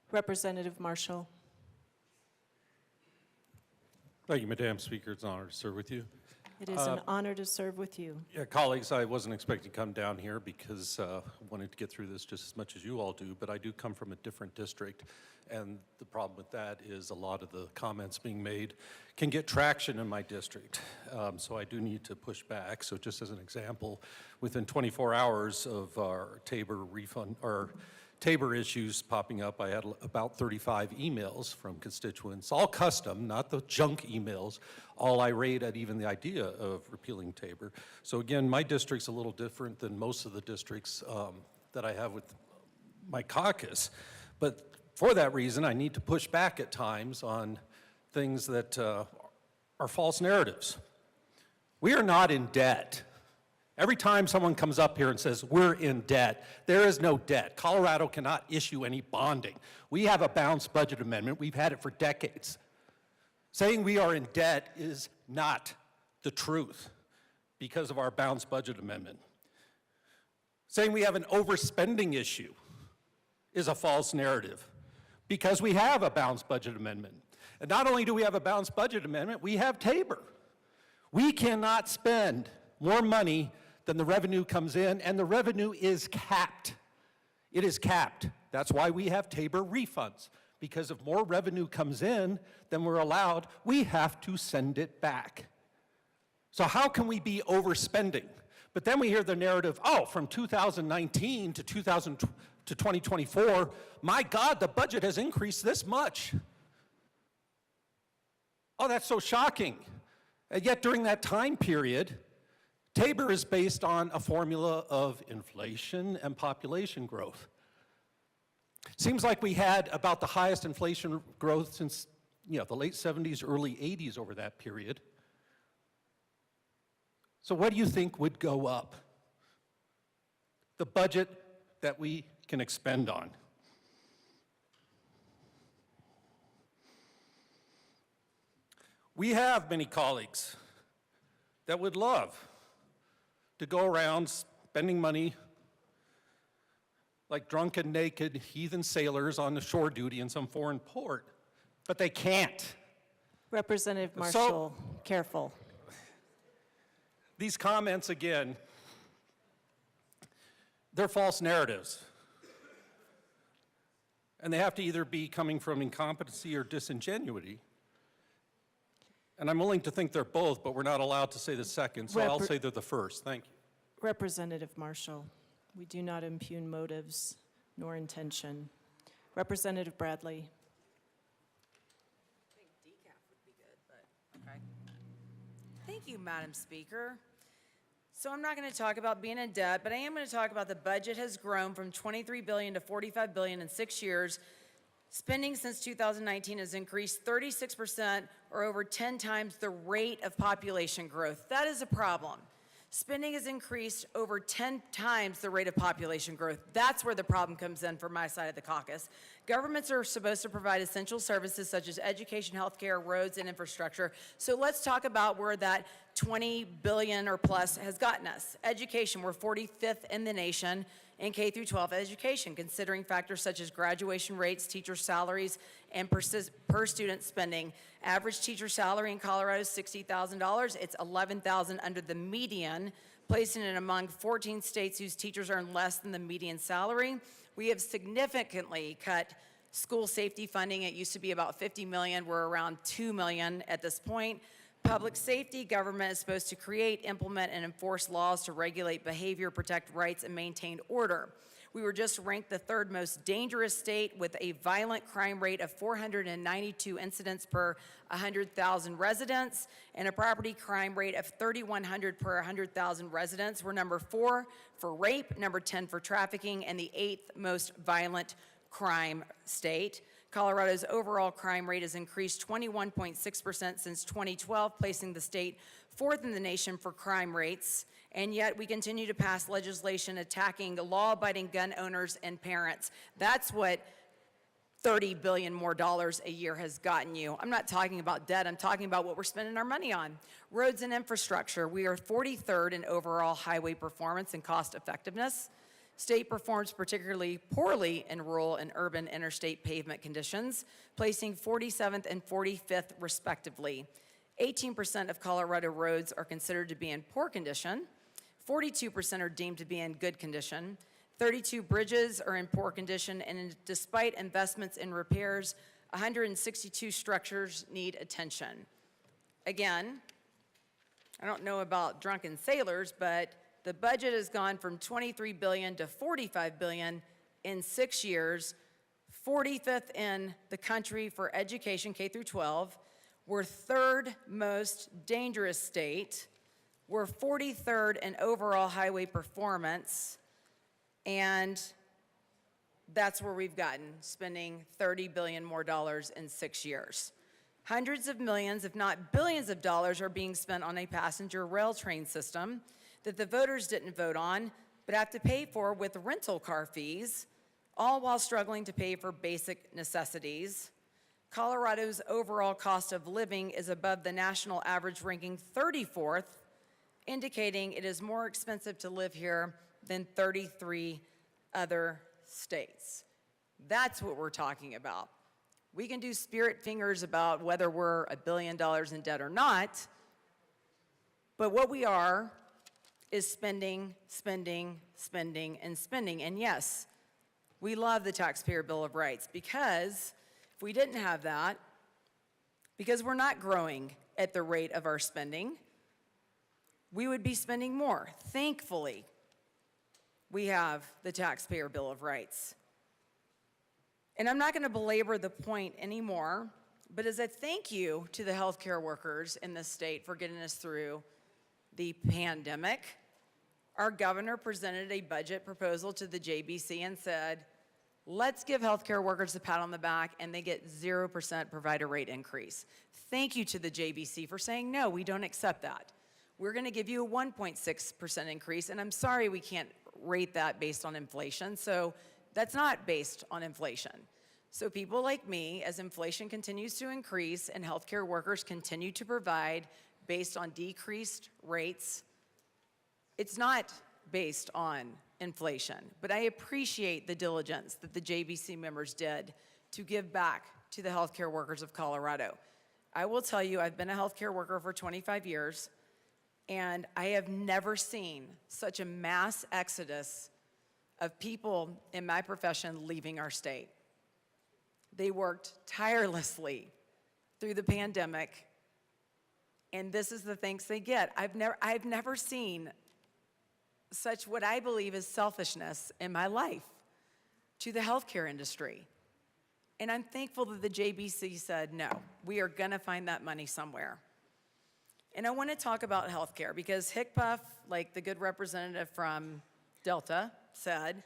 Representative Marshall. Thank you, Madam Speaker. It's an honor to serve with you. It is an honor to serve with you. Yeah, colleagues, I wasn't expecting to come down here because I wanted to get through this just as much as you all do, but I do come from a different district, and the problem with that is a lot of the comments being made can get traction in my district, so I do need to push back. So just as an example, within 24 hours of our Tabor refund, or Tabor issues popping up, I had about 35 emails from constituents, all custom, not the junk emails, all irate at even the idea of repealing Tabor. So again, my district's a little different than most of the districts that I have with my caucus. But for that reason, I need to push back at times on things that are false narratives. We are not in debt. Every time someone comes up here and says, we're in debt, there is no debt. Colorado cannot issue any bonding. We have a balanced budget amendment. We've had it for decades. Saying we are in debt is not the truth. because of our balanced budget amendment. Saying we have an overspending issue is a false narrative because we have a balanced budget amendment. And not only do we have a balanced budget amendment, we have Tabor. We cannot spend more money than the revenue comes in, and the revenue is capped. It is capped. That's why we have Tabor refunds, because if more revenue comes in than we're allowed, we have to send it back. So how can we be overspending? But then we hear the narrative, oh, from 2019 to 2024, my God, the budget has increased this much. Oh, that's so shocking. And yet during that time period, Tabor is based on a formula of inflation and population growth. Seems like we had about the highest inflation growth since the late 70s, early 80s over that period. So what do you think would go up? The budget that we can expend on. We have many colleagues that would love to go around spending money like drunken, naked, heathen sailors on the shore duty in some foreign port, but they can't. Representative Marshall, careful. These comments, again, they're false narratives. And they have to either be coming from incompetency or disingenuity. And I'm willing to think they're both, but we're not allowed to say the second, so I'll say they're the first. Thank you. Representative Marshall, we do not impugn motives nor intention. Representative Bradley. I think decaf would be good, but okay. Thank you, Madam Speaker. So I'm not going to talk about being in debt, but I am going to talk about the budget has grown from $23 billion to $45 billion in 6 years. Spending since 2019 has increased 36%, or over 10 times the rate of population growth. That is a problem. Spending has increased over 10 times the rate of population growth. That's where the problem comes in from my side of the caucus. Governments are supposed to provide essential services such as education, healthcare, roads, and infrastructure. So let's talk about where that $20 billion or plus has gotten us. Education, we're 45th in the nation in K through 12 education, considering factors such as graduation rates, teacher salaries, and per student spending. Average teacher salary in Colorado is $60,000. It's $11,000 under the median, placing it among 14 states whose teachers earn less than the median salary. We have significantly cut school safety funding. It used to be about $50 million. We're around $2 million at this point. Public safety, government is supposed to create, implement, and enforce laws to regulate behavior, protect rights, and maintain order. We were just ranked the third most dangerous state with a violent crime rate of 492 incidents per 100,000 residents and a property crime rate of 3,100 per 100,000 residents. We're number 4 for rape, number 10 for trafficking, and the 8th most violent crime state. Colorado's overall crime rate has increased 21.6% since 2012, placing the state 4th in the nation for crime rates. And yet we continue to pass legislation attacking law-abiding gun owners and parents. That's what $30 billion more a year has gotten you. I'm not talking about debt, I'm talking about what we're spending our money on. Roads and infrastructure, we are 43rd in overall highway performance and cost effectiveness. State performs particularly poorly in rural and urban interstate pavement conditions, placing 47th and 45th respectively. 18% of Colorado roads are considered to be in poor condition. 42% are deemed to be in good condition. 32 bridges are in poor condition, and despite investments in repairs, 162 structures need attention. Again, I don't know about drunken sailors, but the budget has gone from $23 billion to $45 billion in 6 years, 45th in the country for education, K through 12. We're 3rd most dangerous state. We're 43rd in overall highway performance. And that's where we've gotten, spending $30 billion more in 6 years. Hundreds of millions, if not billions of dollars are being spent on a passenger rail train system that the voters didn't vote on, but have to pay for with rental car fees, all while struggling to pay for basic necessities. Colorado's overall cost of living is above the national average, ranking 34th indicating it is more expensive to live here than 33 other states. That's what we're talking about. We can do spirit fingers about whether we're $1 billion in debt or not, but what we are is spending, spending, spending, and spending. And yes, we love the Taxpayer Bill of Rights, because if we didn't have that, because we're not growing at the rate of our spending, we would be spending more. Thankfully, we have the Taxpayer Bill of Rights. And I'm not going to belabor the point anymore, but as a thank you to the healthcare workers in this state for getting us through the pandemic, our governor presented a budget proposal to the JBC and said, let's give healthcare workers a pat on the back, and they get 0% provider rate increase. Thank you to the JBC for saying, no, we don't accept that. We're going to give you a 1.6% increase, and I'm sorry we can't rate that based on inflation, so that's not based on inflation. So people like me, as inflation continues to increase and healthcare workers continue to provide based on decreased rates, it's not based on inflation. But I appreciate the diligence that the JBC members did to give back to the healthcare workers of Colorado. I will tell you, I've been a healthcare worker for 25 years, and I have never seen such a mass exodus of people in my profession leaving our state. They worked tirelessly through the pandemic, and this is the thanks they get. I've never seen such what I believe is selfishness in my life to the healthcare industry. And I'm thankful that the JBC said, no, we are gonna find that money somewhere. And I wanna talk about healthcare because HCPF, like the good representative from Delta said,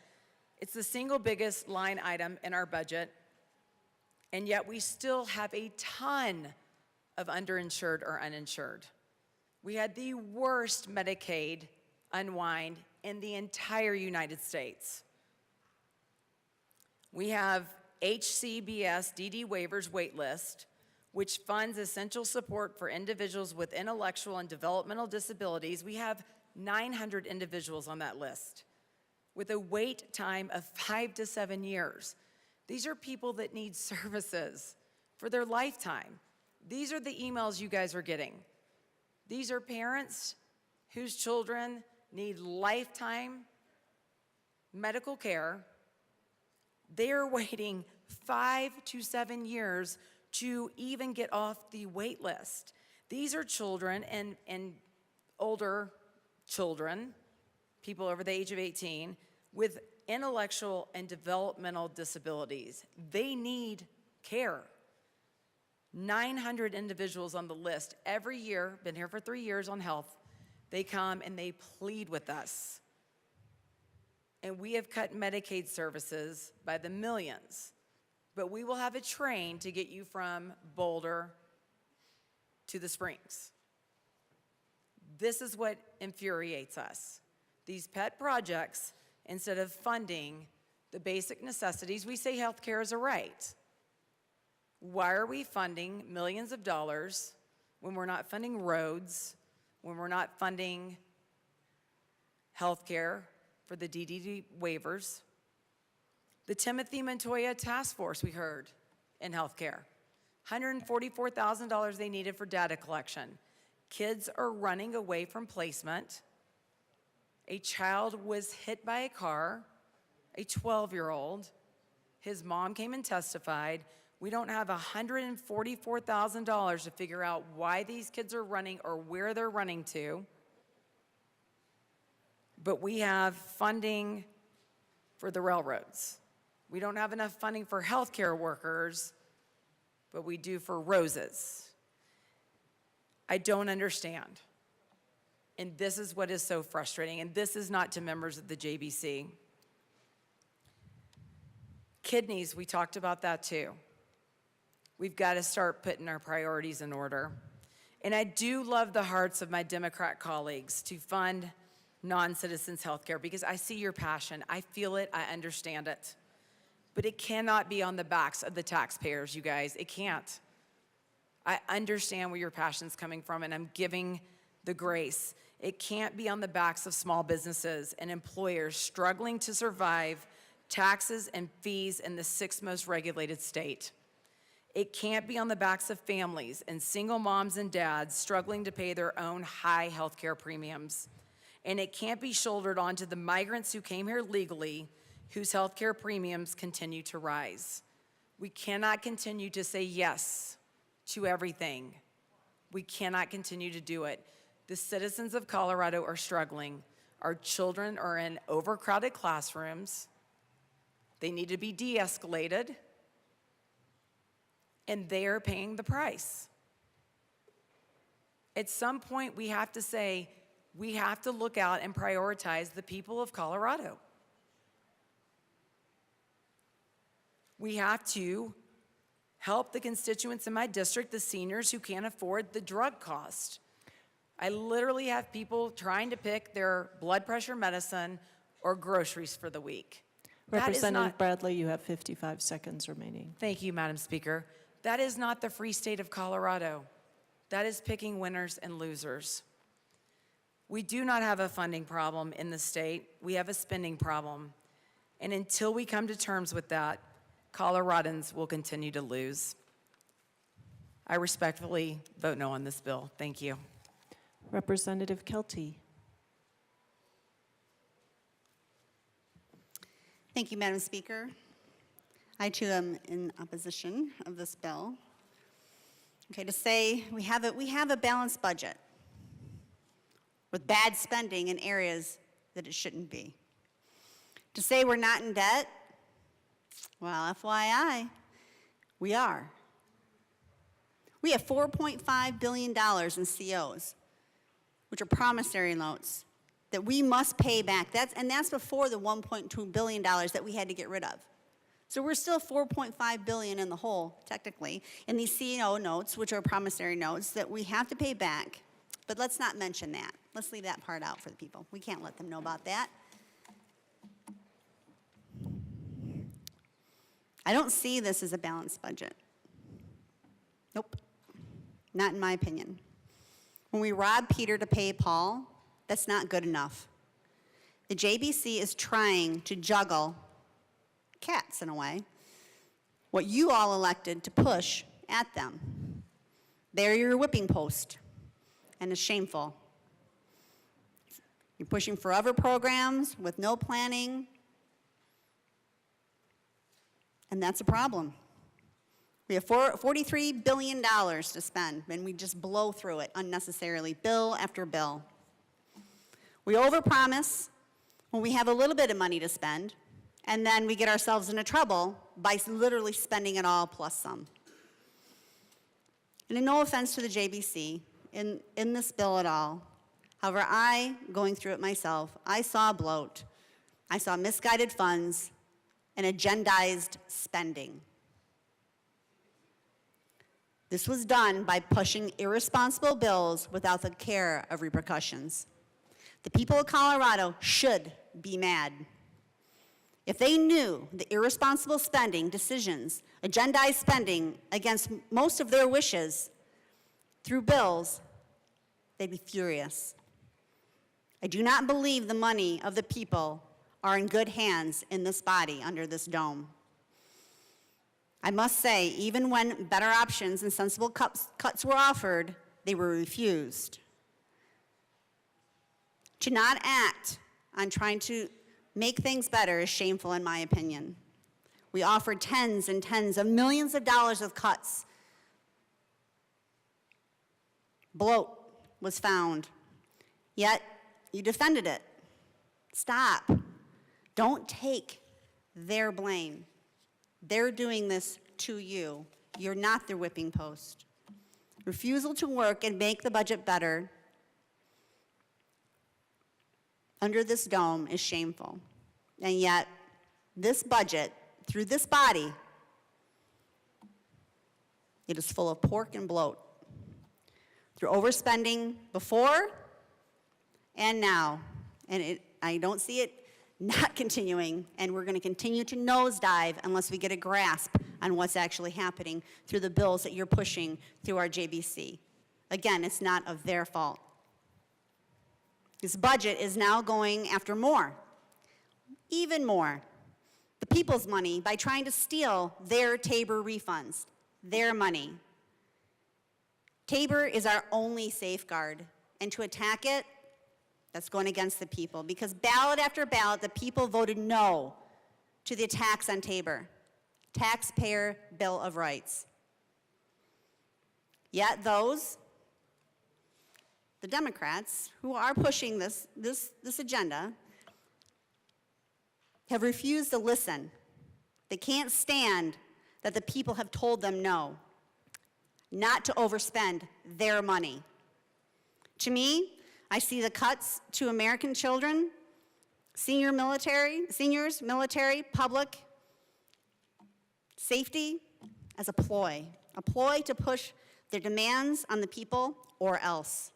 it's the single biggest line item in our budget, and yet we still have a ton of underinsured or uninsured. We had the worst Medicaid unwind in the entire United States. We have HCBS DD waivers wait list, which funds essential support for individuals with intellectual and developmental disabilities. We have 900 individuals on that list with a wait time of 5 to 7 years. These are people that need services for their lifetime. These are the emails you guys are getting. These are parents whose children need lifetime medical care. They are waiting 5 to 7 years to even get off the wait list. These are children and older children, people over the age of 18, with intellectual and developmental disabilities. They need care. 900 individuals on the list every year, been here for 3 years on health. They come and they plead with us. And we have cut Medicaid services by the millions. But we will have a train to get you from Boulder to the Springs. This is what infuriates us. These pet projects, instead of funding the basic necessities, we say healthcare is a right. Why are we funding millions of dollars when we're not funding roads, when we're not funding healthcare for the DDD waivers? The Timothy Montoya Task Force, we heard, in healthcare. $144,000 they needed for data collection. Kids are running away from placement. A child was hit by a car, a 12-year-old. His mom came and testified. We don't have $144,000 to figure out why these kids are running or where they're running to. But we have funding for the railroads. We don't have enough funding for healthcare workers, but we do for roses. I don't understand. And this is what is so frustrating. And this is not to members of the JBC. Kidneys, we talked about that too. We've got to start putting our priorities in order. And I do love the hearts of my Democrat colleagues to fund non-citizens health care because I see your passion. I feel it. I understand it. But it cannot be on the backs of the taxpayers, you guys. It can't. I understand where your passion's coming from, and I'm giving the grace. It can't be on the backs of small businesses and employers struggling to survive taxes and fees in the sixth most regulated state. It can't be on the backs of families and single moms and dads struggling to pay their own high healthcare premiums. And it can't be shouldered onto the migrants who came here legally, whose healthcare premiums continue to rise. We cannot continue to say yes to everything. We cannot continue to do it. The citizens of Colorado are struggling. Our children are in overcrowded classrooms. They need to be de-escalated, and they are paying the price. At some point, we have to say, we have to look out and prioritize the people of Colorado. We have to help the constituents in my district, the seniors who can't afford the drug cost. I literally have people trying to pick their blood pressure medicine or groceries for the week. Representative Bradley, you have 55 seconds remaining. Thank you, Madam Speaker. That is not the free state of Colorado. That is picking winners and losers. We do not have a funding problem in the state. We have a spending problem. And until we come to terms with that, Coloradans will continue to lose. I respectfully vote no on this bill. Thank you. Representative Kelty. Thank you, Madam Speaker. I too am in opposition of this bill. Okay, to say we have a balanced budget with bad spending in areas that it shouldn't be. To say we're not in debt, well, FYI, we are. We have $4.5 billion in COs, which are promissory notes that we must pay back. That's before the $1.2 billion that we had to get rid of. So we're still $4.5 billion in the hole, technically, in these CO notes, which are promissory notes that we have to pay back. But let's not mention that. Let's leave that part out for the people. We can't let them know about that. I don't see this as a balanced budget. Nope, not in my opinion. When we rob Peter to pay Paul, that's not good enough. The JBC is trying to juggle cats in a way, what you all elected to push at them. They're your whipping post, and it's shameful. You're pushing forever programs with no planning, and that's a problem. We have $43 billion to spend, and we just blow through it unnecessarily, bill after bill. We overpromise when we have a little bit of money to spend, and then we get ourselves into trouble by literally spending it all plus some. And no offense to the JBC in this bill at all. However, going through it myself, I saw bloat, I saw misguided funds, and agendized spending. This was done by pushing irresponsible bills without the care of repercussions. The people of Colorado should be mad. If they knew the irresponsible spending decisions, agendized spending against most of their wishes through bills, they'd be furious. I do not believe the money of the people are in good hands in this body under this dome. I must say, even when better options and sensible cuts were offered, they were refused. To not act on trying to make things better is shameful in my opinion. We offered tens and tens of millions of dollars of cuts. Bloat was found, yet you defended it. Stop. Don't take their blame. They're doing this to you. You're not their whipping post. Refusal to work and make the budget better under this dome is shameful. And yet, this budget, through this body, it is full of pork and bloat. Through overspending before and now. And I don't see it not continuing, and we're going to continue to nosedive unless we get a grasp on what's actually happening through the bills that you're pushing through our JBC. Again, it's not of their fault. This budget is now going after more, even more, the people's money by trying to steal their Tabor refunds, their money. Tabor is our only safeguard, and to attack it, that's going against the people, because ballot after ballot, the people voted no to the attacks on Tabor, Taxpayer Bill of Rights. Yet those, the Democrats, who are pushing this agenda, have refused to listen. They can't stand that the people have told them no, not to overspend their money. To me, I see the cuts to American children, seniors, military, public safety as a ploy to push their demands on the people or else.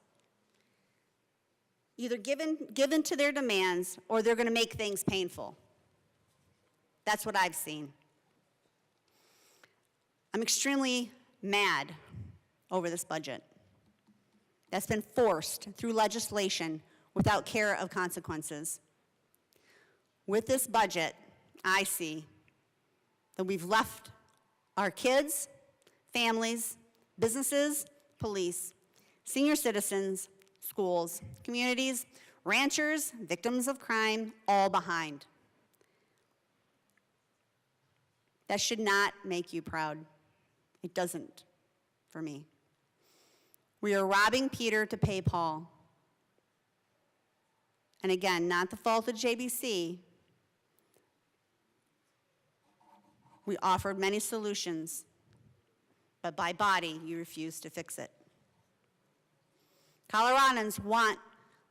Either given to their demands or they're going to make things painful. That's what I've seen. I'm extremely mad over this budget that's been forced through legislation without care of consequences. With this budget, I see that we've left our kids, families, businesses, police, senior citizens, schools, communities, ranchers, victims of crime, all behind. That should not make you proud. It doesn't for me. We are robbing Peter to pay Paul. And again, not the fault of JBC. We offered many solutions, but by body, you refuse to fix it. Coloradans want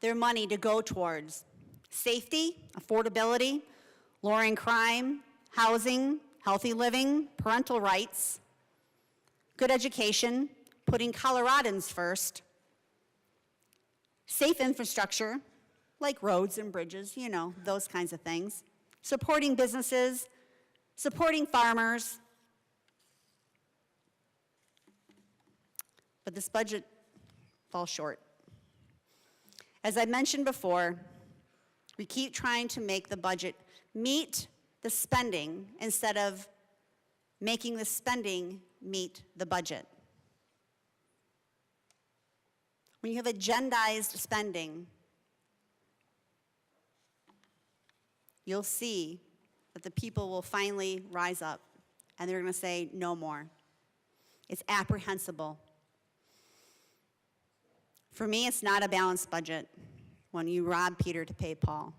their money to go towards safety, affordability, lowering crime, housing, healthy living, parental rights, good education, putting Coloradans first, safe infrastructure, like roads and bridges, you know, those kinds of things, supporting businesses, supporting farmers. But this budget falls short. As I mentioned before, we keep trying to make the budget meet the spending instead of making the spending meet the budget. When you have agendized spending, you'll see that the people will finally rise up and they're going to say no more. It's apprehensible. For me, it's not a balanced budget when you rob Peter to pay Paul.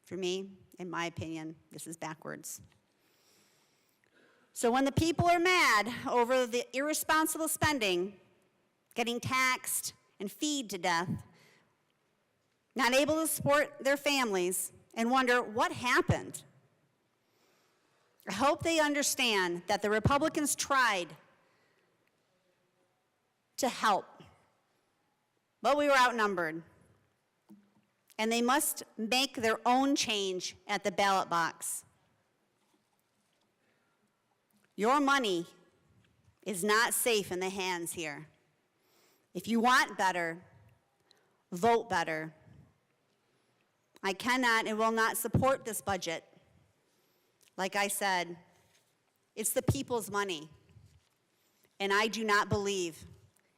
For me, in my opinion, this is backwards. So when the people are mad over the irresponsible spending, getting taxed and feed to death, not able to support their families, and wonder what happened, I hope they understand that the Republicans tried to help, but we were outnumbered. And they must make their own change at the ballot box. Your money is not safe in the hands here. If you want better, vote better. I cannot and will not support this budget. Like I said, it's the people's money, and I do not believe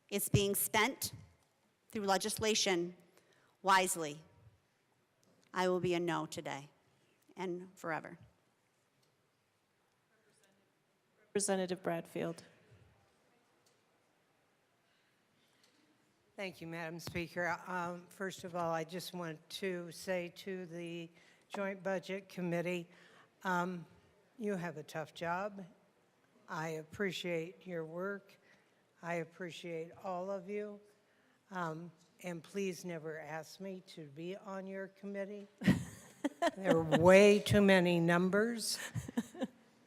it's being spent through legislation wisely. I will be a no today and forever. Representative Bradfield. Thank you, Madam Speaker. First of all, I just want to say to the Joint Budget Committee, you have a tough job. I appreciate your work. I appreciate all of you. And please never ask me to be on your committee. There are way too many numbers.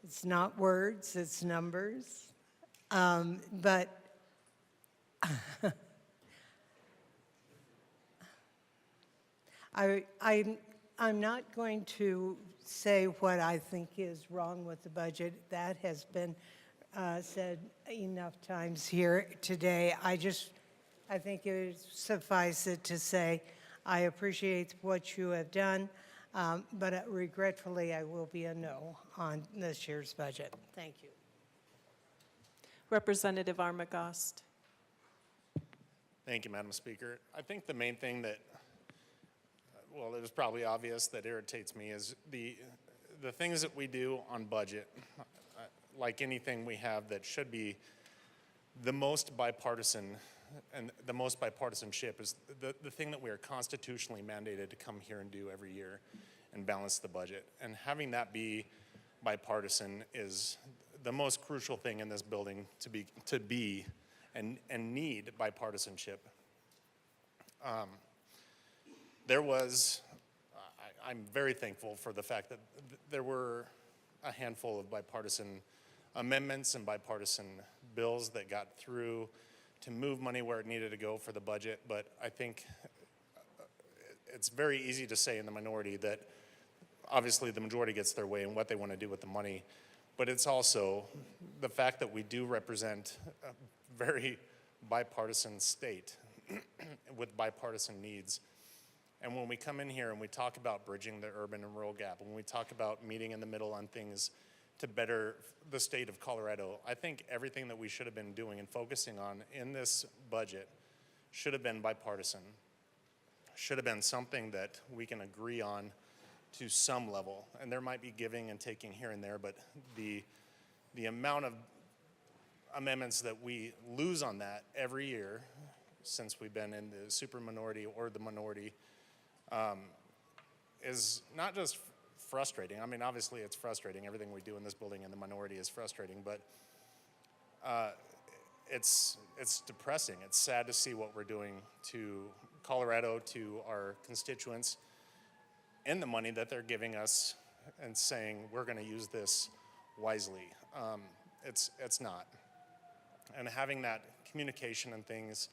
It's not words, it's numbers. But I'm not going to say what I think is wrong with the budget. That has been said enough times here today. I think it would suffice it to say I appreciate what you have done, but regretfully, I will be a no on this year's budget. Thank you. Representative Armagost. Thank you, Madam Speaker. I think the main thing that, well, it is probably obvious that irritates me is the things that we do on budget, like anything we have that should be the most bipartisan, and the most bipartisanship is the thing that we are constitutionally mandated to come here and do every year and balance the budget. And having that be bipartisan is the most crucial thing in this building to be and need bipartisanship. I'm very thankful for the fact that there were a handful of bipartisan amendments and bipartisan bills that got through to move money where it needed to go for the budget, but I think it's very easy to say in the minority that obviously the majority gets their way in what they want to do with the money, but it's also the fact that we do represent a very bipartisan state with bipartisan needs. And when we come in here and we talk about bridging the urban and rural gap, when we talk about meeting in the middle on things to better the state of Colorado, I think everything that we should have been doing and focusing on in this budget should have been bipartisan, should have been something that we can agree on to some level. And there might be giving and taking here and there, but the amount of amendments that we lose on that every year since we've been in the super minority or the minority is not just frustrating. I mean, obviously it's frustrating. Everything we do in this building in the minority is frustrating, but it's depressing. It's sad to see what we're doing to Colorado, to our constituents, and the money that they're giving us and saying we're going to use this wisely. It's not. And having that communication and things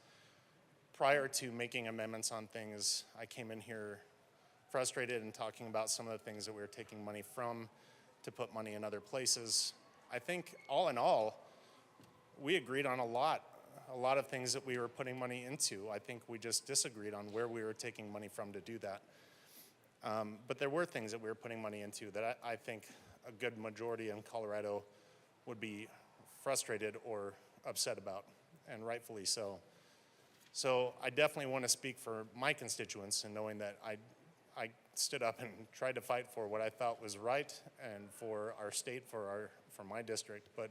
prior to making amendments on things, I came in here frustrated and talking about some of the things that we were taking money from to put money in other places. I think all in all, we agreed on a lot of things that we were putting money into. I think we just disagreed on where we were taking money from to do that. But there were things that we were putting money into that I think a good majority in Colorado would be frustrated or upset about, and rightfully so. So I definitely want to speak for my constituents in knowing that I stood up and tried to fight for what I thought was right and for our state, for my district. But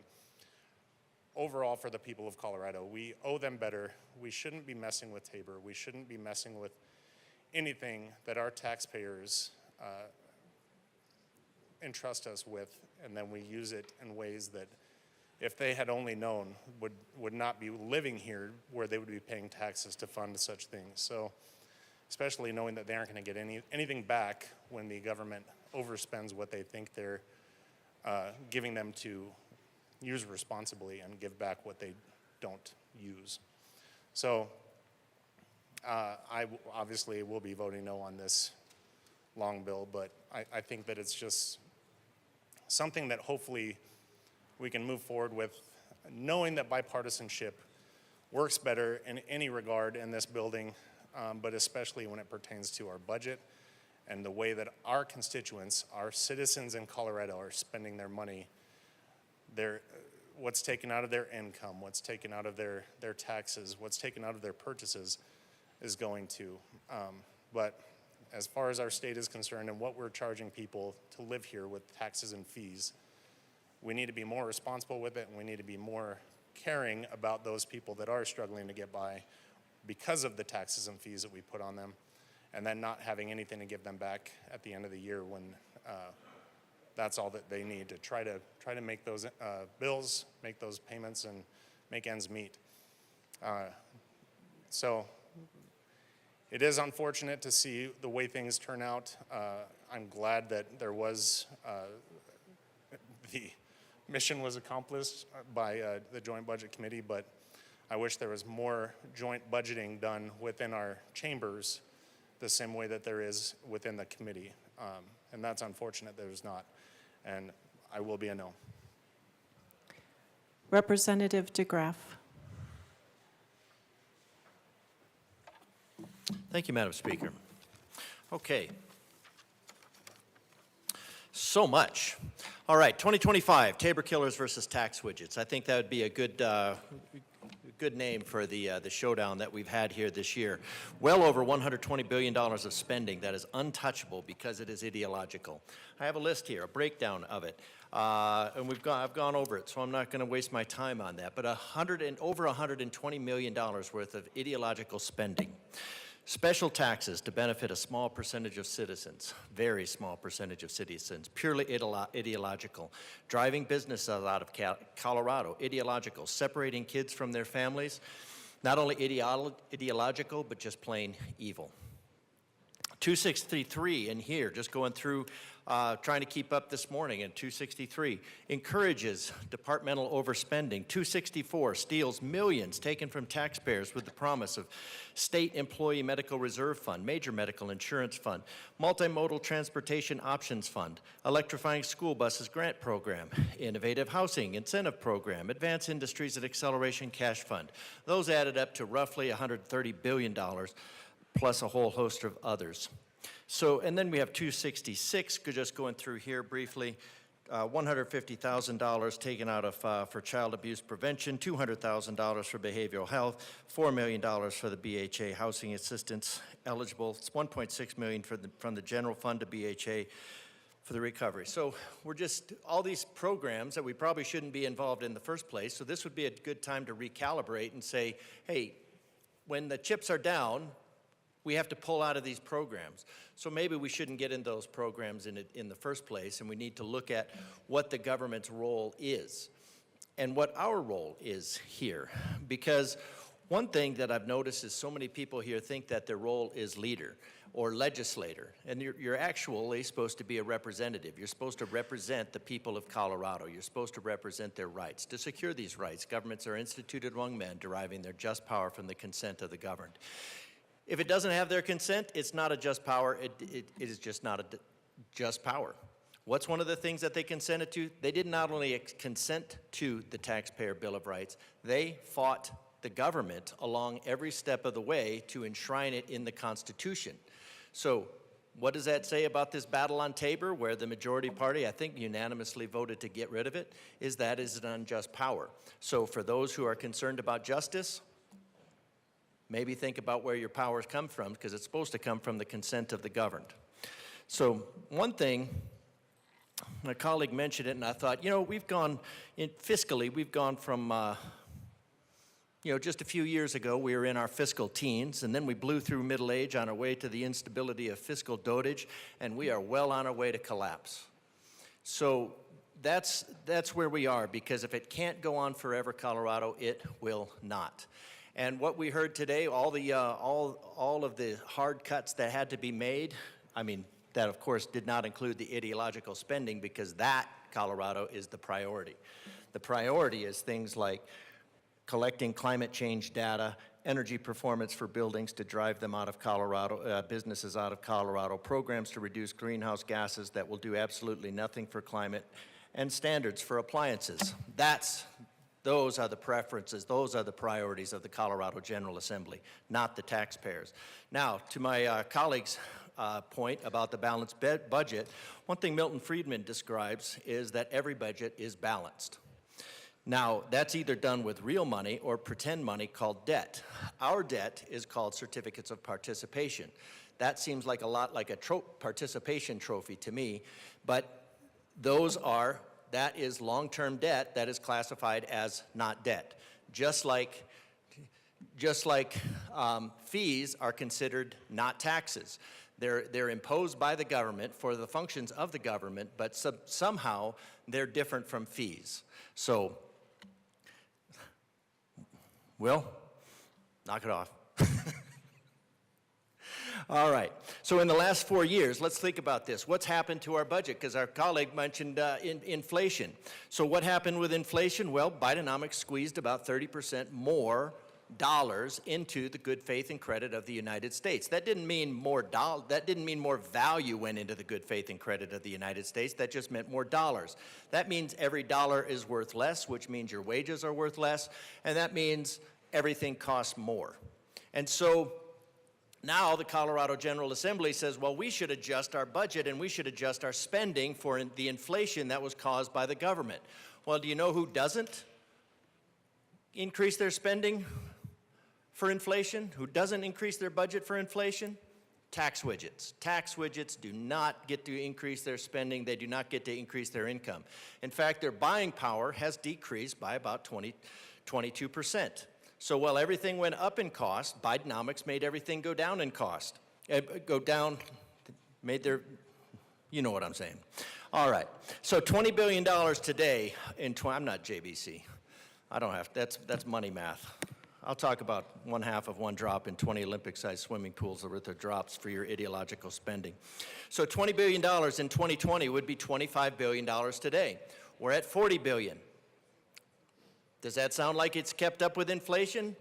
overall, for the people of Colorado, we owe them better. We shouldn't be messing with Tabor. We shouldn't be messing with anything that our taxpayers entrust us with, and then we use it in ways that, if they had only known, would not be living here where they would be paying taxes to fund such things. So, especially knowing that they aren't going to get anything back when the government overspends what they think they're giving them to use responsibly and give back what they don't use. So, I obviously will be voting no on this long bill, but I think that it's just something that hopefully we can move forward with, knowing that bipartisanship works better in any regard in this building, but especially when it pertains to our budget and the way that our constituents, our citizens in Colorado, are spending their money. What's taken out of their income, what's taken out of their taxes, what's taken out of their purchases is going to. But as far as our state is concerned and what we're charging people to live here with taxes and fees, we need to be more responsible with it, and we need to be more caring about those people that are struggling to get by because of the taxes and fees that we put on them, and then not having anything to give them back at the end of the year when that's all that they need to try to make those bills, make those payments, and make ends meet. So it is unfortunate to see the way things turn out. I'm glad that there was the mission was accomplished by the Joint Budget Committee, but I wish there was more joint budgeting done within our chambers the same way that there is within the committee. And that's unfortunate there's not. And I will be a no. Representative DeGraff. Thank you, Madam Speaker. Okay. So much. All right, 2025, Tabor Killers versus Tax Widgets. I think that would be a good name for the showdown that we've had here this year. Well over $120 billion of spending that is untouchable because it is ideological. I have a list here, a breakdown of it. And I've gone over it, so I'm not going to waste my time on that. But over $120 million worth of ideological spending. Special taxes to benefit a small percentage of citizens, very small percentage of citizens, purely ideological. Driving businesses out of Colorado, ideological. Separating kids from their families, not only ideological, but just plain evil. 263 in here, just going through, trying to keep up this morning in 263, encourages departmental overspending. 264 steals millions taken from taxpayers with the promise of state employee medical reserve fund, major medical insurance fund, multimodal transportation options fund, electrifying school buses grant program, innovative housing incentive program, advanced industries and acceleration cash fund. Those added up to roughly $130 billion plus a whole host of others. So, and then we have 266, just going through here briefly, $150,000 taken out of for child abuse prevention, $200,000 for behavioral health, $4 million for the BHA housing assistance eligible. It's $1.6 million from the general fund to BHA for the recovery. So we're just, all these programs that we probably shouldn't be involved in the first place, so this would be a good time to recalibrate and say, hey, when the chips are down, we have to pull out of these programs. So maybe we shouldn't get in those programs in the first place, and we need to look at what the government's role is and what our role is here. Because one thing that I've noticed is so many people here think that their role is leader or legislator, and you're actually supposed to be a representative. You're supposed to represent the people of Colorado. You're supposed to represent their rights. To secure these rights, governments are instituted among men, deriving their just power from the consent of the governed. If it doesn't have their consent, it's not a just power. It is just not a just power. What's one of the things that they consented to? They did not only consent to the Taxpayer Bill of Rights, they fought the government along every step of the way to enshrine it in the Constitution. So what does that say about this battle on Tabor, where the majority party, I think, unanimously voted to get rid of it, is that is an unjust power. So for those who are concerned about justice, maybe think about where your powers come from, because it's supposed to come from the consent of the governed. So one thing, my colleague mentioned it, and I thought, you know, fiscally, we've gone from, just a few years ago, we were in our fiscal teens, and then we blew through middle age on our way to the instability of fiscal dotage, and we are well on our way to collapse. So that's where we are, because if it can't go on forever, Colorado, it will not. And what we heard today, all of the hard cuts that had to be made, I mean, that of course did not include the ideological spending, because that, Colorado, is the priority. The priority is things like collecting climate change data, energy performance for buildings to drive them out of Colorado, businesses out of Colorado, programs to reduce greenhouse gases that will do absolutely nothing for climate, and standards for appliances. Those are the preferences, those are the priorities of the Colorado General Assembly, not the taxpayers. Now, to my colleague's point about the balanced budget, one thing Milton Friedman describes is that every budget is balanced. Now, that's either done with real money or pretend money called debt. Our debt is called certificates of participation. That seems like a lot like a participation trophy to me, but that is long-term debt that is classified as not debt. Just like fees are considered not taxes. They're imposed by the government for the functions of the government, but somehow they're different from fees. So, Will, knock it off. All right, so in the last 4 years, let's think about this. What's happened to our budget? Because our colleague mentioned inflation. So what happened with inflation? Well, Bidenomics squeezed about 30% more dollars into the good faith and credit of the United States. That didn't mean more value went into the good faith and credit of the United States. That just meant more dollars. That means every dollar is worth less, which means your wages are worth less, and that means everything costs more. And so Now the Colorado General Assembly says, well, we should adjust our budget and we should adjust our spending for the inflation that was caused by the government. Well, do you know who doesn't increase their spending for inflation? Who doesn't increase their budget for inflation? Tax widgets. Tax widgets do not get to increase their spending. They do not get to increase their income. In fact, their buying power has decreased by about 22%. So while everything went up in cost, Bidenomics made everything go down in cost. Made their, you know what I'm saying. All right, so $20 billion today I'm not JBC. I don't have, that's money math. I'll talk about 1/2 of one drop in 20 Olympic-sized swimming pools worth of drops for your ideological spending. So $20 billion in 2020 would be $25 billion today. We're at $40 billion. Does that sound like it's kept up with inflation?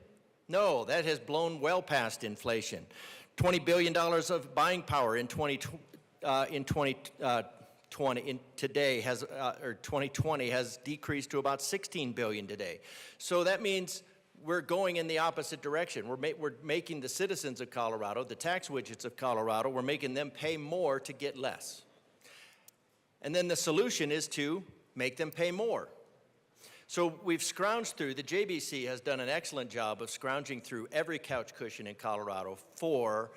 No, that has blown well past inflation. $20 billion of buying power in 2020 has decreased to about $16 billion today. So that means we're going in the opposite direction. We're making the citizens of Colorado, the tax widgets of Colorado, we're making them pay more to get less. And then the solution is to make them pay more. So we've scrounged through, the JBC has done an excellent job of scrounging through every couch cushion in Colorado for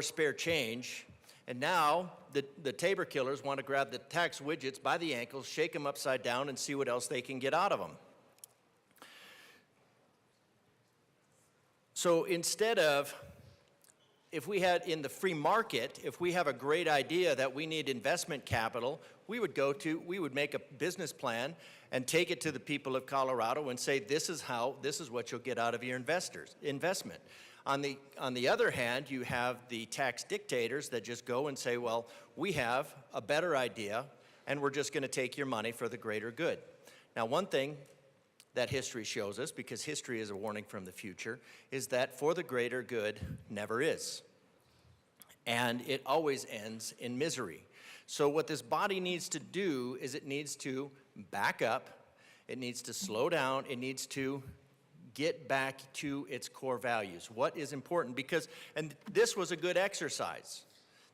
spare change. And now the Tabor killers want to grab the tax widgets by the ankles, shake them upside down, and see what else they can get out of them. So instead of, if we had in the free market, if we have a great idea that we need investment capital, we would make a business plan and take it to the people of Colorado and say, this is what you'll get out of your investment. On the other hand, you have the tax dictators that just go and say, well, we have a better idea and we're just going to take your money for the greater good. Now, one thing that history shows us, because history is a warning from the future, is that for the greater good never is. And it always ends in misery. So what this body needs to do is it needs to back up, it needs to slow down, it needs to get back to its core values. What is important? Because, and this was a good exercise.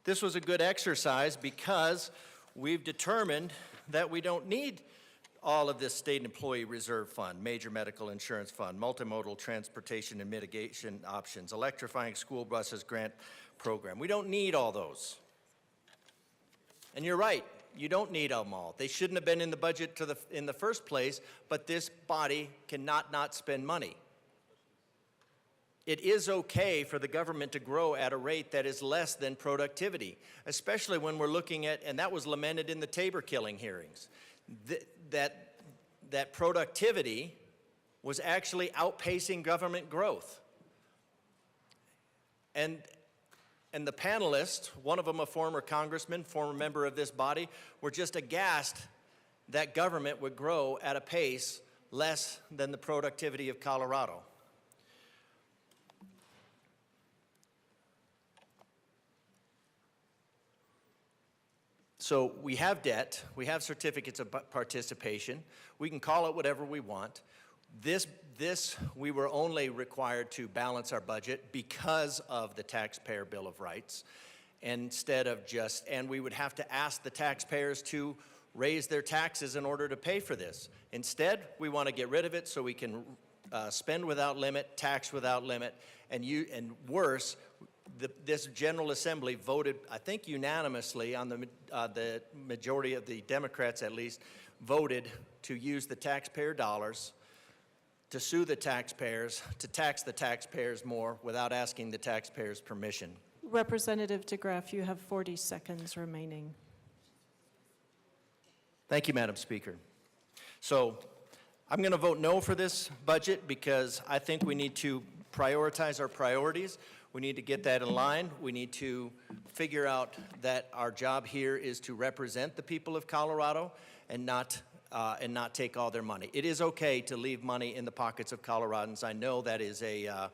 This was a good exercise because we've determined that we don't need all of this state employee reserve fund, major medical insurance fund, multimodal transportation and mitigation options, electrifying school buses grant program. We don't need all those. And you're right, you don't need them all. They shouldn't have been in the budget in the first place, but this body cannot not spend money. It is okay for the government to grow at a rate that is less than productivity, especially when we're looking at, and that was lamented in the Tabor killing hearings, that productivity was actually outpacing government growth. And the panelists, one of them a former congressman, former member of this body, were just aghast that government would grow at a pace less than the productivity of Colorado. So we have debt, we have certificates of participation, we can call it whatever we want. This we were only required to balance our budget because of the Taxpayer Bill of Rights, instead of and we would have to ask the taxpayers to raise their taxes in order to pay for this. Instead, we want to get rid of it so we can spend without limit, tax without limit, and worse, this General Assembly voted, I think unanimously, on the majority of the Democrats at least, voted to use the taxpayer dollars to sue the taxpayers, to tax the taxpayers more without asking the taxpayers' permission. Representative DeGraff, you have 40 seconds remaining. Thank you, Madam Speaker. So I'm going to vote no for this budget because I think we need to prioritize our priorities. We need to get that in line. We need to figure out that our job here is to represent the people of Colorado and not take all their money. It is okay to leave money in the pockets of Coloradans. I know that is a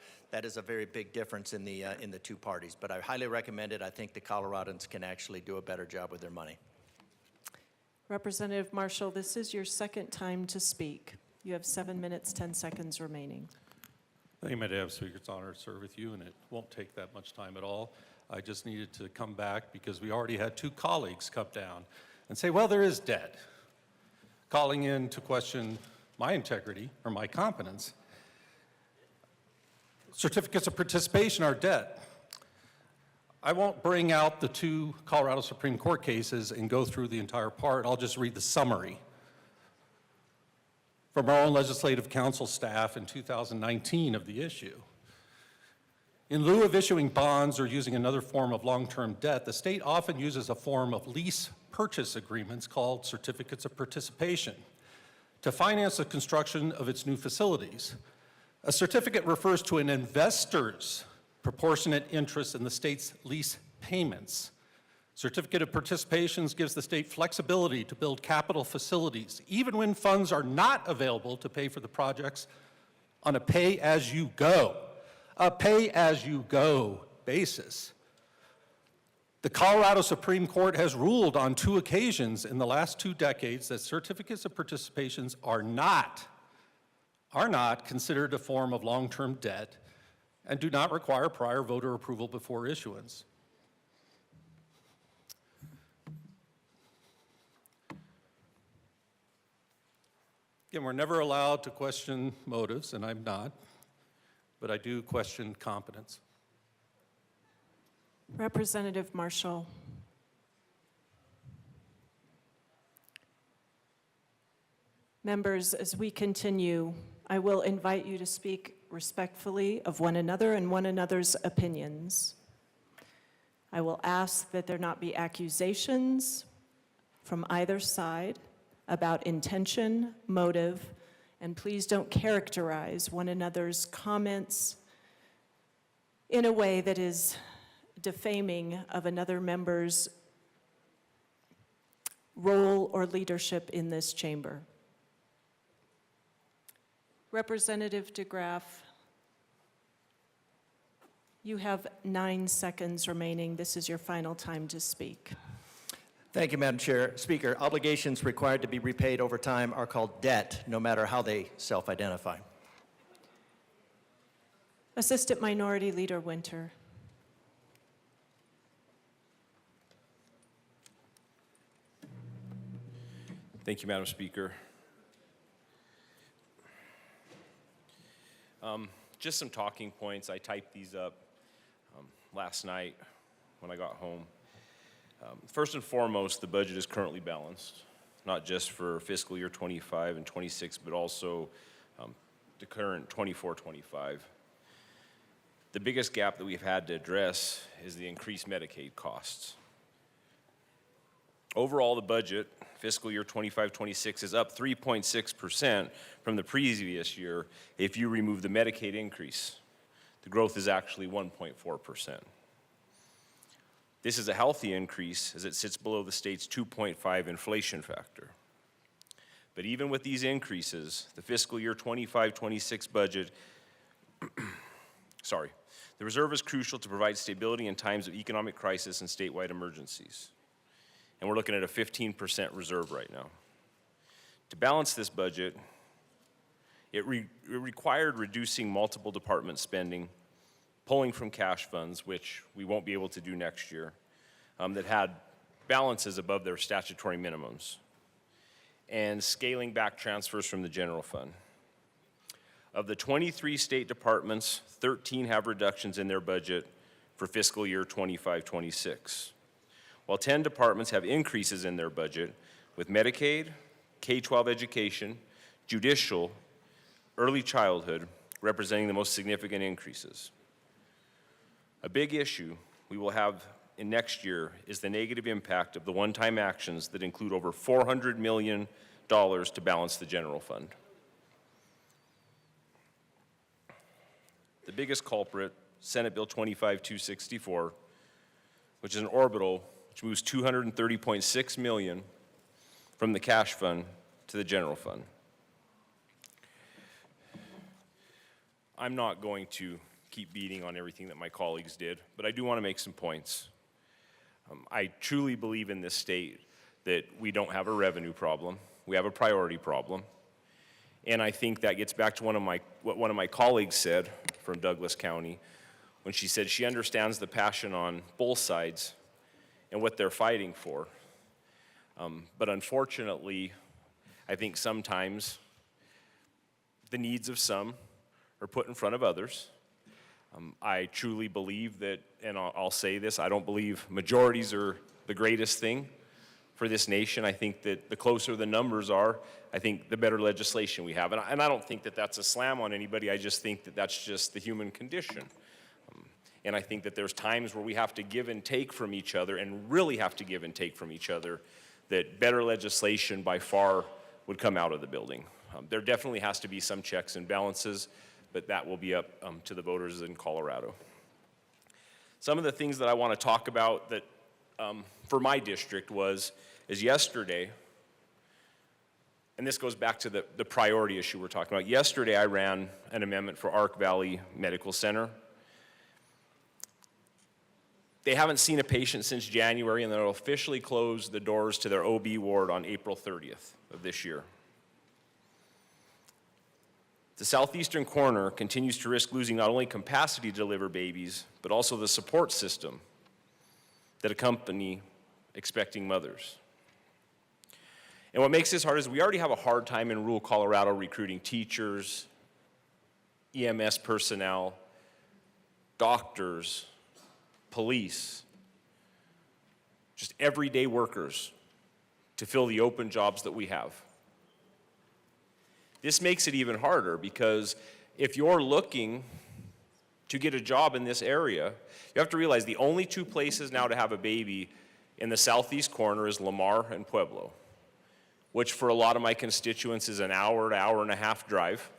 very big difference in the two parties, but I highly recommend it. I think the Coloradans can actually do a better job with their money. Representative Marshall, this is your second time to speak. You have 7 minutes, 10 seconds remaining. Thank you, Madam Speaker. It's an honor to serve with you, and it won't take that much time at all. I just needed to come back because we already had two colleagues come down and say, well, there is debt, calling in to question my integrity or my competence. Certificates of participation are debt. I won't bring out the two Colorado Supreme Court cases and go through the entire part. I'll just read the summary from our own legislative council staff in 2019 of the issue. In lieu of issuing bonds or using another form of long-term debt, the state often uses a form of lease purchase agreements called certificates of participation to finance the construction of its new facilities. A certificate refers to an investor's proportionate interest in the state's lease payments. Certificate of participations gives the state flexibility to build capital facilities, even when funds are not available to pay for the projects on a pay-as-you-go basis. The Colorado Supreme Court has ruled on 2 occasions in the last 2 decades that certificates of participations are not considered a form of long-term debt and do not require prior voter approval before issuance. Again, we're never allowed to question motives, and I'm not, but I do question competence. Representative Marshall. Members, as we continue, I will invite you to speak respectfully of one another and one another's opinions. I will ask that there not be accusations from either side about intention, motive, and please don't characterize one another's comments in a way that is defaming of another member's role or leadership in this chamber. Representative DeGraff, you have 9 seconds remaining. This is your final time to speak. Thank you, Madam Speaker. Obligations required to be repaid over time are called debt, no matter how they self-identify. Assistant Minority Leader Winter. Thank you, Madam Speaker. Just some talking points. I typed these up last night when I got home. First and foremost, the budget is currently balanced, not just for fiscal year 25 and 26, but also the current 24-25. The biggest gap that we've had to address is the increased Medicaid costs. Overall, the budget, fiscal year 25-26, is up 3.6% from the previous year if you remove the Medicaid increase. The growth is actually 1.4%. This is a healthy increase as it sits below the state's 2.5 inflation factor. But even with these increases, the fiscal year 25-26 budget, the reserve is crucial to provide stability in times of economic crisis and statewide emergencies. And we're looking at a 15% reserve right now. To balance this budget, it required reducing multiple department spending, pulling from cash funds, which we won't be able to do next year, that had balances above their statutory minimums, and scaling back transfers from the general fund. Of the 23 state departments, 13 have reductions in their budget for fiscal year 25-26. While 10 departments have increases in their budget, with Medicaid, K-12 education, judicial, early childhood representing the most significant increases. A big issue we will have in next year is the negative impact of the one-time actions that include over $400 million to balance the general fund. The biggest culprit, Senate Bill 25-264, which is an orbital which moves $230.6 million from the cash fund to the general fund. I'm not going to keep beating on everything that my colleagues did, but I do want to make some points. I truly believe in this state that we don't have a revenue problem, we have a priority problem. And I think that gets back to what one of my colleagues said from Douglas County when she said she understands the passion on both sides and what they're fighting for. But unfortunately, I think sometimes the needs of some are put in front of others. I truly believe that, and I'll say this, I don't believe majorities are the greatest thing for this nation. I think that the closer the numbers are, I think the better legislation we have. And I don't think that that's a slam on anybody. I just think that that's just the human condition. And I think that there's times where we have to give and take from each other, and really have to give and take from each other, that better legislation by far would come out of the building. There definitely has to be some checks and balances, but that will be up to the voters in Colorado. Some of the things that I want to talk about that for my district is yesterday, and this goes back to the priority issue we're talking about. Yesterday I ran an amendment for Ark Valley Medical Center. They haven't seen a patient since January, and they'll officially close the doors to their OB ward on April 30th of this year. The southeastern corner continues to risk losing not only capacity to deliver babies, but also the support system that accompany expecting mothers. And what makes this hard is we already have a hard time in rural Colorado recruiting teachers, EMS personnel, doctors, police, just everyday workers to fill the open jobs that we have. This makes it even harder because if you're looking to get a job in this area, you have to realize the only two places now to have a baby in the southeast corner is Lamar and Pueblo, which for a lot of my constituents is an hour to hour and a half drive.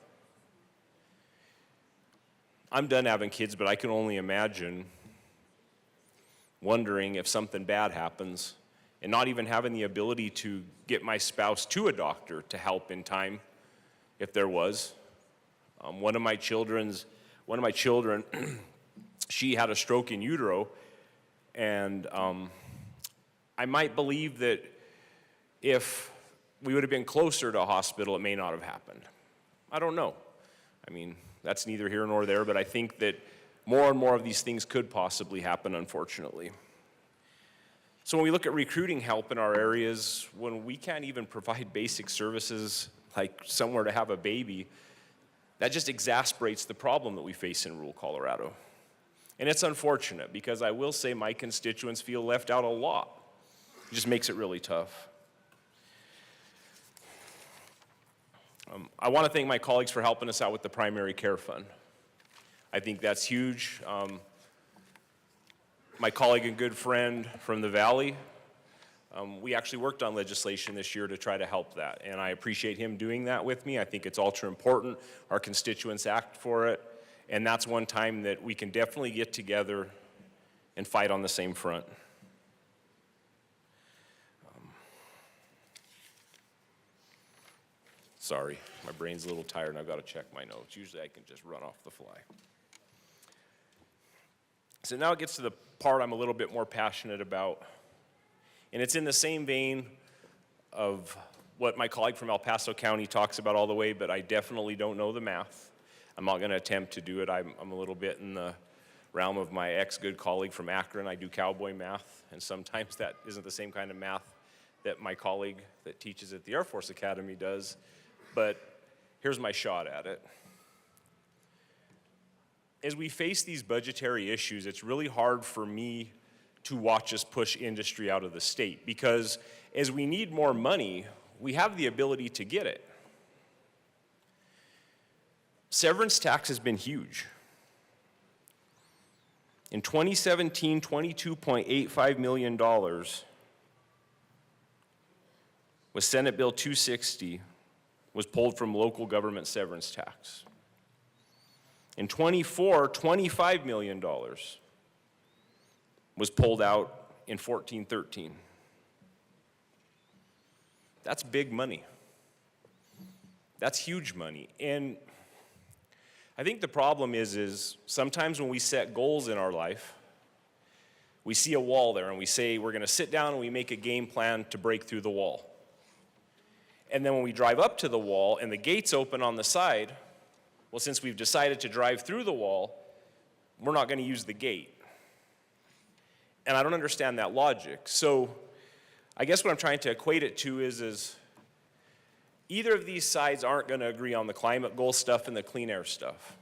I'm done having kids, but I can only imagine wondering if something bad happens and not even having the ability to get my spouse to a doctor to help in time if there was. One of my children, she had a stroke in utero, and I might believe that if we would have been closer to a hospital, it may not have happened. I don't know. I mean, that's neither here nor there, but I think that more and more of these things could possibly happen, unfortunately. So when we look at recruiting help in our areas, when we can't even provide basic services like somewhere to have a baby, that just exasperates the problem that we face in rural Colorado. And it's unfortunate because I will say my constituents feel left out a lot. It just makes it really tough. I want to thank my colleagues for helping us out with the primary care fund. I think that's huge. My colleague and good friend from the Valley, we actually worked on legislation this year to try to help that, and I appreciate him doing that with me. I think it's ultra important. Our constituents act for it, and that's one time that we can definitely get together and fight on the same front. Sorry, my brain's a little tired and I've got to check my notes. Usually I can just run off the fly. So now it gets to the part I'm a little bit more passionate about. And it's in the same vein of what my colleague from El Paso County talks about all the way, but I definitely don't know the math. I'm not going to attempt to do it. I'm a little bit in the realm of my ex-good colleague from Akron. I do cowboy math, and sometimes that isn't the same kind of math that my colleague that teaches at the Air Force Academy does. But here's my shot at it. As we face these budgetary issues, it's really hard for me to watch us push industry out of the state because as we need more money, we have the ability to get it. Severance tax has been huge. In 2017, $22.85 million with Senate Bill 260 was pulled from local government severance tax. In 24, $25 million was pulled out in 14-13. That's big money. That's huge money. And I think the problem is sometimes when we set goals in our life, we see a wall there and we say we're going to sit down and we make a game plan to break through the wall. And then when we drive up to the wall and the gates open on the side, Well, since we've decided to drive through the wall, we're not going to use the gate. And I don't understand that logic. So I guess what I'm trying to equate it to is either of these sides aren't going to agree on the climate goal stuff and the clean air stuff.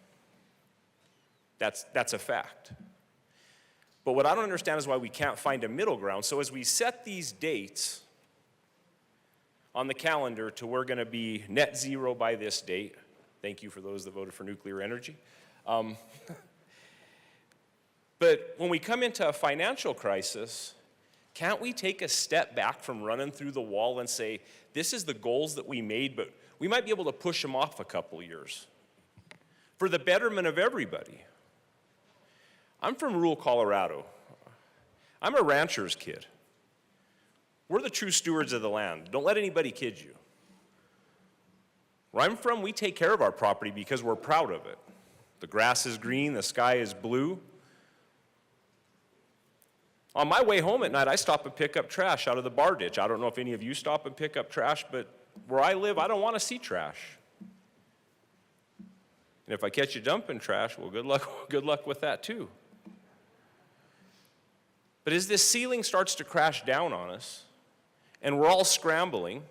That's a fact. But what I don't understand is why we can't find a middle ground. So as we set these dates on the calendar to we're going to be net zero by this date, thank you for those that voted for nuclear energy. But when we come into a financial crisis, can't we take a step back from running through the wall and say, this is the goals that we made, but we might be able to push them off a couple years for the betterment of everybody? I'm from rural Colorado. I'm a rancher's kid. We're the true stewards of the land. Don't let anybody kid you. Where I'm from, we take care of our property because we're proud of it. The grass is green, the sky is blue. On my way home at night, I stop and pick up trash out of the bar ditch. I don't know if any of you stop and pick up trash, but where I live, I don't want to see trash. And if I catch you dumping trash, well, good luck with that too. But as this ceiling starts to crash down on us, and we're all scrambling,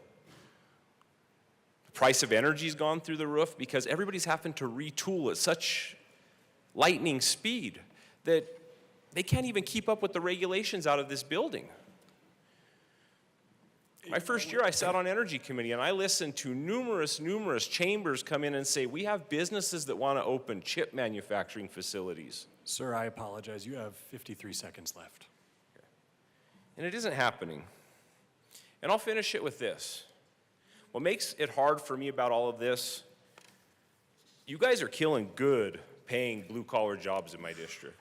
the price of energy's gone through the roof because everybody's having to retool at such lightning speed that they can't even keep up with the regulations out of this building. My first year, I sat on Energy Committee, and I listened to numerous chambers come in and say, we have businesses that want to open chip manufacturing facilities. Sir, I apologize. You have 53 seconds left. And it isn't happening. And I'll finish it with this. What makes it hard for me about all of this, you guys are killing good, paying blue-collar jobs in my district.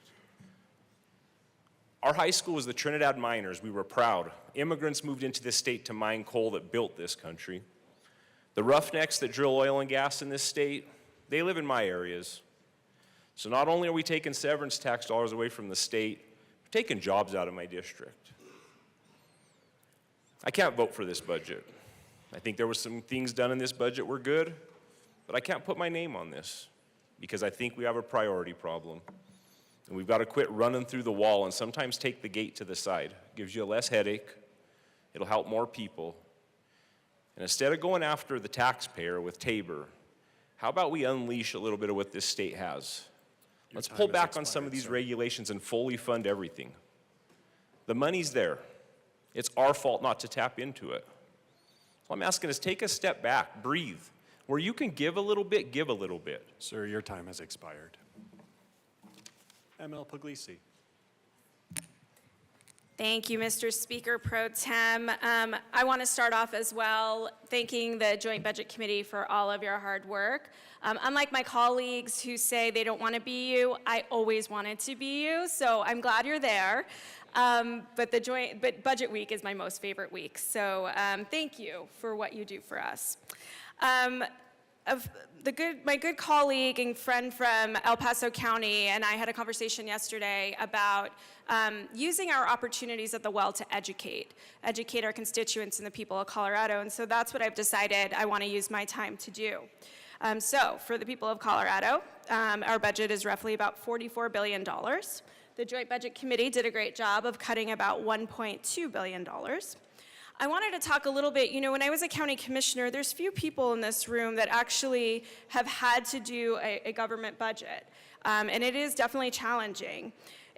Our high school was the Trinidad Miners. We were proud. Immigrants moved into this state to mine coal that built this country. The roughnecks that drill oil and gas in this state, they live in my areas. So not only are we taking severance tax dollars away from the state, we're taking jobs out of my district. I can't vote for this budget. I think there were some things done in this budget were good, but I can't put my name on this because I think we have a priority problem. And we've got to quit running through the wall and sometimes take the gate to the side. It gives you a less headache. It'll help more people. And instead of going after the taxpayer with Tabor, how about we unleash a little bit of what this state has? Let's pull back on some of these regulations and fully fund everything. The money's there. It's our fault not to tap into it. All I'm asking is take a step back, breathe. Where you can give a little bit, give a little bit. Sir, your time has expired. ML Puglisi. Thank you, Mr. Speaker Pro Tem. I want to start off as well thanking the Joint Budget Committee for all of your hard work. Unlike my colleagues who say they don't want to be you, I always wanted to be you, so I'm glad you're there. But Budget Week is my most favorite week, so thank you for what you do for us. My good colleague and friend from El Paso County and I had a conversation yesterday about using our opportunities at the well to educate our constituents and the people of Colorado, and so that's what I've decided I want to use my time to do. So for the people of Colorado, our budget is roughly about $44 billion. The Joint Budget Committee did a great job of cutting about $1.2 billion. I wanted to talk a little bit, when I was a county commissioner, there's few people in this room that actually have had to do a government budget, and it is definitely challenging.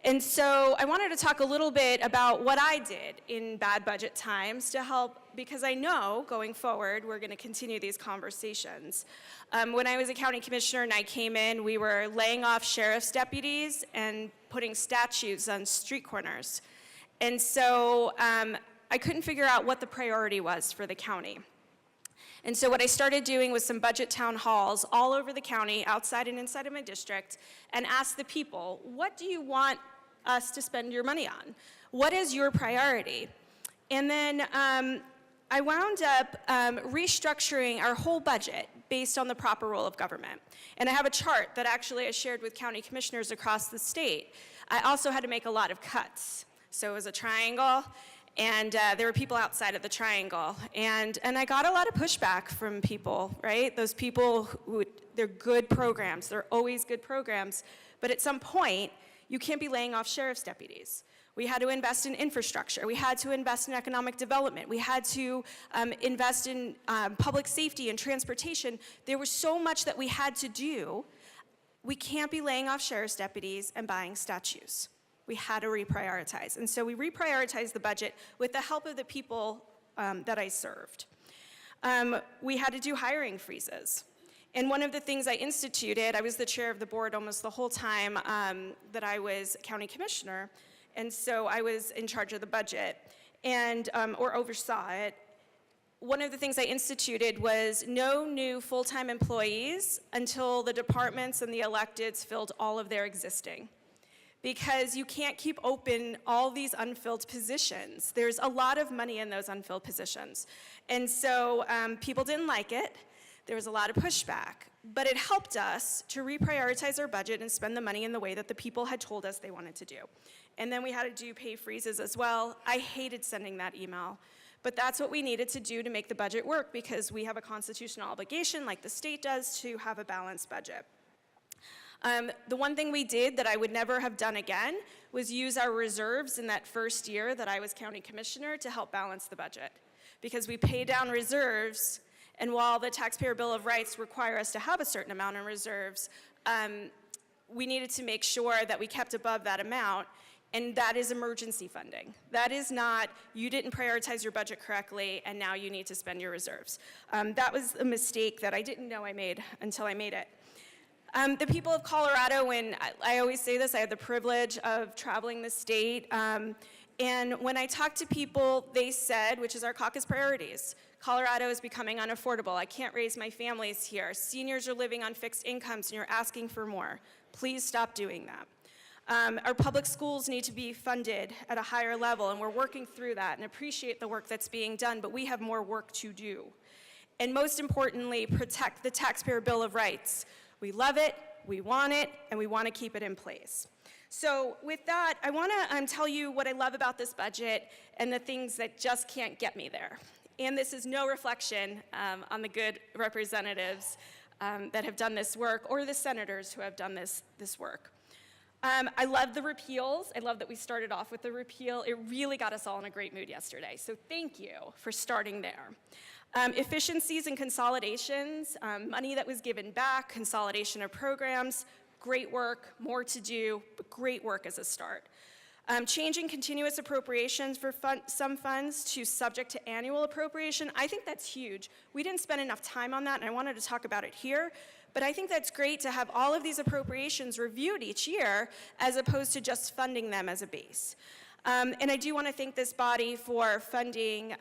And so I wanted to talk a little bit about what I did in bad budget times to help, because I know going forward we're going to continue these conversations. When I was a county commissioner and I came in, we were laying off sheriff's deputies and putting statues on street corners. And so I couldn't figure out what the priority was for the county. And so what I started doing was some budget town halls all over the county, outside and inside of my district, and asked the people, what do you want us to spend your money on? What is your priority? And then I wound up restructuring our whole budget based on the proper role of government. And I have a chart that actually I shared with county commissioners across the state. I also had to make a lot of cuts. So it was a triangle. And there were people outside of the triangle. And I got a lot of pushback from people, right? Those people who, they're good programs. They're always good programs. But at some point, you can't be laying off sheriff's deputies. We had to invest in infrastructure. We had to invest in economic development. We had to invest in public safety and transportation. There was so much that we had to do. We can't be laying off sheriff's deputies and buying statues. We had to reprioritize. And so we reprioritized the budget with the help of the people that I served. We had to do hiring freezes. And one of the things I instituted, I was the chair of the board almost the whole time that I was county commissioner. And so I was in charge of the budget and, or oversaw it. One of the things I instituted was no new full-time employees until the departments and the electeds filled all of their existing. Because you can't keep open all these unfilled positions. There's a lot of money in those unfilled positions. And so people didn't like it. There was a lot of pushback. But it helped us to reprioritize our budget and spend the money in the way that the people had told us they wanted to do. And then we had to do pay freezes as well. I hated sending that email. But that's what we needed to do to make the budget work because we have a constitutional obligation, like the state does, to have a balanced budget. The one thing we did that I would never have done again was use our reserves in that first year that I was county commissioner to help balance the budget. Because we pay down reserves, and while the Taxpayer Bill of Rights require us to have a certain amount in reserves, we needed to make sure that we kept above that amount. And that is emergency funding. That is not, you didn't prioritize your budget correctly and now you need to spend your reserves. That was a mistake that I didn't know I made until I made it. The people of Colorado, and I always say this, I had the privilege of traveling the state. And when I talked to people, they said, which is our caucus priorities, Colorado is becoming unaffordable. I can't raise my families here. Seniors are living on fixed incomes and you're asking for more. Please stop doing that. Our public schools need to be funded at a higher level, and we're working through that and appreciate the work that's being done, but we have more work to do. And most importantly, protect the Taxpayer Bill of Rights. We love it, we want it, and we want to keep it in place. So with that, I want to tell you what I love about this budget and the things that just can't get me there. And this is no reflection on the good representatives that have done this work or the senators who have done this work. I love the repeals. I love that we started off with the repeal. It really got us all in a great mood yesterday. So thank you for starting there. Efficiencies and consolidations, money that was given back, consolidation of programs, great work, more to do, but great work as a start. Changing continuous appropriations for some funds to subject to annual appropriation, I think that's huge. We didn't spend enough time on that, and I wanted to talk about it here. But I think that's great to have all of these appropriations reviewed each year as opposed to just funding them as a base. And I do want to thank this body for funding,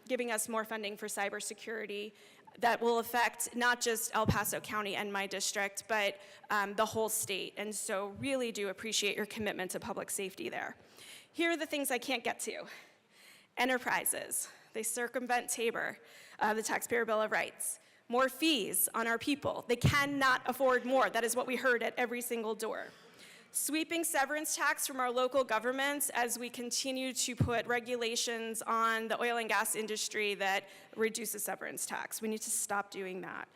giving us more funding for cybersecurity that will affect not just El Paso County and my district, but the whole state. And so really do appreciate your commitment to public safety there. Here are the things I can't get to. Enterprises, they circumvent Tabor, the Taxpayer Bill of Rights. More fees on our people. They cannot afford more. That is what we heard at every single door. Sweeping severance tax from our local governments as we continue to put regulations on the oil and gas industry that reduces severance tax. We need to stop doing that.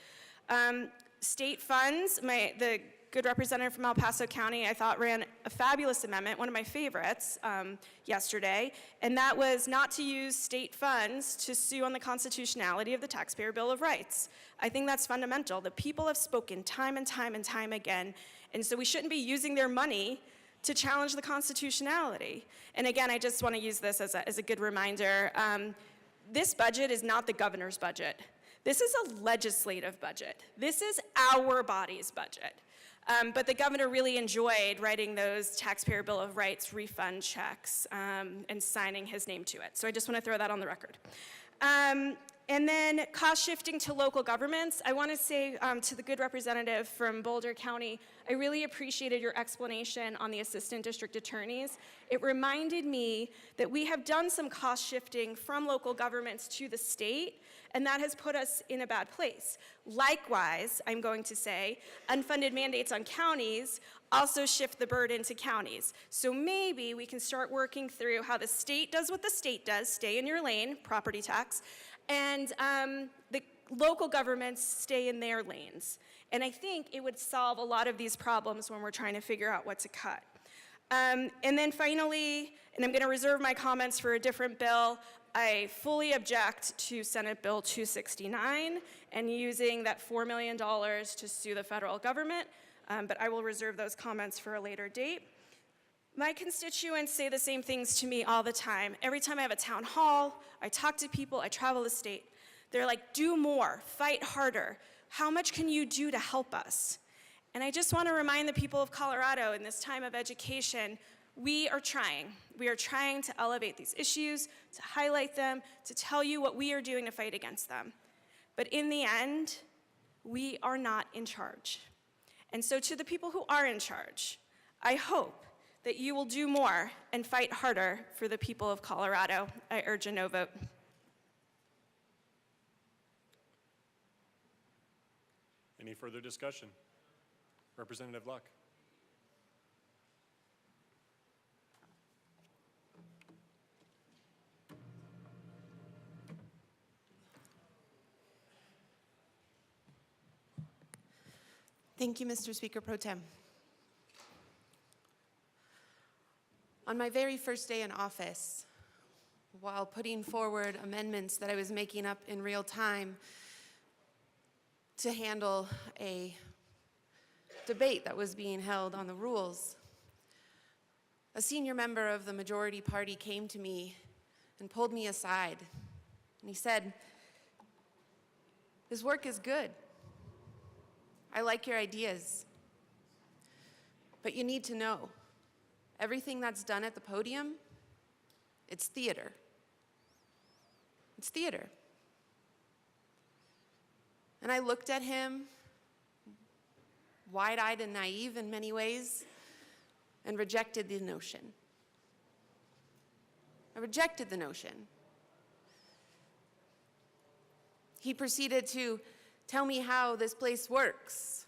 State funds, the good representative from El Paso County, I thought ran a fabulous amendment, one of my favorites, yesterday, and that was not to use state funds to sue on the constitutionality of the Taxpayer Bill of Rights. I think that's fundamental. The people have spoken time and time and time again, and so we shouldn't be using their money to challenge the constitutionality. And again, I just want to use this as a good reminder. This budget is not the governor's budget. This is a legislative budget. This is our body's budget. But the governor really enjoyed writing those Taxpayer Bill of Rights refund checks and signing his name to it. So I just want to throw that on the record. And then cost shifting to local governments. I want to say to the good representative from Boulder County, I really appreciated your explanation on the assistant district attorneys. It reminded me that we have done some cost shifting from local governments to the state, and that has put us in a bad place. Likewise, I'm going to say, unfunded mandates on counties also shift the burden to counties. So maybe we can start working through how the state does what the state does, stay in your lane, property tax, and the local governments stay in their lanes. And I think it would solve a lot of these problems when we're trying to figure out what to cut. And then finally, and I'm going to reserve my comments for a different bill, I fully object to Senate Bill 269 and using that $4 million to sue the federal government, but I will reserve those comments for a later date. My constituents say the same things to me all the time. Every time I have a town hall, I talk to people, I travel the state. They're like, do more, fight harder. How much can you do to help us? And I just want to remind the people of Colorado in this time of education, we are trying. We are trying to elevate these issues, to highlight them, to tell you what we are doing to fight against them. But in the end, we are not in charge. And so to the people who are in charge, I hope that you will do more and fight harder for the people of Colorado. I urge a no vote. Any further discussion? Representative Luck. Thank you, Mr. Speaker Pro Tem. On my very first day in office, while putting forward amendments that I was making up in real time to handle a debate that was being held on the rules, a senior member of the majority party came to me and pulled me aside, and he said, "This work is good. I like your ideas, but you need to know, everything that's done at the podium, it's theater. It's theater." And I looked at him, wide-eyed and naive in many ways, and rejected the notion. I rejected the notion. He proceeded to tell me how this place works.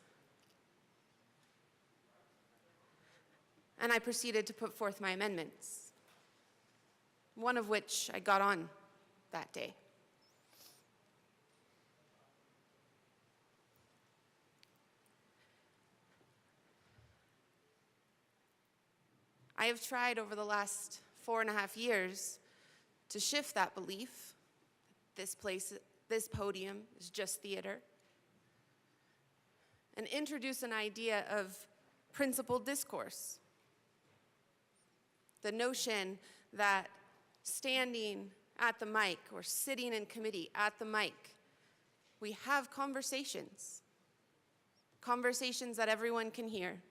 And I proceeded to put forth my amendments, one of which I got on that day. I have tried over the last 4.5 years to shift that belief. This podium is just theater, and introduce an idea of principled discourse. The notion that standing at the mic or sitting in committee at the mic, we have conversations. Conversations that everyone can hear.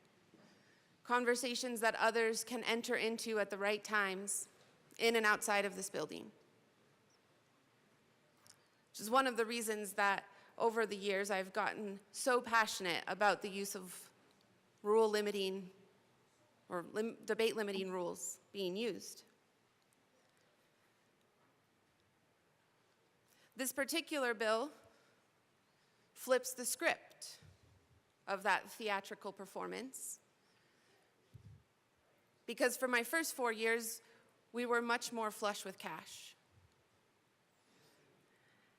Conversations that others can enter into at the right times in and outside of this building. Which is one of the reasons that over the years I've gotten so passionate about the use of rule limiting or debate limiting rules being used. This particular bill flips the script of that theatrical performance, because for my first 4 years, we were much more flush with cash.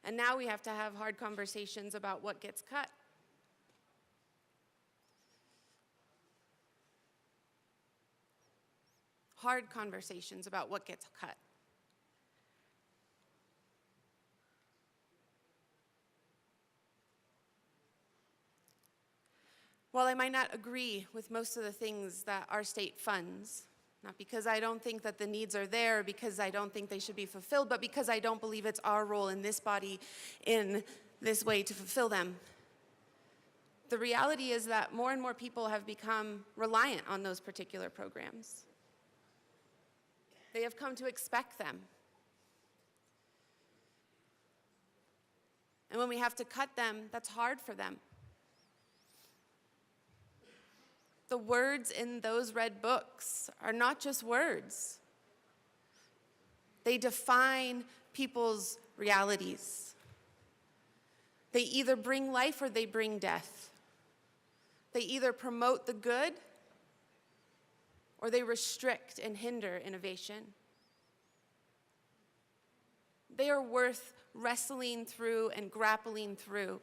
And now we have to have hard conversations about what gets cut. Hard conversations about what gets cut. While I might not agree with most of the things that our state funds, not because I don't think that the needs are there, because I don't think they should be fulfilled, but because I don't believe it's our role in this body in this way to fulfill them. The reality is that more and more people have become reliant on those particular programs. They have come to expect them. And when we have to cut them, that's hard for them. The words in those red books are not just words. They define people's realities. They either bring life or they bring death. They either promote the good or they restrict and hinder innovation. They are worth wrestling through and grappling through.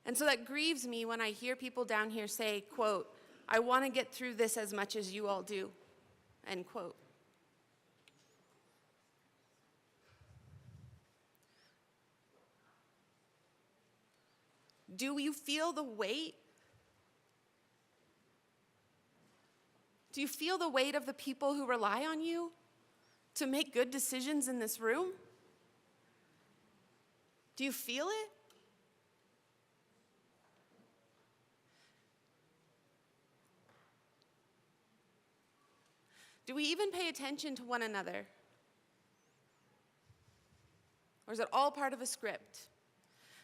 And so that grieves me when I hear people down here say, quote, "I want to get through this as much as you all do," end quote. Do you feel the weight? Do you feel the weight of the people who rely on you to make good decisions in this room? Do you feel it? Do we even pay attention to one another? Or is it all part of a script?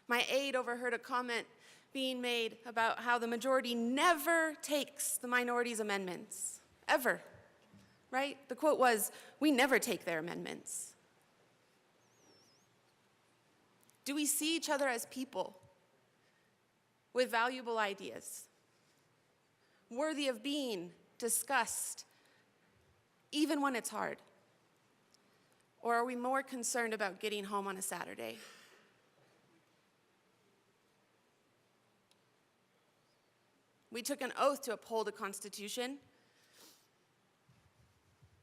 My aide overheard a comment being made about how the majority never takes the minority's amendments, ever, right? The quote was, "We never take their amendments." Do we see each other as people with valuable ideas, worthy of being discussed, even when it's hard? Or are we more concerned about getting home on a Saturday? We took an oath to uphold the Constitution,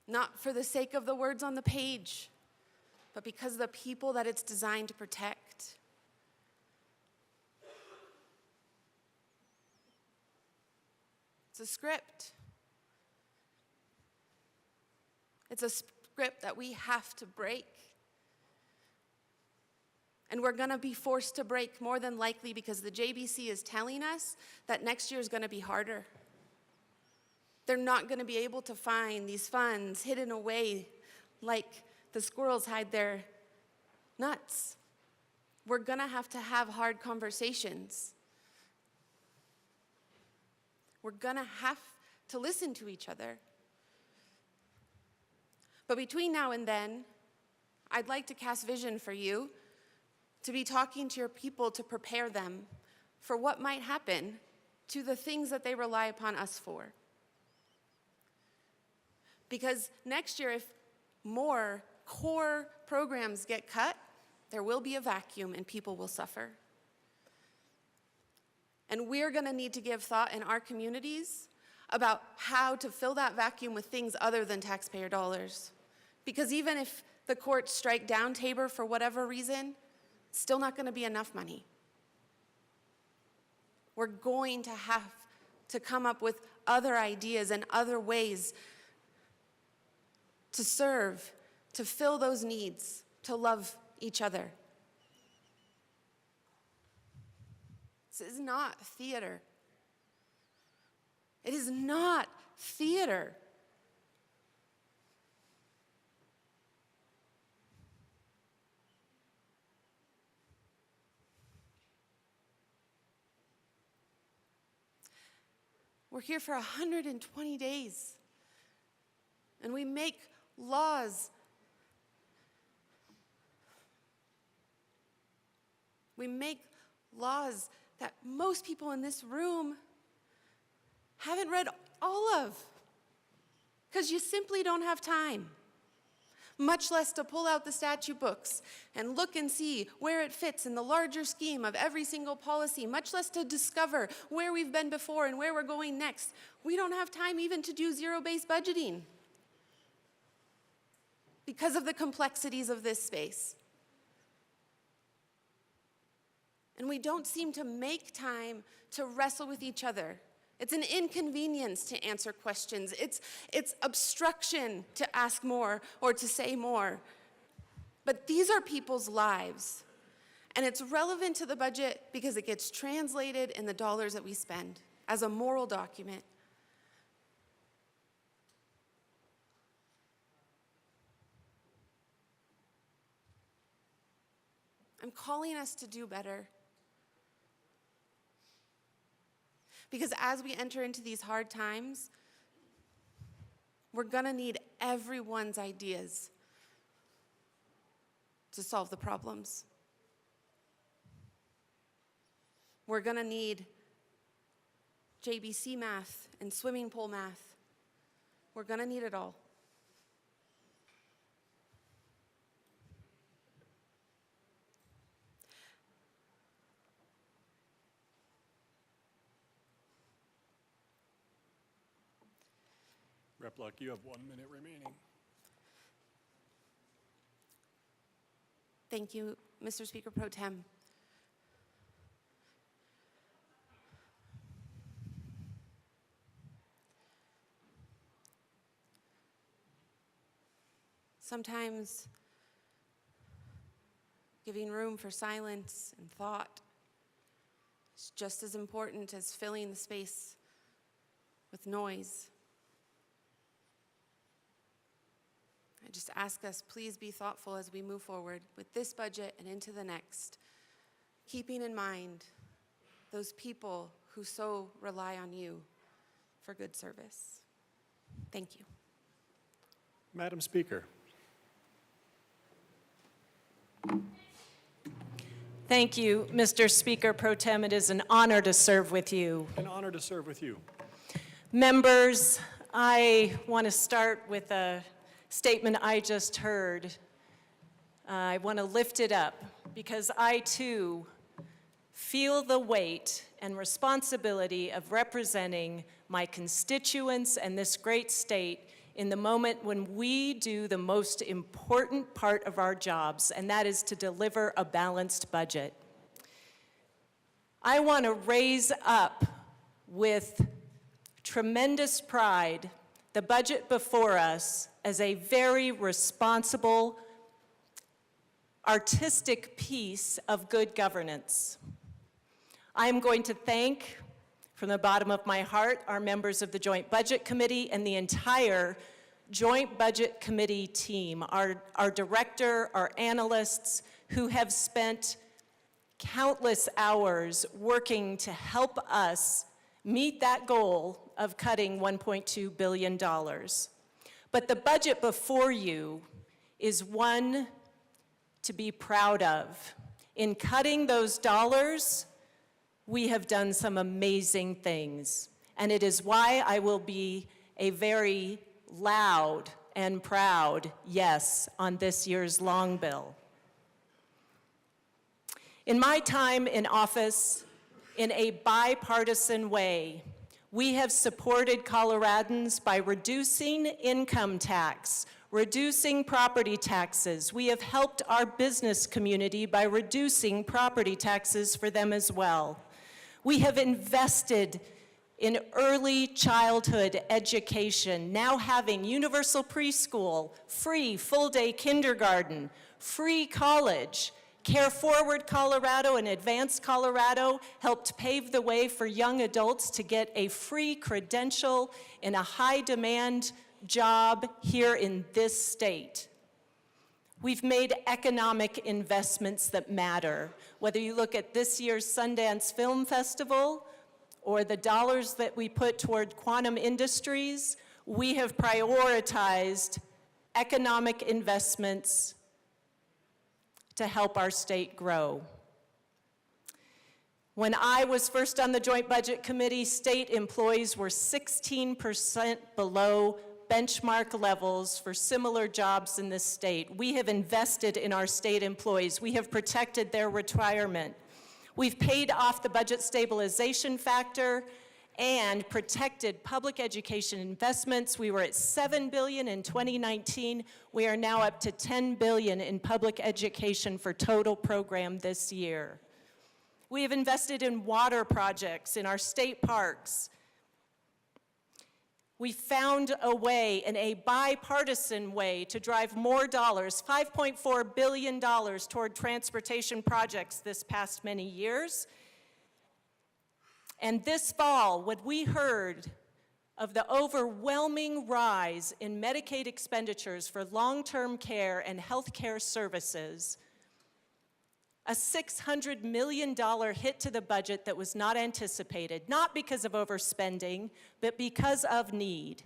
not for the sake of the words on the page, but because of the people that it's designed to protect. It's a script. It's a script that we have to break. And we're going to be forced to break more than likely because the JBC is telling us that next year is going to be harder. They're not going to be able to find these funds hidden away like the squirrels hide their nuts. We're going to have hard conversations. We're going to have to listen to each other. But between now and then, I'd like to cast vision for you, to be talking to your people to prepare them for what might happen to the things that they rely upon us for. Because next year, if more core programs get cut, there will be a vacuum and people will suffer. And we're going to need to give thought in our communities about how to fill that vacuum with things other than taxpayer dollars. Because even if the courts strike down Tabor for whatever reason, it's still not going to be enough money. We're going to have to come up with other ideas and other ways to serve, to fill those needs, to love each other. This is not theater. It is not theater. We're here for 120 days, and we make laws. We make laws that most people in this room haven't read all of, because you simply don't have time, much less to pull out the statute books and look and see where it fits in the larger scheme of every single policy, much less to discover where we've been before and where we're going next. We don't have time even to do zero-based budgeting because of the complexities of this space. And we don't seem to make time to wrestle with each other. It's an inconvenience to answer questions. It's obstruction to ask more or to say more. But these are people's lives. And it's relevant to the budget because it gets translated in the dollars that we spend as a moral document. I'm calling us to do better. Because as we enter into these hard times, we're going to need everyone's ideas to solve the problems. We're going to need JBC math, and swimming pool math. We're gonna need it all. Rep. Luck, you have 1 minute remaining. Thank you, Mr. Speaker Pro Tem. Sometimes giving room for silence and thought is just as important as filling the space with noise. I just ask us, please be thoughtful as we move forward with this budget and into the next, keeping in mind those people who so rely on you for good service. Thank you. Madam Speaker. Thank you, Mr. Speaker Pro Tem. It is an honor to serve with you. An honor to serve with you. Members, I want to start with a statement I just heard. I want to lift it up because I too feel the weight and responsibility of representing my constituents and this great state in the moment when we do the most important part of our jobs, and that is to deliver a balanced budget. I want to raise up with tremendous pride the budget before us as a very responsible, artistic piece of good governance. I am going to thank, from the bottom of my heart, our members of the Joint Budget Committee and the entire Joint Budget Committee team, our director, our analysts, who have spent countless hours working to help us meet that goal of cutting $1.2 billion. But the budget before you is one to be proud of. In cutting those dollars, we have done some amazing things, and it is why I will be a very loud and proud yes on this year's long bill. In my time in office, in a bipartisan way, we have supported Coloradans by reducing income tax, reducing property taxes. We have helped our business community by reducing property taxes for them as well. We have invested in early childhood education, now having universal preschool, free full-day kindergarten, free college. Care Forward Colorado and Advance Colorado helped pave the way for young adults to get a free credential in a high-demand job here in this state. We've made economic investments that matter. Whether you look at this year's Sundance Film Festival or the dollars that we put toward quantum industries, we have prioritized economic investments to help our state grow. When I was first on the Joint Budget Committee, state employees were 16% below benchmark levels for similar jobs in this state. We have invested in our state employees. We have protected their retirement. We've paid off the budget stabilization factor and protected public education investments. We were at $7 billion in 2019. We are now up to $10 billion in public education for total program this year. We have invested in water projects in our state parks. We found a way, in a bipartisan way, to drive more dollars, $5.4 billion toward transportation projects this past many years. And this fall, when we heard of the overwhelming rise in Medicaid expenditures for long-term care and health care services, a $600 million hit to the budget that was not anticipated, not because of overspending, but because of need.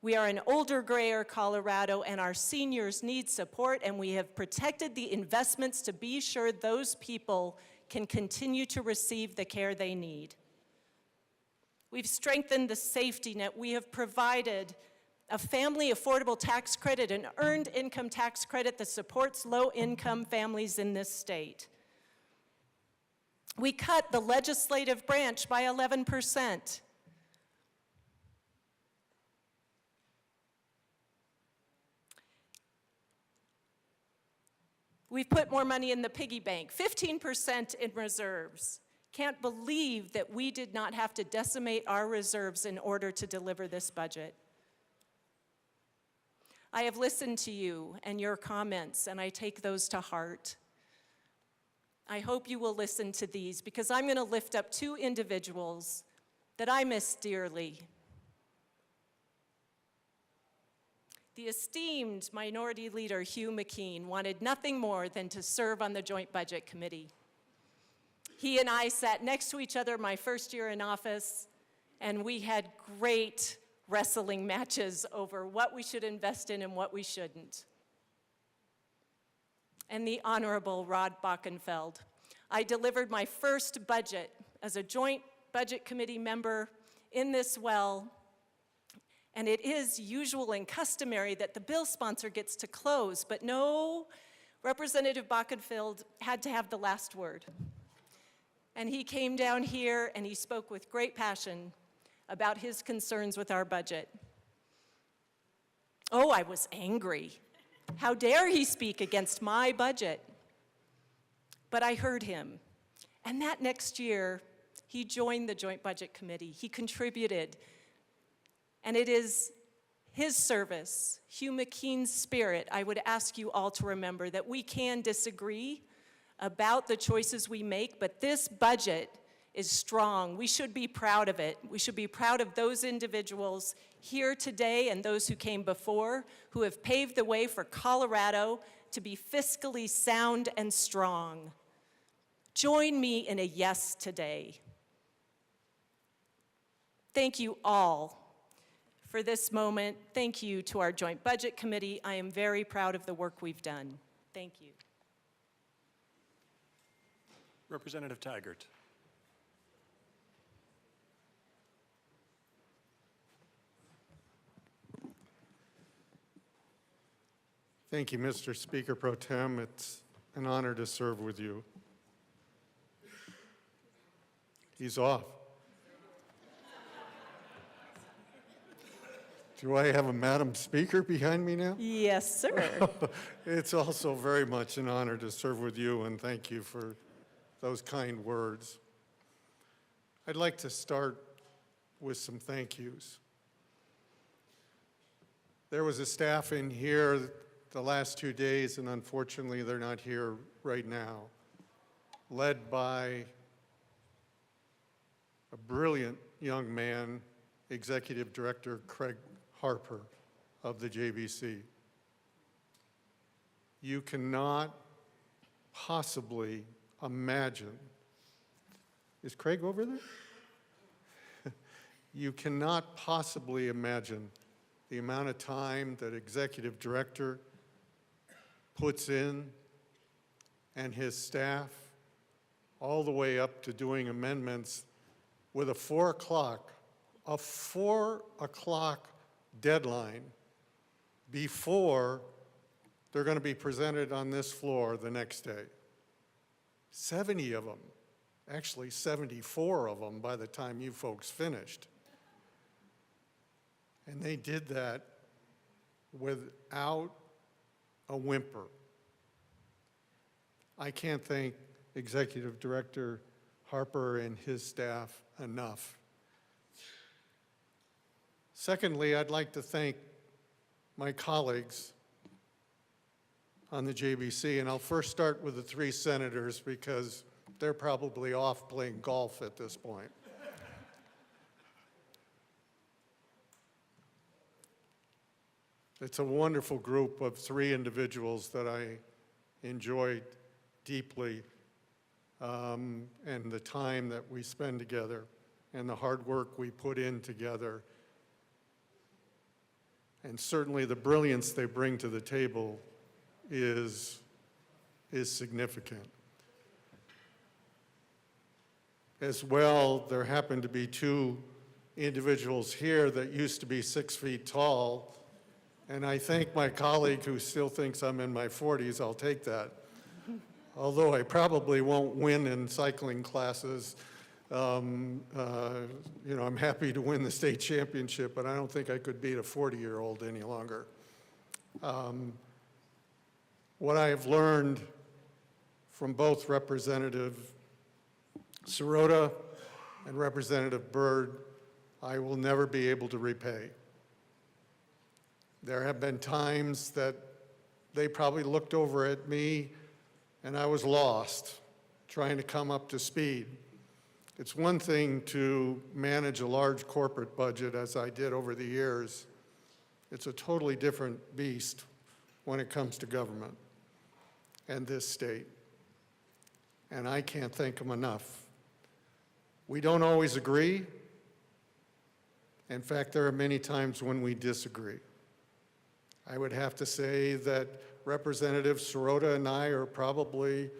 We are an older, grayer Colorado, and our seniors need support, and we have protected the investments to be sure those people can continue to receive the care they need. We've strengthened the safety net. We have provided a family affordable tax credit, an earned income tax credit that supports low-income families in this state. We cut the legislative branch by 11%. We've put more money in the piggy bank, 15% in reserves. Can't believe that we did not have to decimate our reserves in order to deliver this budget. I have listened to you and your comments, and I take those to heart. I hope you will listen to these, because I'm going to lift up two individuals that I miss dearly. The esteemed Minority Leader Hugh McKean wanted nothing more than to serve on the Joint Budget Committee. He and I sat next to each other my first year in office, and we had great wrestling matches over what we should invest in and what we shouldn't. And the Honorable Rod Bockenfeld. I delivered my first budget as a Joint Budget Committee member in this well, and it is usual and customary that the bill sponsor gets to close, but no, Representative Bockenfeld had to have the last word. And he came down here and he spoke with great passion about his concerns with our budget. Oh, I was angry. How dare he speak against my budget? But I heard him. And that next year, he joined the Joint Budget Committee. He contributed. And it is his service, Hugh McKean's spirit, I would ask you all to remember that we can disagree about the choices we make, but this budget is strong. We should be proud of it. We should be proud of those individuals here today and those who came before, who have paved the way for Colorado to be fiscally sound and strong. Join me in a yes today. Thank you all for this moment. Thank you to our Joint Budget Committee. I am very proud of the work we've done. Thank you. Representative Taggart. Thank you, Mr. Speaker Pro Tem. It's an honor to serve with you. He's off. Do I have a Madam Speaker behind me now? Yes, sir. It's also very much an honor to serve with you, and thank you for those kind words. I'd like to start with some thank yous. There was a staff in here the last 2 days, and unfortunately they're not here right now, led by a brilliant young man, Executive Director Craig Harper of the JBC. You cannot possibly imagine, is Craig over there? You cannot possibly imagine the amount of time that Executive Director puts in and his staff, all the way up to doing amendments with a 4 o'clock deadline before they're going to be presented on this floor the next day. 70 of them, actually 74 of them by the time you folks finished. And they did that without a whimper. I can't thank Executive Director Harper and his staff enough. Secondly, I'd like to thank my colleagues on the JBC, and I'll first start with the 3 senators because they're probably off playing golf at this point. It's a wonderful group of 3 individuals that I enjoyed deeply, and the time that we spend together and the hard work we put in together, and certainly the brilliance they bring to the table is significant. As well, there happen to be 2 individuals here that used to be 6 feet tall, and I thank my colleague who still thinks I'm in my 40s. I'll take that. Although I probably won't win in cycling classes. You know, I'm happy to win the state championship, but I don't think I could beat a 40-year-old any longer. What I have learned from both Representative Sirota and Representative Byrd, I will never be able to repay. There have been times that they probably looked over at me and I was lost, trying to come up to speed. It's one thing to manage a large corporate budget, as I did over the years. It's a totally different beast when it comes to government and this state. And I can't thank them enough. We don't always agree. In fact, there are many times when we disagree. I would have to say that Representative Sirota and I are probably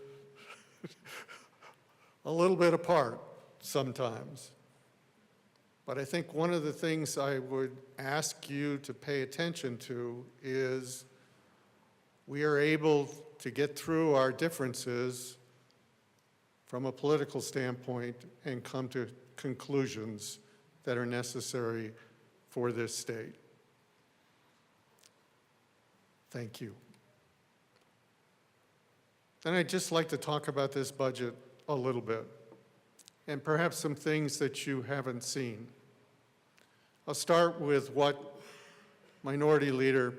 a little bit apart sometimes. But I think one of the things I would ask you to pay attention to is we are able to get through our differences from a political standpoint and come to conclusions that are necessary for this state. Thank you. And I'd just like to talk about this budget a little bit, and perhaps some things that you haven't seen. I'll start with what Minority Leader,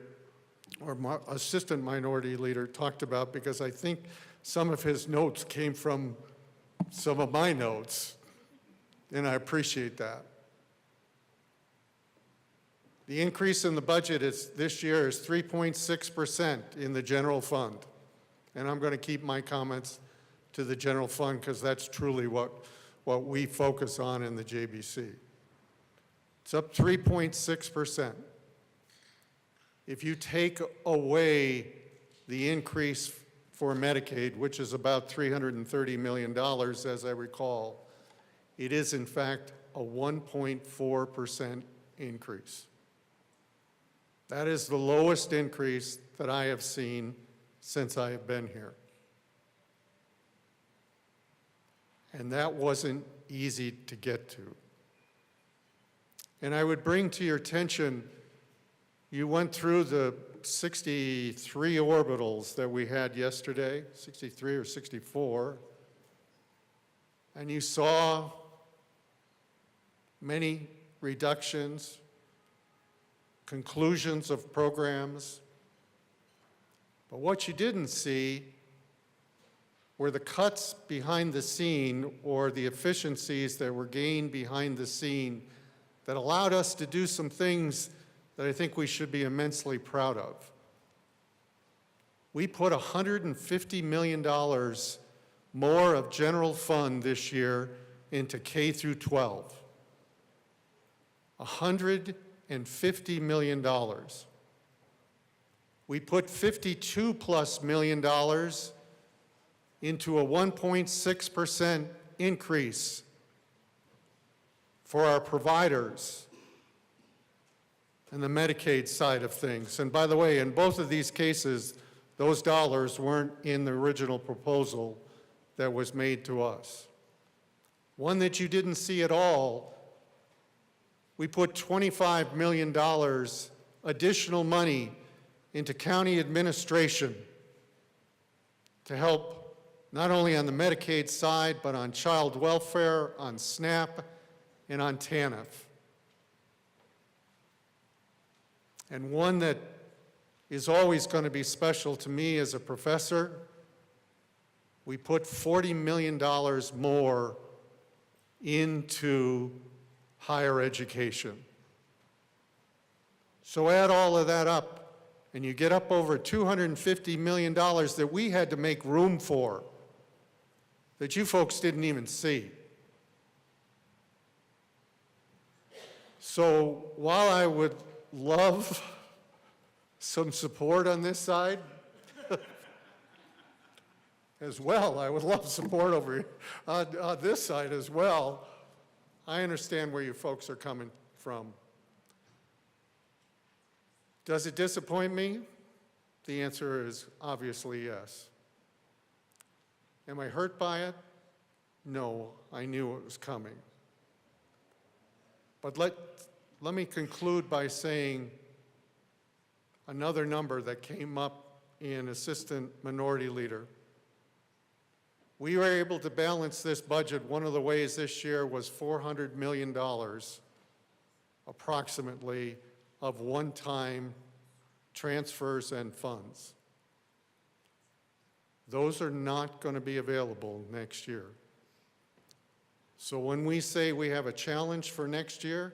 or Assistant Minority Leader, talked about, because I think some of his notes came from some of my notes, and I appreciate that. The increase in the budget this year is 3.6% in the general fund. And I'm going to keep my comments to the general fund because that's truly what we focus on in the JBC. It's up 3.6%. If you take away the increase for Medicaid, which is about $330 million, as I recall, it is in fact a 1.4% increase. That is the lowest increase that I have seen since I have been here. And that wasn't easy to get to. And I would bring to your attention, you went through the 63 orbitals that we had yesterday, 63 or 64, and you saw many reductions, conclusions of programs. But what you didn't see were the cuts behind the scene or the efficiencies that were gained behind the scene that allowed us to do some things that I think we should be immensely proud of. We put $150 million more of general fund this year into K through 12. $150 million. We put $52+ million into a 1.6% increase for our providers and the Medicaid side of things. And by the way, in both of these cases, those dollars weren't in the original proposal that was made to us. One that you didn't see at all, we put $25 million additional money into county administration to help not only on the Medicaid side, but on child welfare, on SNAP, and on TANF. And one that is always going to be special to me as a professor, we put $40 million more into higher education. So add all of that up, and you get up over $250 million that we had to make room for, that you folks didn't even see. So while I would love some support on this side, as well, I would love support over on this side as well, I understand where you folks are coming from. Does it disappoint me? The answer is obviously yes. Am I hurt by it? No, I knew it was coming. But let me conclude by saying another number that came up in Assistant Minority Leader. We were able to balance this budget. One of the ways this year was $400 million, approximately, of one-time transfers and funds. Those are not going to be available next year. So when we say we have a challenge for next year,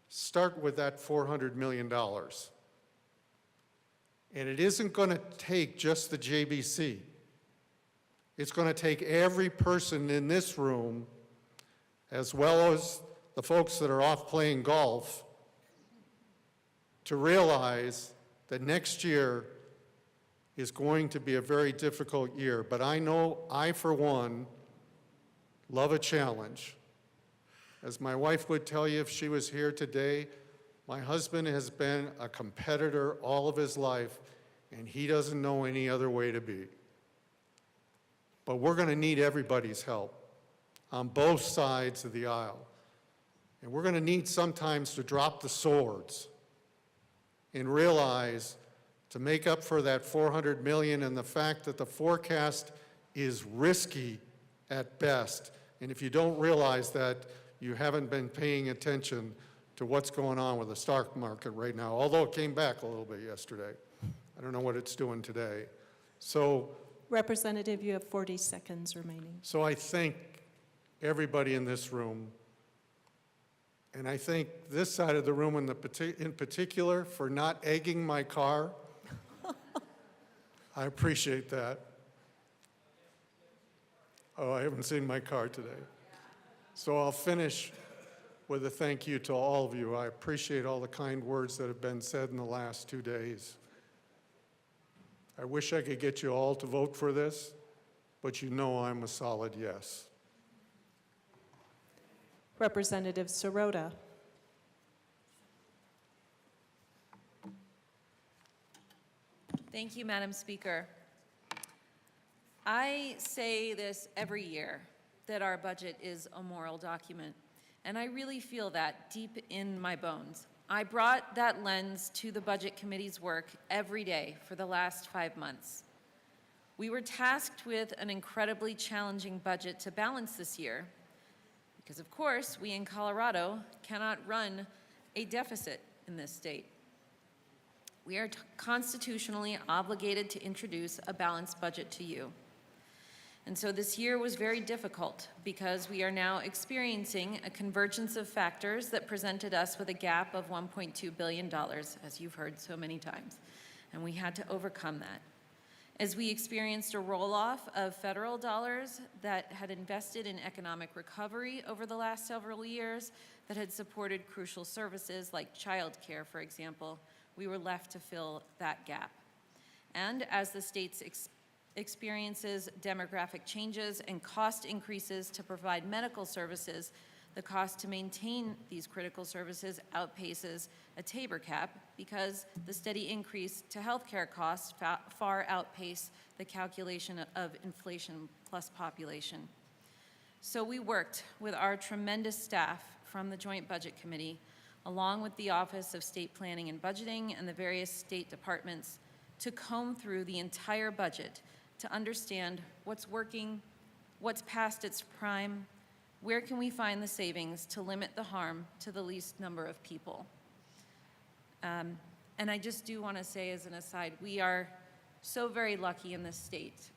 start with that $400 million. And it isn't going to take just the JBC. It's going to take every person in this room, as well as the folks that are off playing golf, to realize that next year is going to be a very difficult year. But I know I, for one, love a challenge. As my wife would tell you if she was here today, my husband has been a competitor all of his life, and he doesn't know any other way to be. But we're going to need everybody's help on both sides of the aisle. And we're going to need sometimes to drop the swords and realize, to make up for that $400 million and the fact that the forecast is risky at best. And if you don't realize that, you haven't been paying attention to what's going on with the stock market right now, although it came back a little bit yesterday. I don't know what it's doing today. So, Representative, you have 40 seconds remaining. so I thank everybody in this room, and I thank this side of the room in particular for not egging my car. I appreciate that. Oh, I haven't seen my car today. So I'll finish with a thank you to all of you. I appreciate all the kind words that have been said in the last 2 days. I wish I could get you all to vote for this, but you know I'm a solid yes. Representative Sirota. Thank you, Madam Speaker. I say this every year, that our budget is a moral document, and I really feel that deep in my bones. I brought that lens to the Budget Committee's work every day for the last 5 months. We were tasked with an incredibly challenging budget to balance this year, because of course, we in Colorado cannot run a deficit in this state. We are constitutionally obligated to introduce a balanced budget to you. And so this year was very difficult because we are now experiencing a convergence of factors that presented us with a gap of $1.2 billion, as you've heard so many times, and we had to overcome that. As we experienced a roll-off of federal dollars that had invested in economic recovery over the last several years, that had supported crucial services like childcare, for example, we were left to fill that gap. And as the state's experiences demographic changes and cost increases to provide medical services, the cost to maintain these critical services outpaces a Tabor cap because the steady increase to healthcare costs far outpace the calculation of inflation plus population. So we worked with our tremendous staff from the Joint Budget Committee, along with the Office of State Planning and Budgeting and the various state departments, to comb through the entire budget to understand what's working, what's past its prime, where can we find the savings to limit the harm to the least number of people. And I just do want to say as an aside, we are so very lucky in this state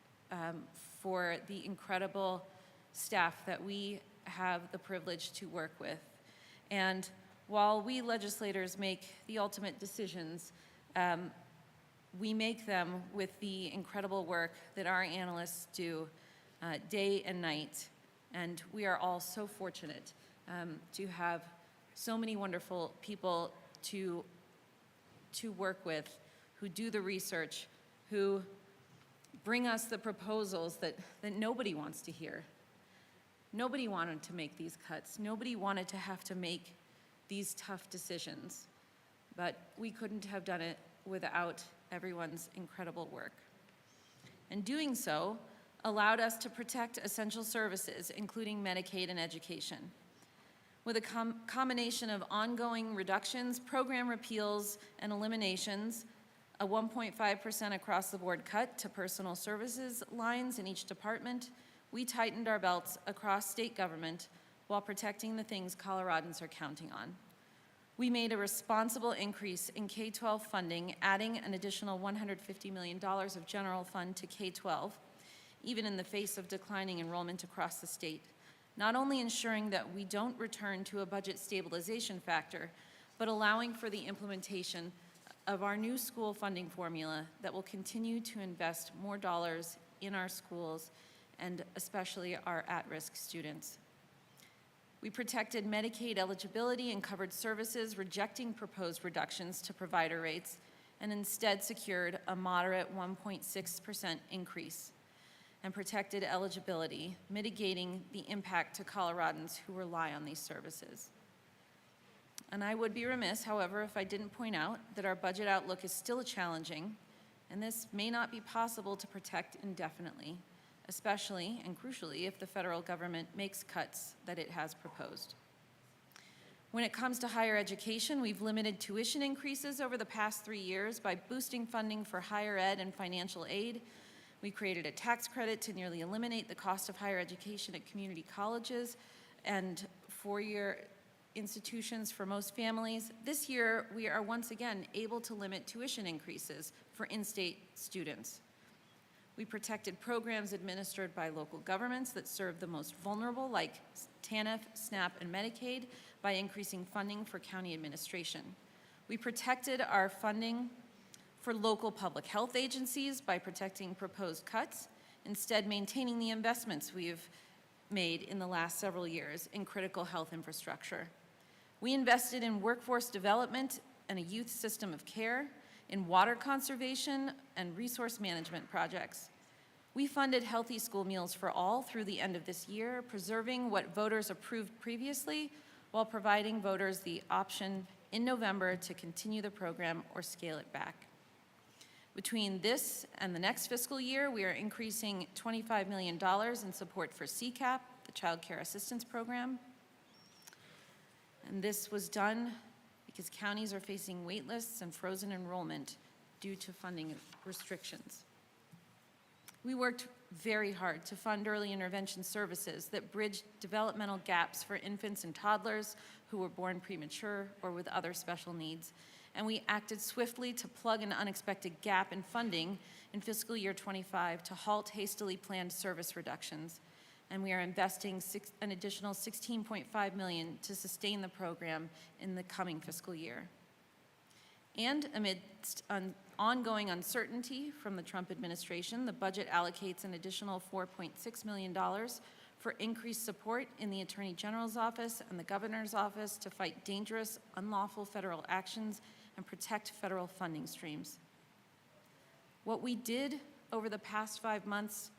for the incredible staff that we have the privilege to work with. And while we legislators make the ultimate decisions, we make them with the incredible work that our analysts do day and night. And we are all so fortunate to have so many wonderful people to work with, who do the research, who bring us the proposals that nobody wants to hear. Nobody wanted to make these cuts. Nobody wanted to have to make these tough decisions. But we couldn't have done it without everyone's incredible work. And doing so allowed us to protect essential services, including Medicaid and education. With a combination of ongoing reductions, program repeals, and eliminations, a 1.5% across-the-board cut to personal services lines in each department, we tightened our belts across state government while protecting the things Coloradans are counting on. We made a responsible increase in K-12 funding, adding an additional $150 million of general fund to K-12, even in the face of declining enrollment across the state, not only ensuring that we don't return to a budget stabilization factor, but allowing for the implementation of our new school funding formula that will continue to invest more dollars in our schools and especially our at-risk students. We protected Medicaid eligibility and covered services, rejecting proposed reductions to provider rates, and instead secured a moderate 1.6% increase, and protected eligibility, mitigating the impact to Coloradans who rely on these services. And I would be remiss, however, if I didn't point out that our budget outlook is still challenging, and this may not be possible to protect indefinitely, especially and crucially if the federal government makes cuts that it has proposed. When it comes to higher education, we've limited tuition increases over the past 3 years by boosting funding for higher ed and financial aid. We created a tax credit to nearly eliminate the cost of higher education at community colleges and four-year institutions for most families. This year, we are once again able to limit tuition increases for in-state students. We protected programs administered by local governments that serve the most vulnerable, like TANF, SNAP, and Medicaid, by increasing funding for county administration. We protected our funding for local public health agencies by protecting proposed cuts, instead maintaining the investments we've made in the last several years in critical health infrastructure. We invested in workforce development and a youth system of care, in water conservation and resource management projects. We funded healthy school meals for all through the end of this year, preserving what voters approved previously while providing voters the option in November to continue the program or scale it back. Between this and the next fiscal year, we are increasing $25 million in support for CCAP, the Child Care Assistance Program. And this was done because counties are facing wait lists and frozen enrollment due to funding restrictions. We worked very hard to fund early intervention services that bridge developmental gaps for infants and toddlers who were born premature or with other special needs. And we acted swiftly to plug an unexpected gap in funding in fiscal year 25 to halt hastily planned service reductions. And we are investing an additional $16.5 million to sustain the program in the coming fiscal year. And amidst ongoing uncertainty from the Trump administration, the budget allocates an additional $4.6 million for increased support in the Attorney General's office and the Governor's office to fight dangerous, unlawful federal actions and protect federal funding streams. What we did over the past 5 months,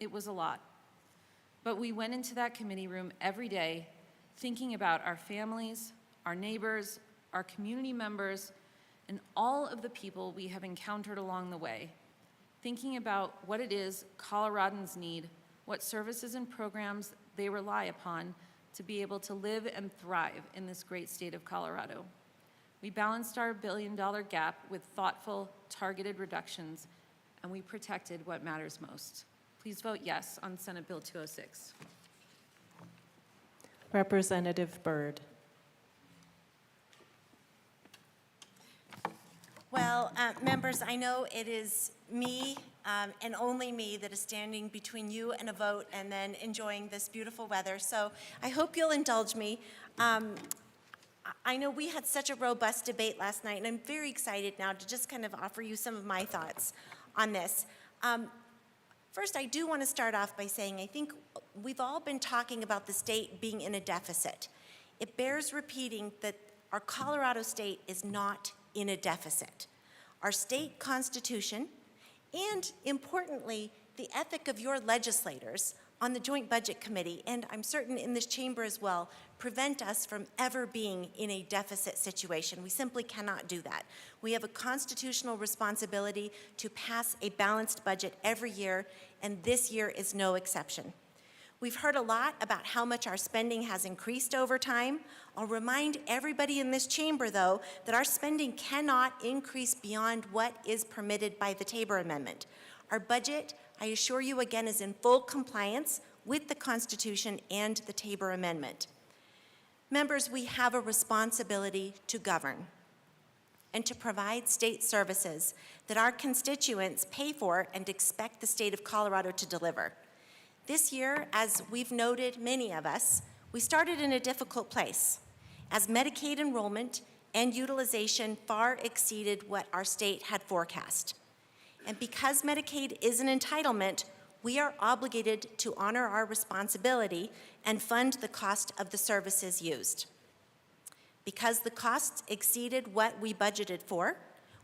it was a lot. But we went into that committee room every day thinking about our families, our neighbors, our community members, and all of the people we have encountered along the way, thinking about what it is Coloradans need, what services and programs they rely upon to be able to live and thrive in this great state of Colorado. We balanced our billion-dollar gap with thoughtful, targeted reductions, and we protected what matters most. Please vote yes on Senate Bill 206. Representative Byrd. Well, members, I know it is me and only me that is standing between you and a vote and then enjoying this beautiful weather. So I hope you'll indulge me. I know we had such a robust debate last night, and I'm very excited now to just kind of offer you some of my thoughts on this. First, I do want to start off by saying I think we've all been talking about the state being in a deficit. It bears repeating that our Colorado state is not in a deficit. Our state constitution, and importantly, the ethic of your legislators, on the Joint Budget Committee, and I'm certain in this chamber as well, prevent us from ever being in a deficit situation. We simply cannot do that. We have a constitutional responsibility to pass a balanced budget every year, and this year is no exception. We've heard a lot about how much our spending has increased over time. I'll remind everybody in this chamber, though, that our spending cannot increase beyond what is permitted by the Tabor Amendment. Our budget, I assure you again, is in full compliance with the Constitution and the Tabor Amendment. Members, we have a responsibility to govern and to provide state services that our constituents pay for and expect the state of Colorado to deliver. This year, as we've noted, many of us, we started in a difficult place, as Medicaid enrollment and utilization far exceeded what our state had forecast. And because Medicaid is an entitlement, we are obligated to honor our responsibility and fund the cost of the services used. Because the costs exceeded what we budgeted for,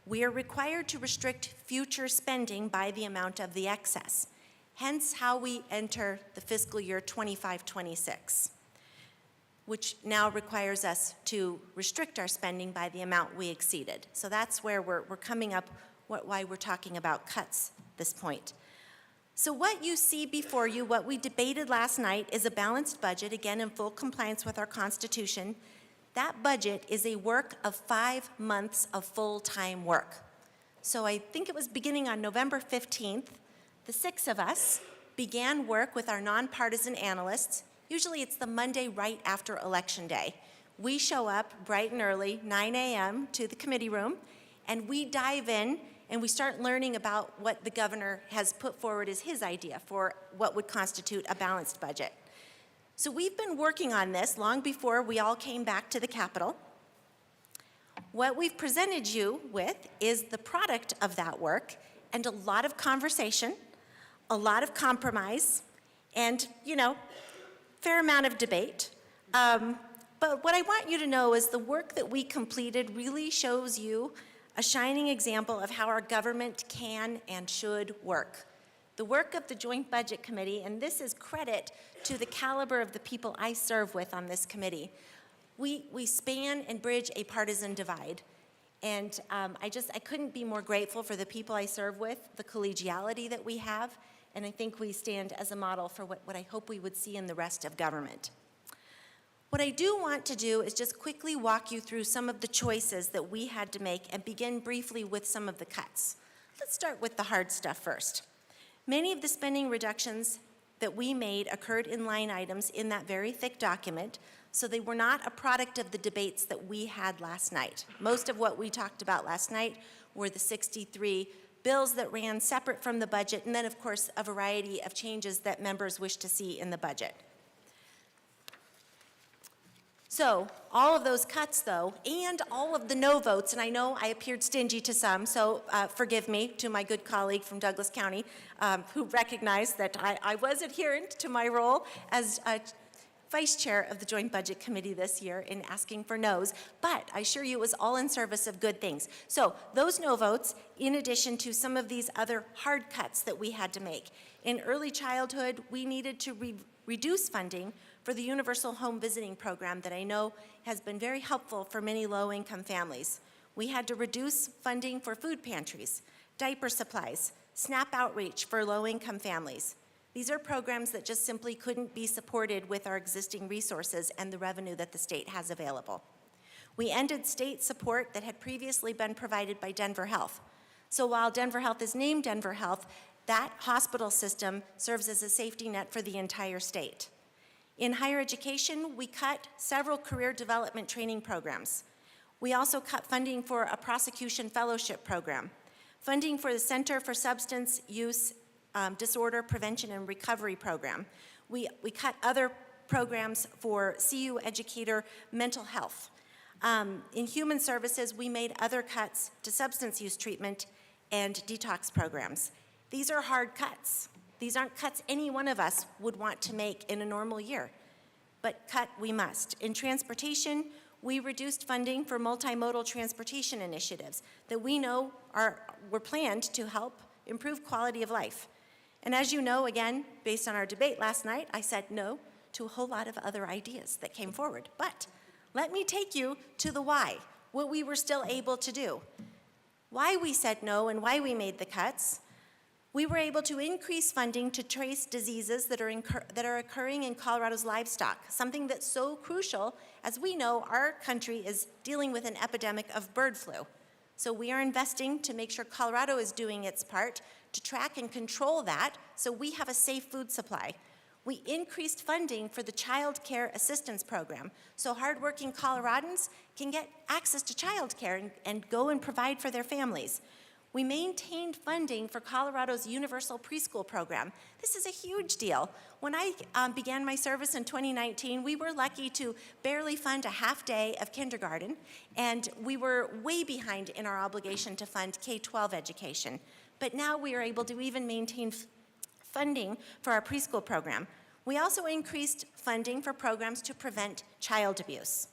we are required to restrict future spending by the amount of the excess. Hence how we enter the fiscal year 25-26, which now requires us to restrict our spending by the amount we exceeded. So that's where we're coming up, why we're talking about cuts at this point. So what you see before you, what we debated last night, is a balanced budget, again in full compliance with our Constitution. That budget is a work of 5 months of full-time work. So I think it was beginning on November 15th, the 6 of us began work with our nonpartisan analysts. Usually it's the Monday right after Election Day. We show up bright and early, 9 a.m. to the committee room, and we dive in and we start learning about what the governor has put forward as his idea for what would constitute a balanced budget. So we've been working on this long before we all came back to the Capitol. What we've presented you with is the product of that work and a lot of conversation, a lot of compromise, and, fair amount of debate. But what I want you to know is the work that we completed really shows you a shining example of how our government can and should work. The work of the Joint Budget Committee, and this is credit to the caliber of the people I serve with on this committee, we span and bridge a partisan divide. And I couldn't be more grateful for the people I serve with, the collegiality that we have, and I think we stand as a model for what I hope we would see in the rest of government. What I do want to do is just quickly walk you through some of the choices that we had to make and begin briefly with some of the cuts. Let's start with the hard stuff first. Many of the spending reductions that we made occurred in line items in that very thick document, so they were not a product of the debates that we had last night. Most of what we talked about last night were the 63 bills that ran separate from the budget, and then, of course, a variety of changes that members wish to see in the budget. So all of those cuts, though, and all of the no votes, and I know I appeared stingy to some, so forgive me to my good colleague from Douglas County who recognized that I was adherent to my role as Vice Chair of the Joint Budget Committee this year in asking for no's, but I assure you it was all in service of good things. So those no votes, in addition to some of these other hard cuts that we had to make. In early childhood, we needed to reduce funding for the Universal Home Visiting Program that I know has been very helpful for many low-income families. We had to reduce funding for food pantries, diaper supplies, SNAP outreach for low-income families. These are programs that just simply couldn't be supported with our existing resources and the revenue that the state has available. We ended state support that had previously been provided by Denver Health. So while Denver Health is named Denver Health, that hospital system serves as a safety net for the entire state. In higher education, we cut several career development training programs. We also cut funding for a prosecution fellowship program, funding for the Center for Substance Use Disorder Prevention and Recovery program. We cut other programs for CU educator mental health. In human services, we made other cuts to substance use treatment and detox programs. These are hard cuts. These aren't cuts any one of us would want to make in a normal year, but cut we must. In transportation, we reduced funding for multimodal transportation initiatives that we know were planned to help improve quality of life. And as you know, again, based on our debate last night, I said no to a whole lot of other ideas that came forward. But let me take you to the why, what we were still able to do. Why we said no and why we made the cuts. We were able to increase funding to trace diseases that are occurring in Colorado's livestock, something that's so crucial. As we know, our country is dealing with an epidemic of bird flu. So we are investing to make sure Colorado is doing its part to track and control that so we have a safe food supply. We increased funding for the Child Care Assistance Program so hardworking Coloradans can get access to child care and go and provide for their families. We maintained funding for Colorado's Universal Preschool Program. This is a huge deal. When I began my service in 2019, we were lucky to barely fund a half day of kindergarten, and we were way behind in our obligation to fund K-12 education. But now we are able to even maintain funding for our preschool program. We also increased funding for programs to prevent child abuse.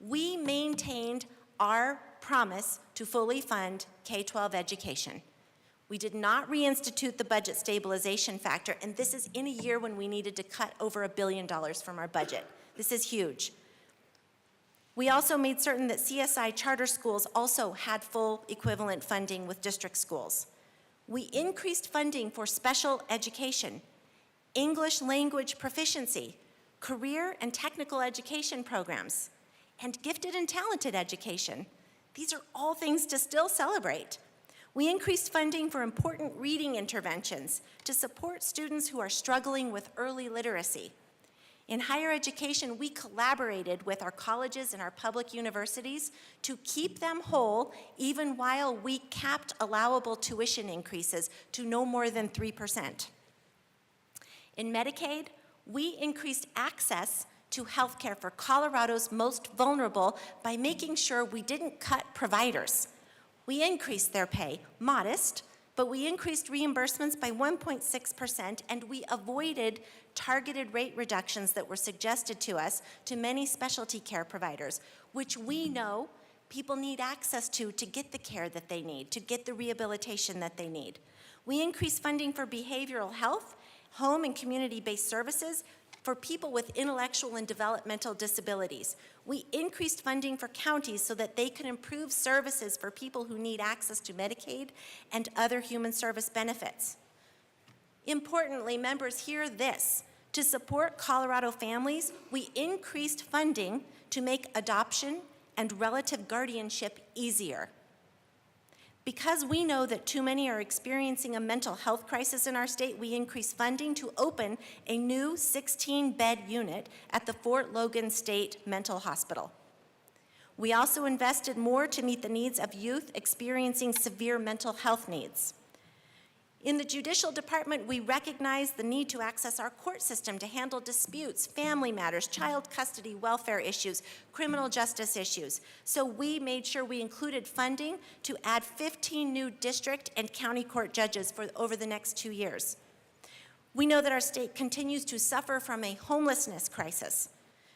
We maintained our promise to fully fund K-12 education. We did not reinstitute the budget stabilization factor, and this is in a year when we needed to cut over $1 billion from our budget. This is huge. We also made certain that CSI charter schools also had full equivalent funding with district schools. We increased funding for special education, English language proficiency, career and technical education programs, and gifted and talented education. These are all things to still celebrate. We increased funding for important reading interventions to support students who are struggling with early literacy. In higher education, we collaborated with our colleges and our public universities to keep them whole, even while we capped allowable tuition increases to no more than 3%. In Medicaid, we increased access to health care for Colorado's most vulnerable by making sure we didn't cut providers. We increased their pay, modest, but we increased reimbursements by 1.6%, and we avoided targeted rate reductions that were suggested to us to many specialty care providers, which we know people need access to get the care that they need, to get the rehabilitation that they need. We increased funding for behavioral health, home and community-based services, for people with intellectual and developmental disabilities. We increased funding for counties so that they could improve services for people who need access to Medicaid and other human service benefits. Importantly, members, hear this. To support Colorado families, we increased funding to make adoption and relative guardianship easier. Because we know that too many are experiencing a mental health crisis in our state, we increased funding to open a new 16-bed unit at the Fort Logan State Mental Hospital. We also invested more to meet the needs of youth experiencing severe mental health needs. In the Judicial Department, we recognize the need to access our court system to handle disputes, family matters, child custody, welfare issues, criminal justice issues. So we made sure we included funding to add 15 new district and county court judges for over the next 2 years. We know that our state continues to suffer from a homelessness crisis.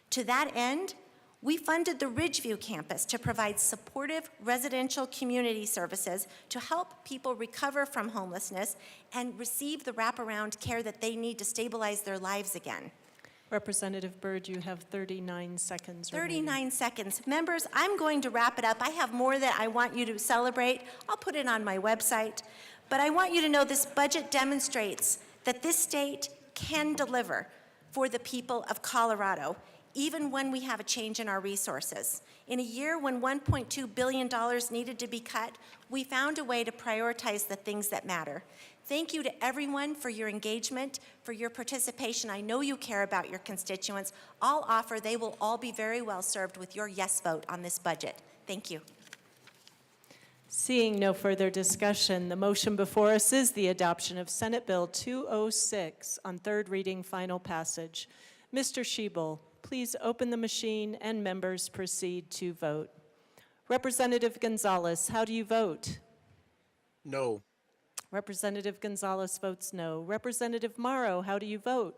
To that end, we funded the Ridgeview campus to provide supportive residential community services to help people recover from homelessness and receive the wraparound care that they need to stabilize their lives again. Representative Byrd, you have 39 seconds remaining. 39 seconds. Members, I'm going to wrap it up. I have more that I want you to celebrate. I'll put it on my website. But I want you to know this budget demonstrates that this state can deliver for the people of Colorado, even when we have a change in our resources. In a year when $1.2 billion needed to be cut, we found a way to prioritize the things that matter. Thank you to everyone for your engagement, for your participation. I know you care about your constituents. I'll offer they will all be very well served with your yes vote on this budget. Thank you. Seeing no further discussion, the motion before us is the adoption of Senate Bill 206 on third reading, final passage. Mr. Schiebel, please open the machine and members proceed to vote. Representative Gonzalez, how do you vote? No. Representative Gonzalez votes no. Representative Morrow, how do you vote?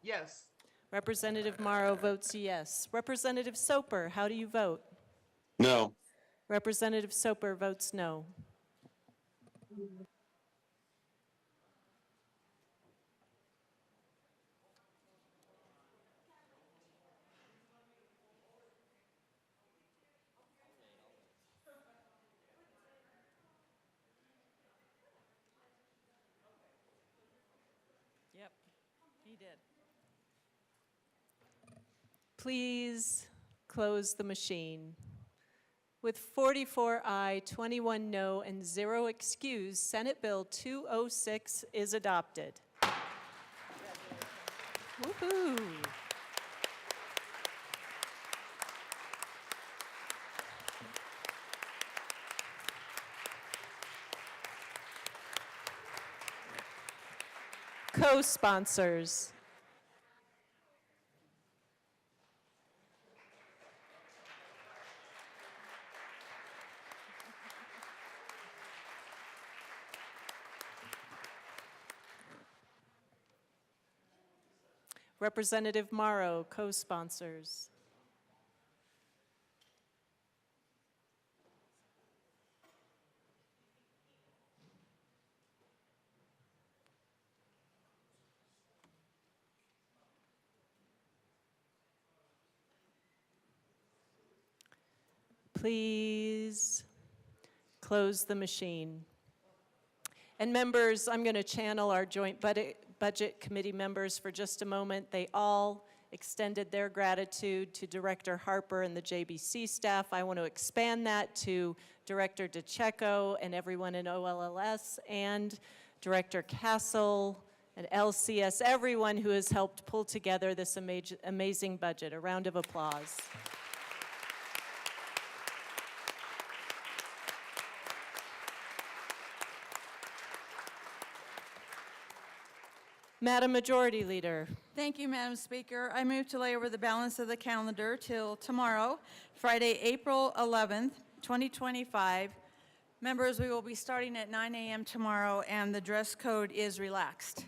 Yes. Representative Morrow votes yes. Representative Soper, how do you vote? No. Representative Soper votes no. He did. Please close the machine. With 44 aye, 21 no, and 0 excused, Senate Bill 206 is adopted. Woohoo! Co-sponsors. Representative Morrow, co-sponsors. Please close the machine. And members, I'm going to channel our joint budget committee members for just a moment. They all extended their gratitude to Director Harper and the JBC staff. I want to expand that to Director DeCecco and everyone in OLLS and Director Castle and LCS, everyone who has helped pull together this amazing budget. A round of applause. Madam Majority Leader. Thank you, Madam Speaker. I move to lay over the balance of the calendar till tomorrow, Friday, April 11th, 2025. Members, we will be starting at 9 a.m. tomorrow, and the dress code is relaxed.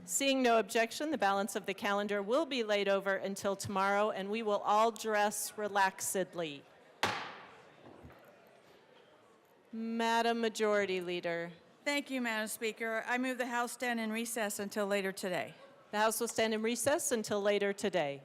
Seeing no objection, the balance of the calendar will be laid over until tomorrow, and we will all dress relaxedly. Madam Majority Leader. Thank you, Madam Speaker. I move the House stand in recess until later today. The House will stand in recess until later today.